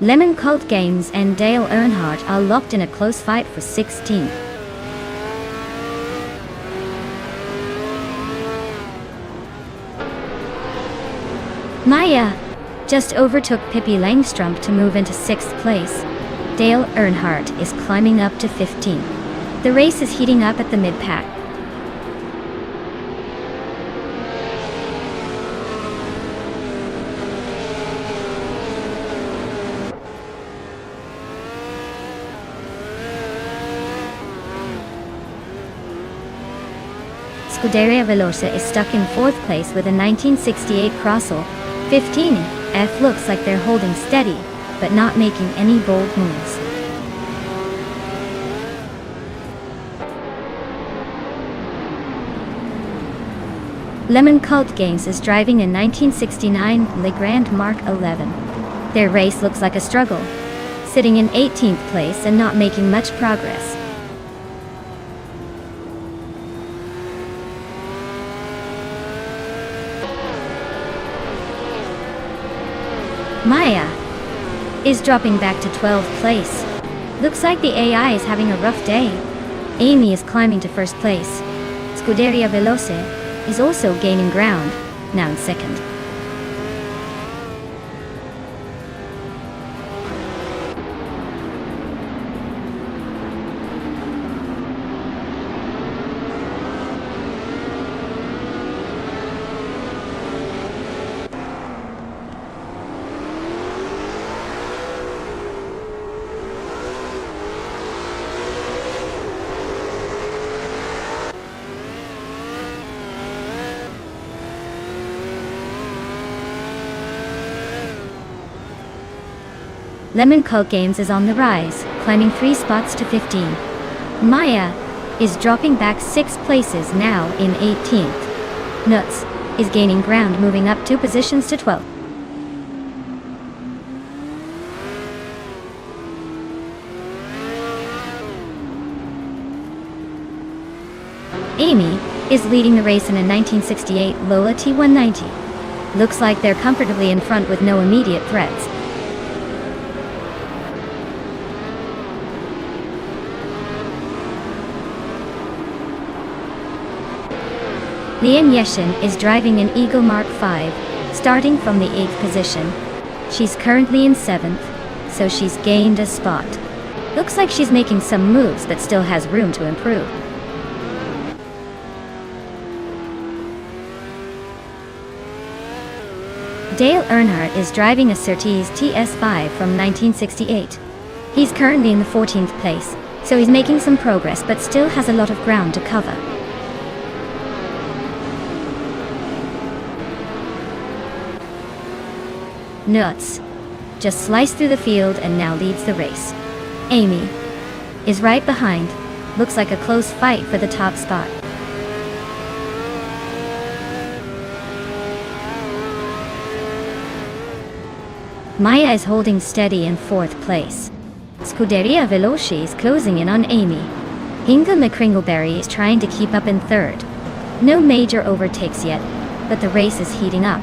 Speaker 1: Lemon Cult Games and Dale Earnhardt are locked in a close fight for 16th. Maya just overtook Pippi Langstrom to move into 6th place. Dale Earnhardt is climbing up to 15th. The race is heating up at the mid-pack. Scuderia Veloce is stuck in 4th place with a 1968 Crossel 15. F looks like they're holding steady, but not making any bold moves. Lemon Cult Games is driving a 1969 Le Grand Mark 11. Their race looks like a struggle, sitting in 18th place and not making much progress. Maya is dropping back to 12th place. Looks like the AI is having a rough day. Amy is climbing to 1st place. Scuderia Veloce is also gaining ground, now in 2nd. Lemon Cult Games is on the rise, climbing 3 spots to 15. Maya is dropping back 6 places, now in 18th. Nuts is gaining ground, moving up 2 positions to 12th. Amy is leading the race in a 1968 Lola T190. Looks like they're comfortably in front with no immediate threats. Lian Yeshin is driving an Eagle Mark 5, starting from the 8th position. She's currently in 7th, so she's gained a spot. Looks like she's making some moves but still has room to improve. Dale Earnhardt is driving a Surtees TS5 from 1968. He's currently in the 14th place, so he's making some progress but still has a lot of ground to cover. Nuts just sliced through the field and now leads the race. Amy is right behind. Looks like a close fight for the top spot. Maya is holding steady in 4th place. Scuderia Veloce is closing in on Amy. Hingle McCringleberry is trying to keep up in 3rd. No major overtakes yet, but the race is heating up.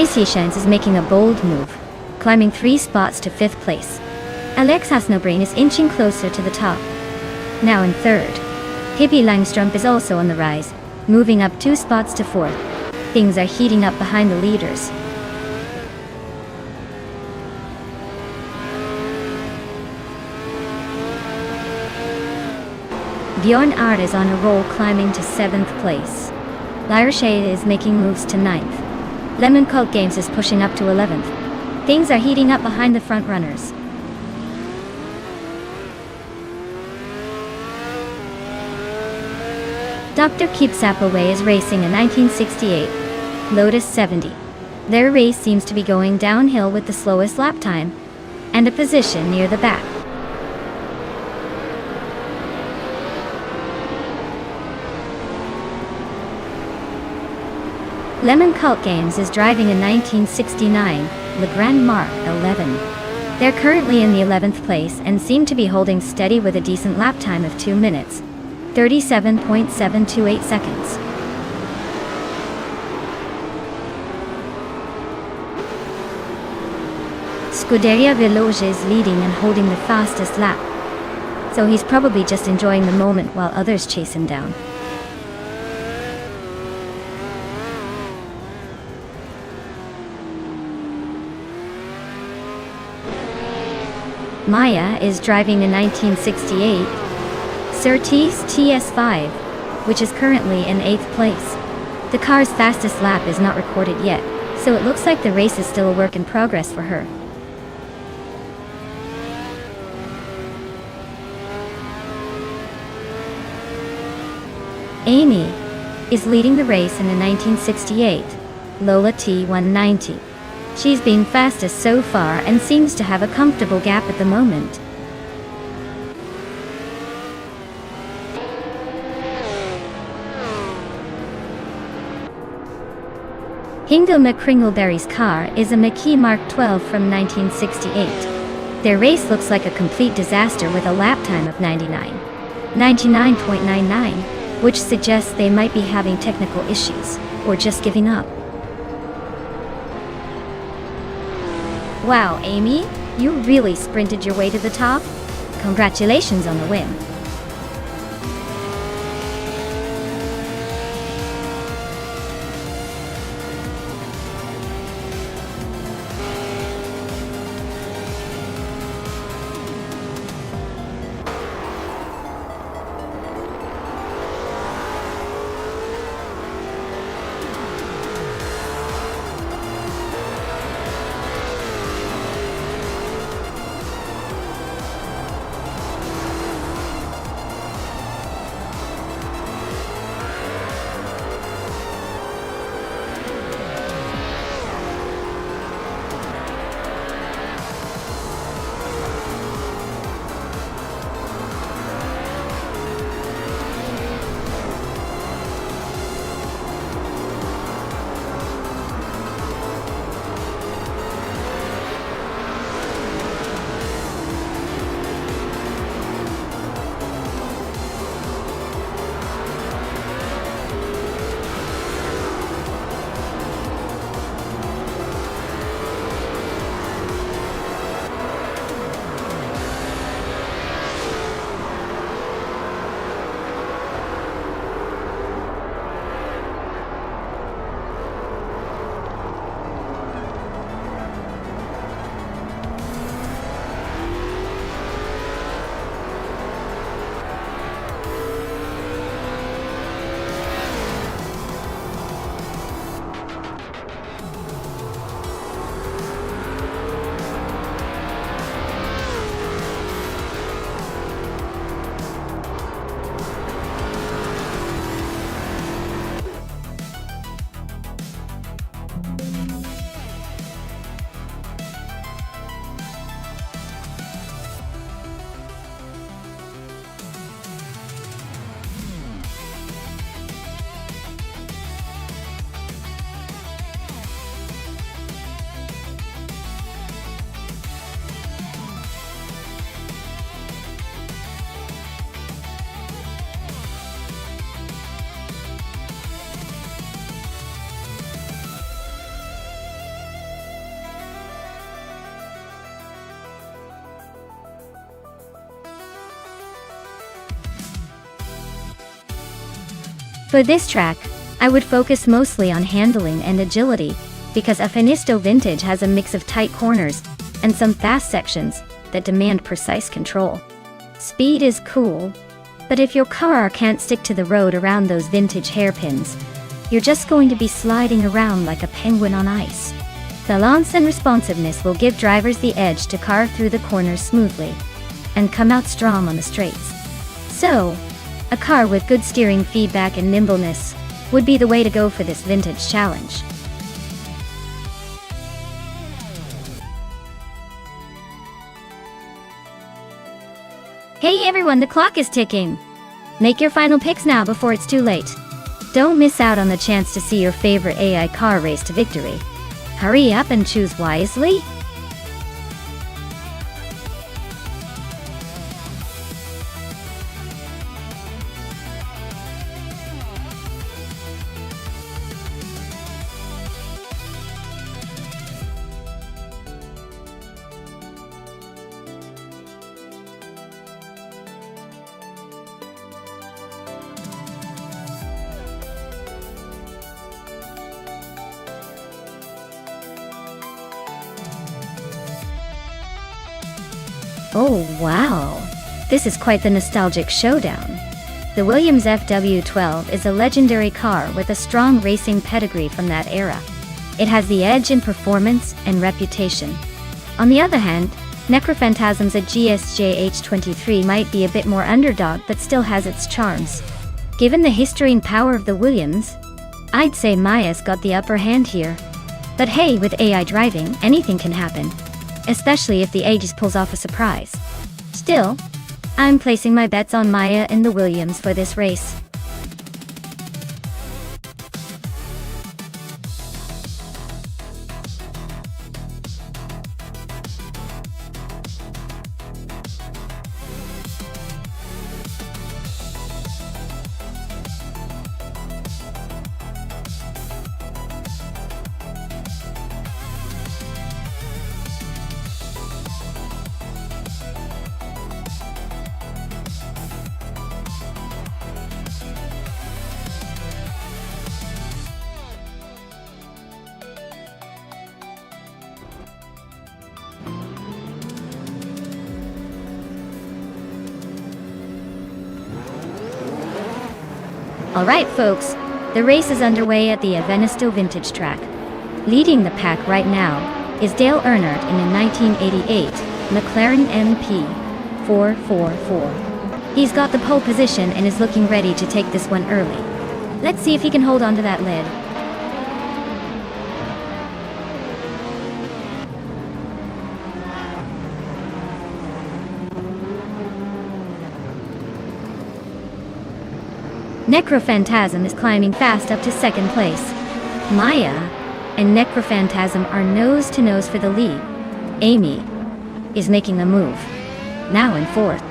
Speaker 1: Daisy is making a bold move, climbing 3 spots to 5th place. Alex Hasnobrain is inching closer to the top, now in 3rd. Pippi Langstrup is also on the rise, moving up 2 spots to 4th. Things are heating up behind the leaders. Bjorn Ard is on a roll, climbing to 7th place. Lyra Shade is making moves to 9th. Lemon Cult Games is pushing up to 11th. Things are heating up behind the front runners. Dr. Keep Sap Away is racing a 1968 Lotus 70. Their race seems to be going downhill with the slowest lap time and a position near the back. Lemon Cult Games is driving a 1969 Le Grand Mark 11. They're currently in the 11th place and seem to be holding steady with a decent lap time of 2 minutes, 37.728 seconds. Scuderia Veloce is leading and holding the fastest lap, so he's probably just enjoying the moment while others chase him down. Maya is driving a 1968 Surtees TS5, which is currently in 8th place. The car's fastest lap is not recorded yet, so it looks like the race is still a work in progress for her. is leading the race in the 1968 Lola T190. She's been fastest so far and seems to have a comfortable gap at the moment. Hingle McCringleberry's car is a McKee Mark 12 from 1968. Their race looks like a complete disaster with a lap time of 99.99, which suggests they might be having technical issues, or just giving up. Wow, Amy, you really sprinted your way to the top? Congratulations on the win. For this track, I would focus mostly on handling and agility, because a Finisto Vintage has a mix of tight corners and some fast sections that demand precise control. Speed is cool, but if your car can't stick to the road around those vintage hairpins, you're just going to be sliding around like a penguin on ice. Balance and responsiveness will give drivers the edge to carve through the corners smoothly and come out strong on the straights. So, a car with good steering feedback and nimbleness would be the way to go for this vintage challenge. Hey everyone, the clock is ticking. Make your final picks now before it's too late. Don't miss out on the chance to see your favorite AI car race to victory. Hurry up and choose wisely. Oh wow, this is quite the nostalgic showdown. The Williams FW12 is a legendary car with a strong racing pedigree from that era. It has the edge in performance and reputation. On the other hand, Necrophantasm's GSJ H23 might be a bit more underdog but still has its charms. Given the history and power of the Williams, I'd say Maya's got the upper hand here. But hey, with AI driving, anything can happen. Especially if the Aegis pulls off a surprise. Still, I'm placing my bets on Maya and the Williams for this race. Alright folks, the race is underway at the Avenesto Vintage Track. Leading the pack right now is Dale Earnhardt in a 1988 McLaren MP 444. He's got the pole position and is looking ready to take this one early. Let's see if he can hold on to that lead. Necrophantasm is climbing fast up to second place. Maya and Necrophantasm are nose to nose for the lead. Amy is making a move, now in fourth.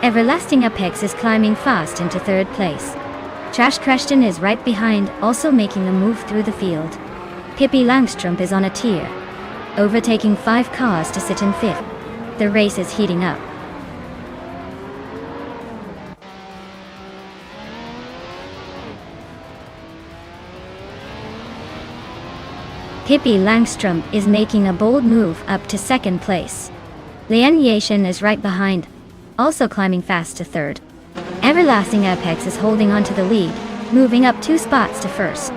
Speaker 1: Everlasting Apex is climbing fast into third place. Trash Creston is right behind, also making a move through the field. Pippi Langstrup is on a tier, overtaking 5 cars to sit in fifth. The race is heating up. Pippi Langstrup is making a bold move up to second place. Lian Yashin is right behind, also climbing fast to third. Everlasting Apex is holding on to the lead, moving up 2 spots to first.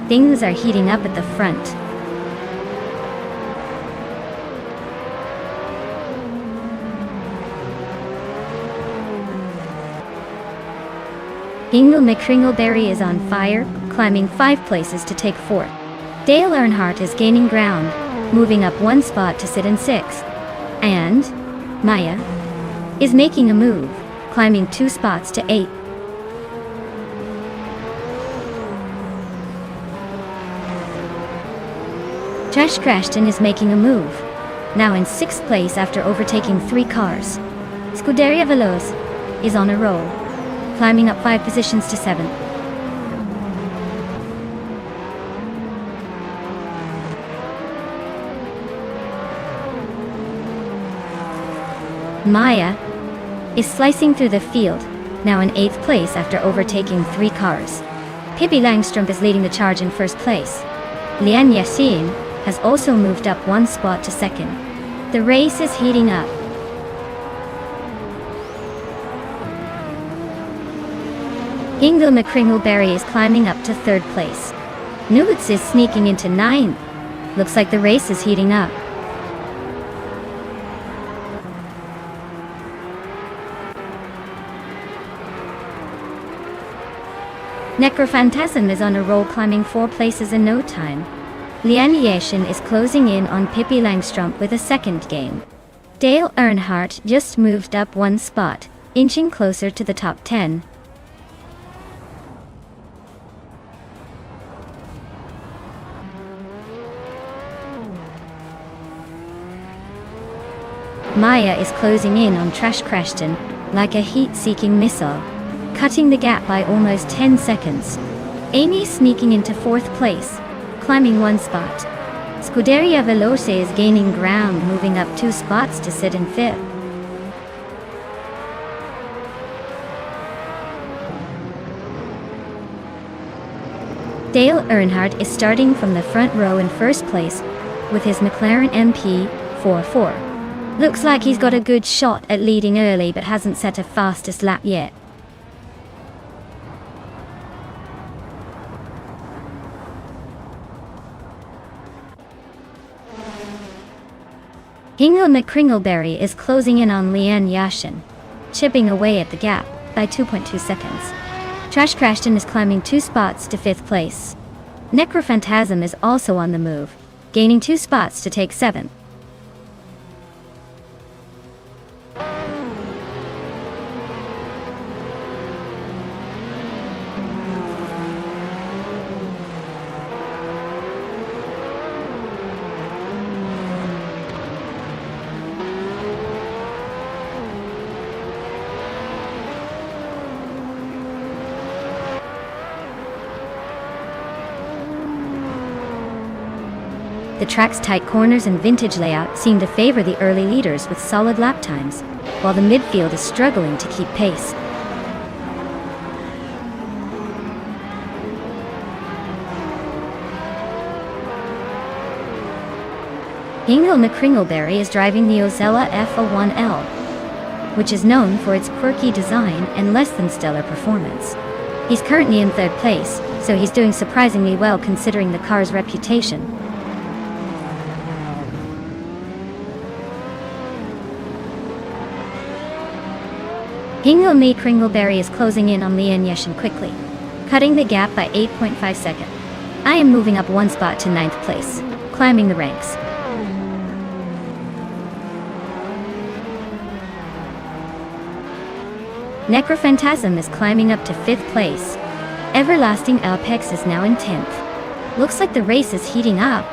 Speaker 1: Things are heating up at the front. Ingle McCringleberry is on fire, climbing 5 places to take fourth. Dale Earnhardt is gaining ground, moving up 1 spot to sit in sixth. And Maya is making a move, climbing 2 spots to 8th. Trash Creston is making a move, now in 6th place after overtaking 3 cars. Scuderia Veloz is on a roll, climbing up 5 positions to 7th. Maya is slicing through the field, now in 8th place after overtaking 3 cars. Pippi Langstrup is leading the charge in 1st place. Lian Yassin has also moved up 1 spot to second. The race is heating up. Ingle McCringleberry is climbing up to 3rd place. Newitz is sneaking into 9th. Looks like the race is heating up. Necrophantasm is on a roll, climbing 4 places in no time. Lian Yashin is closing in on Pippi Langstrup with a 2nd game. Dale Earnhardt just moved up 1 spot, inching closer to the top 10. Maya is closing in on Trash Creston like a heat-seeking missile, cutting the gap by almost 10 seconds. Amy sneaking into 4th place, climbing 1 spot. Scuderia Veloce is gaining ground, moving up 2 spots to sit in 5th. Dale Earnhardt is starting from the front row in 1st place with his McLaren MP 44. Looks like he's got a good shot at leading early but hasn't set a fastest lap yet. Hingle McCringleberry is closing in on Lian Yashin, chipping away at the gap by 2.2 seconds. Trash Crashton is climbing 2 spots to 5th place. Necrophantasm is also on the move, gaining 2 spots to take 7th. The track's tight corners and vintage layout seem to favor the early leaders with solid lap times, while the midfield is struggling to keep pace. Hingle McCringleberry is driving the Osella F01L, which is known for its quirky design and less than stellar performance. He's currently in 3rd place, so he's doing surprisingly well considering the car's reputation. Hingle McCringleberry is closing in on Lian Yashin quickly, cutting the gap by 8.5 seconds. I am moving up 1 spot to 9th place, climbing the ranks. Necrophantasm is climbing up to 5th place. Everlasting Apex is now in 10th. Looks like the race is heating up.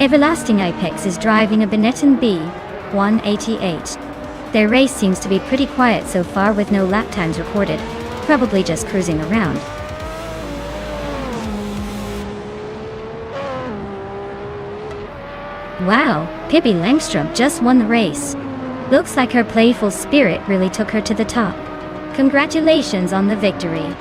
Speaker 1: Everlasting Apex is driving a Benetton B188. Their race seems to be pretty quiet so far with no lap times recorded, probably just cruising around. Wow, Pippi Langstrom just won the race. Looks like her playful spirit really took her to the top. Congratulations on the victory.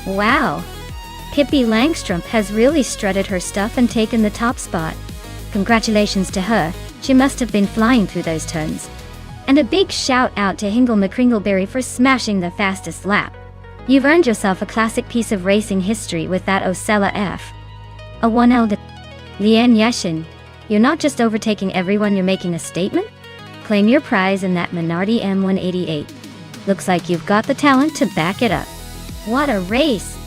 Speaker 1: Wow! Pippi Langstrom has really strutted her stuff and taken the top spot. Congratulations to her, she must have been flying through those turns. And a big shout out to Hingle McCringleberry for smashing the fastest lap. You've earned yourself a classic piece of racing history with that Osella F. A 1L. Lian Yashin, you're not just overtaking everyone, you're making a statement? Claim your prize in that Minardi M188. Looks like you've got the talent to back it up. What a race!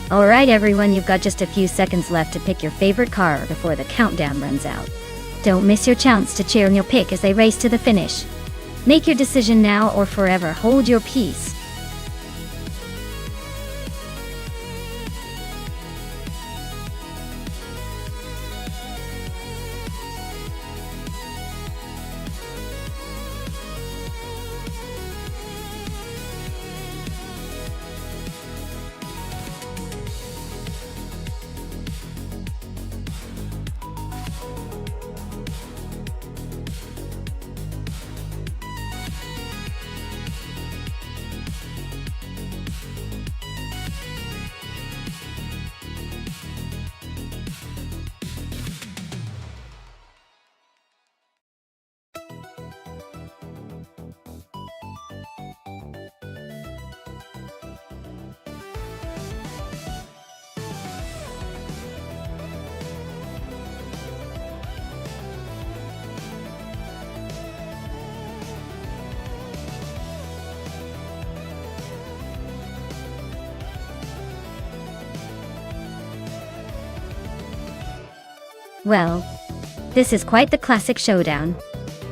Speaker 1: Alright everyone, you've got just a few seconds left to pick your favorite car before the countdown runs out. Don't miss your chance to cheer on your pick as they race to the finish. Make your decision now or forever hold your peace. Well, this is quite the classic showdown.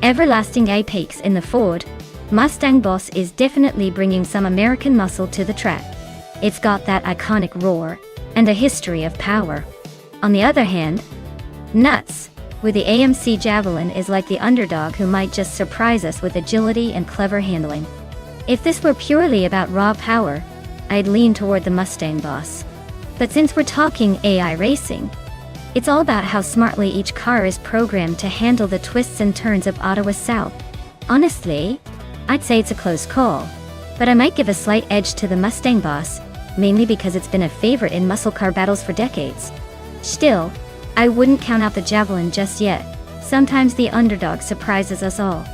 Speaker 1: Everlasting apex in the Ford Mustang boss is definitely bringing some American muscle to the track. It's got that iconic roar and a history of power. On the other hand, Nuts with the AMC Javelin is like the underdog who might just surprise us with agility and clever handling. If this were purely about raw power, I'd lean toward the Mustang boss. But since we're talking AI racing, it's all about how smartly each car is programmed to handle the twists and turns of Ottawa South. Honestly, I'd say it's a close call, but I might give a slight edge to the Mustang boss, mainly because it's been a favorite in muscle car battles for decades. Still, I wouldn't count out the Javelin just yet. Sometimes the underdog surprises us all.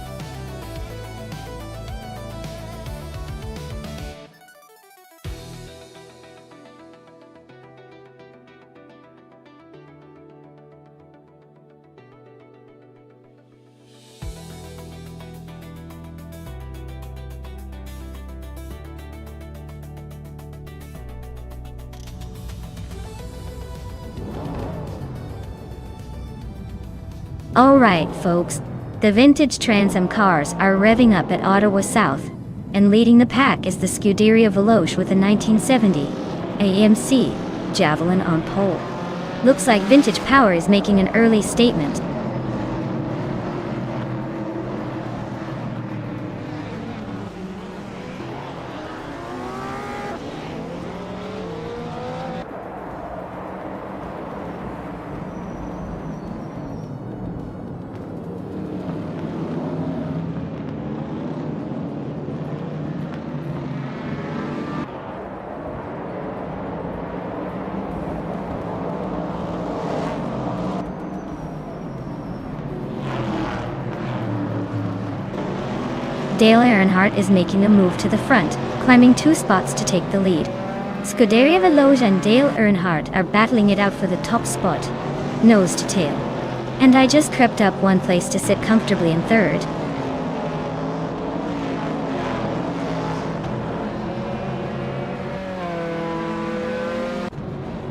Speaker 1: Alright folks, the vintage Trans Am cars are revving up at Ottawa South, and leading the pack is the Scuderia Veloce with a 1970 AMC Javelin on pole. Looks like vintage power is making an early statement. Dale Earnhardt is making a move to the front, climbing 2 spots to take the lead. Scuderia Veloce and Dale Earnhardt are battling it out for the top spot, nose to tail. And I just crept up 1 place to sit comfortably in 3rd.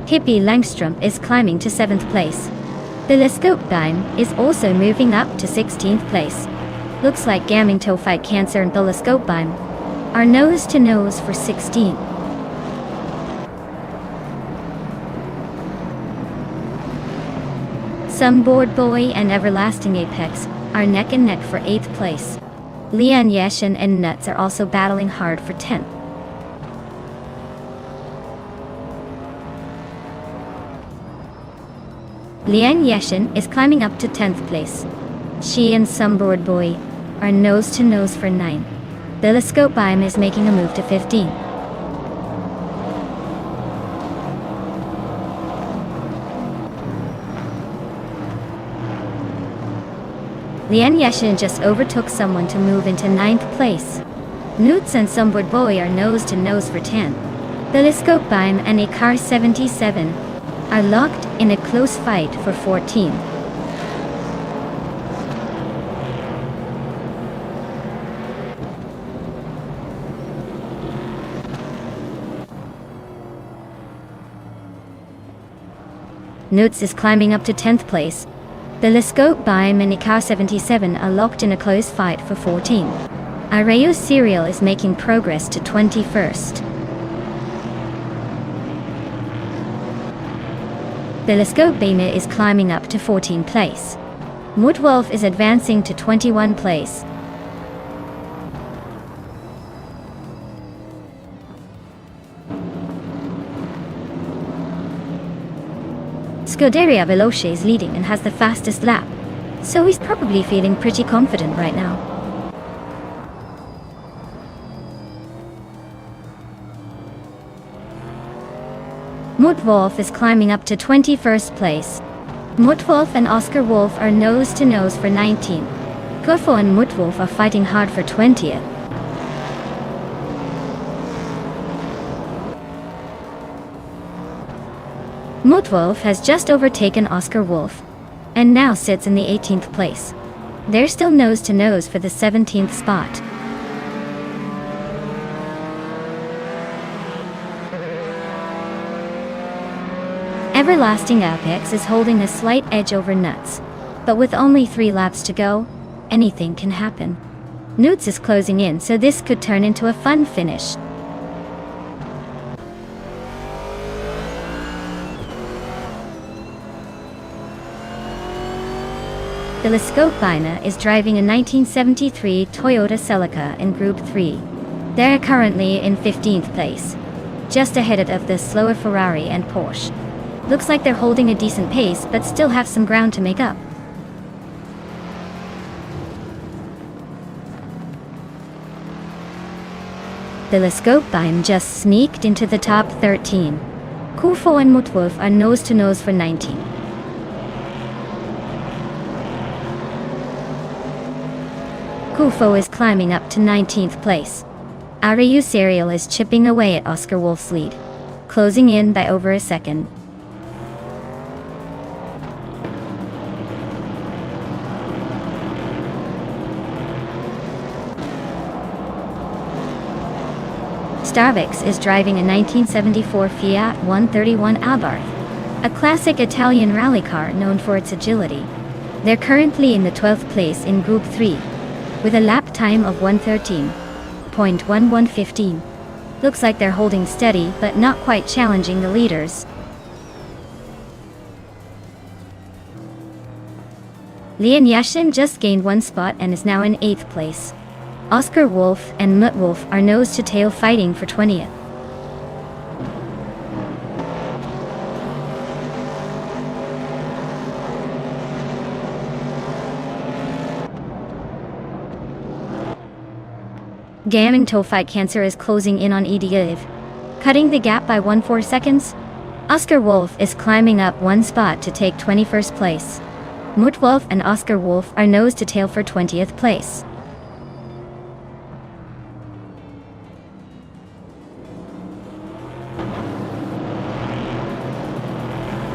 Speaker 1: Hippie Langstrom is climbing to 7th place. Telescope is also moving up to 16th place. Looks like Gaming Toe Fight Cancer and Telescope are nose to nose for 16. Sunboard Boy and Everlasting Apex are neck and neck for 8th place. Lian Yashin and Nuts are also battling hard for 10th. Lian Yashin is climbing up to 10th place. She and Sunboard Boy are nose to nose for 9. Telescope is making a move to 15. Lian Yashin just overtook someone to move into 9th place. Newts and Sunboard Boy are nose to nose for 10. Telescope and a car 77 are locked in a close fight for 14. Newts is climbing up to 10th place. Telescope and car 77 are locked in a close fight for 14. Ireo Serial is making progress to 21st. Telescope is climbing up to 14th place. Woodwolf is advancing to 21st place. Scuderia Veloce is leading and has the fastest lap, so he's probably feeling pretty confident right now. Mutwolf is climbing up to 21st place. Mutwolf and Oscar Wolf are nose to nose for 19. Kofo and Mutwolf are fighting hard for 20th. Mutwolf has just overtaken Oscar Wolf, and now sits in the 18th place. They're still nose to nose for the 17th spot. Everlasting Apex is holding a slight edge over Nuts, but with only 3 laps to go, anything can happen. Nuts is closing in, so this could turn into a fun finish. Telescopina is driving a 1973 Toyota Celica in Group 3. They're currently in 15th place, just ahead of the slower Ferrari and Porsche. Looks like they're holding a decent pace, but still have some ground to make up. Telescopine just sneaked into the top 13. Kufo and Mutwolf are nose-to-nose for 19. Kufo is climbing up to 19th place. Ariu Serial is chipping away at Oscar Wolf's lead, closing in by over a second. Starvix is driving a 1974 Fiat 131 Abarth, a classic Italian rally car known for its agility. They're currently in the 12th place in Group 3, with a lap time of 1:13.1115. Looks like they're holding steady, but not quite challenging the leaders. Lian Yashin just gained 1 spot and is now in 8th place. Oscar Wolf and Mutt Wolf are nose-to-tail fighting for 20th. Gaming Fight Cancer is closing in on Ediv, cutting the gap by 1.4 seconds. Oscar Wolf is climbing up 1 spot to take 21st place. Mutt Wolf and Oscar Wolf are nose-to-tail for 20th place.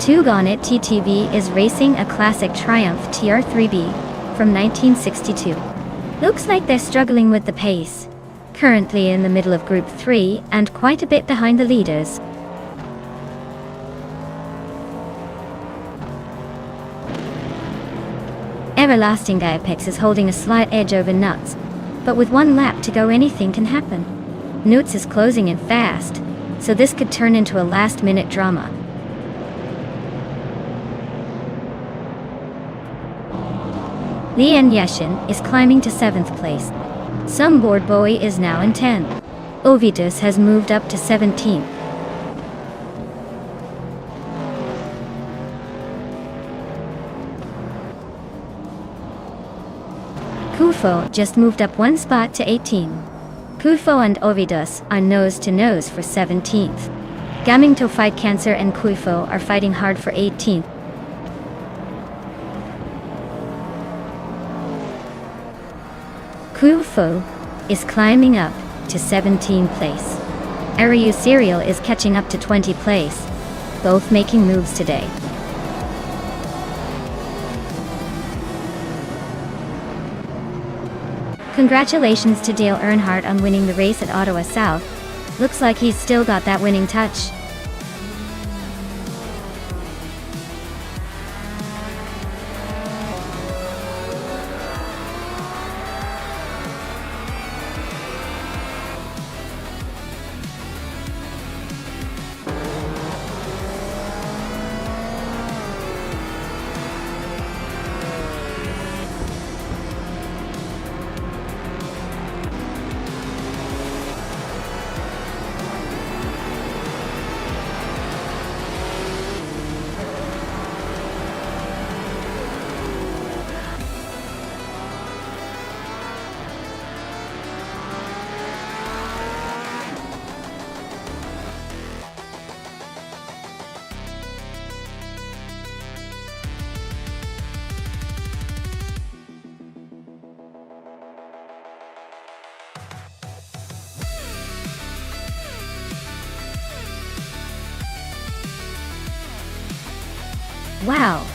Speaker 1: Tugonit TTV is racing a classic Triumph TR3B from 1962. Looks like they're struggling with the pace, currently in the middle of Group 3 and quite a bit behind the leaders. Everlasting Apex is holding a slight edge over Nuts, but with 1 lap to go anything can happen. Nuts is closing in fast, so this could turn into a last-minute drama. Lian Yashin is climbing to 7th place. Sumboard Bowie is now in 10th. Ovitus has moved up to 17th. Kufo just moved up 1 spot to 18. Kufo and Ovidus are nose-to-nose for 17th. Gaming Fight Cancer and Kufo are fighting hard for 18th. Kufo is climbing up to 17th place. Ariu Serial is catching up to 20th place, both making moves today. Congratulations to Dale Earnhardt on winning the race at Ottawa South. Looks like he's still got that winning touch. Wow!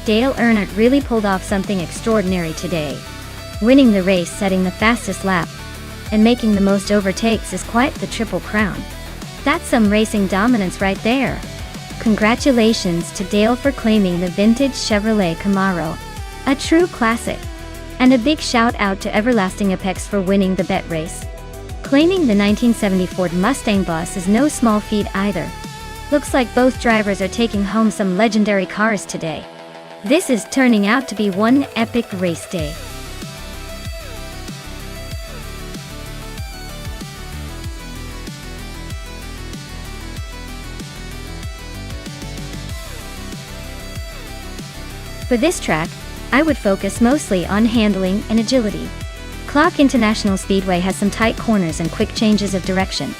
Speaker 1: Dale Earnhardt really pulled off something extraordinary today. Winning the race, setting the fastest lap, and making the most overtakes is quite the triple crown. That's some racing dominance right there. Congratulations to Dale for claiming the vintage Chevrolet Camaro, a true classic. And a big shout out to Everlasting Apex for winning the bet race. Claiming the 1970 Ford Mustang Boss is no small feat either. Looks like both drivers are taking home some legendary cars today. This is turning out to be one epic race day. For this track, I would focus mostly on handling and agility. Clark International Speedway has some tight corners and quick changes of direction,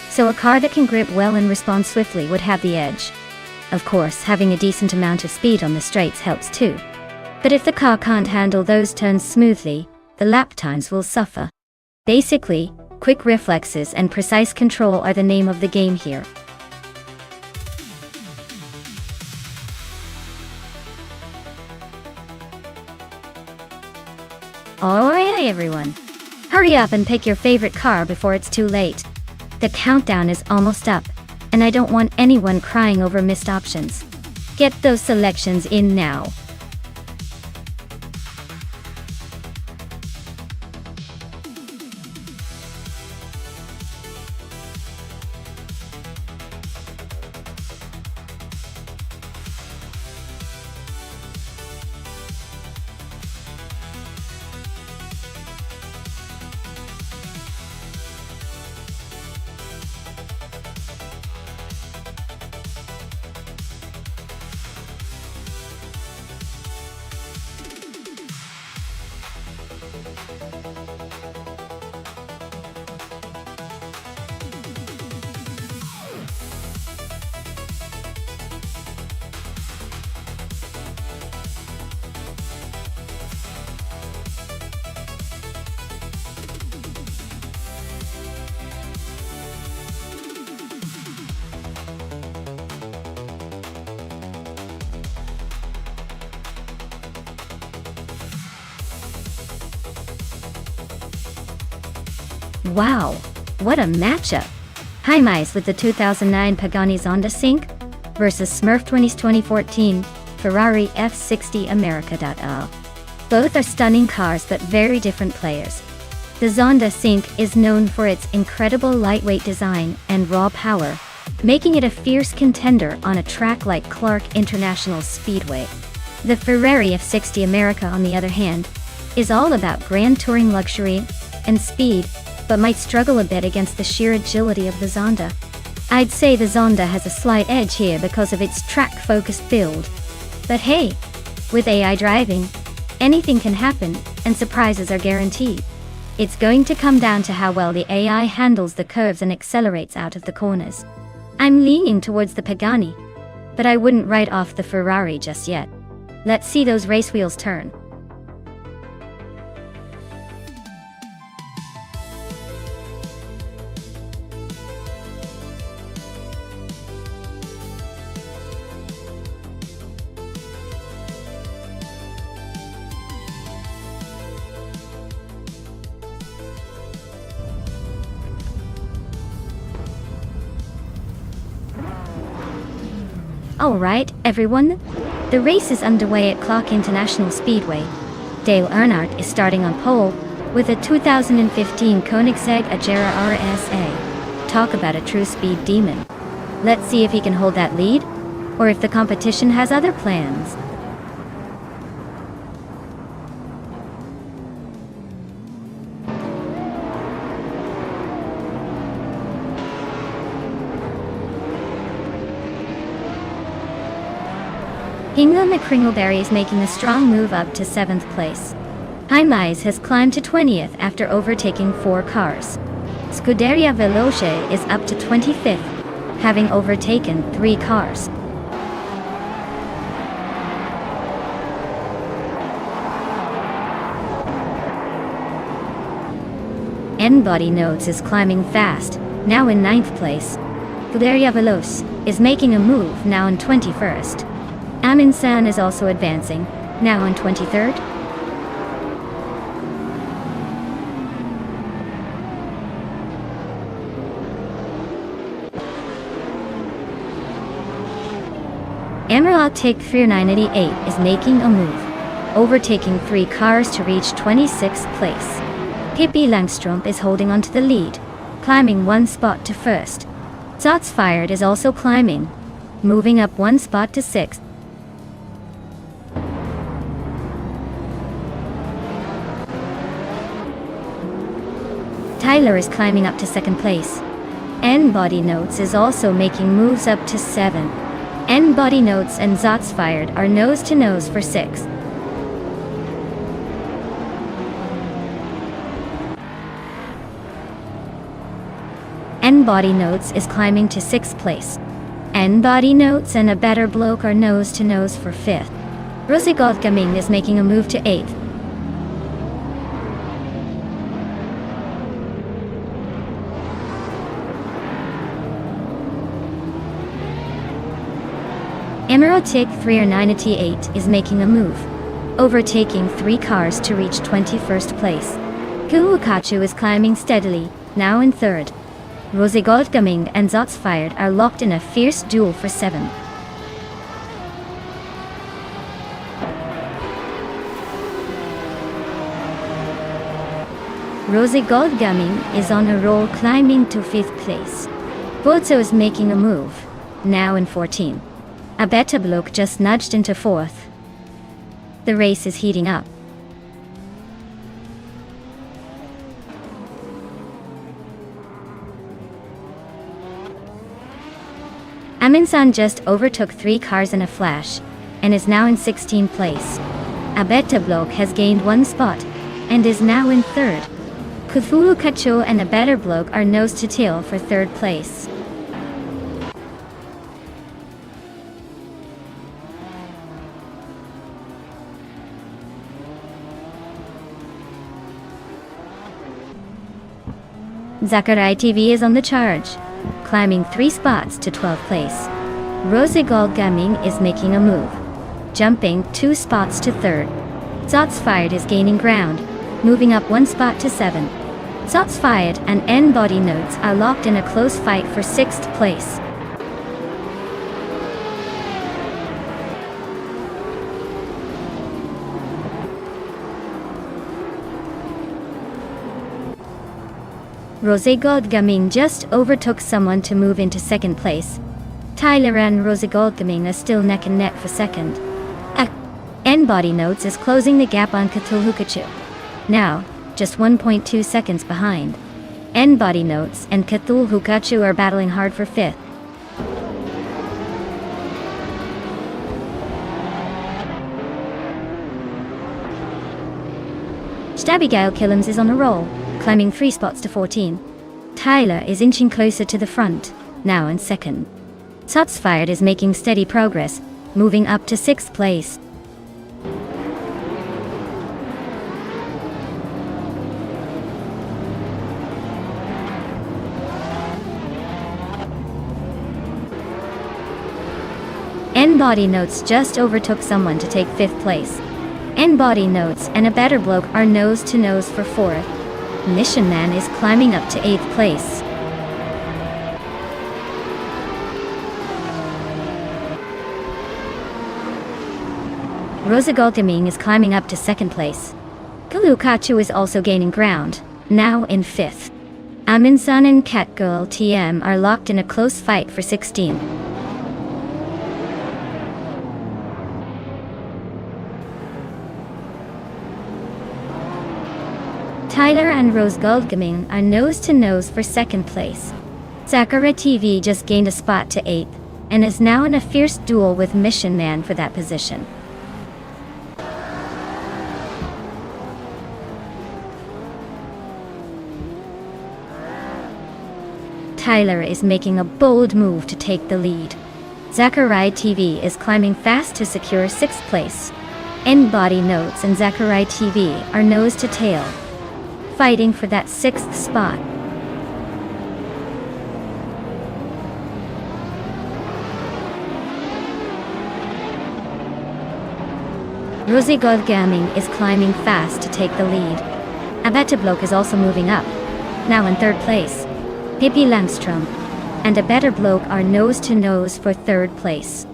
Speaker 1: so a car that can grip well and respond swiftly would have the edge. Of course, having a decent amount of speed on the straights helps too. But if the car can't handle those turns smoothly, the lap times will suffer. Basically, quick reflexes and precise control are the name of the game here. Alright everyone, hurry up and pick your favorite car before it's too late. The countdown is almost up, and I don't want anyone crying over missed options. Get those selections in now. Wow, what a matchup! Hymies with the 2009 Pagani Zonda Sync versus Smurf 2014 Ferrari F60 America. Both are stunning cars but very different players. The Zonda Sync is known for its incredible lightweight design and raw power, making it a fierce contender on a track like Clark International Speedway. The Ferrari F60 America, on the other hand, is all about grand touring luxury and speed, but might struggle a bit against the sheer agility of the Zonda. I'd say the Zonda has a slight edge here because of its track-focused build. But hey, with AI driving, anything can happen, and surprises are guaranteed. It's going to come down to how well the AI handles the curves and accelerates out of the corners. I'm leaning towards the Pagani, but I wouldn't write off the Ferrari just yet. Let's see those race wheels turn. Alright, everyone, the race is underway at Clark International Speedway. Dale Earnhardt is starting on pole with a 2015 Koenigsegg Agera RSA. Talk about a true speed demon. Let's see if he can hold that lead, or if the competition has other plans. Hingham McCringleberry is making a strong move up to 7th place. Hymies has climbed to 20th after overtaking 4 cars. Scuderia Veloce is up to 25th, having overtaken 3 cars. N-Body Notes is climbing fast, now in 9th place. Scuderia Veloce is making a move, now in 21st. Amin-san is also advancing, now in 23rd. Emerald Take 3988 is making a move, overtaking 3 cars to reach 26th place. Pippi Langstrup is holding onto the lead, climbing 1 spot to first. Shots Fired is also climbing, moving up 1 spot to 6th. Tyler is climbing up to 2nd place. N-Body Notes is also making moves up to 7. N-Body Notes and Shots Fired are nose to nose for 6th. N-Body Notes is climbing to 6th place. N-Body Notes and A Better Bloke are nose to nose for 5th. Rosie Goldgaming is making a move to 8th. Emerald Take 3988 is making a move, overtaking 3 cars to reach 21st place. Kuwakachu is climbing steadily, now in 3rd. Rosie Goldgaming and Shots Fired are locked in a fierce duel for 7th. Rosie Goldgaming is on a roll, climbing to 5th place. Bozo is making a move, now in 14th. A Better Bloke just nudged into 4th. The race is heating up. Aminsan just overtook 3 cars in a flash, and is now in 16th place. A Better Bloke has gained 1 spot, and is now in 3rd. Cthulhu Kacho and A Better Bloke are nose to tail for 3rd place. Zachary TV is on the charge, climbing 3 spots to 12th place. Rosie Goldgaming is making a move, jumping 2 spots to 3rd. Shots Fired is gaining ground, moving up 1 spot to 7th. Shots Fired and N-Body Notes are locked in a close fight for 6th place. Rosie Goldgaming just overtook someone to move into 2nd place. Tyler and Rosie Goldgaming are still neck and neck for 2nd. N-Body Notes is closing the gap on Cthulhu Kachu, now just 1.2 seconds behind. N-Body Notes and Cthulhu Kachu are battling hard for 5th. Abigail Killams is on a roll, climbing 3 spots to 14. Tyler is inching closer to the front, now in 2nd. Shots Fired is making steady progress, moving up to 6th place. N-Body Notes just overtook someone to take 5th place. N-Body Notes and A Better Bloke are nose to nose for 4th. Mission Man is climbing up to 8th place. Rosie Goldgaming is climbing up to 2nd place. Kalukachu is also gaining ground, now in 5th. Aminsan and Catgirl TM are locked in a close fight for 16th. Tyler and Rose Goldgaming are nose to nose for 2nd place. Sakura TV just gained a spot to 8th, and is now in a fierce duel with Mission Man for that position. Tyler is making a bold move to take the lead. Zachary TV is climbing fast to secure 6th place. N-Body Notes and Zachary TV are nose to tail, fighting for that 6th spot. Rosie Goldgaming is climbing fast to take the lead. A Better Bloke is also moving up, now in 3rd place. Pippi Langstrup and A Better Bloke are nose to nose for 3rd place.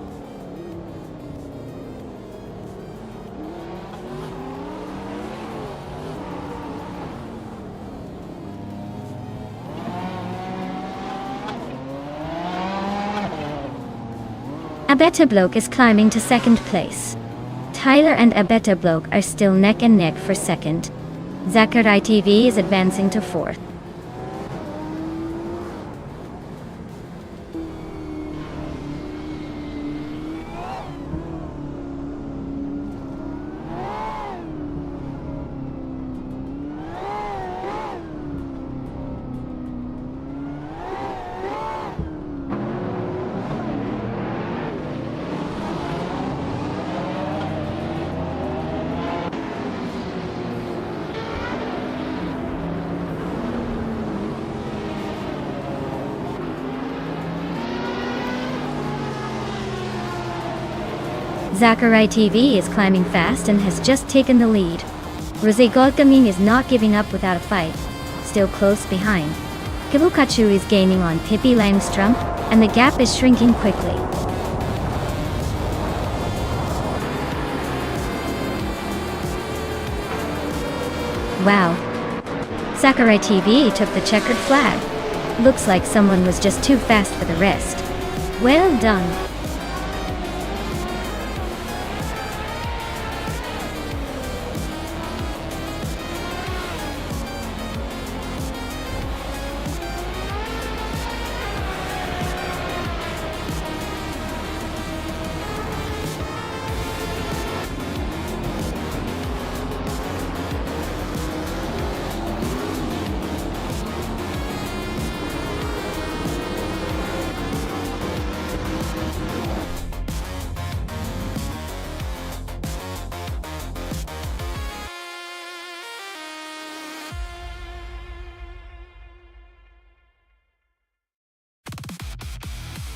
Speaker 1: Abeta Bloke is climbing to second place. Tyler and Abeta Bloke are still neck and neck for second. Zachary TV is advancing to fourth. Zachary TV is climbing fast and has just taken the lead. Rosé Godgaming is not giving up without a fight, still close behind. Kibukachu is gaining on Pippi Langstrom, and the gap is shrinking quickly. Wow. Zachary TV took the checkered flag. Looks like someone was just too fast for the rest. Well done.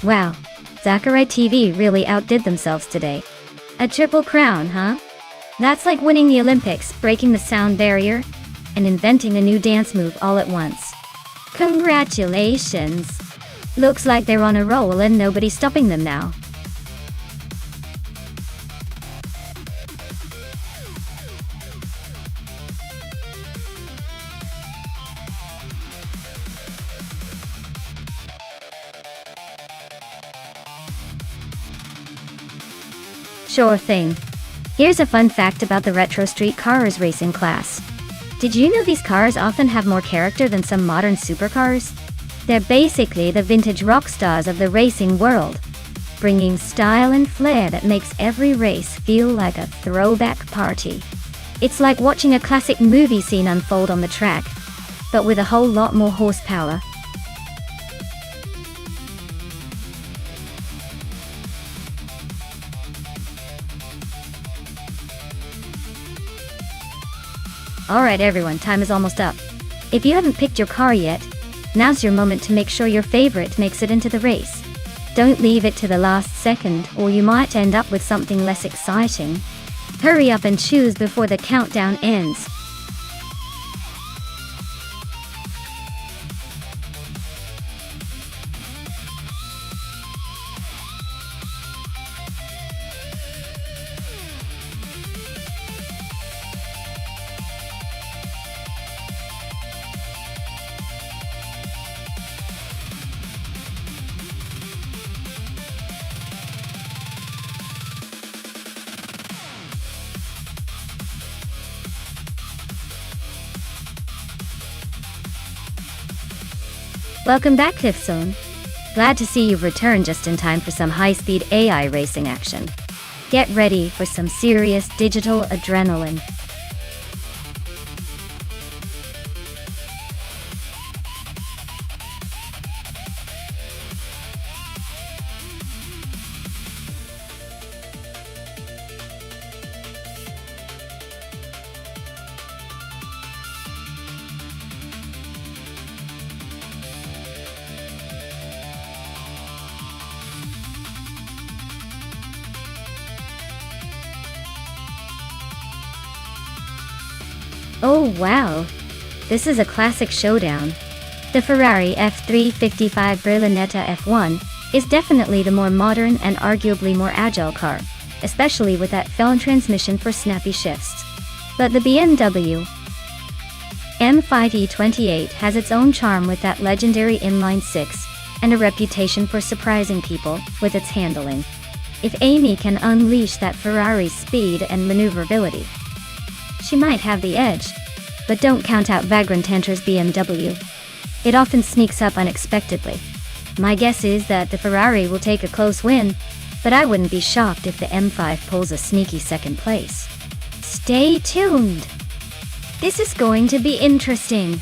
Speaker 1: Wow, Zachary TV really outdid themselves today. A triple crown, huh? That's like winning the Olympics, breaking the sound barrier, and inventing a new dance move all at once. Congratulations! Looks like they're on a roll and nobody's stopping them now. Sure thing. Here's a fun fact about the retro street cars racing class. Did you know these cars often have more character than some modern supercars? They're basically the vintage rock stars of the racing world, bringing style and flair that makes every race feel like a throwback party. It's like watching a classic movie scene unfold on the track, but with a whole lot more horsepower. Alright everyone, time is almost up. If you haven't picked your car yet, now's your moment to make sure your favorite makes it into the race. Don't leave it to the last second, or you might end up with something less exciting. Hurry up and choose before the countdown ends. Welcome back, Fifth Zone. Glad to see you've returned just in time for some high-speed AI racing action. Get ready for some serious digital adrenaline. Oh wow! This is a classic showdown. The Ferrari F355 Berlinetta F1 is definitely the more modern and arguably more agile car, especially with that Felon transmission for snappy shifts. But the BMW M5E28 has its own charm with that legendary inline-six, and a reputation for surprising people with its handling. If Amy can unleash that Ferrari's speed and maneuverability, she might have the edge. But don't count out Vagrant Enter's BMW. It often sneaks up unexpectedly. My guess is that the Ferrari will take a close win, but I wouldn't be shocked if the M5 pulls a sneaky second place. Stay tuned! This is going to be interesting.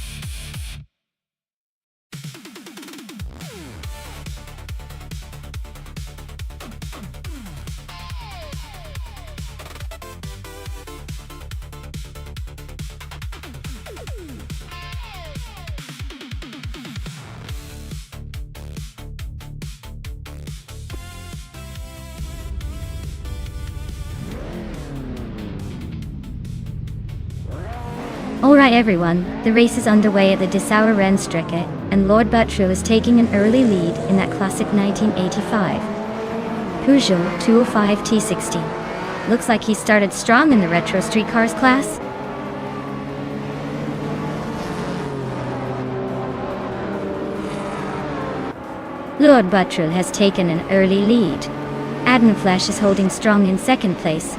Speaker 1: Alright everyone, the race is underway at the Dessauer Rennstrecke, and Lord Buttrell is taking an early lead in that classic 1985 Peugeot 205 T60. Looks like he started strong in the retro street cars class. Lord Buttrell has taken an early lead. Adenflash is holding strong in second place.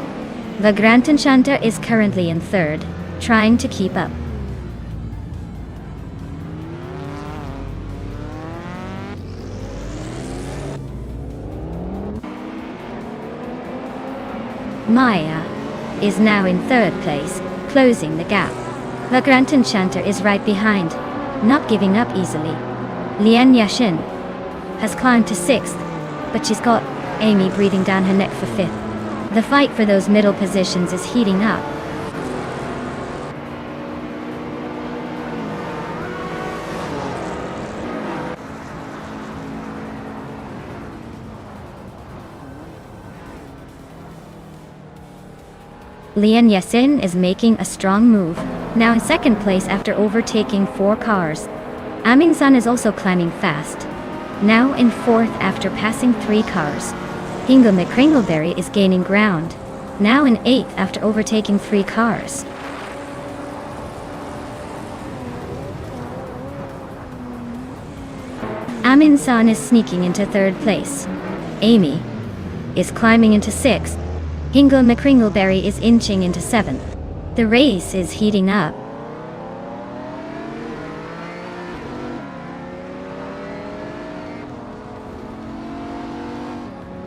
Speaker 1: The Grantenchanter is currently in third, trying to keep up. Maya is now in third place, closing the gap. The Grantenchanter is right behind, not giving up easily. Lian Yashin has climbed to sixth, but she's got Amy breathing down her neck for fifth. The fight for those middle positions is heating up. Lian Yassin is making a strong move, now in second place after overtaking 4 cars. Amin San is also climbing fast, now in fourth after passing 3 cars. Hingle McCringleberry is gaining ground, now in eighth after overtaking 3 cars. Amin San is sneaking into third place. Amy is climbing into sixth. Hingle McCringleberry is inching into seventh. The race is heating up.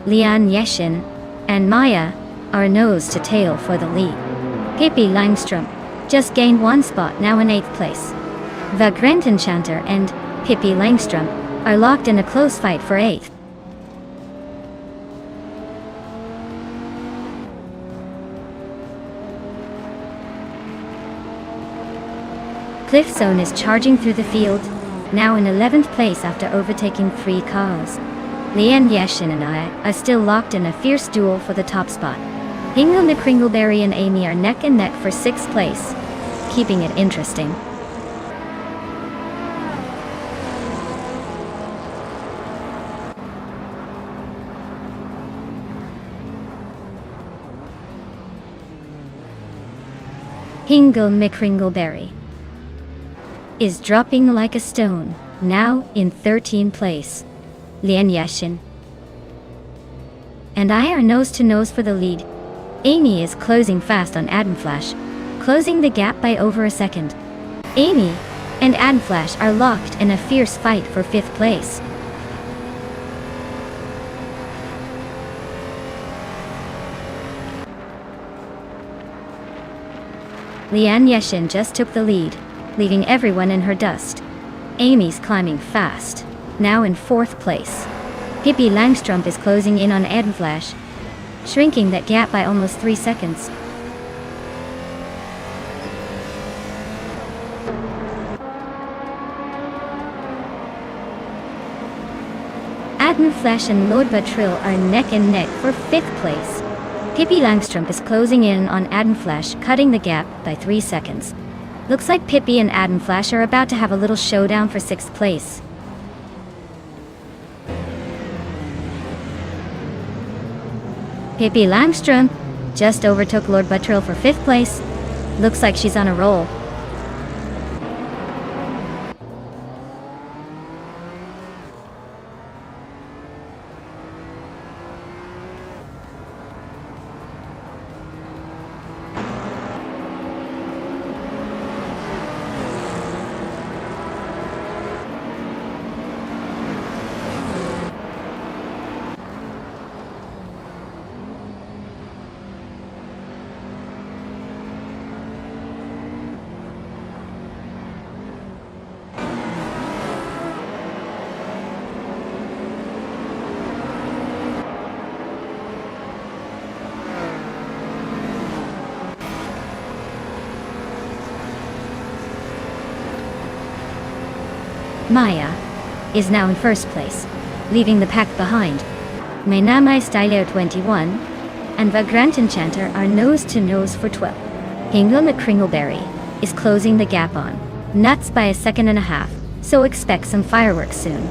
Speaker 1: Lian Yashin and Maya are nose to tail for the lead. Pippi Langstrom just gained 1 spot, now in 8th place. The Grantenchanter and Pippi Langstrom are locked in a close fight for 8th. Cliffzone is charging through the field, now in 11th place after overtaking 3 cars. Lian Yashin and I are still locked in a fierce duel for the top spot. Hingle McCringleberry and Amy are neck and neck for 6th place, keeping it interesting. Hingle McCringleberry is dropping like a stone, now in 13th place. Lian Yashin and I are nose to nose for the lead. Amy is closing fast on Adenflash, closing the gap by over a second. Amy and Adenflash are locked in a fierce fight for 5th place. Lian Yashin just took the lead, leaving everyone in her dust. Amy's climbing fast, now in 4th place. Pippi Langstrom is closing in on Adenflash, shrinking that gap by almost 3 seconds. Adenflash and Lord Buttrell are neck and neck for 5th place. Pippi Langstrom is closing in on Adenflash, cutting the gap by 3 seconds. Looks like Pippi and Adenflash are about to have a little showdown for 6th place. Pippi Langstrom just overtook Lord Buttrell for 5th place. Looks like she's on a roll. Maya is now in first place, leaving the pack behind. Mainamai Stylo 21 and Vagrant Enchanter are nose-to-nose for 12. Hingle McCringleberry is closing the gap on Nuts by a second and a half, so expect some fireworks soon.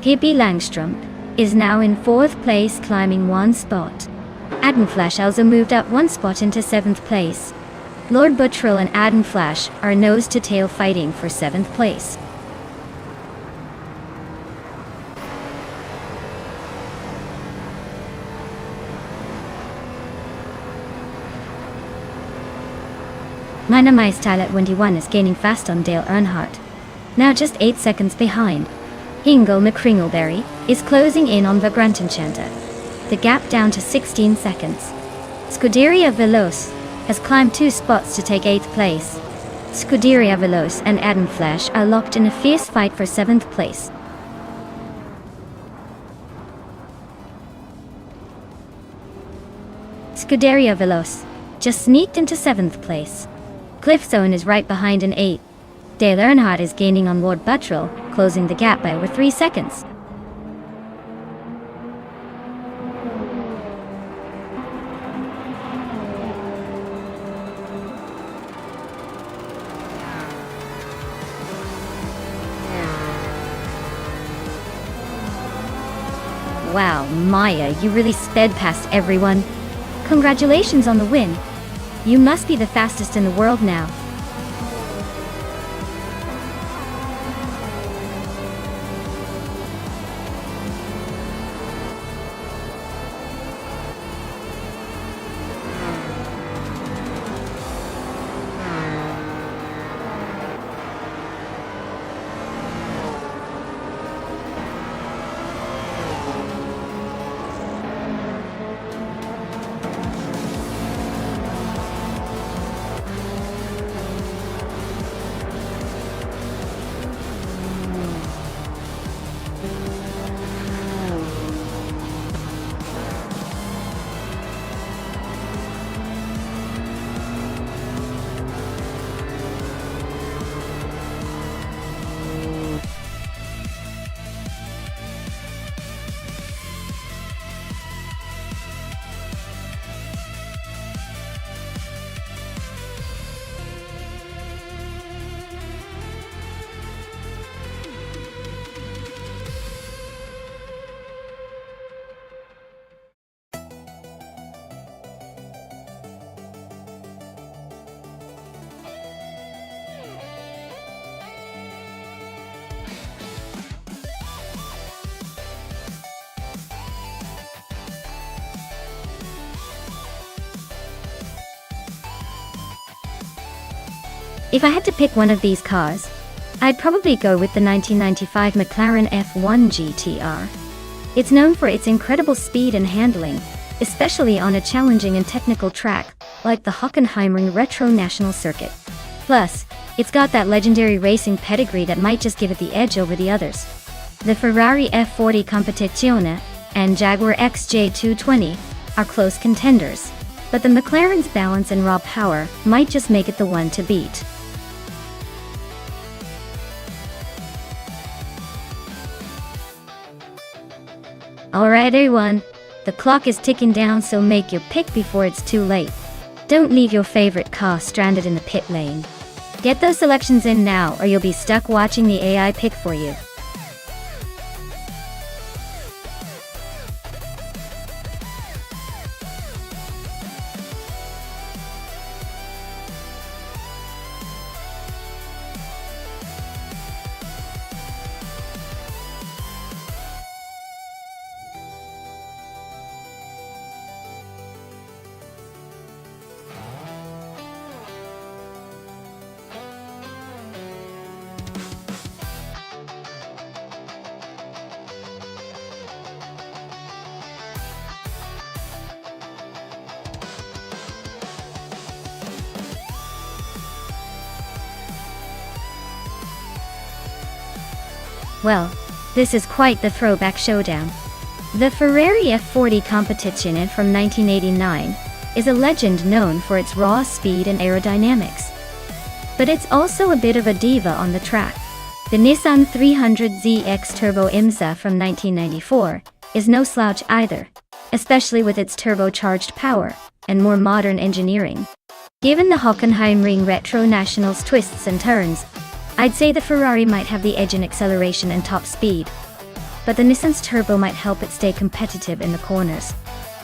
Speaker 1: Hippie Langstrom is now in 4th place, climbing 1 spot. Adenflash also moved up 1 spot into 7th place. Lord Buttrill and Adenflash are nose-to-tail fighting for 7th place. Mainamai Style at 21 is gaining fast on Dale Earnhardt, now just 8 seconds behind. Hingle McCringleberry is closing in on Vagrant Enchanter, the gap down to 16 seconds. Scuderia Veloce has climbed 2 spots to take 8th place. Scuderia Veloce and Adenflash are locked in a fierce fight for 7th place. Scuderia Veloce just sneaked into 7th place. Cliff Zone is right behind in 8th. Dale Earnhardt is gaining on Lord Buttrill, closing the gap by over 3 seconds. Wow, Maya, you really sped past everyone. Congratulations on the win. You must be the fastest in the world now. If I had to pick one of these cars, I'd probably go with the 1995 McLaren F1 GTR. It's known for its incredible speed and handling, especially on a challenging and technical track, like the Hockenheimring Retro National Circuit. Plus, it's got that legendary racing pedigree that might just give it the edge over the others. The Ferrari F40 Competizione and Jaguar XJ220 are close contenders, but the McLaren's balance and raw power might just make it the one to beat. Alright everyone, the clock is ticking down, so make your pick before it's too late. Don't leave your favorite car stranded in the pit lane. Get those selections in now or you'll be stuck watching the AI pick for you. Well, this is quite the throwback showdown. The Ferrari F40 Competizione from 1989 is a legend known for its raw speed and aerodynamics. But it's also a bit of a diva on the track. The Nissan 300ZX Turbo IMSA from 1994 is no slouch either, especially with its turbocharged power and more modern engineering. Given the Hockenheimring Retro National's twists and turns, I'd say the Ferrari might have the edge in acceleration and top speed, but the Nissan's turbo might help it stay competitive in the corners.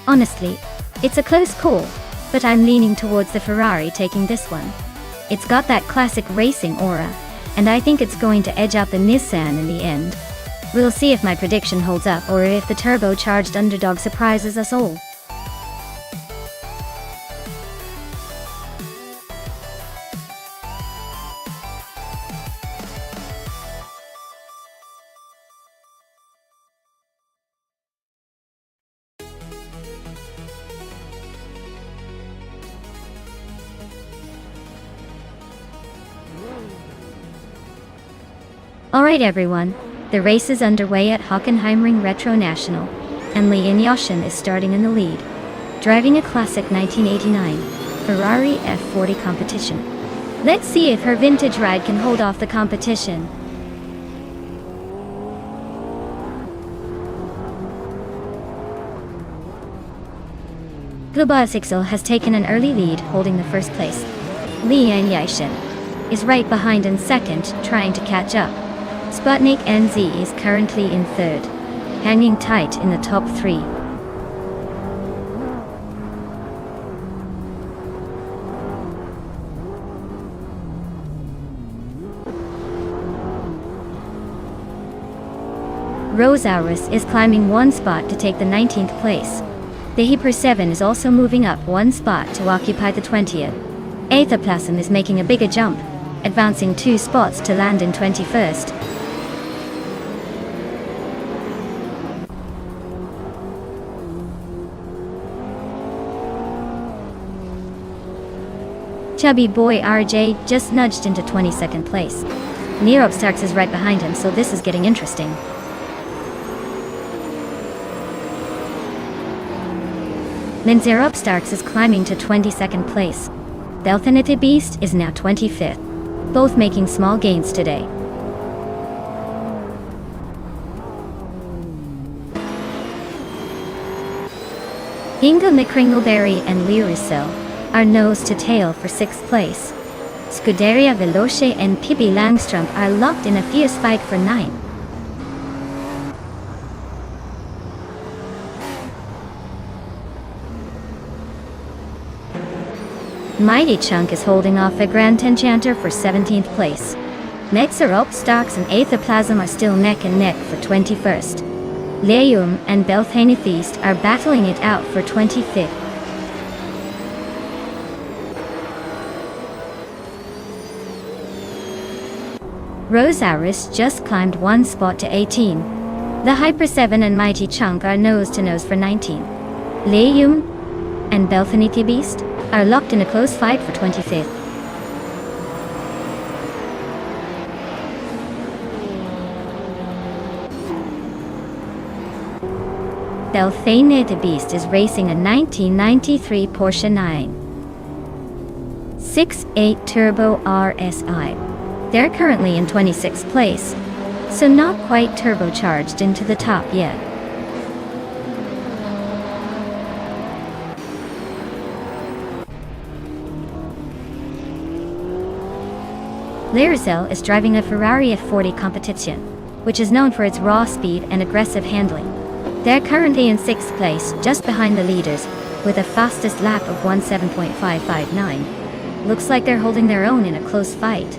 Speaker 1: Honestly, it's a close call, but I'm leaning towards the Ferrari taking this one. It's got that classic racing aura, and I think it's going to edge out the Nissan in the end. We'll see if my prediction holds up or if the turbocharged underdog surprises us all. Alright everyone, the race is underway at Hockenheimring Retro National, and Lee Inyoshin is starting in the lead, driving a classic 1989 Ferrari F40 competition. Let's see if her vintage ride can hold off the competition. Global has taken an early lead, holding the first place. Lee Inyoshin is right behind in second, trying to catch up. Sputnik NZ is currently in third, hanging tight in the top three. Rosaurus is climbing one spot to take the 19th place. The Hyper 7 is also moving up one spot to occupy the 20th. Aethaplasm is making a bigger jump, advancing 2 spots to land in 21st. Chubby boy RJ just nudged into 22nd place. Nero Starks is right behind him, so this is getting interesting. Lindsay Starks is climbing to 22nd place. Belthanity Beast is now 25th, both making small gains today. Inga McCringleberry and Lyricel are nose to tail for 6th place. Scuderia Veloce and Pippi Langström are locked in a fierce fight for 9th. Mighty Chunk is holding off a Grand Enchanter for 17th place. Nexer Stocks and Aethaplasm are still neck and neck for 21st. Leum and Belthane Feast are battling it out for 25th. Rosaurus just climbed one spot to 18. The Hyper 7 and Mighty Chunk are nose to nose for 19. Leum and Belthanity Beast are locked in a close fight for 25th. Belthanity Beast is racing a 1993 Porsche 968 Turbo RSI. They're currently in 26th place, so not quite turbocharged into the top yet. Lyricel is driving a Ferrari F40 competition, which is known for its raw speed and aggressive handling. They're currently in 6th place, just behind the leaders, with a fastest lap of 17.559. Looks like they're holding their own in a close fight.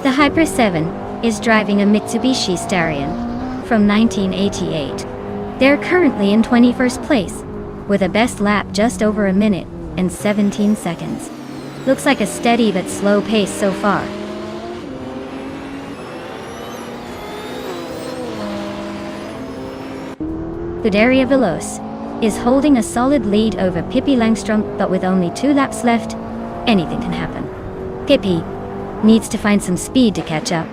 Speaker 1: The Hyper 7 is driving a Mitsubishi Starion from 1988. They're currently in 21st place, with a best lap just over a minute and 17 seconds. Looks like a steady but slow pace so far. Scuderia Veloce is holding a solid lead over Pippi Langstrumpf, but with only 2 laps left, anything can happen. Pippi needs to find some speed to catch up.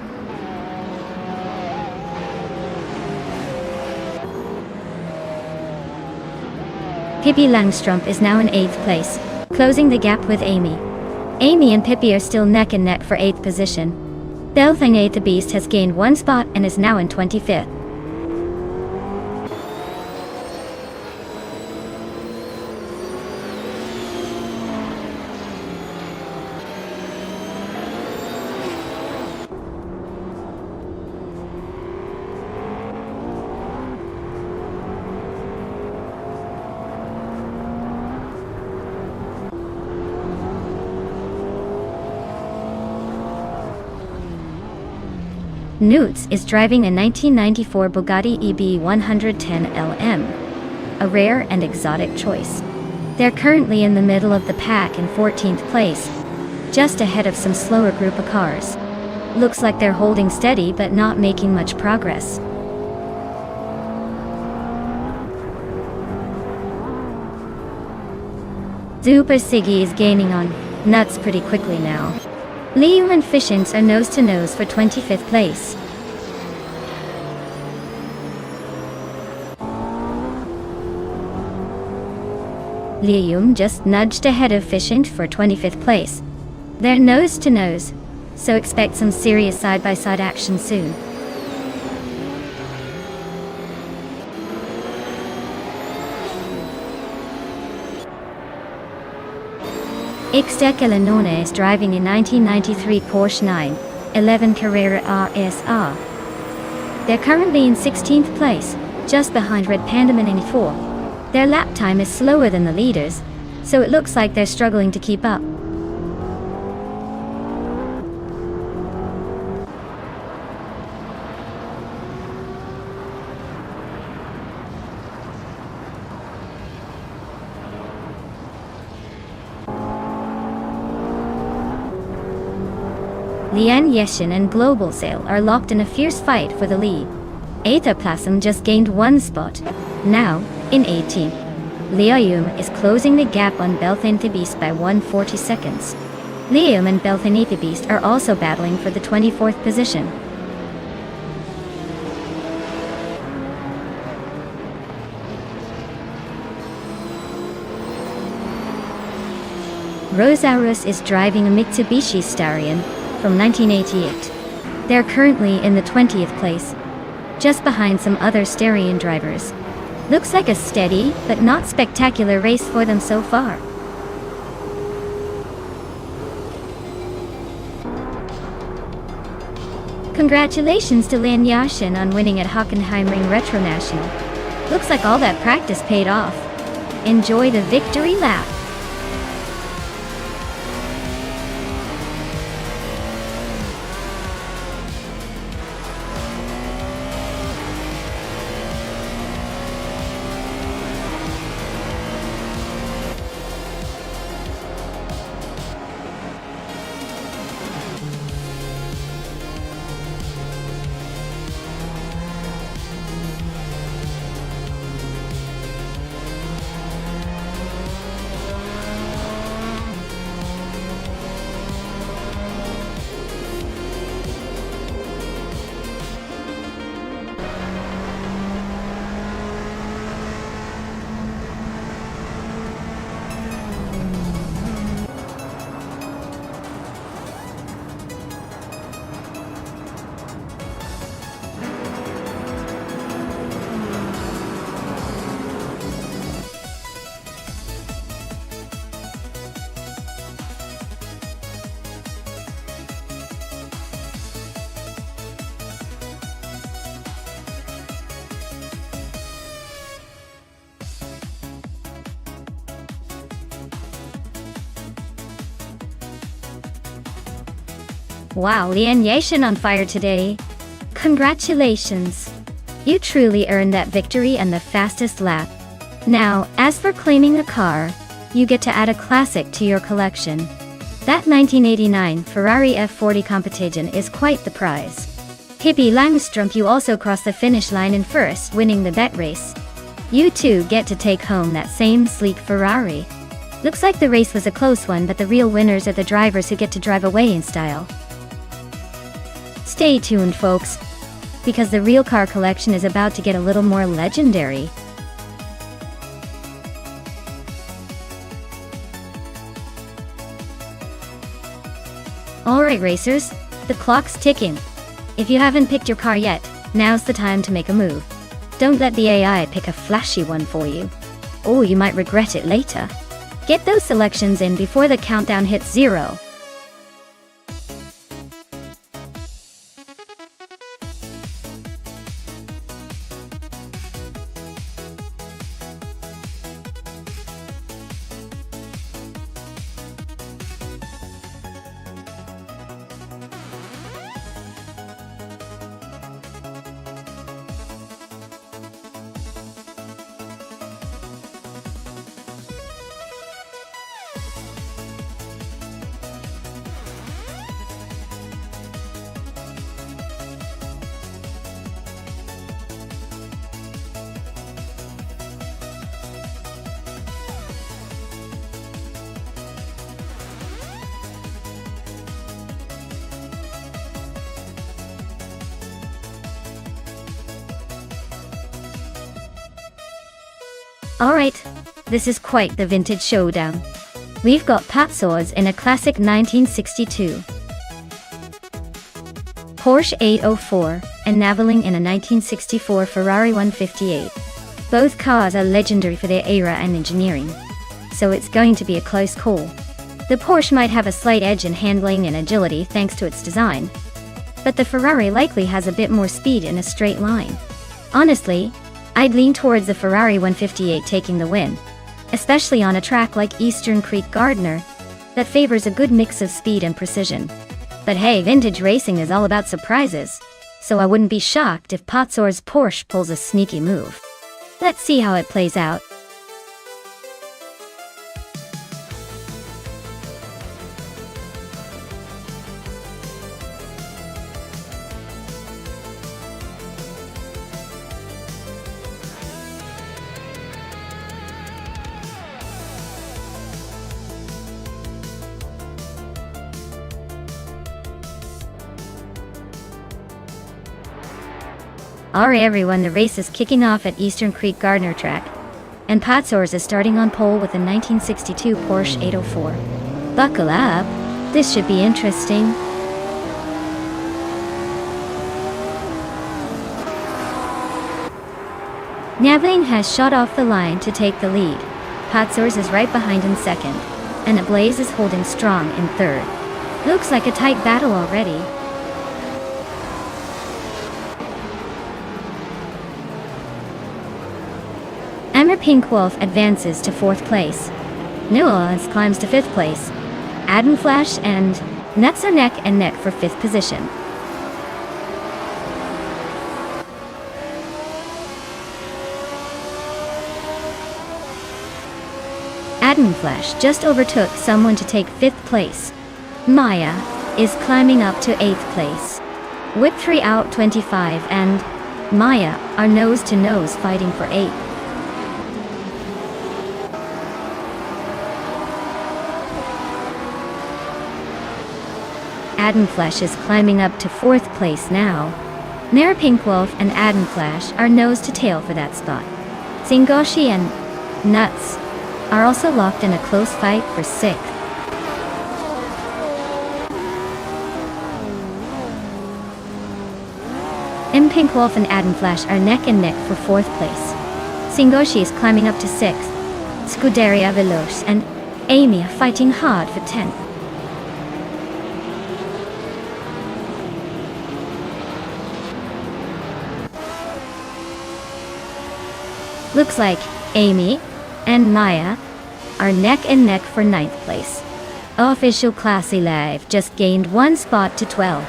Speaker 1: Pippi Langstrumpf is now in 8th place, closing the gap with Amy. Amy and Pippi are still neck and neck for 8th position. Belthing the Beast has gained 1 spot and is now in 25th. Newts is driving a 1994 Bugatti EB 110 LM, a rare and exotic choice. They're currently in the middle of the pack in 14th place, just ahead of some slower group of cars. Looks like they're holding steady but not making much progress. Super Siggy is gaining on Nuts pretty quickly now. Liam and Fishins are nose to nose for 25th place. Liam just nudged ahead of Fishins for 25th place. They're nose to nose, so expect some serious side-by-side action soon. Ixtek Eleonore is driving a 1993 Porsche 911 Carrera RSR. They're currently in 16th place, just behind Red Panda Man 84. Their lap time is slower than the leaders, so it looks like they're struggling to keep up. Lian Yeshin and Global Sail are locked in a fierce fight for the lead. Aetherplasm just gained 1 spot, now in 18th. Liam is closing the gap on Belthing the Beast by 140 seconds. Liam and Belthing the Beast are also battling for the 24th position. Rosaurus is driving a Mitsubishi Starion from 1988. They're currently in the 20th place, just behind some other Starion drivers. Looks like a steady, but not spectacular race for them so far. Congratulations to Lian Yashin on winning at Hockenheimring Retro National. Looks like all that practice paid off. Enjoy the victory lap. Wow, Lian Yashin on fire today. Congratulations. You truly earned that victory and the fastest lap. Now, as for claiming a car, you get to add a classic to your collection. That 1989 Ferrari F40 Competition is quite the prize. Pippi Langstrumpf, you also crossed the finish line in first, winning the bet race. You two get to take home that same sleek Ferrari. Looks like the race was a close one, but the real winners are the drivers who get to drive away in style. Stay tuned, folks, because the real car collection is about to get a little more legendary. Alright racers, the clock's ticking. If you haven't picked your car yet, now's the time to make a move. Don't let the AI pick a flashy one for you, or you might regret it later. Get those selections in before the countdown hits 0. Alright, this is quite the vintage showdown. We've got Patsors in a classic 1962, Porsche 804, and Naveling in a 1964 Ferrari 158. Both cars are legendary for their era and engineering, so it's going to be a close call. The Porsche might have a slight edge in handling and agility thanks to its design, but the Ferrari likely has a bit more speed in a straight line. Honestly, I'd lean towards the Ferrari 158 taking the win, especially on a track like Eastern Creek Gardner, that favors a good mix of speed and precision. But hey, vintage racing is all about surprises, so I wouldn't be shocked if Patsor's Porsche pulls a sneaky move. Let's see how it plays out. Alright everyone, the race is kicking off at Eastern Creek Gardner track, and Patsors is starting on pole with a 1962 Porsche 804. Buckle up, this should be interesting. Naveling has shot off the line to take the lead. Patsors is right behind in second, and Ablaze is holding strong in third. Looks like a tight battle already. Pink Wolf advances to 4th place. Nuance climbs to 5th place. Adam Flash and Nuts are neck and neck for 5th position. Adam Flash just overtook someone to take 5th place. Maya is climbing up to 8th place. Whip 3 out 25 and Maya are nose to nose fighting for 8th. Adam Flash is climbing up to 4th place now. Nara Pink Wolf and Adam Flash are nose to tail for that spot. Singoshi and Nuts are also locked in a close fight for 6th. Pink Wolf and Adam Flash are neck and neck for 4th place. Singoshi is climbing up to 6th. Scuderia Veloce and Amy are fighting hard for 10th. Looks like Amy and Maya are neck and neck for 9th place. Official Classy Live just gained 1 spot to 12.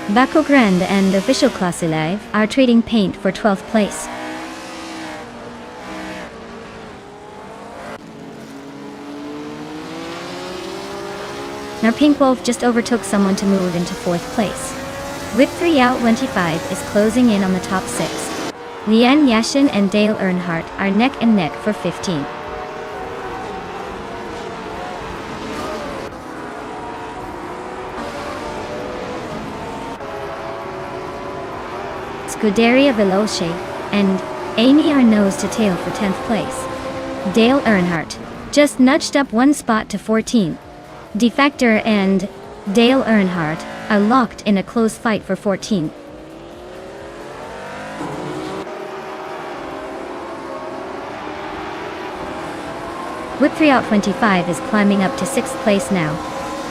Speaker 1: Baco Grande and Official Classy Live are trading paint for 12th place. Now Pink Wolf just overtook someone to move into 4th place. Whip 3 out 25 is closing in on the top 6. Lian Yashin and Dale Earnhardt are neck and neck for 15th. Scuderia Veloce and Amy are nose to tail for 10th place. Dale Earnhardt just nudged up one spot to 14th. Defector and Dale Earnhardt are locked in a close fight for 14th. Whip 3 out 25 is climbing up to 6th place now.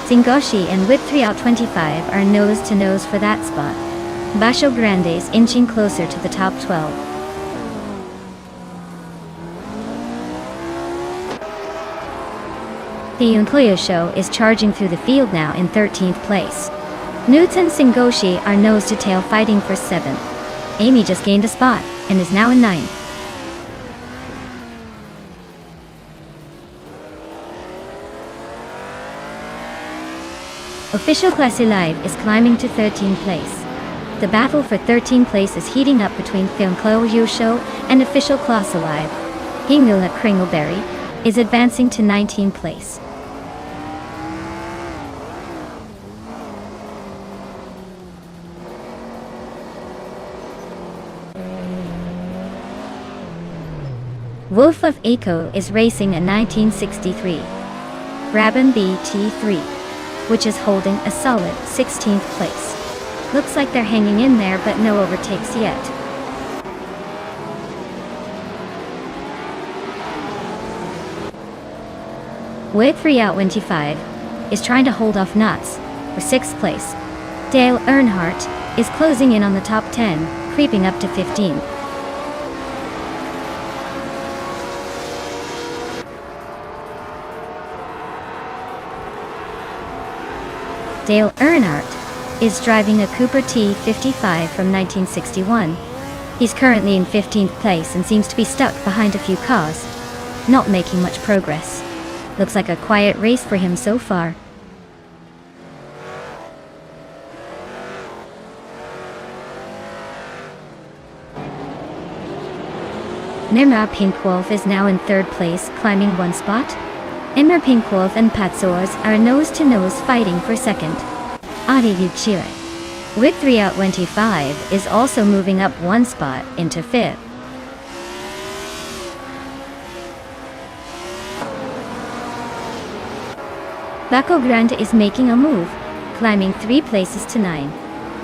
Speaker 1: Singoshi and Whip 3 out 25 are nose to nose for that spot. Basho Grande's inching closer to the top 12. The Yunkoyo Show is charging through the field now in 13th place. Newts and Singoshi are nose to tail fighting for 7th. Amy just gained a spot and is now in 9th. Official Classy Live is climbing to 13th place. The battle for 13th place is heating up between Yunkoyo Show and Official Classy Live. Hingula Kringleberry is advancing to 19th place. Wolf of Eco is racing a 1963 Brabham BT3, which is holding a solid 16th place. Looks like they're hanging in there, but no overtakes yet. Whip 3 out 25 is trying to hold off Nuts for 6th place. Dale Earnhardt is closing in on the top 10, creeping up to 15th. Dale Earnhardt is driving a Cooper T55 from 1961. He's currently in 15th place and seems to be stuck behind a few cars, not making much progress. Looks like a quiet race for him so far. Nimra Pinkwolf is now in 3rd place, climbing one spot. Imra Pinkwolf and Patsors are nose-to-nose fighting for 2nd. Adi Yuchire. Whip 3 out 25 is also moving up one spot into 5th. Baco Grande is making a move, climbing 3 places to 9.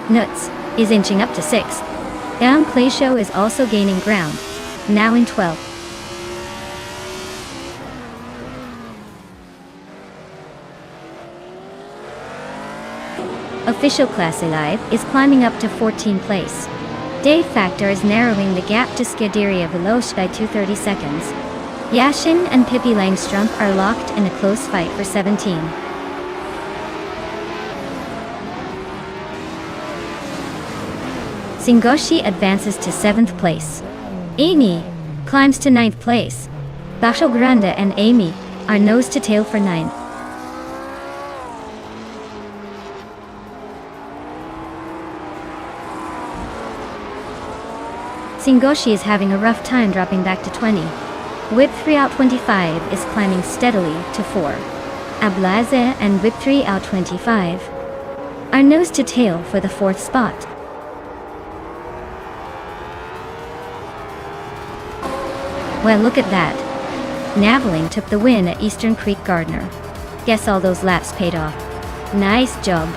Speaker 1: Nuts is inching up to 6th. Down Play Show is also gaining ground, now in 12th. Official Classy Live is climbing up to 14th place. Dave Factor is narrowing the gap to Scuderia Veloce by 230 seconds. Yashin and Pippi Langstrumpf are locked in a close fight for 17. Singoshi advances to 7th place. Amy climbs to 9th place. Basho Grande and Amy are nose to tail for 9th. Singoshi is having a rough time dropping back to 20. Whip 3 out 25 is climbing steadily to 4. Ablaze and Whip 3 out 25 are nose to tail for the 4th spot. Well, look at that. Naveling took the win at Eastern Creek Gardner. Guess all those laps paid off. Nice job.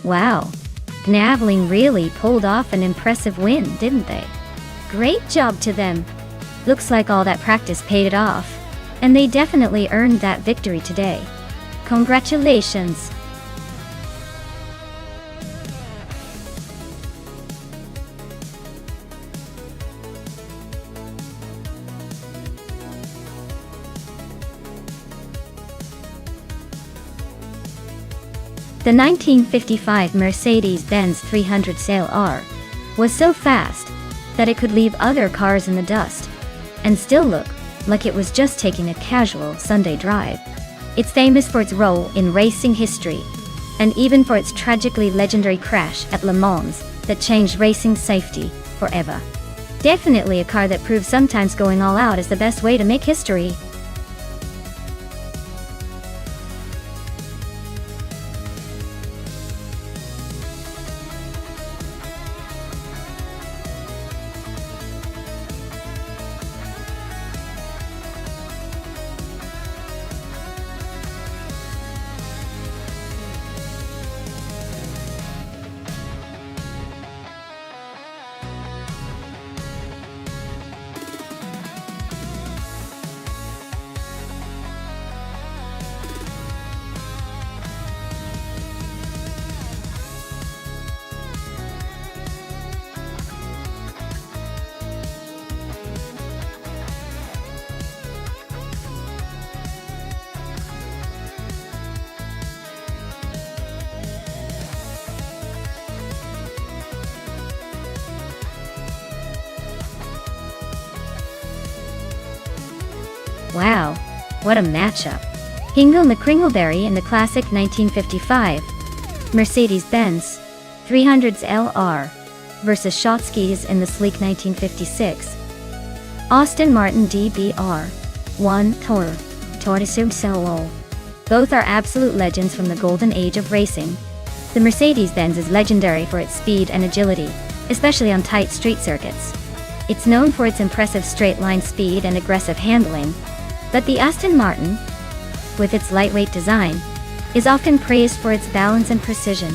Speaker 1: Wow, Knaveling really pulled off an impressive win, didn't they? Great job to them. Looks like all that practice paid off, and they definitely earned that victory today. Congratulations! The 1955 Mercedes-Benz 300 SLR was so fast that it could leave other cars in the dust and still look like it was just taking a casual Sunday drive. It's famous for its role in racing history and even for its tragically legendary crash at Le Mans that changed racing safety forever. Definitely a car that proves sometimes going all out is the best way to make history. Wow, what a matchup. Hingle McCringleberry in the classic 1955 Mercedes-Benz 300s LR versus Schotskis in the sleek 1956 Aston Martin DBR 1 Tortisum Solo. Both are absolute legends from the golden age of racing. The Mercedes-Benz is legendary for its speed and agility, especially on tight street circuits. It's known for its impressive straight-line speed and aggressive handling, but the Aston Martin, with its lightweight design, is often praised for its balance and precision,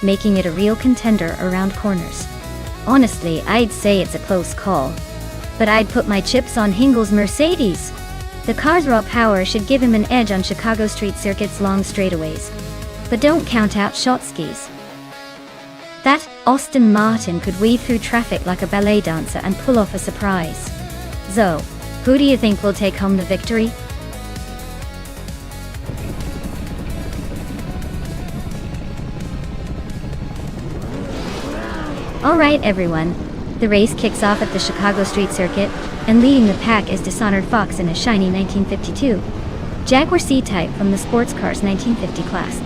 Speaker 1: making it a real contender around corners. Honestly, I'd say it's a close call, but I'd put my chips on Hingle's Mercedes. The car's raw power should give him an edge on Chicago street circuits' long straightaways. But don't count out Schotskis. That Aston Martin could weave through traffic like a ballet dancer and pull off a surprise. So, who do you think will take home the victory? Alright everyone, the race kicks off at the Chicago Street Circuit, and leading the pack is Dishonored Fox in a shiny 1952 Jaguar C-Type from the Sports Cars 1950 class.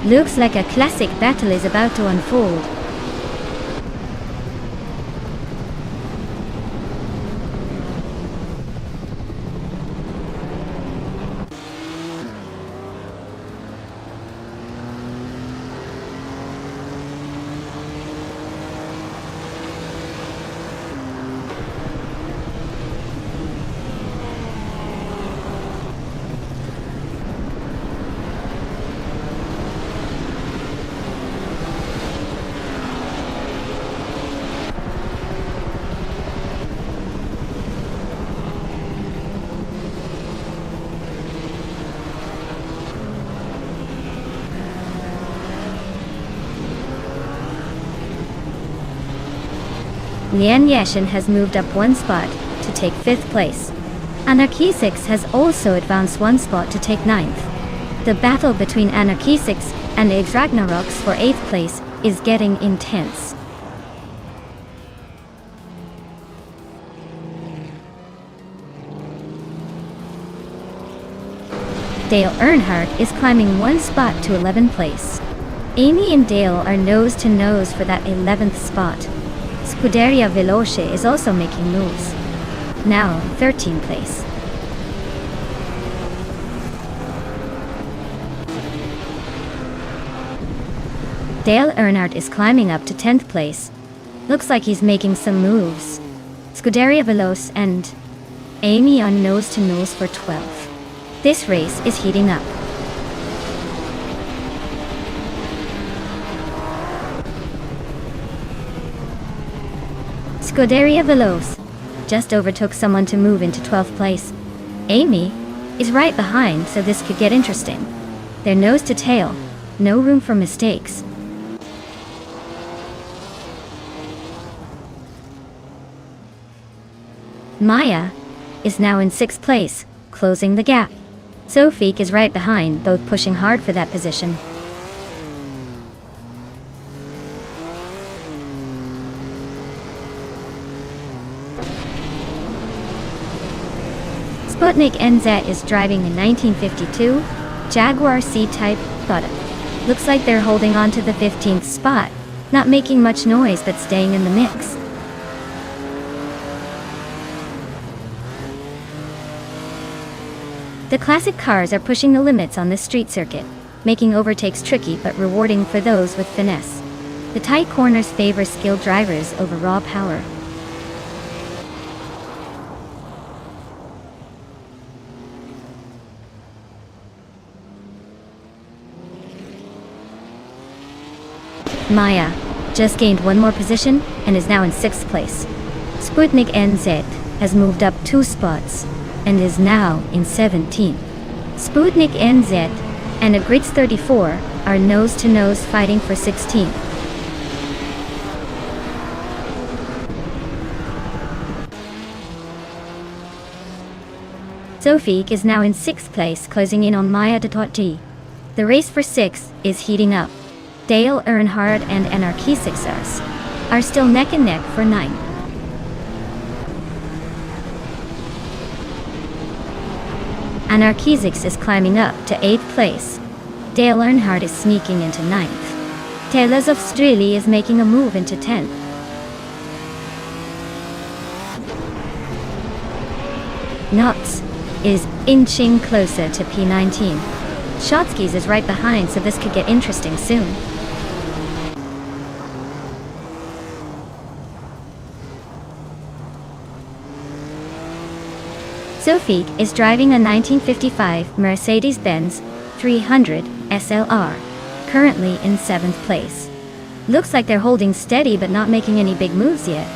Speaker 1: Looks like a classic battle is about to unfold. Lian Yashin has moved up one spot to take 5th place. Anarchisix has also advanced one spot to take 9th. The battle between Anarchisix and Eggs Ragnaroks for 8th place is getting intense. Dale Earnhardt is climbing one spot to 11th place. Amy and Dale are nose to nose for that 11th spot. Scuderia Veloce is also making moves. Now, 13th place. Dale Earnhardt is climbing up to 10th place. Looks like he's making some moves. Scuderia Veloce and Amy on nose to nose for 12th. This race is heating up. Scuderia Veloce just overtook someone to move into 12th place. Amy is right behind, so this could get interesting. They're nose to tail, no room for mistakes. Maya is now in 6th place, closing the gap. Sophie is right behind, both pushing hard for that position. Sputnik NZ is driving a 1952 Jaguar C-Type product. Looks like they're holding on to the 15th spot, not making much noise but staying in the mix. The classic cars are pushing the limits on this street circuit, making overtakes tricky but rewarding for those with finesse. The tight corners favor skilled drivers over raw power. Maya just gained one more position and is now in 6th place. Sputnik NZ has moved up 2 spots and is now in 17th. Sputnik NZ and a Grits 34 are nose-to-nose fighting for 16th. Sophie is now in 6th place, closing in on Maya Dototi. The race for 6th is heating up. Dale Earnhardt and Anarchy Success are still neck and neck for 9th. Anarchizix is climbing up to 8th place. Dale Earnhardt is sneaking into 9th. Taylors of Streli is making a move into 10th. Knox is inching closer to P19. Shotskis is right behind, so this could get interesting soon. Sophie is driving a 1955 Mercedes-Benz 300 SLR, currently in 7th place. Looks like they're holding steady but not making any big moves yet.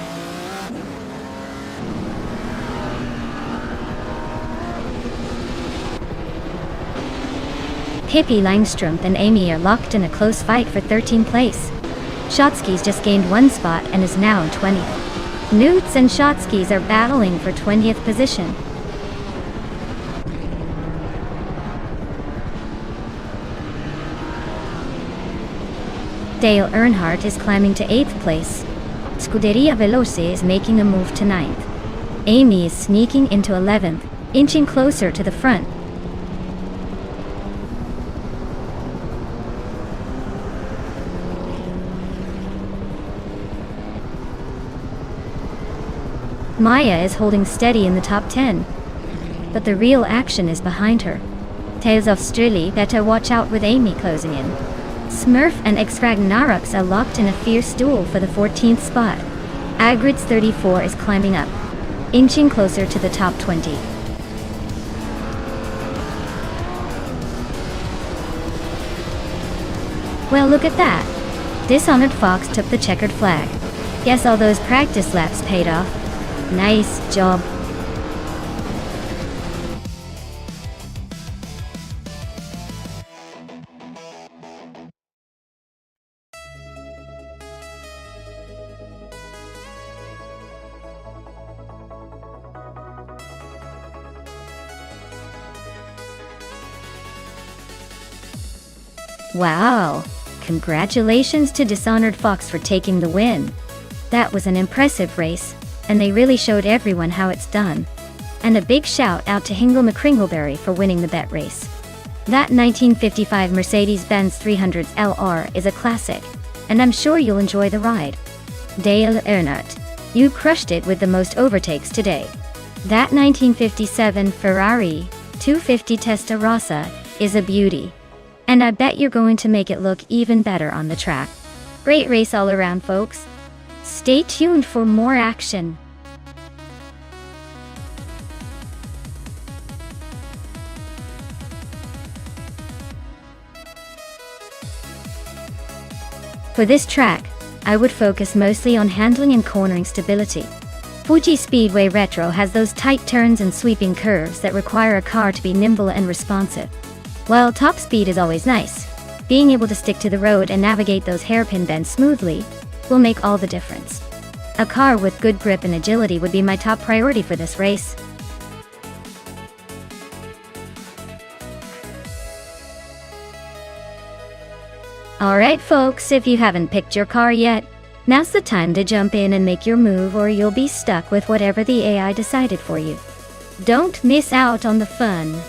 Speaker 1: Pippi Langstrumpf and Amy are locked in a close fight for 13th place. Shotskis just gained 1 spot and is now in 20th. Newts and Shotskis are battling for 20th position. Dale Earnhardt is climbing to 8th place. Scuderia Veloce is making a move to 9th. Amy is sneaking into 11th, inching closer to the front. Maya is holding steady in the top 10, but the real action is behind her. Tales of Strili better watch out with Amy closing in. Smurf and X-Ragnarok are locked in a fierce duel for the 14th spot. Agrits 34 is climbing up, inching closer to the top 20. Well, look at that. Dishonored Fox took the checkered flag. Guess all those practice laps paid off. Nice job. Wow! Congratulations to Dishonored Fox for taking the win. That was an impressive race, and they really showed everyone how it's done. And a big shout out to Hingle McCringleberry for winning the bet race. That 1955 Mercedes-Benz 300 LR is a classic, and I'm sure you'll enjoy the ride. Dale Earnhardt, you crushed it with the most overtakes today. That 1957 Ferrari 250 Testarossa is a beauty, and I bet you're going to make it look even better on the track. Great race all around, folks. Stay tuned for more action. For this track, I would focus mostly on handling and cornering stability. Fuji Speedway Retro has those tight turns and sweeping curves that require a car to be nimble and responsive. While top speed is always nice, being able to stick to the road and navigate those hairpin bends smoothly will make all the difference. A car with good grip and agility would be my top priority for this race. Alright folks, if you haven't picked your car yet, now's the time to jump in and make your move, or you'll be stuck with whatever the AI decided for you. Don't miss out on the fun.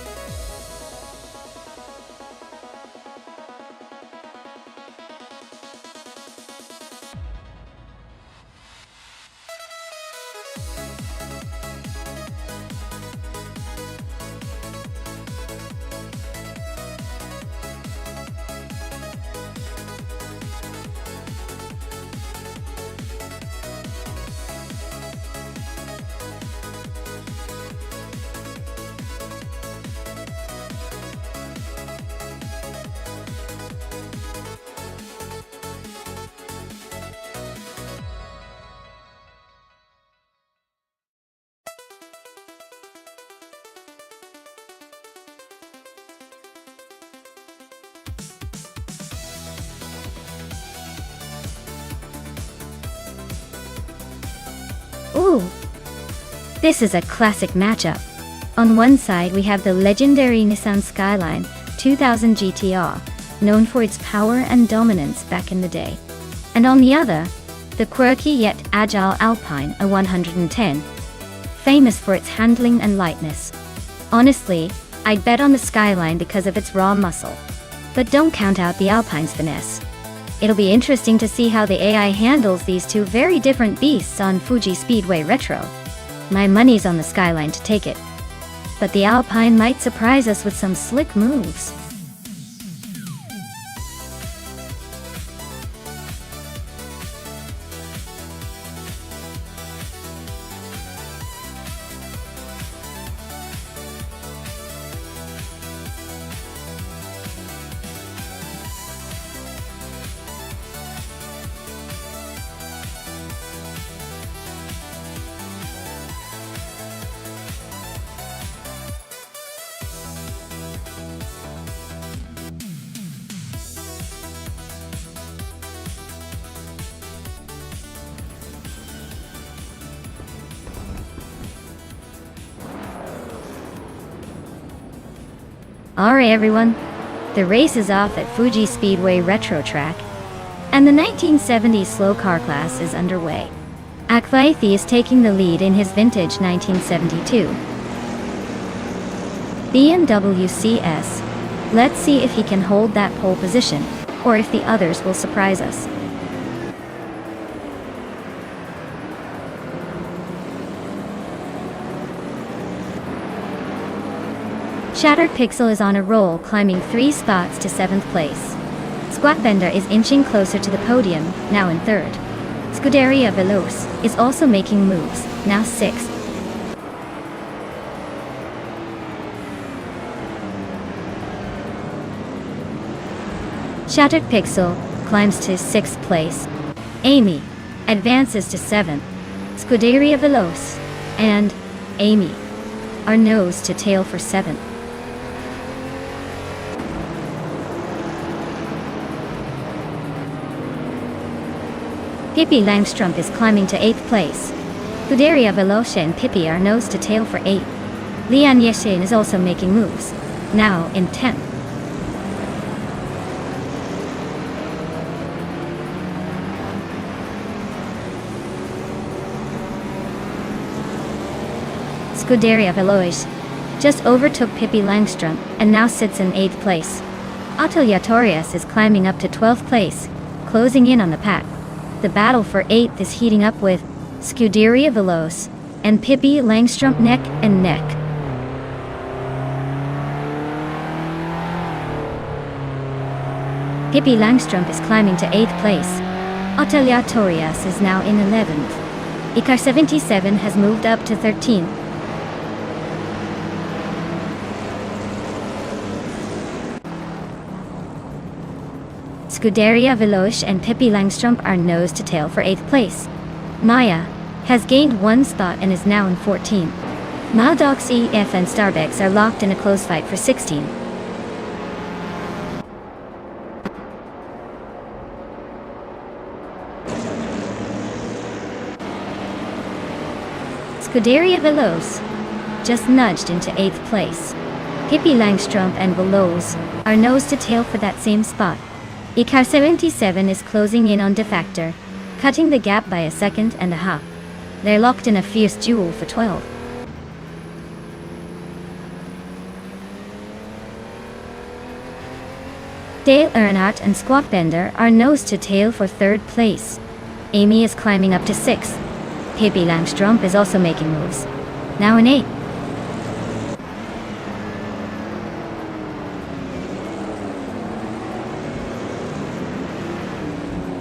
Speaker 1: Ooh! This is a classic matchup. On one side we have the legendary Nissan Skyline 2000 GTR, known for its power and dominance back in the day. And on the other, the quirky yet agile Alpine A110, famous for its handling and lightness. Honestly, I'd bet on the Skyline because of its raw muscle. But don't count out the Alpine's finesse. It'll be interesting to see how the AI handles these two very different beasts on Fuji Speedway Retro. My money's on the Skyline to take it. But the Alpine might surprise us with some slick moves. Alright everyone, the race is off at Fuji Speedway Retro Track, and the 1970s slow car class is underway. Akvaithi is taking the lead in his vintage 1972 BMW CS. Let's see if he can hold that pole position, or if the others will surprise us. Shattered Pixel is on a roll, climbing 3 spots to 7th place. Squatbender is inching closer to the podium, now in 3rd. Scuderia Veloce is also making moves, now 6th. Shattered Pixel climbs to 6th place. Amy advances to 7th. Scuderia Veloce and Amy are nose to tail for 7th. Pippi Langstrumpf is climbing to 8th place. Scuderia Veloce and Pippi are nose to tail for 8th. Lian Yeshin is also making moves, now in 10th. Scuderia Veloce just overtook Pippi Langstrumpf and now sits in 8th place. Atelier Torias is climbing up to 12th place, closing in on the pack. The battle for 8th is heating up with Scuderia Veloce and Pippi Langstrumpf neck and neck. Pippi Langstrumpf is climbing to 8th place. Atelier Torias is now in 11th. Icar 77 has moved up to 13th. Scuderia Veloce and Pippi Langstrup are nose to tail for 8th place. Maya has gained 1 spot and is now in 14th. Maldox EF and Starbucks are locked in a close fight for 16th. Scuderia Veloce just nudged into 8th place. Pippi Langstrup and Veloce are nose to tail for that same spot. Icar 77 is closing in on Defactor, cutting the gap by 1.5 seconds. They're locked in a fierce duel for 12th. Dale Earnhardt and Squat Bender are nose to tail for 3rd place. Amy is climbing up to 6th. Pippi Langstrup is also making moves, now in 8th.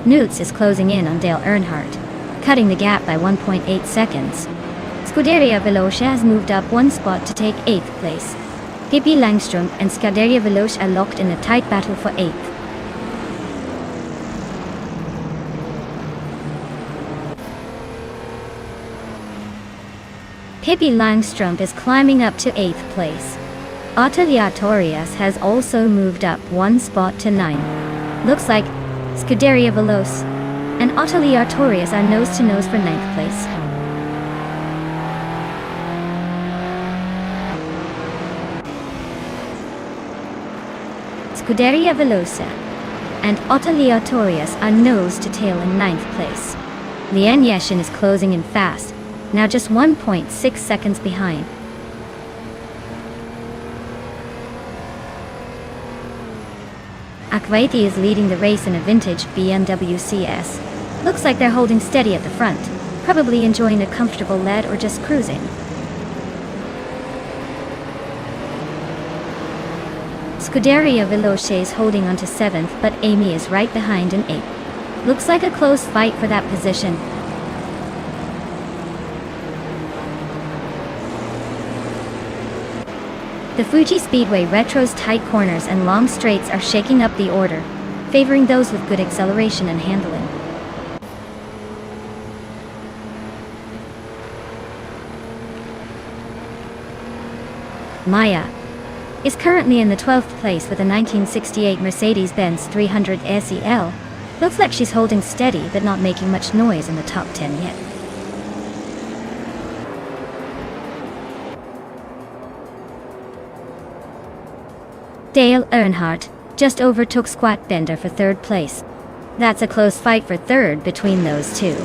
Speaker 1: Newts is closing in on Dale Earnhardt, cutting the gap by 1.8 seconds. Scuderia Veloce has moved up 1 spot to take 8th place. Pippi Langstrup and Scuderia Veloce are locked in a tight battle for 8th. Pippi Langstrup is climbing up to 8th place. Atelier Torias has also moved up 1 spot to 9th. Looks like Scuderia Veloce and Atelier Torias are nose to nose for 9th place. Scuderia Veloce and Atelier Torias are nose to tail in 9th place. Lian Yashin is closing in fast, now just 1.6 seconds behind. Akvaiti is leading the race in a vintage BMW CS. Looks like they're holding steady at the front, probably enjoying a comfortable lead or just cruising. Scuderia Veloce is holding on to 7th, but Amy is right behind in 8th. Looks like a close fight for that position. The Fuji Speedway Retro's tight corners and long straights are shaking up the order, favoring those with good acceleration and handling. Maya is currently in the 12th place with a 1968 Mercedes-Benz 300 SEL. Looks like she's holding steady but not making much noise in the top 10 yet. Dale Earnhardt just overtook Squat Bender for 3rd place. That's a close fight for 3rd between those two.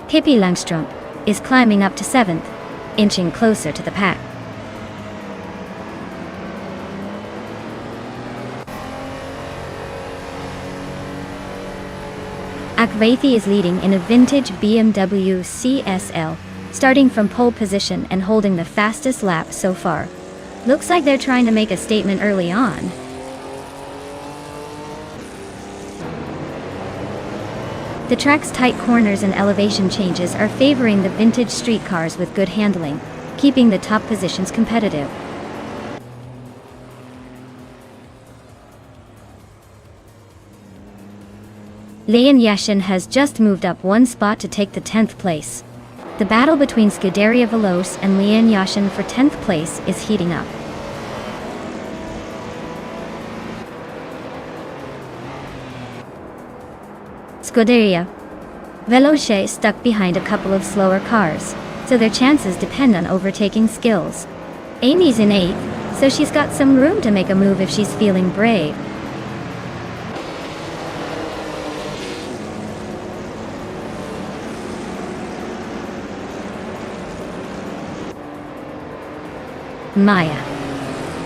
Speaker 1: Pippi Langstrup is climbing up to 7th, inching closer to the pack. Akvaiti is leading in a vintage BMW CSL, starting from pole position and holding the fastest lap so far. Looks like they're trying to make a statement early on. The track's tight corners and elevation changes are favoring the vintage street cars with good handling, keeping the top positions competitive. Lian Yashin has just moved up 1 spot to take the 10th place. The battle between Scuderia Veloce and Lian Yashin for 10th place is heating up. Scuderia Veloce is stuck behind a couple of slower cars, so their chances depend on overtaking skills. Amy's in 8th, so she's got some room to make a move if she's feeling brave. Maya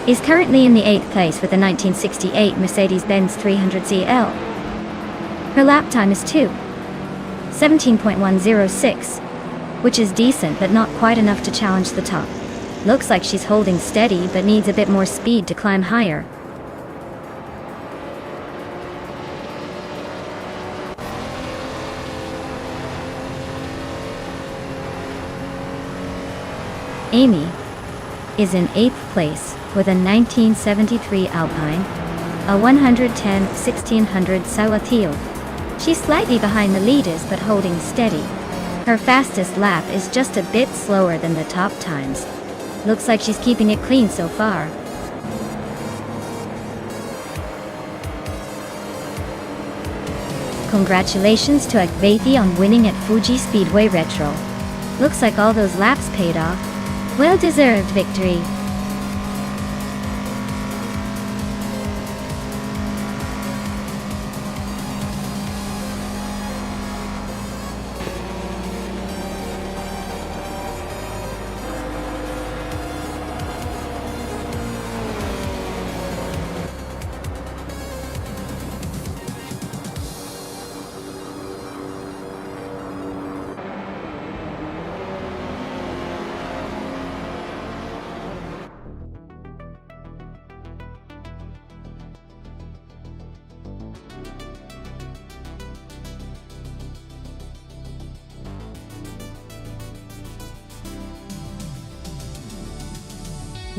Speaker 1: is currently in the 8th place with a 1968 Mercedes-Benz 300 CL. Her lap time is 17.106, which is decent but not quite enough to challenge the top. Looks like she's holding steady but needs a bit more speed to climb higher. Amy is in 8th place with a 1973 Alpine. a 110-1600 Sawathil. She's slightly behind the leaders but holding steady. Her fastest lap is just a bit slower than the top times. Looks like she's keeping it clean so far. Congratulations to Akvethi on winning at Fuji Speedway Retro. Looks like all those laps paid off. Well-deserved victory.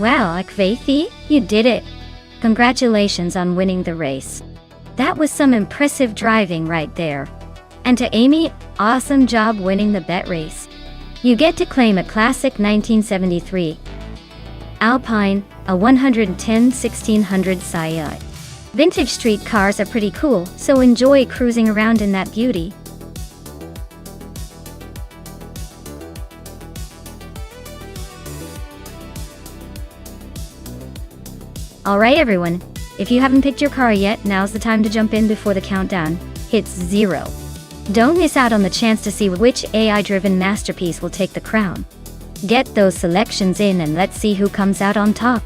Speaker 1: Wow, Akvethi, you did it! Congratulations on winning the race. That was some impressive driving right there. And to Amy, awesome job winning the bet race. You get to claim a classic 1973 Alpine, a 110-1600 Saya. Vintage street cars are pretty cool, so enjoy cruising around in that beauty. Alright everyone, if you haven't picked your car yet, now's the time to jump in before the countdown hits 0. Don't miss out on the chance to see which AI-driven masterpiece will take the crown. Get those selections in and let's see who comes out on top.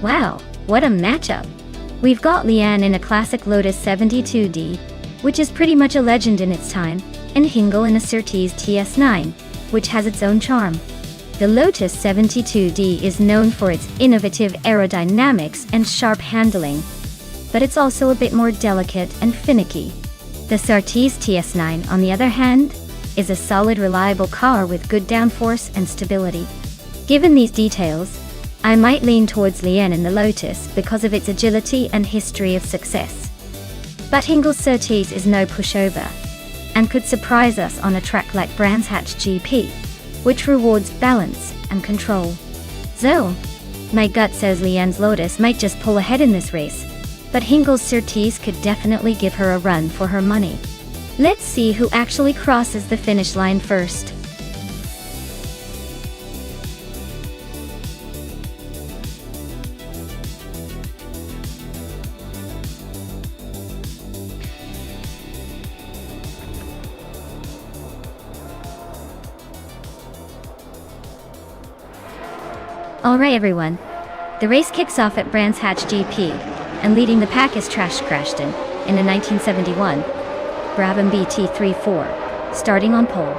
Speaker 1: Wow, what a matchup! We've got Leanne in a classic Lotus 72D, which is pretty much a legend in its time, and Hingle in a Surtees TS9, which has its own charm. The Lotus 72D is known for its innovative aerodynamics and sharp handling, but it's also a bit more delicate and finicky. The Surtees TS9, on the other hand, is a solid, reliable car with good downforce and stability. Given these details, I might lean towards Leanne in the Lotus because of its agility and history of success. But Hingle's Surtees is no pushover, and could surprise us on a track like Brands Hatch GP, which rewards balance and control. So, my gut says Leanne's Lotus might just pull ahead in this race, but Hingle's Surtees could definitely give her a run for her money. Let's see who actually crosses the finish line first. Alright everyone, the race kicks off at Brands Hatch GP, and leading the pack is Trash Crashton in a 1971 Brabham BT34, starting on pole.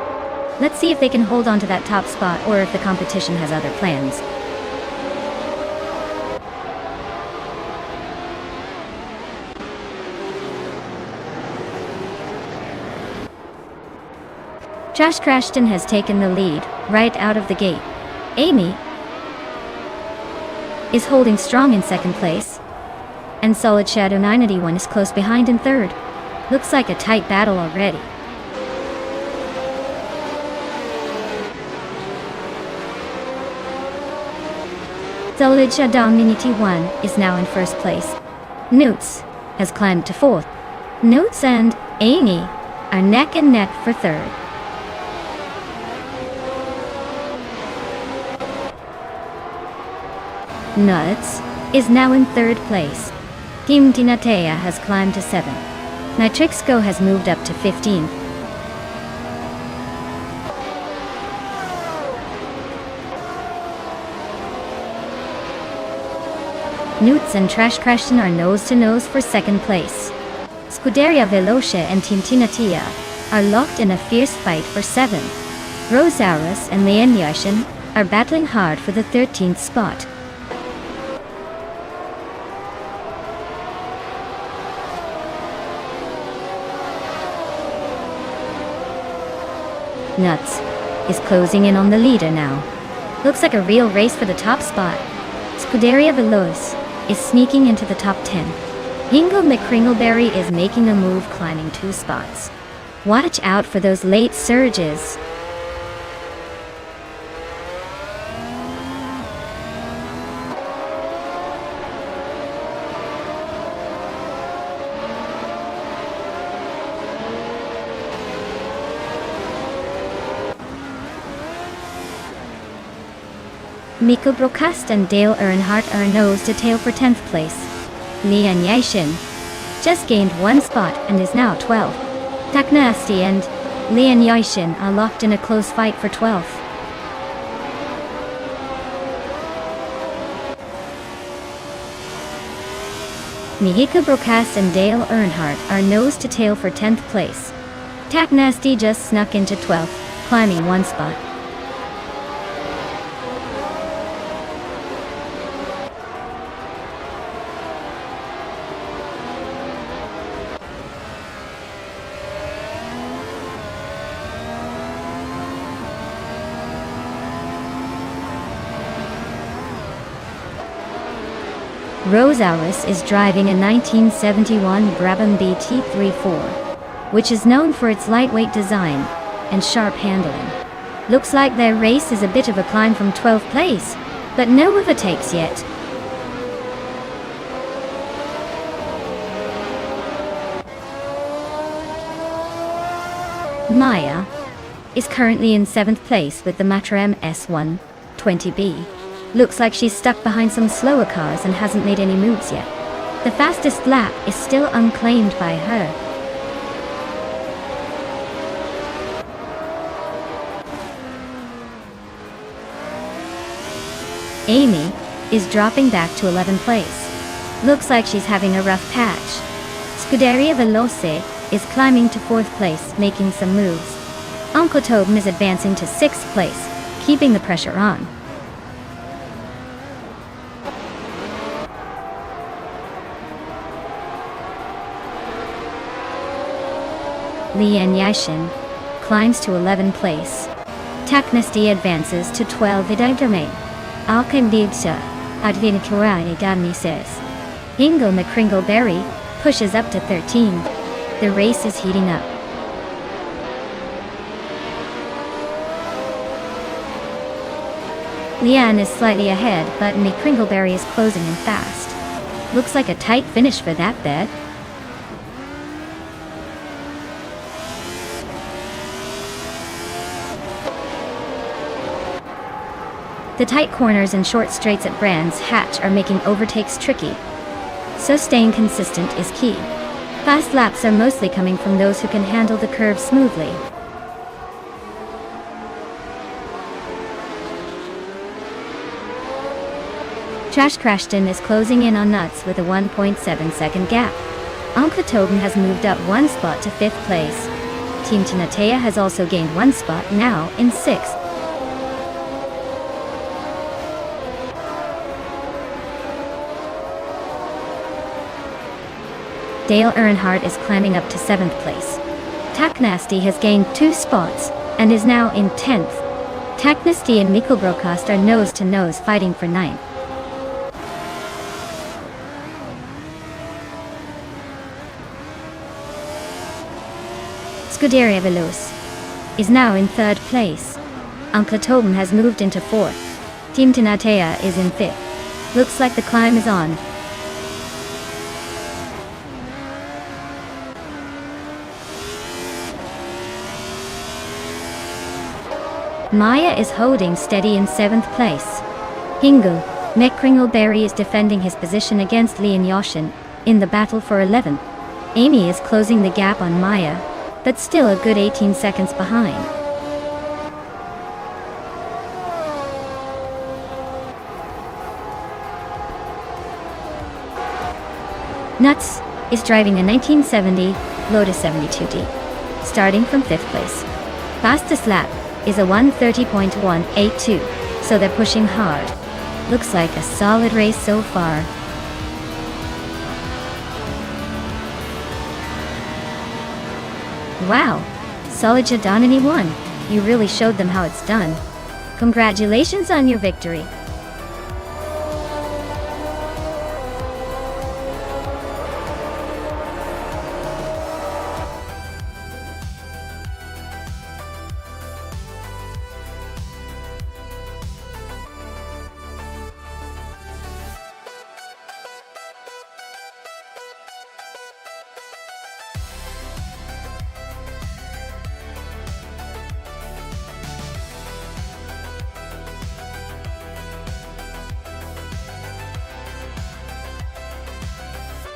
Speaker 1: Let's see if they can hold on to that top spot or if the competition has other plans. Trash Crashton has taken the lead right out of the gate. Amy is holding strong in second place. and Solid Shadow 981 is close behind in third. Looks like a tight battle already. Solid Shadow 981 is now in first place. Newts has climbed to fourth. Newts and Amy are neck and neck for third. Nuts is now in third place. Team Tinatea has climbed to 7th. Nitrixco has moved up to 15th. Newts and Trash Crashton are nose to nose for second place. Scuderia Veloce and Team Tinatea are locked in a fierce fight for 7th. Rosaurus and Leon Yashin are battling hard for the 13th spot. Nuts is closing in on the leader now. Looks like a real race for the top spot. Scuderia Veloce is sneaking into the top 10. Hingle McCringleberry is making a move, climbing 2 spots. Watch out for those late surges. Miko Brokast and Dale Earnhardt are nose to tail for 10th place. Lian Yashin just gained 1 spot and is now 12th. Taknasty and Lian Yashin are locked in a close fight for 12th. Mihika Brokast and Dale Earnhardt are nose to tail for 10th place. Taknasty just snuck into 12th, climbing 1 spot. Rosaurus is driving a 1971 Brabham BT34, which is known for its lightweight design and sharp handling. Looks like their race is a bit of a climb from 12th place, but no overtakes yet. Maya is currently in 7th place with the Matra MS1 20B. Looks like she's stuck behind some slower cars and hasn't made any moves yet. The fastest lap is still unclaimed by her. Amy is dropping back to 11th place. Looks like she's having a rough patch. Scuderia Veloce is climbing to 4th place, making some moves. Uncle Tobin is advancing to 6th place, keeping the pressure on. Lian Yashin climbs to 11th place. Taknasty advances to 12th domain. Alkandibsa Advinaturai Dami says. Hingle McCringleberry pushes up to 13. The race is heating up. Lian is slightly ahead, but McCringleberry is closing in fast. Looks like a tight finish for that bet. The tight corners and short straights at Brands Hatch are making overtakes tricky, so staying consistent is key. Fast laps are mostly coming from those who can handle the curve smoothly. Trash Crashton is closing in on Nuts with a 1.7 second gap. Anka Tobin has moved up 1 spot to 5th place. Team Tinatea has also gained 1 spot, now in 6th. Dale Earnhardt is climbing up to 7th place. Taknasty has gained 2 spots and is now in 10th. Taknasty and Mikkel Brokost are nose to nose fighting for 9th. Scuderia Veloce is now in 3rd place. Ankle Tobin has moved into 4th. Team Tinatea is in 5th. Looks like the climb is on. Maya is holding steady in 7th place. Hingle McCringleberry is defending his position against Leon Yoshin in the battle for 11th. Amy is closing the gap on Maya, but still a good 18 seconds behind. Nuts is driving a 1970 Lotus 72D, starting from 5th place. Fastest lap is a 1:30.182, so they're pushing hard. Looks like a solid race so far. Wow, Solidja Donani won. You really showed them how it's done. Congratulations on your victory.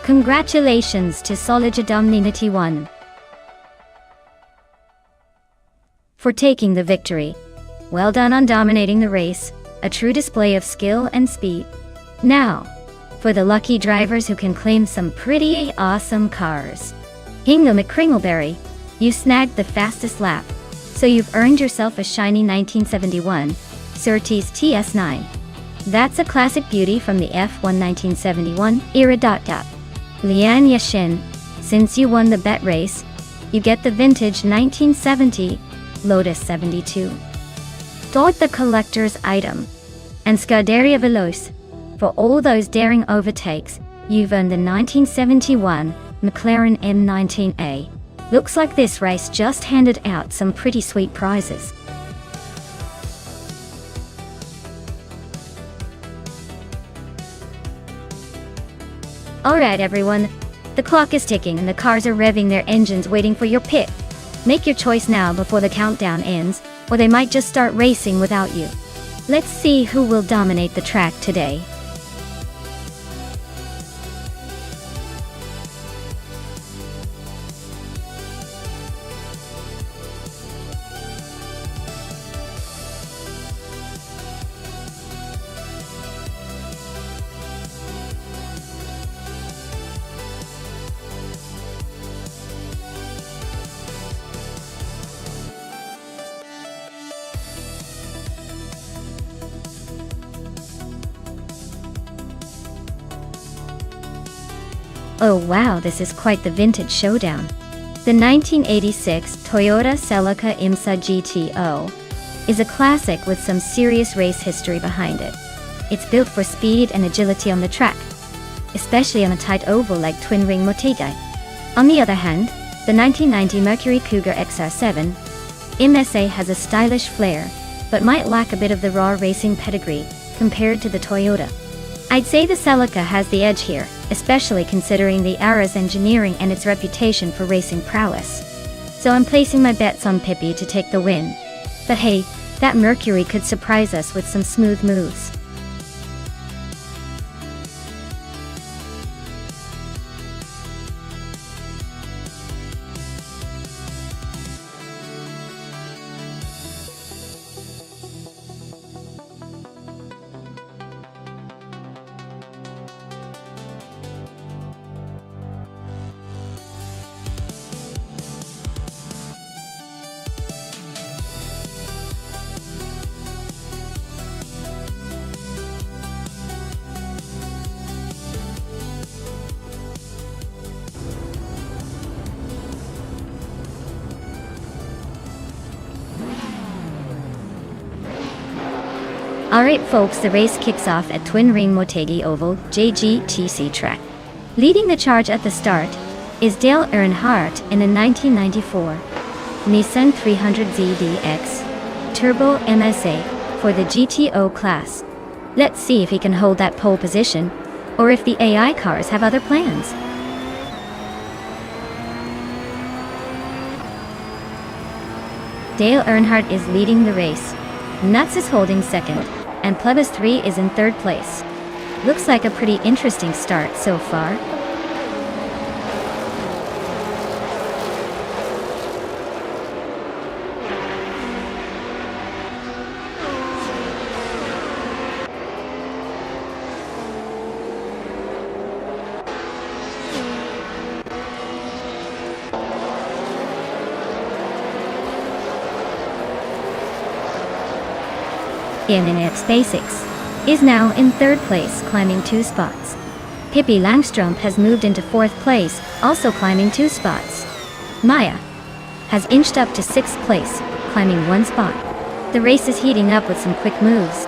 Speaker 1: Congratulations to Solidja Domninity 1 for taking the victory. Well done on dominating the race, a true display of skill and speed. Now, for the lucky drivers who can claim some pretty awesome cars. Hingle McCringleberry, you snagged the fastest lap, so you've earned yourself a shiny 1971 Surtees TS9. That's a classic beauty from the F1 1971 era. Lian Yashin, since you won the bet race, you get the vintage 1970 Lotus 72. Dot the collector's item. And Scuderia Veloce, for all those daring overtakes, you've earned the 1971 McLaren M19A. Looks like this race just handed out some pretty sweet prizes. Alright everyone, the clock is ticking and the cars are revving their engines waiting for your pit. Make your choice now before the countdown ends, or they might just start racing without you. Let's see who will dominate the track today. Oh wow, this is quite the vintage showdown. The 1986 Toyota Celica IMSA GTO is a classic with some serious race history behind it. It's built for speed and agility on the track, especially on a tight oval like Twin Ring Motegi. On the other hand, the 1990 Mercury Cougar XR7 MSA has a stylish flair, but might lack a bit of the raw racing pedigree compared to the Toyota. I'd say the Celica has the edge here, especially considering the era's engineering and its reputation for racing prowess. So I'm placing my bets on Pippi to take the win. But hey, that Mercury could surprise us with some smooth moves. Alright folks, the race kicks off at Twin Ring Motegi Oval JGTC track. Leading the charge at the start is Dale Earnhardt in a 1994 Nissan 300ZDX Turbo MSA for the GTO class. Let's see if he can hold that pole position, or if the AI cars have other plans. Dale Earnhardt is leading the race. Nuts is holding second, and Plebis 3 is in third place. Looks like a pretty interesting start so far. Its Basics is now in third place, climbing 2 spots. Pippi Langstrumpf has moved into fourth place, also climbing 2 spots. Maya has inched up to 6th place, climbing 1 spot. The race is heating up with some quick moves.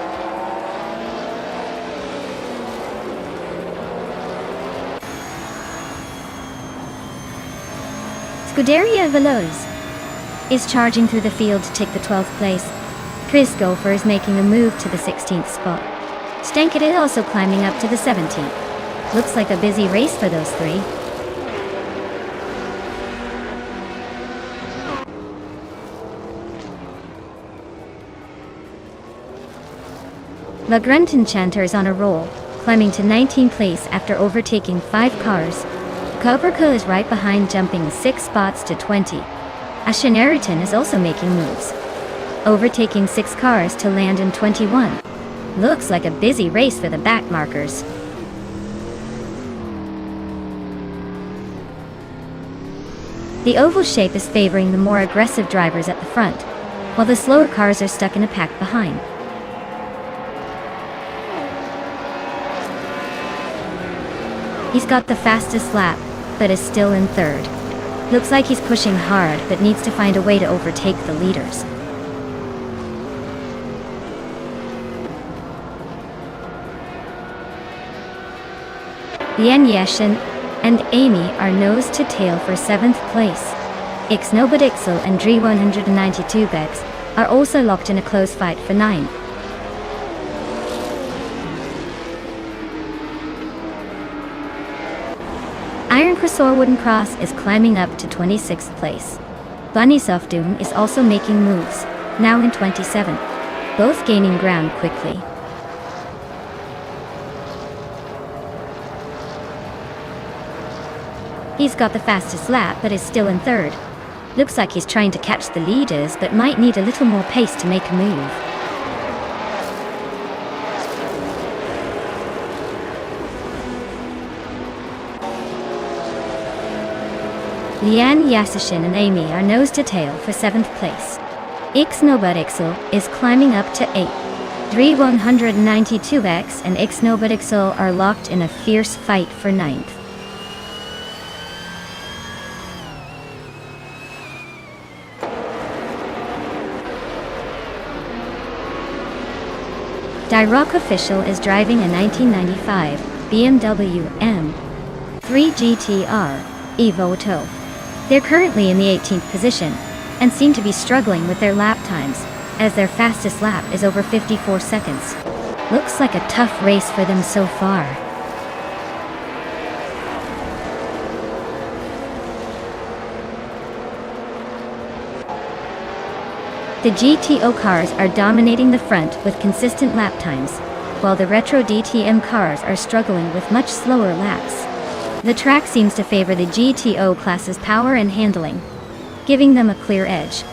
Speaker 1: Scuderia Veloz is charging through the field to take the 12th place. Chris Gopher is making a move to the 16th spot. Stanket is also climbing up to the 17th. Looks like a busy race for those three. The Grunt Enchanter is on a roll, climbing to 19th place after overtaking 5 cars. Cobraco is right behind, jumping 6 spots to 20. Asheneriton is also making moves, overtaking 6 cars to land in 21. Looks like a busy race for the back markers. The oval shape is favoring the more aggressive drivers at the front, while the slower cars are stuck in a pack behind. He's got the fastest lap, but is still in third. Looks like he's pushing hard, but needs to find a way to overtake the leaders. Yan Yashin and Amy are nose to tail for 7th place. Ixnobadixel and Dre 192 Bex are also locked in a close fight for 9th. Iron Crosor Wooden Cross is climbing up to 26th place. Bunny Softdoom is also making moves, now in 27th, both gaining ground quickly. He's got the fastest lap but is still in third. Looks like he's trying to catch the leaders but might need a little more pace to make a move. Lian Yasishin and Amy are nose to tail for 7th place. Ixnobadixel is climbing up to 8th. Dre 192X and Ixnobadixel are locked in a fierce fight for 9th. Dyrock Official is driving a 1995 BMW M3 GTR Evoto. They're currently in the 18th position, and seem to be struggling with their lap times, as their fastest lap is over 54 seconds. Looks like a tough race for them so far. The GTO cars are dominating the front with consistent lap times, while the retro DTM cars are struggling with much slower laps. The track seems to favor the GTO class's power and handling, giving them a clear edge.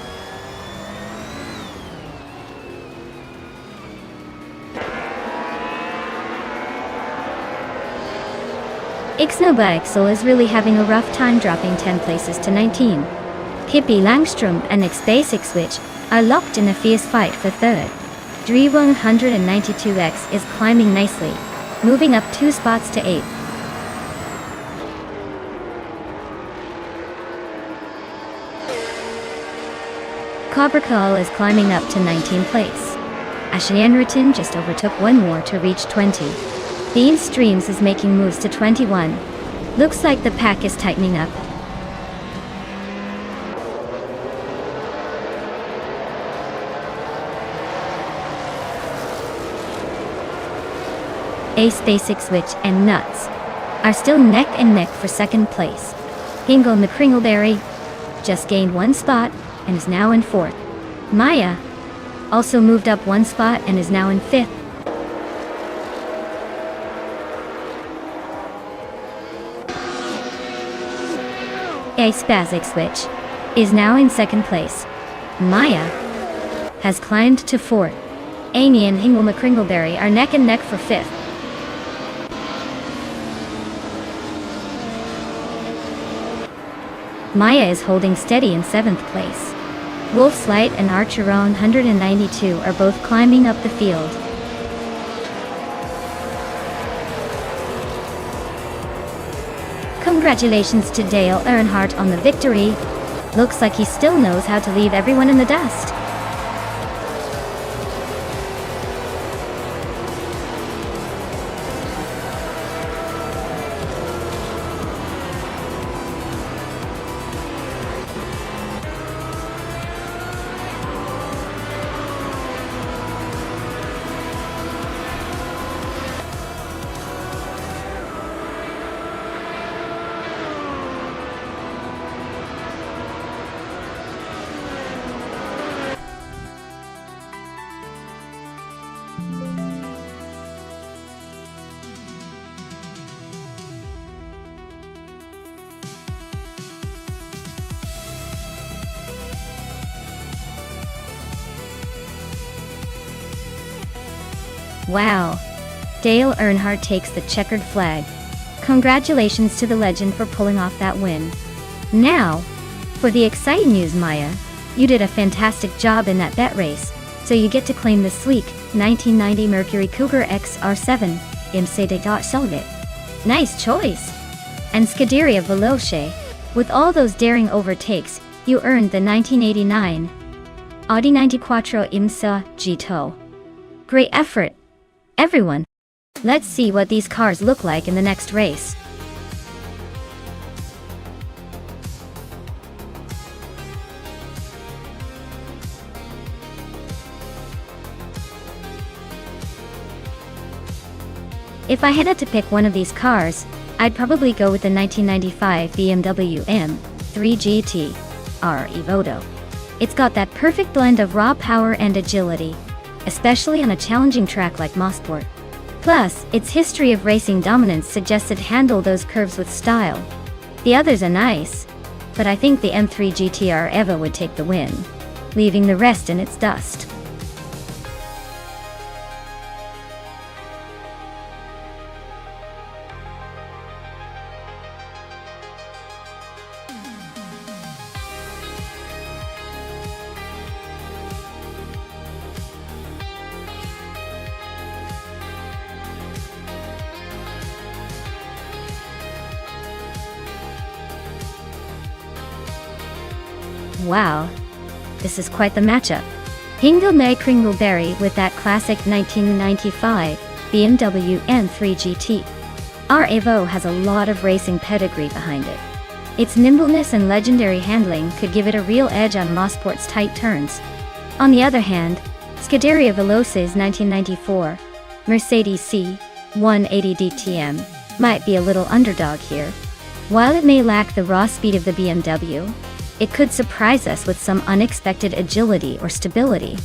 Speaker 1: Ixnobadixel is really having a rough time, dropping 10 places to 19. Pippi Langstrumpf and X-Basic Switch are locked in a fierce fight for 3rd. Dre 192X is climbing nicely, moving up 2 spots to 8th. Cobracol is climbing up to 19th place. Ashianritin just overtook 1 more to reach 20. Bean Streams is making moves to 21. Looks like the pack is tightening up. Ace Basic Switch and Nuts are still neck and neck for second place. Hingle McCringleberry just gained 1 spot and is now in 4th. Maya also moved up 1 spot and is now in 5th. Ace Basic Switch is now in 2nd place. Maya has climbed to 4th. Amy and Hingle McCringleberry are neck and neck for 5th. Maya is holding steady in 7th place. Wolf's Light and Archeron 192 are both climbing up the field. Congratulations to Dale Earnhardt on the victory. Looks like he still knows how to leave everyone in the dust. Wow. Dale Earnhardt takes the checkered flag. Congratulations to the legend for pulling off that win. Now, for the exciting news, Maya. You did a fantastic job in that bet race, so you get to claim the sleek 1990 Mercury Cougar XR7 Imsede.Solvit. Nice choice! And Scuderia Veloce. With all those daring overtakes, you earned the 1989 Audi 94 IMSA GTO. Great effort, everyone. Let's see what these cars look like in the next race. If I had to pick one of these cars, I'd probably go with the 1995 BMW M3 GT R Evoto. It's got that perfect blend of raw power and agility, especially on a challenging track like Nonstop. Plus, its history of racing dominance suggests it handled those curves with style. The others are nice, but I think the M3 GTR Evo would take the win, leaving the rest in its dust. Wow, this is quite the matchup. Hingle McCringleberry with that classic 1995 BMW M3 GT. Our Evo has a lot of racing pedigree behind it. Its nimbleness and legendary handling could give it a real edge on Mosport's tight turns. On the other hand, Scuderia Veloce's 1994 Mercedes C180 DTM might be a little underdog here. While it may lack the raw speed of the BMW, it could surprise us with some unexpected agility or stability.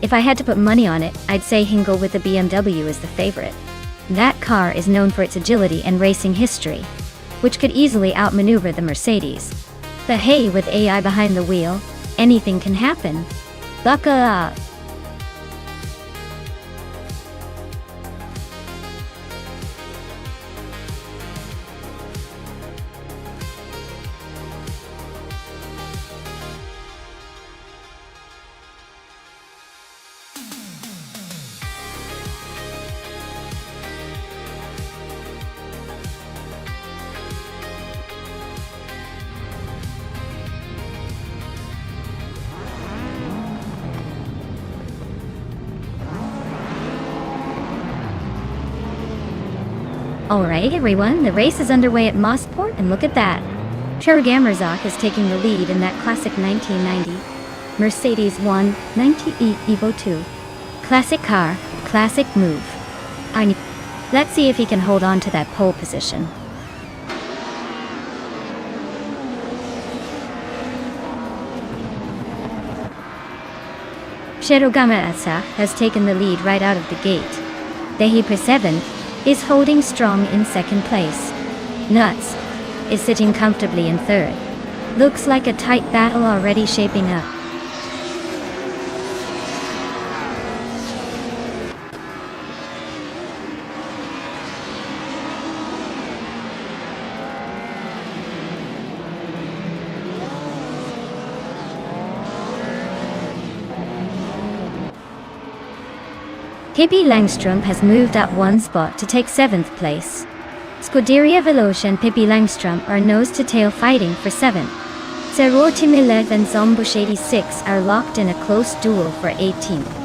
Speaker 1: If I had to put money on it, I'd say Hingle with the BMW is the favorite. That car is known for its agility and racing history, which could easily outmaneuver the Mercedes. But hey, with AI behind the wheel, anything can happen. Buckle up! Alright everyone, the race is underway at Mosport, and look at that. Cheragamerzak is taking the lead in that classic 1990 Mercedes 190E Evo 2. Classic car, classic move. Let's see if he can hold on to that pole position. Cherogamaratsa has taken the lead right out of the gate. The Hyper 7 is holding strong in second place. Nuts is sitting comfortably in third. Looks like a tight battle already shaping up. Pippi Langström has moved up one spot to take 7th place. Scuderia Veloce and Pippi Langström are nose-to-tail fighting for 7th. Serotimilev and Zombush 86 are locked in a close duel for 18th.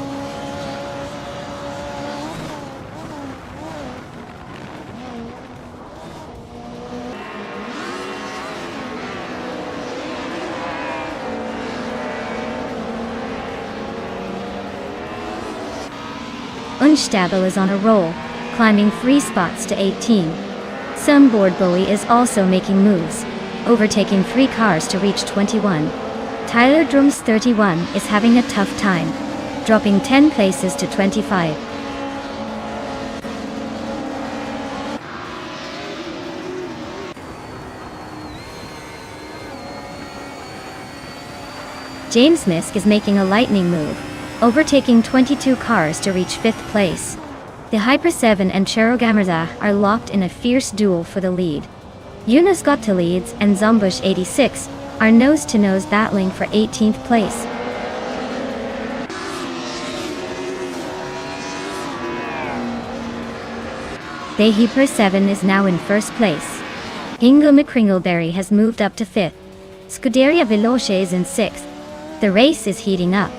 Speaker 1: Unstabel is on a roll, climbing 3 spots to 18. Sunboard Bowie is also making moves, overtaking 3 cars to reach 21. Tyler Drums 31 is having a tough time, dropping 10 places to 25. James Misk is making a lightning move, overtaking 22 cars to reach 5th place. The Hyper 7 and Cherogamaratsa are locked in a fierce duel for the lead. Yunus Gotta leads and Zombush 86 are nose-to-nose battling for 18th place. The Hyper 7 is now in 1st place. Ingo McCringleberry has moved up to 5th. Scuderia Veloce is in 6th. The race is heating up.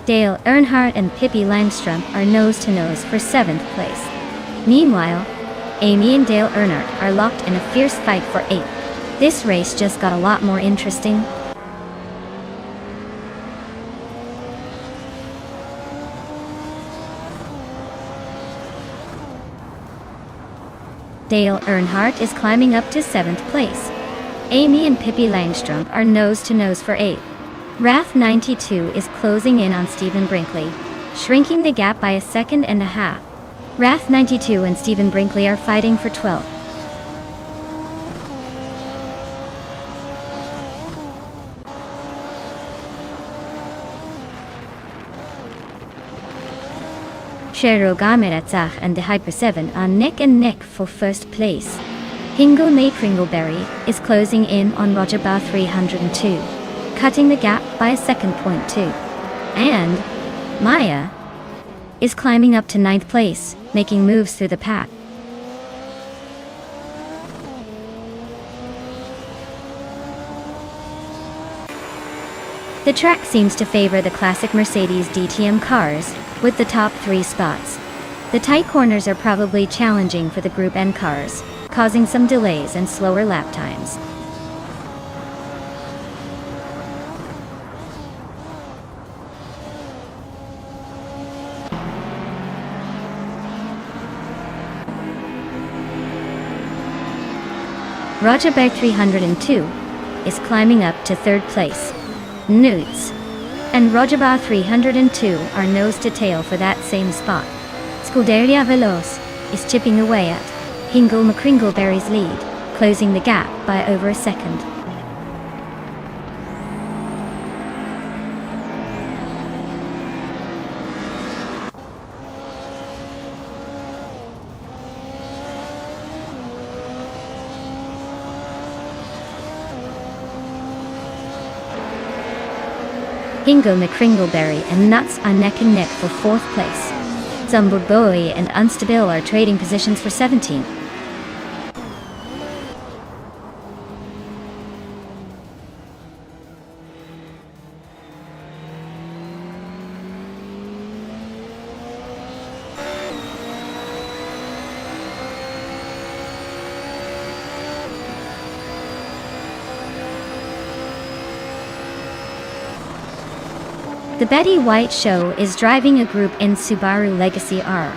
Speaker 1: Dale Earnhardt and Pippi Langström are nose-to-nose for 7th place. Meanwhile, Amy and Dale Earnhardt are locked in a fierce fight for 8th. This race just got a lot more interesting. Dale Earnhardt is climbing up to 7th place. Amy and Pippi Langström are nose-to-nose for 8th. Wrath 92 is closing in on Stephen Brinkley, shrinking the gap by 1.5 seconds. Wrath 92 and Stephen Brinkley are fighting for 12th. Cherogamaratsa and the Hyper 7 are neck and neck for 1st place. Ingo McCringleberry is closing in on Roger Bar 302. Cutting the gap by 1.2 seconds. And Maya is climbing up to 9th place, making moves through the pack. The track seems to favor the classic Mercedes DTM cars, with the top 3 spots. The tight corners are probably challenging for the Group N cars, causing some delays and slower lap times. Roger Berg 302 is climbing up to 3rd place. Newts and Roger Bar 302 are nose-to-tail for that same spot. Scuderia Veloce is chipping away at Ingo McCringleberry's lead, closing the gap by over 1 second. Ingo McCringleberry and Nuts are neck and neck for 4th place. Zumbuboy and Unstable are trading positions for 17th. The Betty White Show is driving a group in Subaru Legacy R.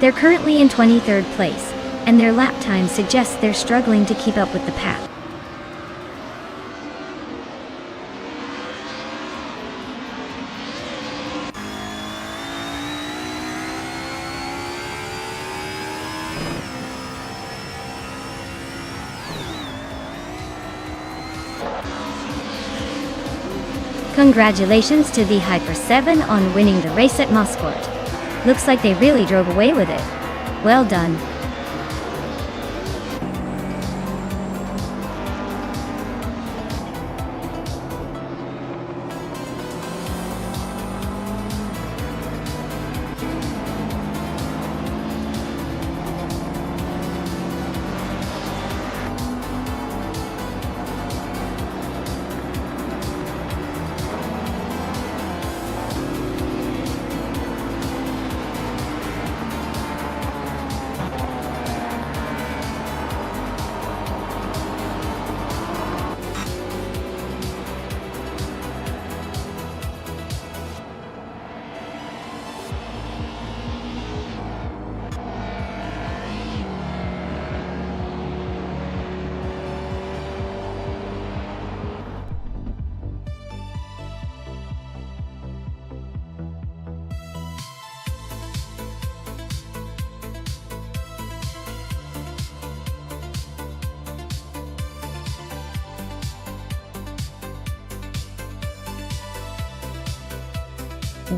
Speaker 1: They're currently in 23rd place, and their lap time suggests they're struggling to keep up with the pack. Congratulations to the Hyper 7 on winning the race at Mosport. Looks like they really drove away with it. Well done.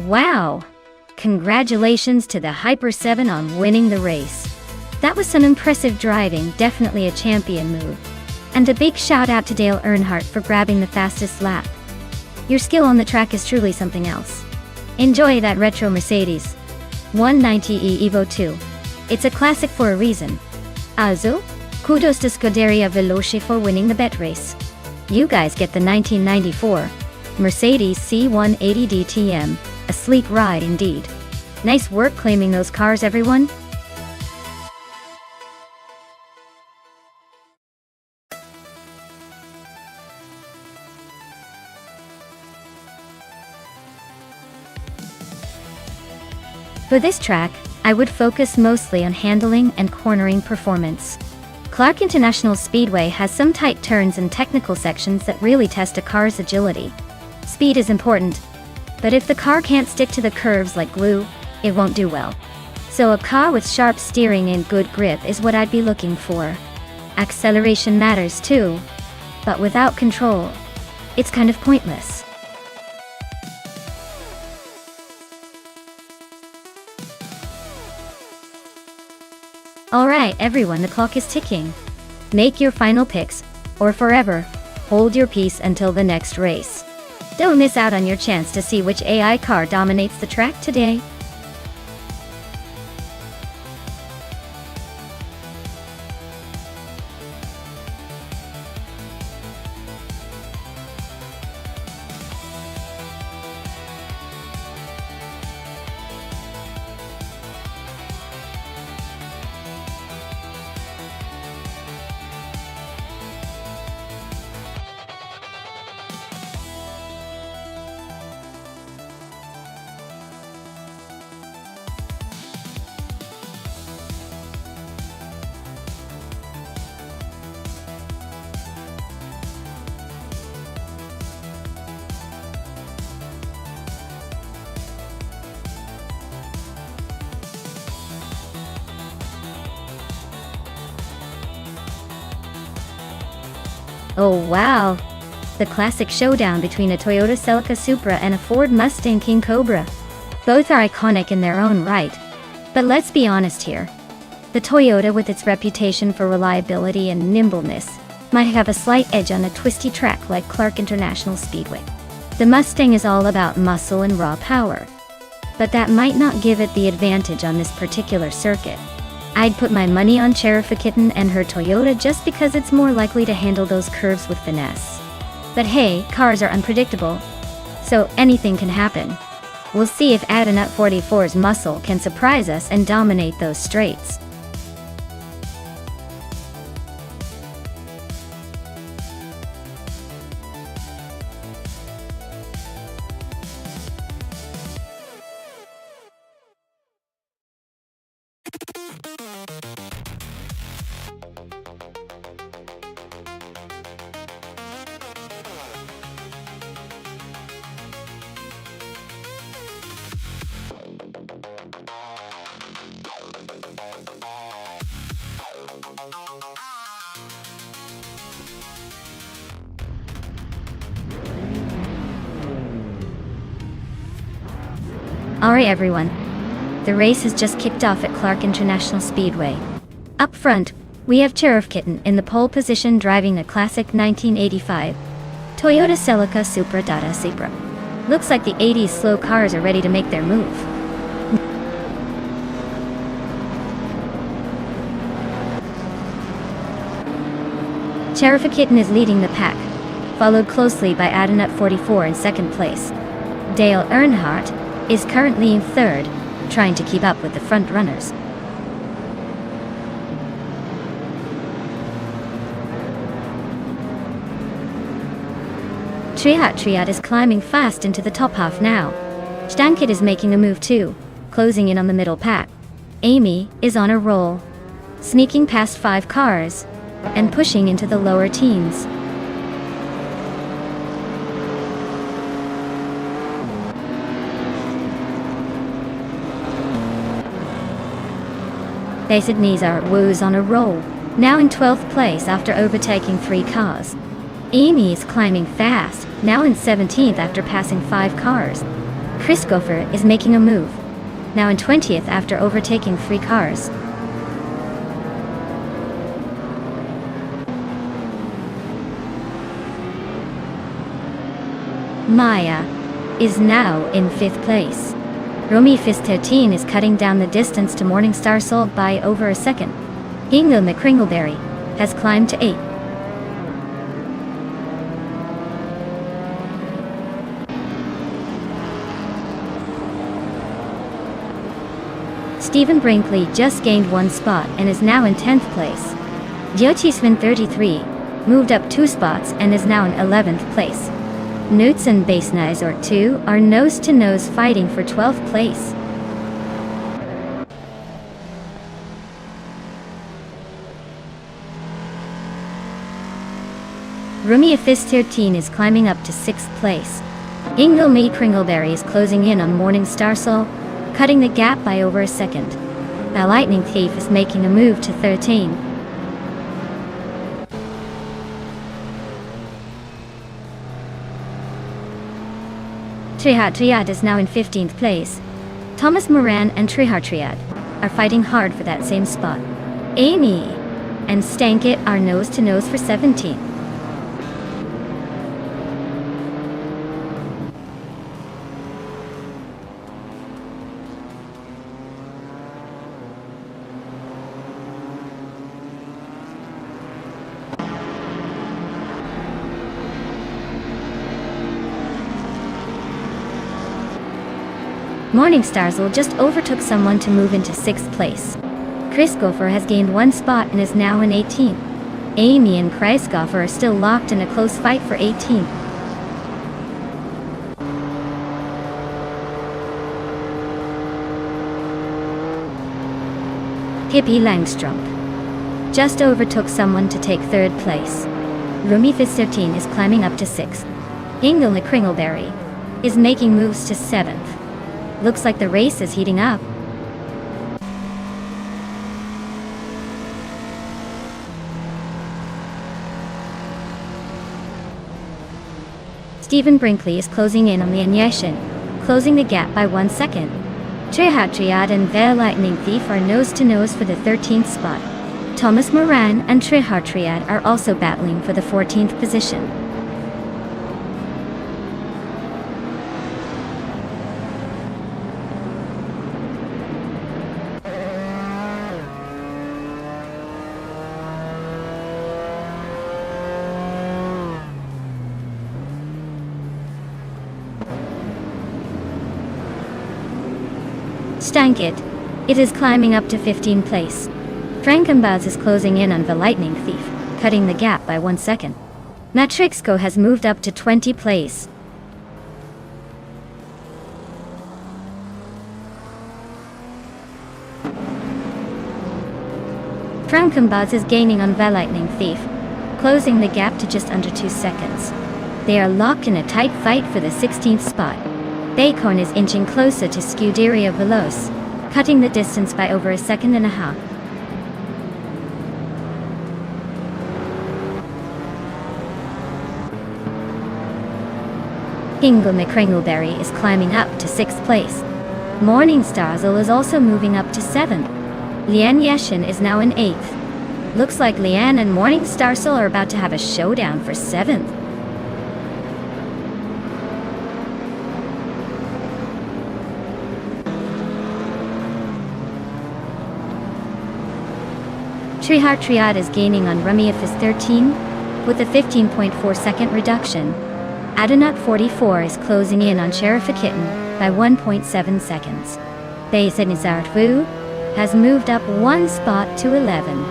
Speaker 1: Wow! Congratulations to the Hyper 7 on winning the race. That was some impressive driving, definitely a champion move. And a big shout out to Dale Earnhardt for grabbing the fastest lap. Your skill on the track is truly something else. Enjoy that retro Mercedes 190e Evo 2. It's a classic for a reason. Also, kudos to Scuderia Veloce for winning the bet race. You guys get the 1994 Mercedes C180 DTM, a sleek ride indeed. Nice work claiming those cars, everyone. For this track, I would focus mostly on handling and cornering performance. Clark International Speedway has some tight turns and technical sections that really test a car's agility. Speed is important, but if the car can't stick to the curves like glue, it won't do well. So a car with sharp steering and good grip is what I'd be looking for. Acceleration matters too, but without control, it's kind of pointless. Alright everyone, the clock is ticking. Make your final picks, or forever, hold your peace until the next race. Don't miss out on your chance to see which AI car dominates the track today. Oh wow! The classic showdown between a Toyota Celica Supra and a Ford Mustang King Cobra. Both are iconic in their own right. But let's be honest here. The Toyota, with its reputation for reliability and nimbleness, might have a slight edge on a twisty track like Clark International Speedway. The Mustang is all about muscle and raw power. but that might not give it the advantage on this particular circuit. I'd put my money on Cherokee and her Toyota just because it's more likely to handle those curves with finesse. But hey, cars are unpredictable, so anything can happen. We'll see if Adanut 44's muscle can surprise us and dominate those straights. Alright everyone, the race has just kicked off at Clark International Speedway. Up front, we have Cherokee in the pole position driving a classic 1985 Toyota Celica Supra Dada Supra. Looks like the 80s slow cars are ready to make their move. Cherokee is leading the pack, followed closely by Adanut 44 in second place. Dale Earnhardt is currently in third, trying to keep up with the front runners. Triad is climbing fast into the top half now. Stankit is making a move too, closing in on the middle pack. Amy is on a roll, sneaking past 5 cars and pushing into the lower teens. Acid Nizar Wu's on a roll, now in 12th place after overtaking 3 cars. Amy is climbing fast, now in 17th after passing 5 cars. Chris Gopher is making a move, now in 20th after overtaking 3 cars. Maya is now in 5th place. Romy Fis13 is cutting down the distance to Morningstar Salt by over a second. Ingo McCringleberry has climbed to 8th. Stephen Brinkley just gained 1 spot and is now in 10th place. Diotisman33 moved up 2 spots and is now in 11th place. Newts and Basenizor 2 are nose-to-nose fighting for 12th place. Rumia Fist 13 is climbing up to 6th place. Ingo May Kringleberry is closing in on Morningstar Soul, cutting the gap by over a second. The Lightning Thief is making a move to 13. Triad is now in 15th place. Thomas Moran and Triad are fighting hard for that same spot. Amy and Stankit are nose-to-nose for 17th. Morningstarsel just overtook someone to move into 6th place. Chris Gopher has gained 1 spot and is now in 18th. Amy and Chris Gopher are still locked in a close fight for 18th. Hippie Langstrom just overtook someone to take 3rd place. Rumi Fis13 is climbing up to 6th. Ingle Kringleberry is making moves to 7th. Looks like the race is heating up. Stephen Brinkley is closing in on the Anyeshin, closing the gap by 1 second. Triad and Veil Lightning Thief are nose-to-nose for the 13th spot. Thomas Moran and Triad are also battling for the 14th position. Stank it. It is climbing up to 15th place. Frankenbaz is closing in on the Lightning Thief, cutting the gap by 1 second. Matrixco has moved up to 20th place. Frankenbaz is gaining on the Lightning Thief, closing the gap to just under 2 seconds. They are locked in a tight fight for the 16th spot. Bacorn is inching closer to Scuderia Veloce, cutting the distance by over 1.5 seconds. Hingle McCringleberry is climbing up to 6th place. Morningstarzel is also moving up to 7th. Lian Yeshin is now in 8th. Looks like Lian and Morningstarzel are about to have a showdown for 7th. Trihar Triad is gaining on Rumiafis 13, with a 15.4 second reduction. Adanut 44 is closing in on Sheriff Kitten by 1.7 seconds. Basinizart Wu has moved up 1 spot to 11.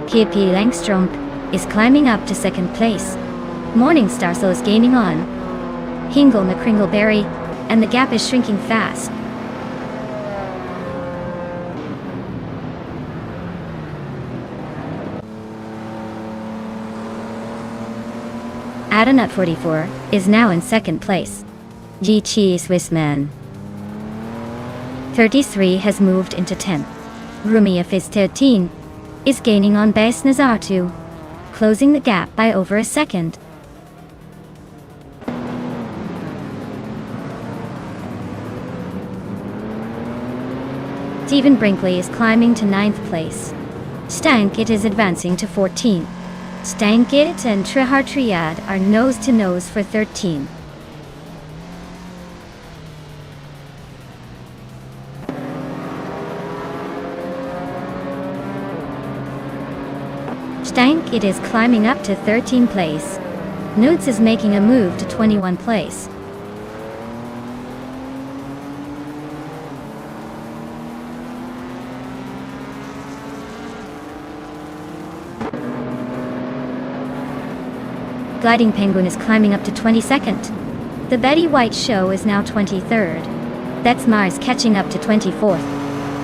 Speaker 1: KP Langstrom is climbing up to 2nd place. Morningstarzel is gaining on Hingle McCringleberry, and the gap is shrinking fast. Adanut 44 is now in 2nd place. GT Swissman 33 has moved into 10th. Rumia Fizz 13 is gaining on Bas Nazartu, closing the gap by over 1 second. Stephen Brinkley is climbing to 9th place. Stankit is advancing to 14th. Stankit and Trihar Triad are nose to nose for 13. Stankit is climbing up to 13th place. Newts is making a move to 21st place. Gliding Penguin is climbing up to 22nd. The Betty White Show is now 23rd. That's Mars catching up to 24th.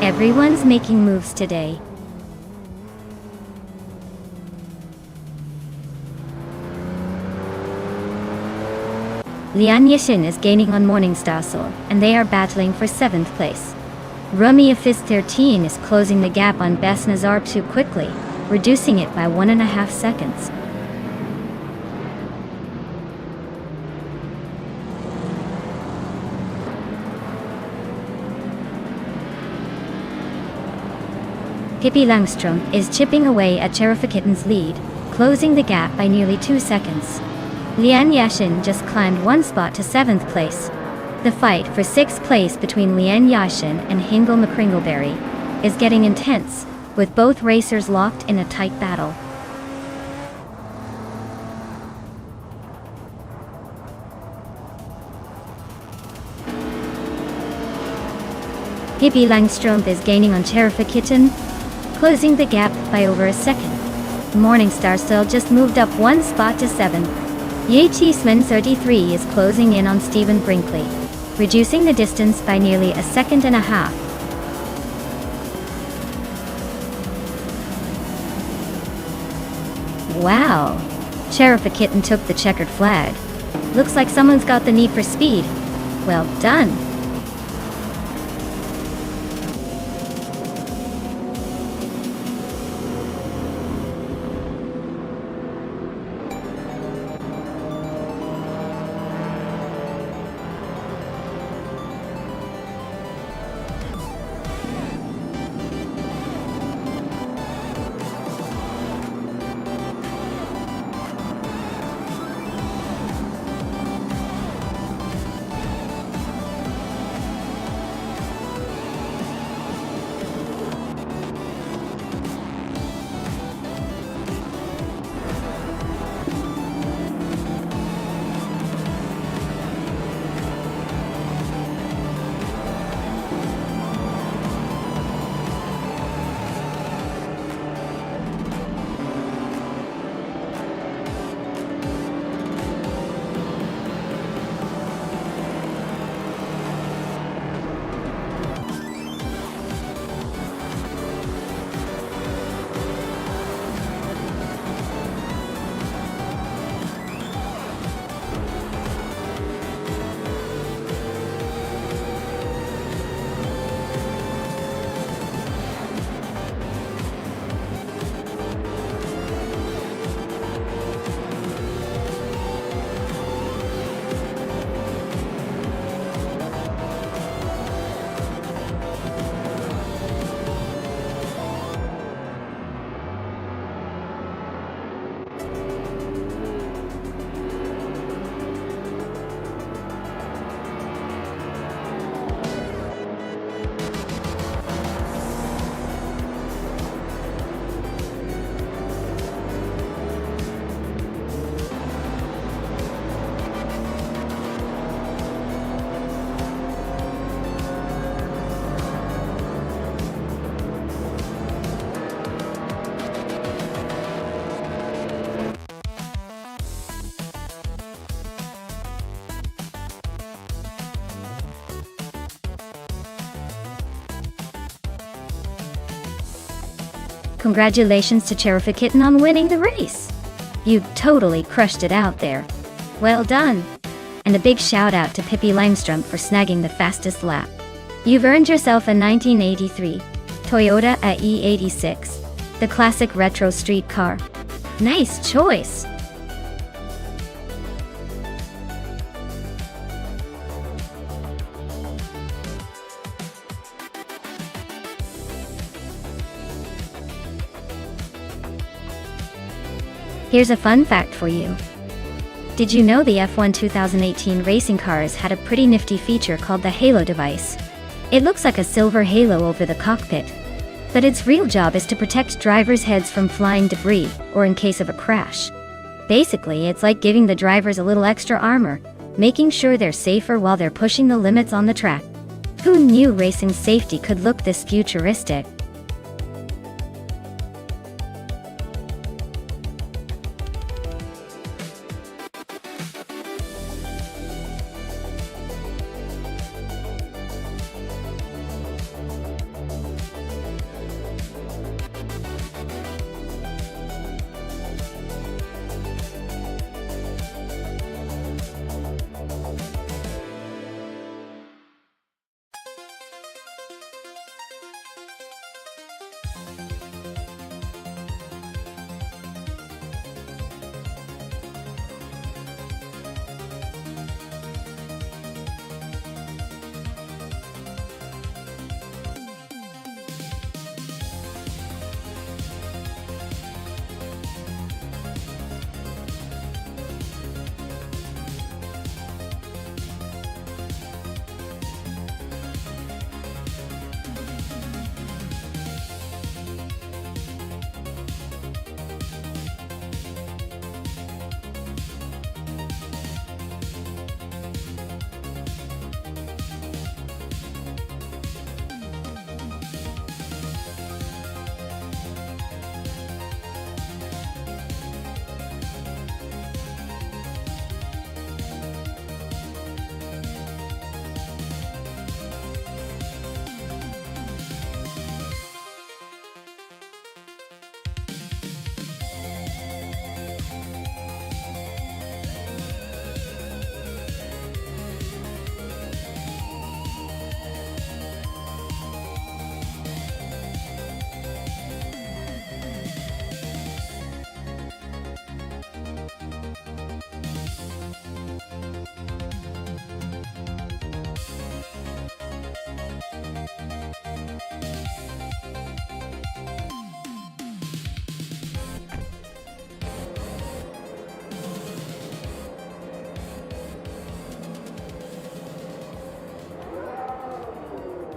Speaker 1: Everyone's making moves today. Lian Yishin is gaining on Morningstarzel, and they are battling for 7th place. Rumia Fizz 13 is closing the gap on Bas Nazar too quickly, reducing it by 1.5 seconds. Pippi Langstrom is chipping away at Cherifakitten's lead, closing the gap by nearly 2 seconds. Lian Yashin just climbed 1 spot to 7th place. The fight for 6th place between Lian Yashin and Hingle McCringleberry is getting intense, with both racers locked in a tight battle. Pippi Langstrom is gaining on Cherifakitten, closing the gap by over 1 second. Morningstarzel just moved up 1 spot to 7th. Yetisman 33 is closing in on Stephen Brinkley, reducing the distance by nearly 1.5 seconds. Wow! Cherifakitten took the checkered flag. Looks like someone's got the need for speed. Well done! Congratulations to Cheriffa Kitten on winning the race. You totally crushed it out there. Well done. And a big shout out to Pippi Langstrom for snagging the fastest lap. You've earned yourself a 1983 Toyota E86, the classic retro street car. Nice choice. Here's a fun fact for you. Did you know the F1 2018 racing cars had a pretty nifty feature called the halo device? It looks like a silver halo over the cockpit, but its real job is to protect drivers' heads from flying debris or in case of a crash. Basically, it's like giving the drivers a little extra armor, making sure they're safer while they're pushing the limits on the track. Who knew racing safety could look this futuristic?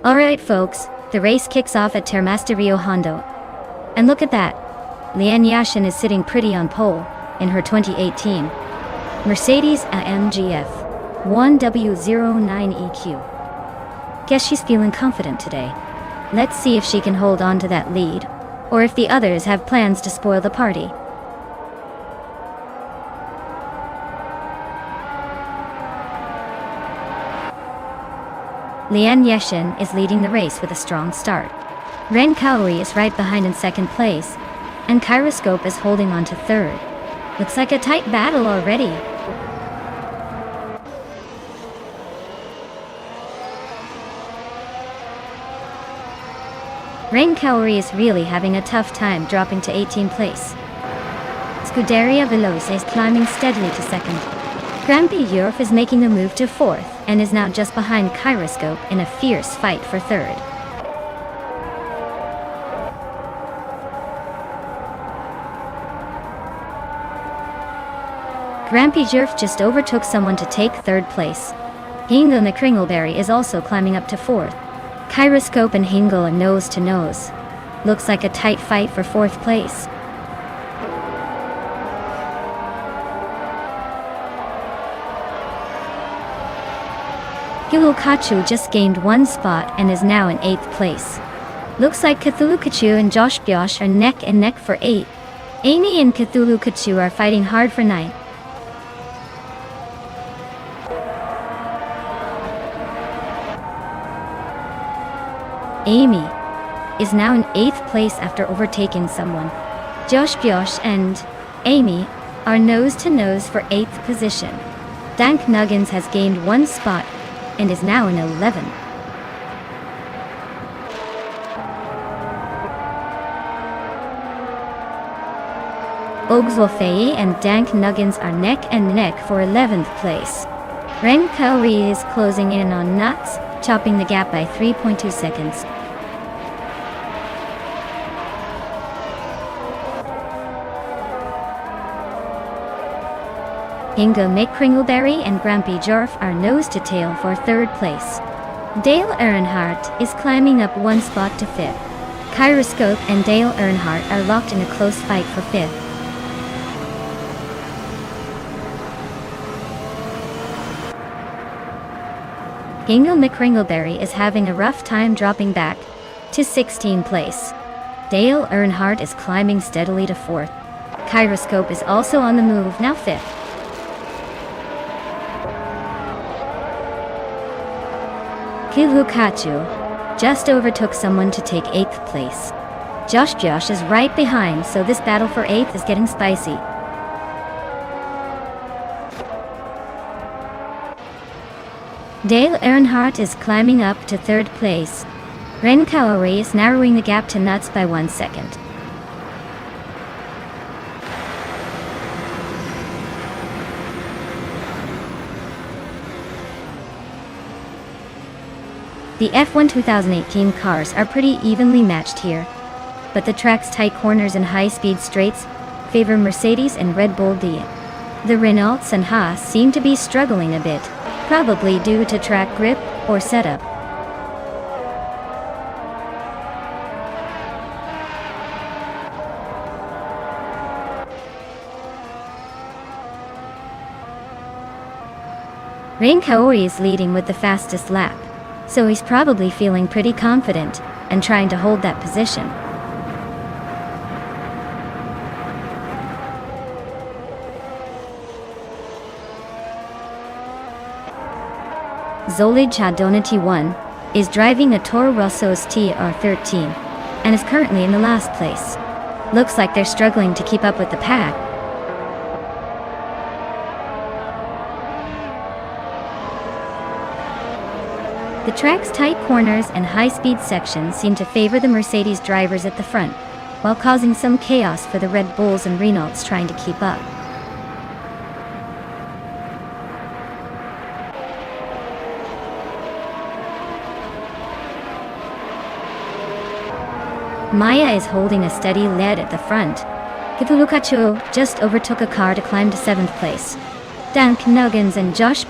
Speaker 1: Alright folks, the race kicks off at Termasterio Hondo. And look at that. Lian Yashin is sitting pretty on pole in her 2018 Mercedes AMG F1W09EQ. Guess she's feeling confident today. Let's see if she can hold on to that lead, or if the others have plans to spoil the party. Lian Yashin is leading the race with a strong start. Ren Kaori is right behind in second place, and Kyroscope is holding on to third. Looks like a tight battle already. Ren Kaori is really having a tough time dropping to 18th place. Scuderia Veloce is climbing steadily to second. Grampy Europe is making a move to fourth and is now just behind Kyroscope in a fierce fight for third. Grampy Jerf just overtook someone to take third place. Hingle the Kringleberry is also climbing up to fourth. Kyroscope and Hingle are nose to nose. Looks like a tight fight for fourth place. Kachu just gained one spot and is now in 8th place. Looks like Kachu and Josh Biosh are neck and neck for 8. Amy and Kachu are fighting hard for 9. Amy. is now in 8th place after overtaking someone. Josh and Amy are nose-to-nose for 8th position. Dank Nuggins has gained 1 spot and is now in 11th. Ogswolfei and Dank Nuggins are neck and neck for 11th place. Ren Kaori is closing in on Nuts, chopping the gap by 3.2 seconds. Ingo McCringleberry and Grampy Jorf are nose-to-tail for 3rd place. Dale Earnhardt is climbing up 1 spot to 5th. Kyroscope and Dale Earnhardt are locked in a close fight for 5th. Ingo McCringleberry is having a rough time dropping back to 16th place. Dale Earnhardt is climbing steadily to 4th. Kyroscope is also on the move, now 5th. Kilukachu just overtook someone to take 8th place. Josh is right behind, so this battle for 8th is getting spicy. Dale Earnhardt is climbing up to 3rd place. Ren Kaori is narrowing the gap to Nuts by 1 second. The F1 2018 cars are pretty evenly matched here, but the track's tight corners and high-speed straights favor Mercedes and Red Bull D. The Renaults and Haas seem to be struggling a bit, probably due to track grip or setup. Ren Kaori is leading with the fastest lap, so he's probably feeling pretty confident and trying to hold that position. Zolid Chadonati 1 is driving a Toro Rosso's TR13 and is currently in the last place. Looks like they're struggling to keep up with the pack. The track's tight corners and high-speed sections seem to favor the Mercedes drivers at the front, while causing some chaos for the Red Bulls and Renaults trying to keep up. Maya is holding a steady lead at the front. Kitulukachu just overtook a car to climb to 7th place. Dank Nuggins and Josh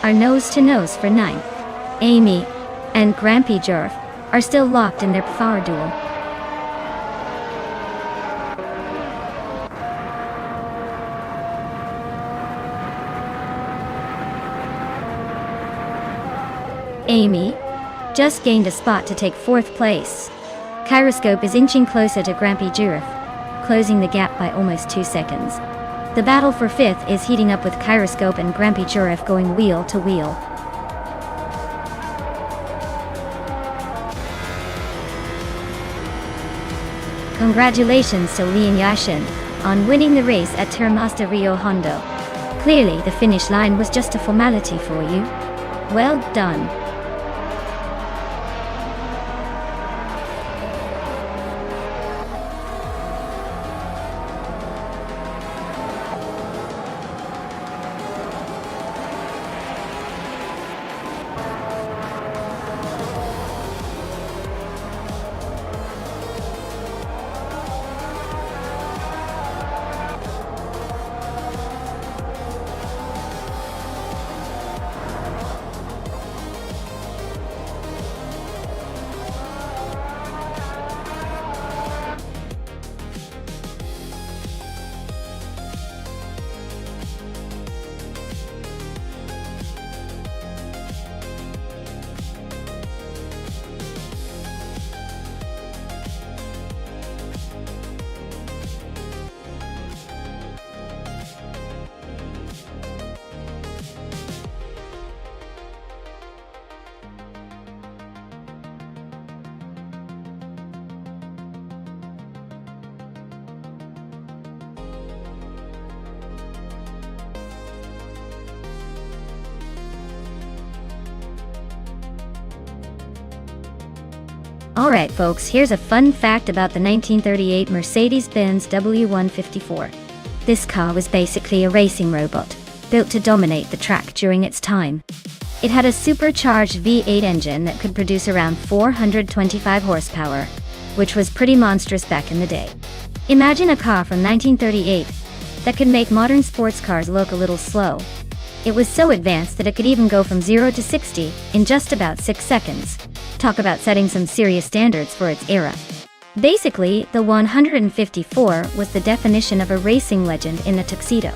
Speaker 1: are nose-to-nose for 9th. Amy and Grampy Jorf are still locked in their power duel. Amy just gained a spot to take 4th place. Kyroscope is inching closer to Grampy Jorf, closing the gap by almost 2 seconds. The battle for 5th is heating up with Kyroscope and Grampy Jorf going wheel to wheel. Congratulations to Lee and Yashin on winning the race at Termasta Rio Hondo. Clearly the finish line was just a formality for you. Well done. Alright folks, here's a fun fact about the 1938 Mercedes-Benz W154. This car was basically a racing robot, built to dominate the track during its time. It had a supercharged V8 engine that could produce around 425 horsepower, which was pretty monstrous back in the day. Imagine a car from 1938 that could make modern sports cars look a little slow. It was so advanced that it could even go from 0 to 60 in just about 6 seconds. Talk about setting some serious standards for its era. Basically, the 154 was the definition of a racing legend in a tuxedo.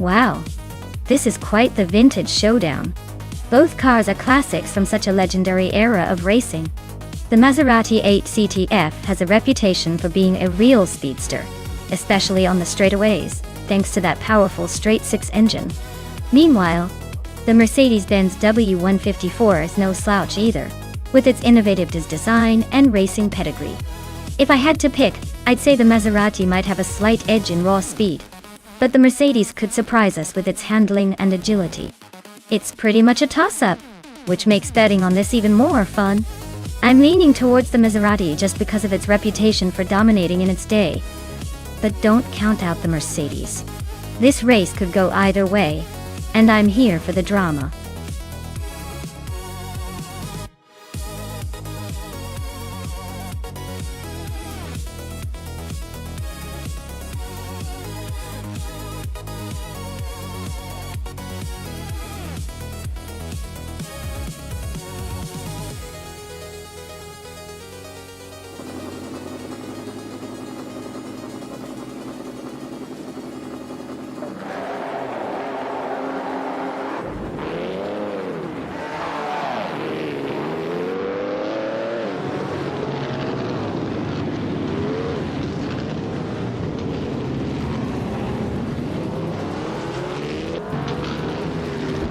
Speaker 1: Wow, this is quite the vintage showdown. Both cars are classics from such a legendary era of racing. The Maserati 8CTF has a reputation for being a real speedster, especially on the straightaways, thanks to that powerful straight-six engine. Meanwhile, the Mercedes-Benz W154 is no slouch either, with its innovative design and racing pedigree. If I had to pick, I'd say the Maserati might have a slight edge in raw speed, but the Mercedes could surprise us with its handling and agility. It's pretty much a toss-up, which makes betting on this even more fun. I'm leaning towards the Maserati just because of its reputation for dominating in its day. But don't count out the Mercedes. This race could go either way, and I'm here for the drama.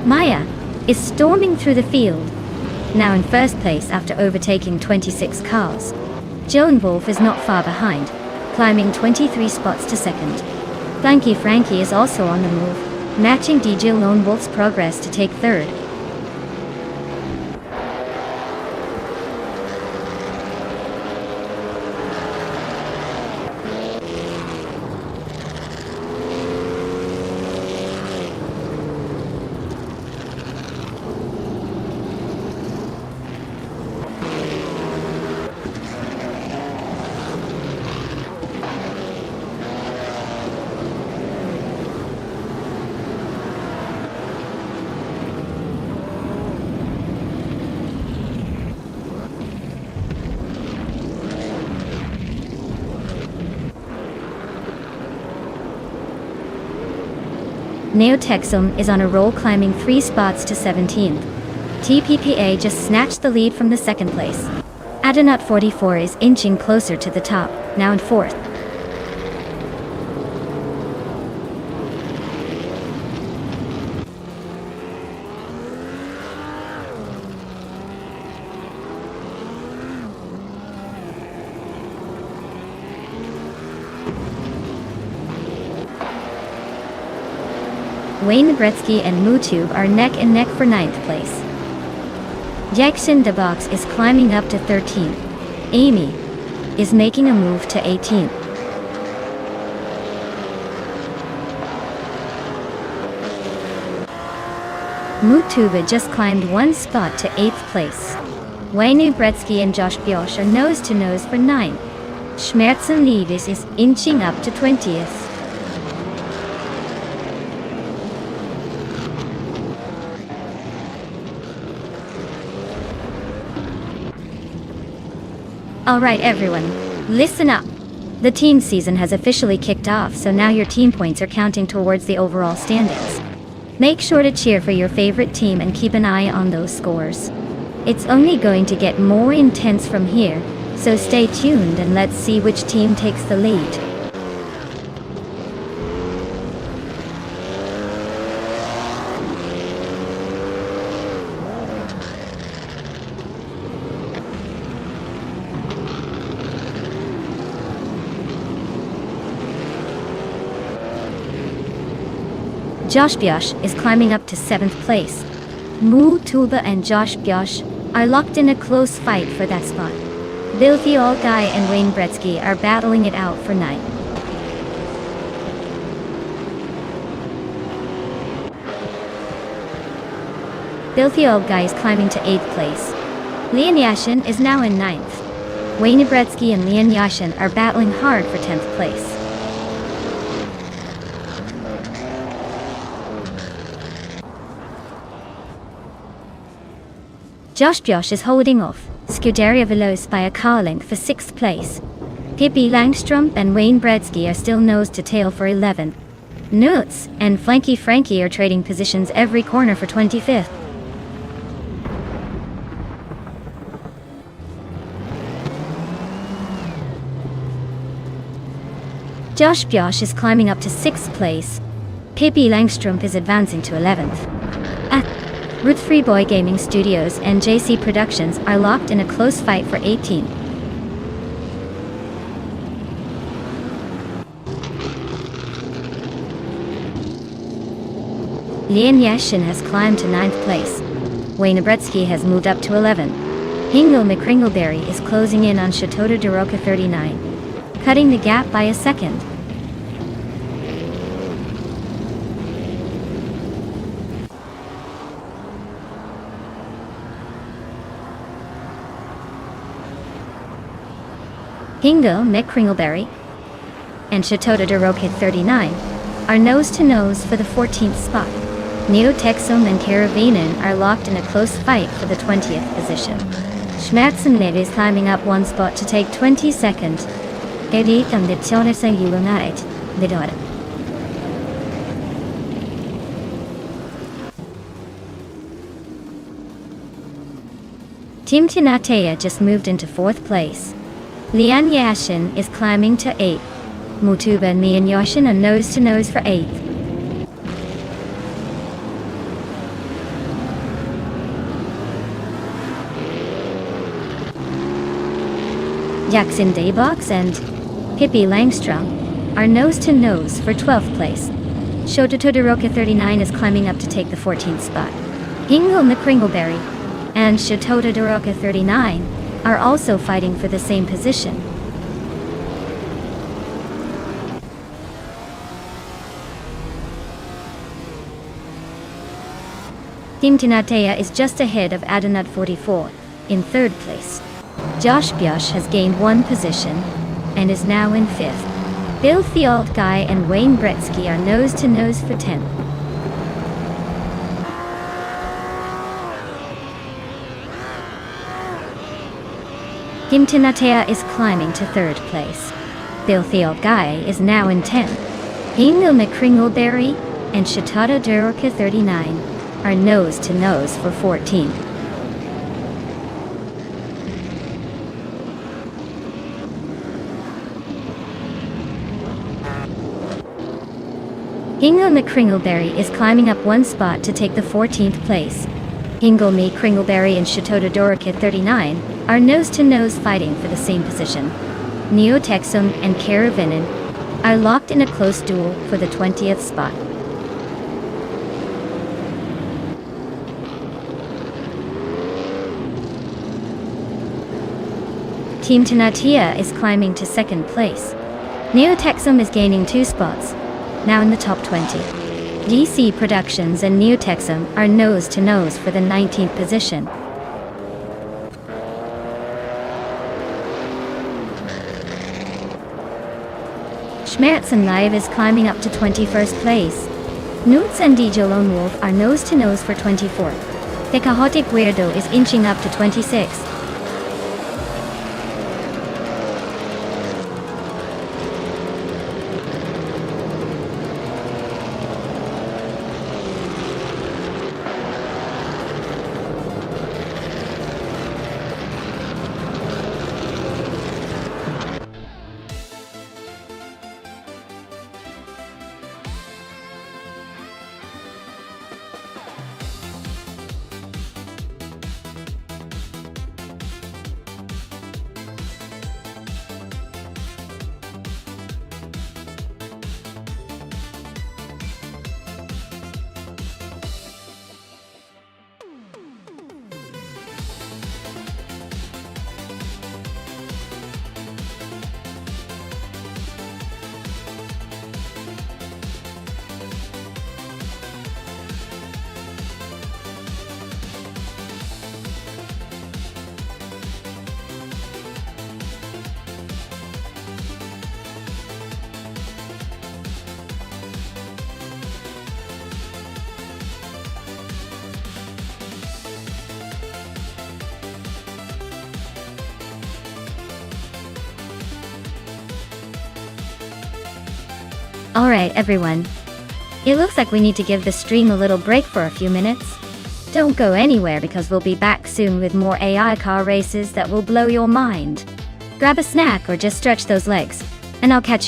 Speaker 1: Maya is storming through the field, now in first place after overtaking 26 cars. Joan Wolf is not far behind, climbing 23 spots to second. Blanky Frankie is also on the move, matching DJ Lone Wolf's progress to take third. Neotexum is on a roll, climbing 3 spots to 17th. TPPA just snatched the lead from the second place. Adenut 44 is inching closer to the top, now in 4th. Wayne Gretzky and Mutube are neck and neck for 9th place. Jackson DeBox is climbing up to 13th. Amy is making a move to 18th. Mutube just climbed 1 spot to 8th place. Wayne Gretzky and Josh Biosh are nose to nose for 9th. Schmerzen Levis is inching up to 20th. Alright everyone, listen up. The team season has officially kicked off, so now your team points are counting towards the overall standings. Make sure to cheer for your favorite team and keep an eye on those scores. It's only going to get more intense from here, so stay tuned and let's see which team takes the lead. Josh Bjosh is climbing up to 7th place. Moo Tulba and Josh Bjosh are locked in a close fight for that spot. Filthy Old Guy and Wayne Gretzky are battling it out for 9th. Filthy Old Guy is climbing to 8th place. Leon Yashin is now in 9th. Wayne Gretzky and Leon Yashin are battling hard for 10th place. Josh Bjosh is holding off Scuderia Veloz by a car length for 6th place. Pippi Langstrom and Wayne Gretzky are still nose to tail for 11th. Nuts and Flanky Frankie are trading positions every corner for 25th. Josh Bjosh is climbing up to 6th place. Pippi Langstrom is advancing to 11th. Ruth Freeboy Gaming Studios and JC Productions are locked in a close fight for 18th. Leon Yashin has climbed to 9th place. Wayne Gretzky has moved up to 11th. Hingle McCringleberry is closing in on Chateau de Roca 39, cutting the gap by a second. Hingo McCringleberry and Chateau de Roca 39 are nose-to-nose for the 14th spot. Neo Texum and Caravanen are locked in a close fight for the 20th position. Schmerzenlev is climbing up 1 spot to take 22nd. Team Tinatea just moved into 4th place. Leon Yashin is climbing to 8th. Mutuba and Leon Yashin are nose-to-nose for 8th. Jackson Daybox and Pippi Langstrom are nose-to-nose for 12th place. Chateau de Roca 39 is climbing up to take the 14th spot. Hingle McCringleberry and Chateau de Roca 39 are also fighting for the same position. Team Tinatea is just ahead of Adonat 44, in 3rd place. Josh Bjosh has gained 1 position, and is now in 5th. Filthy Old Guy and Wayne Gretzky are nose-to-nose for 10th. Team Tinatea is climbing to 3rd place. Filthy Old Guy is now in 10th. Hingle McCringleberry and Chateau de Roca 39 are nose-to-nose for 14th. Hingle McCringleberry is climbing up 1 spot to take the 14th place. Hingle McCringleberry and Chateau de Roca 39 are nose-to-nose fighting for the same position. Neo Texum and Caravanen are locked in a close duel for the 20th spot. Team Tinatea is climbing to 2nd place. Neo Texum is gaining 2 spots, now in the top 20. DC Productions and Neo Texum are nose-to-nose for the 19th position. Schmerzenlev is climbing up to 21st place. Newts and DJ Lone Wolf are nose-to-nose for 24th. The Chaotic Weirdo is inching up to 26th. Alright everyone. It looks like we need to give the stream a little break for a few minutes. Don't go anywhere because we'll be back soon with more AI car races that will blow your mind. Grab a snack or just stretch those legs, and I'll catch you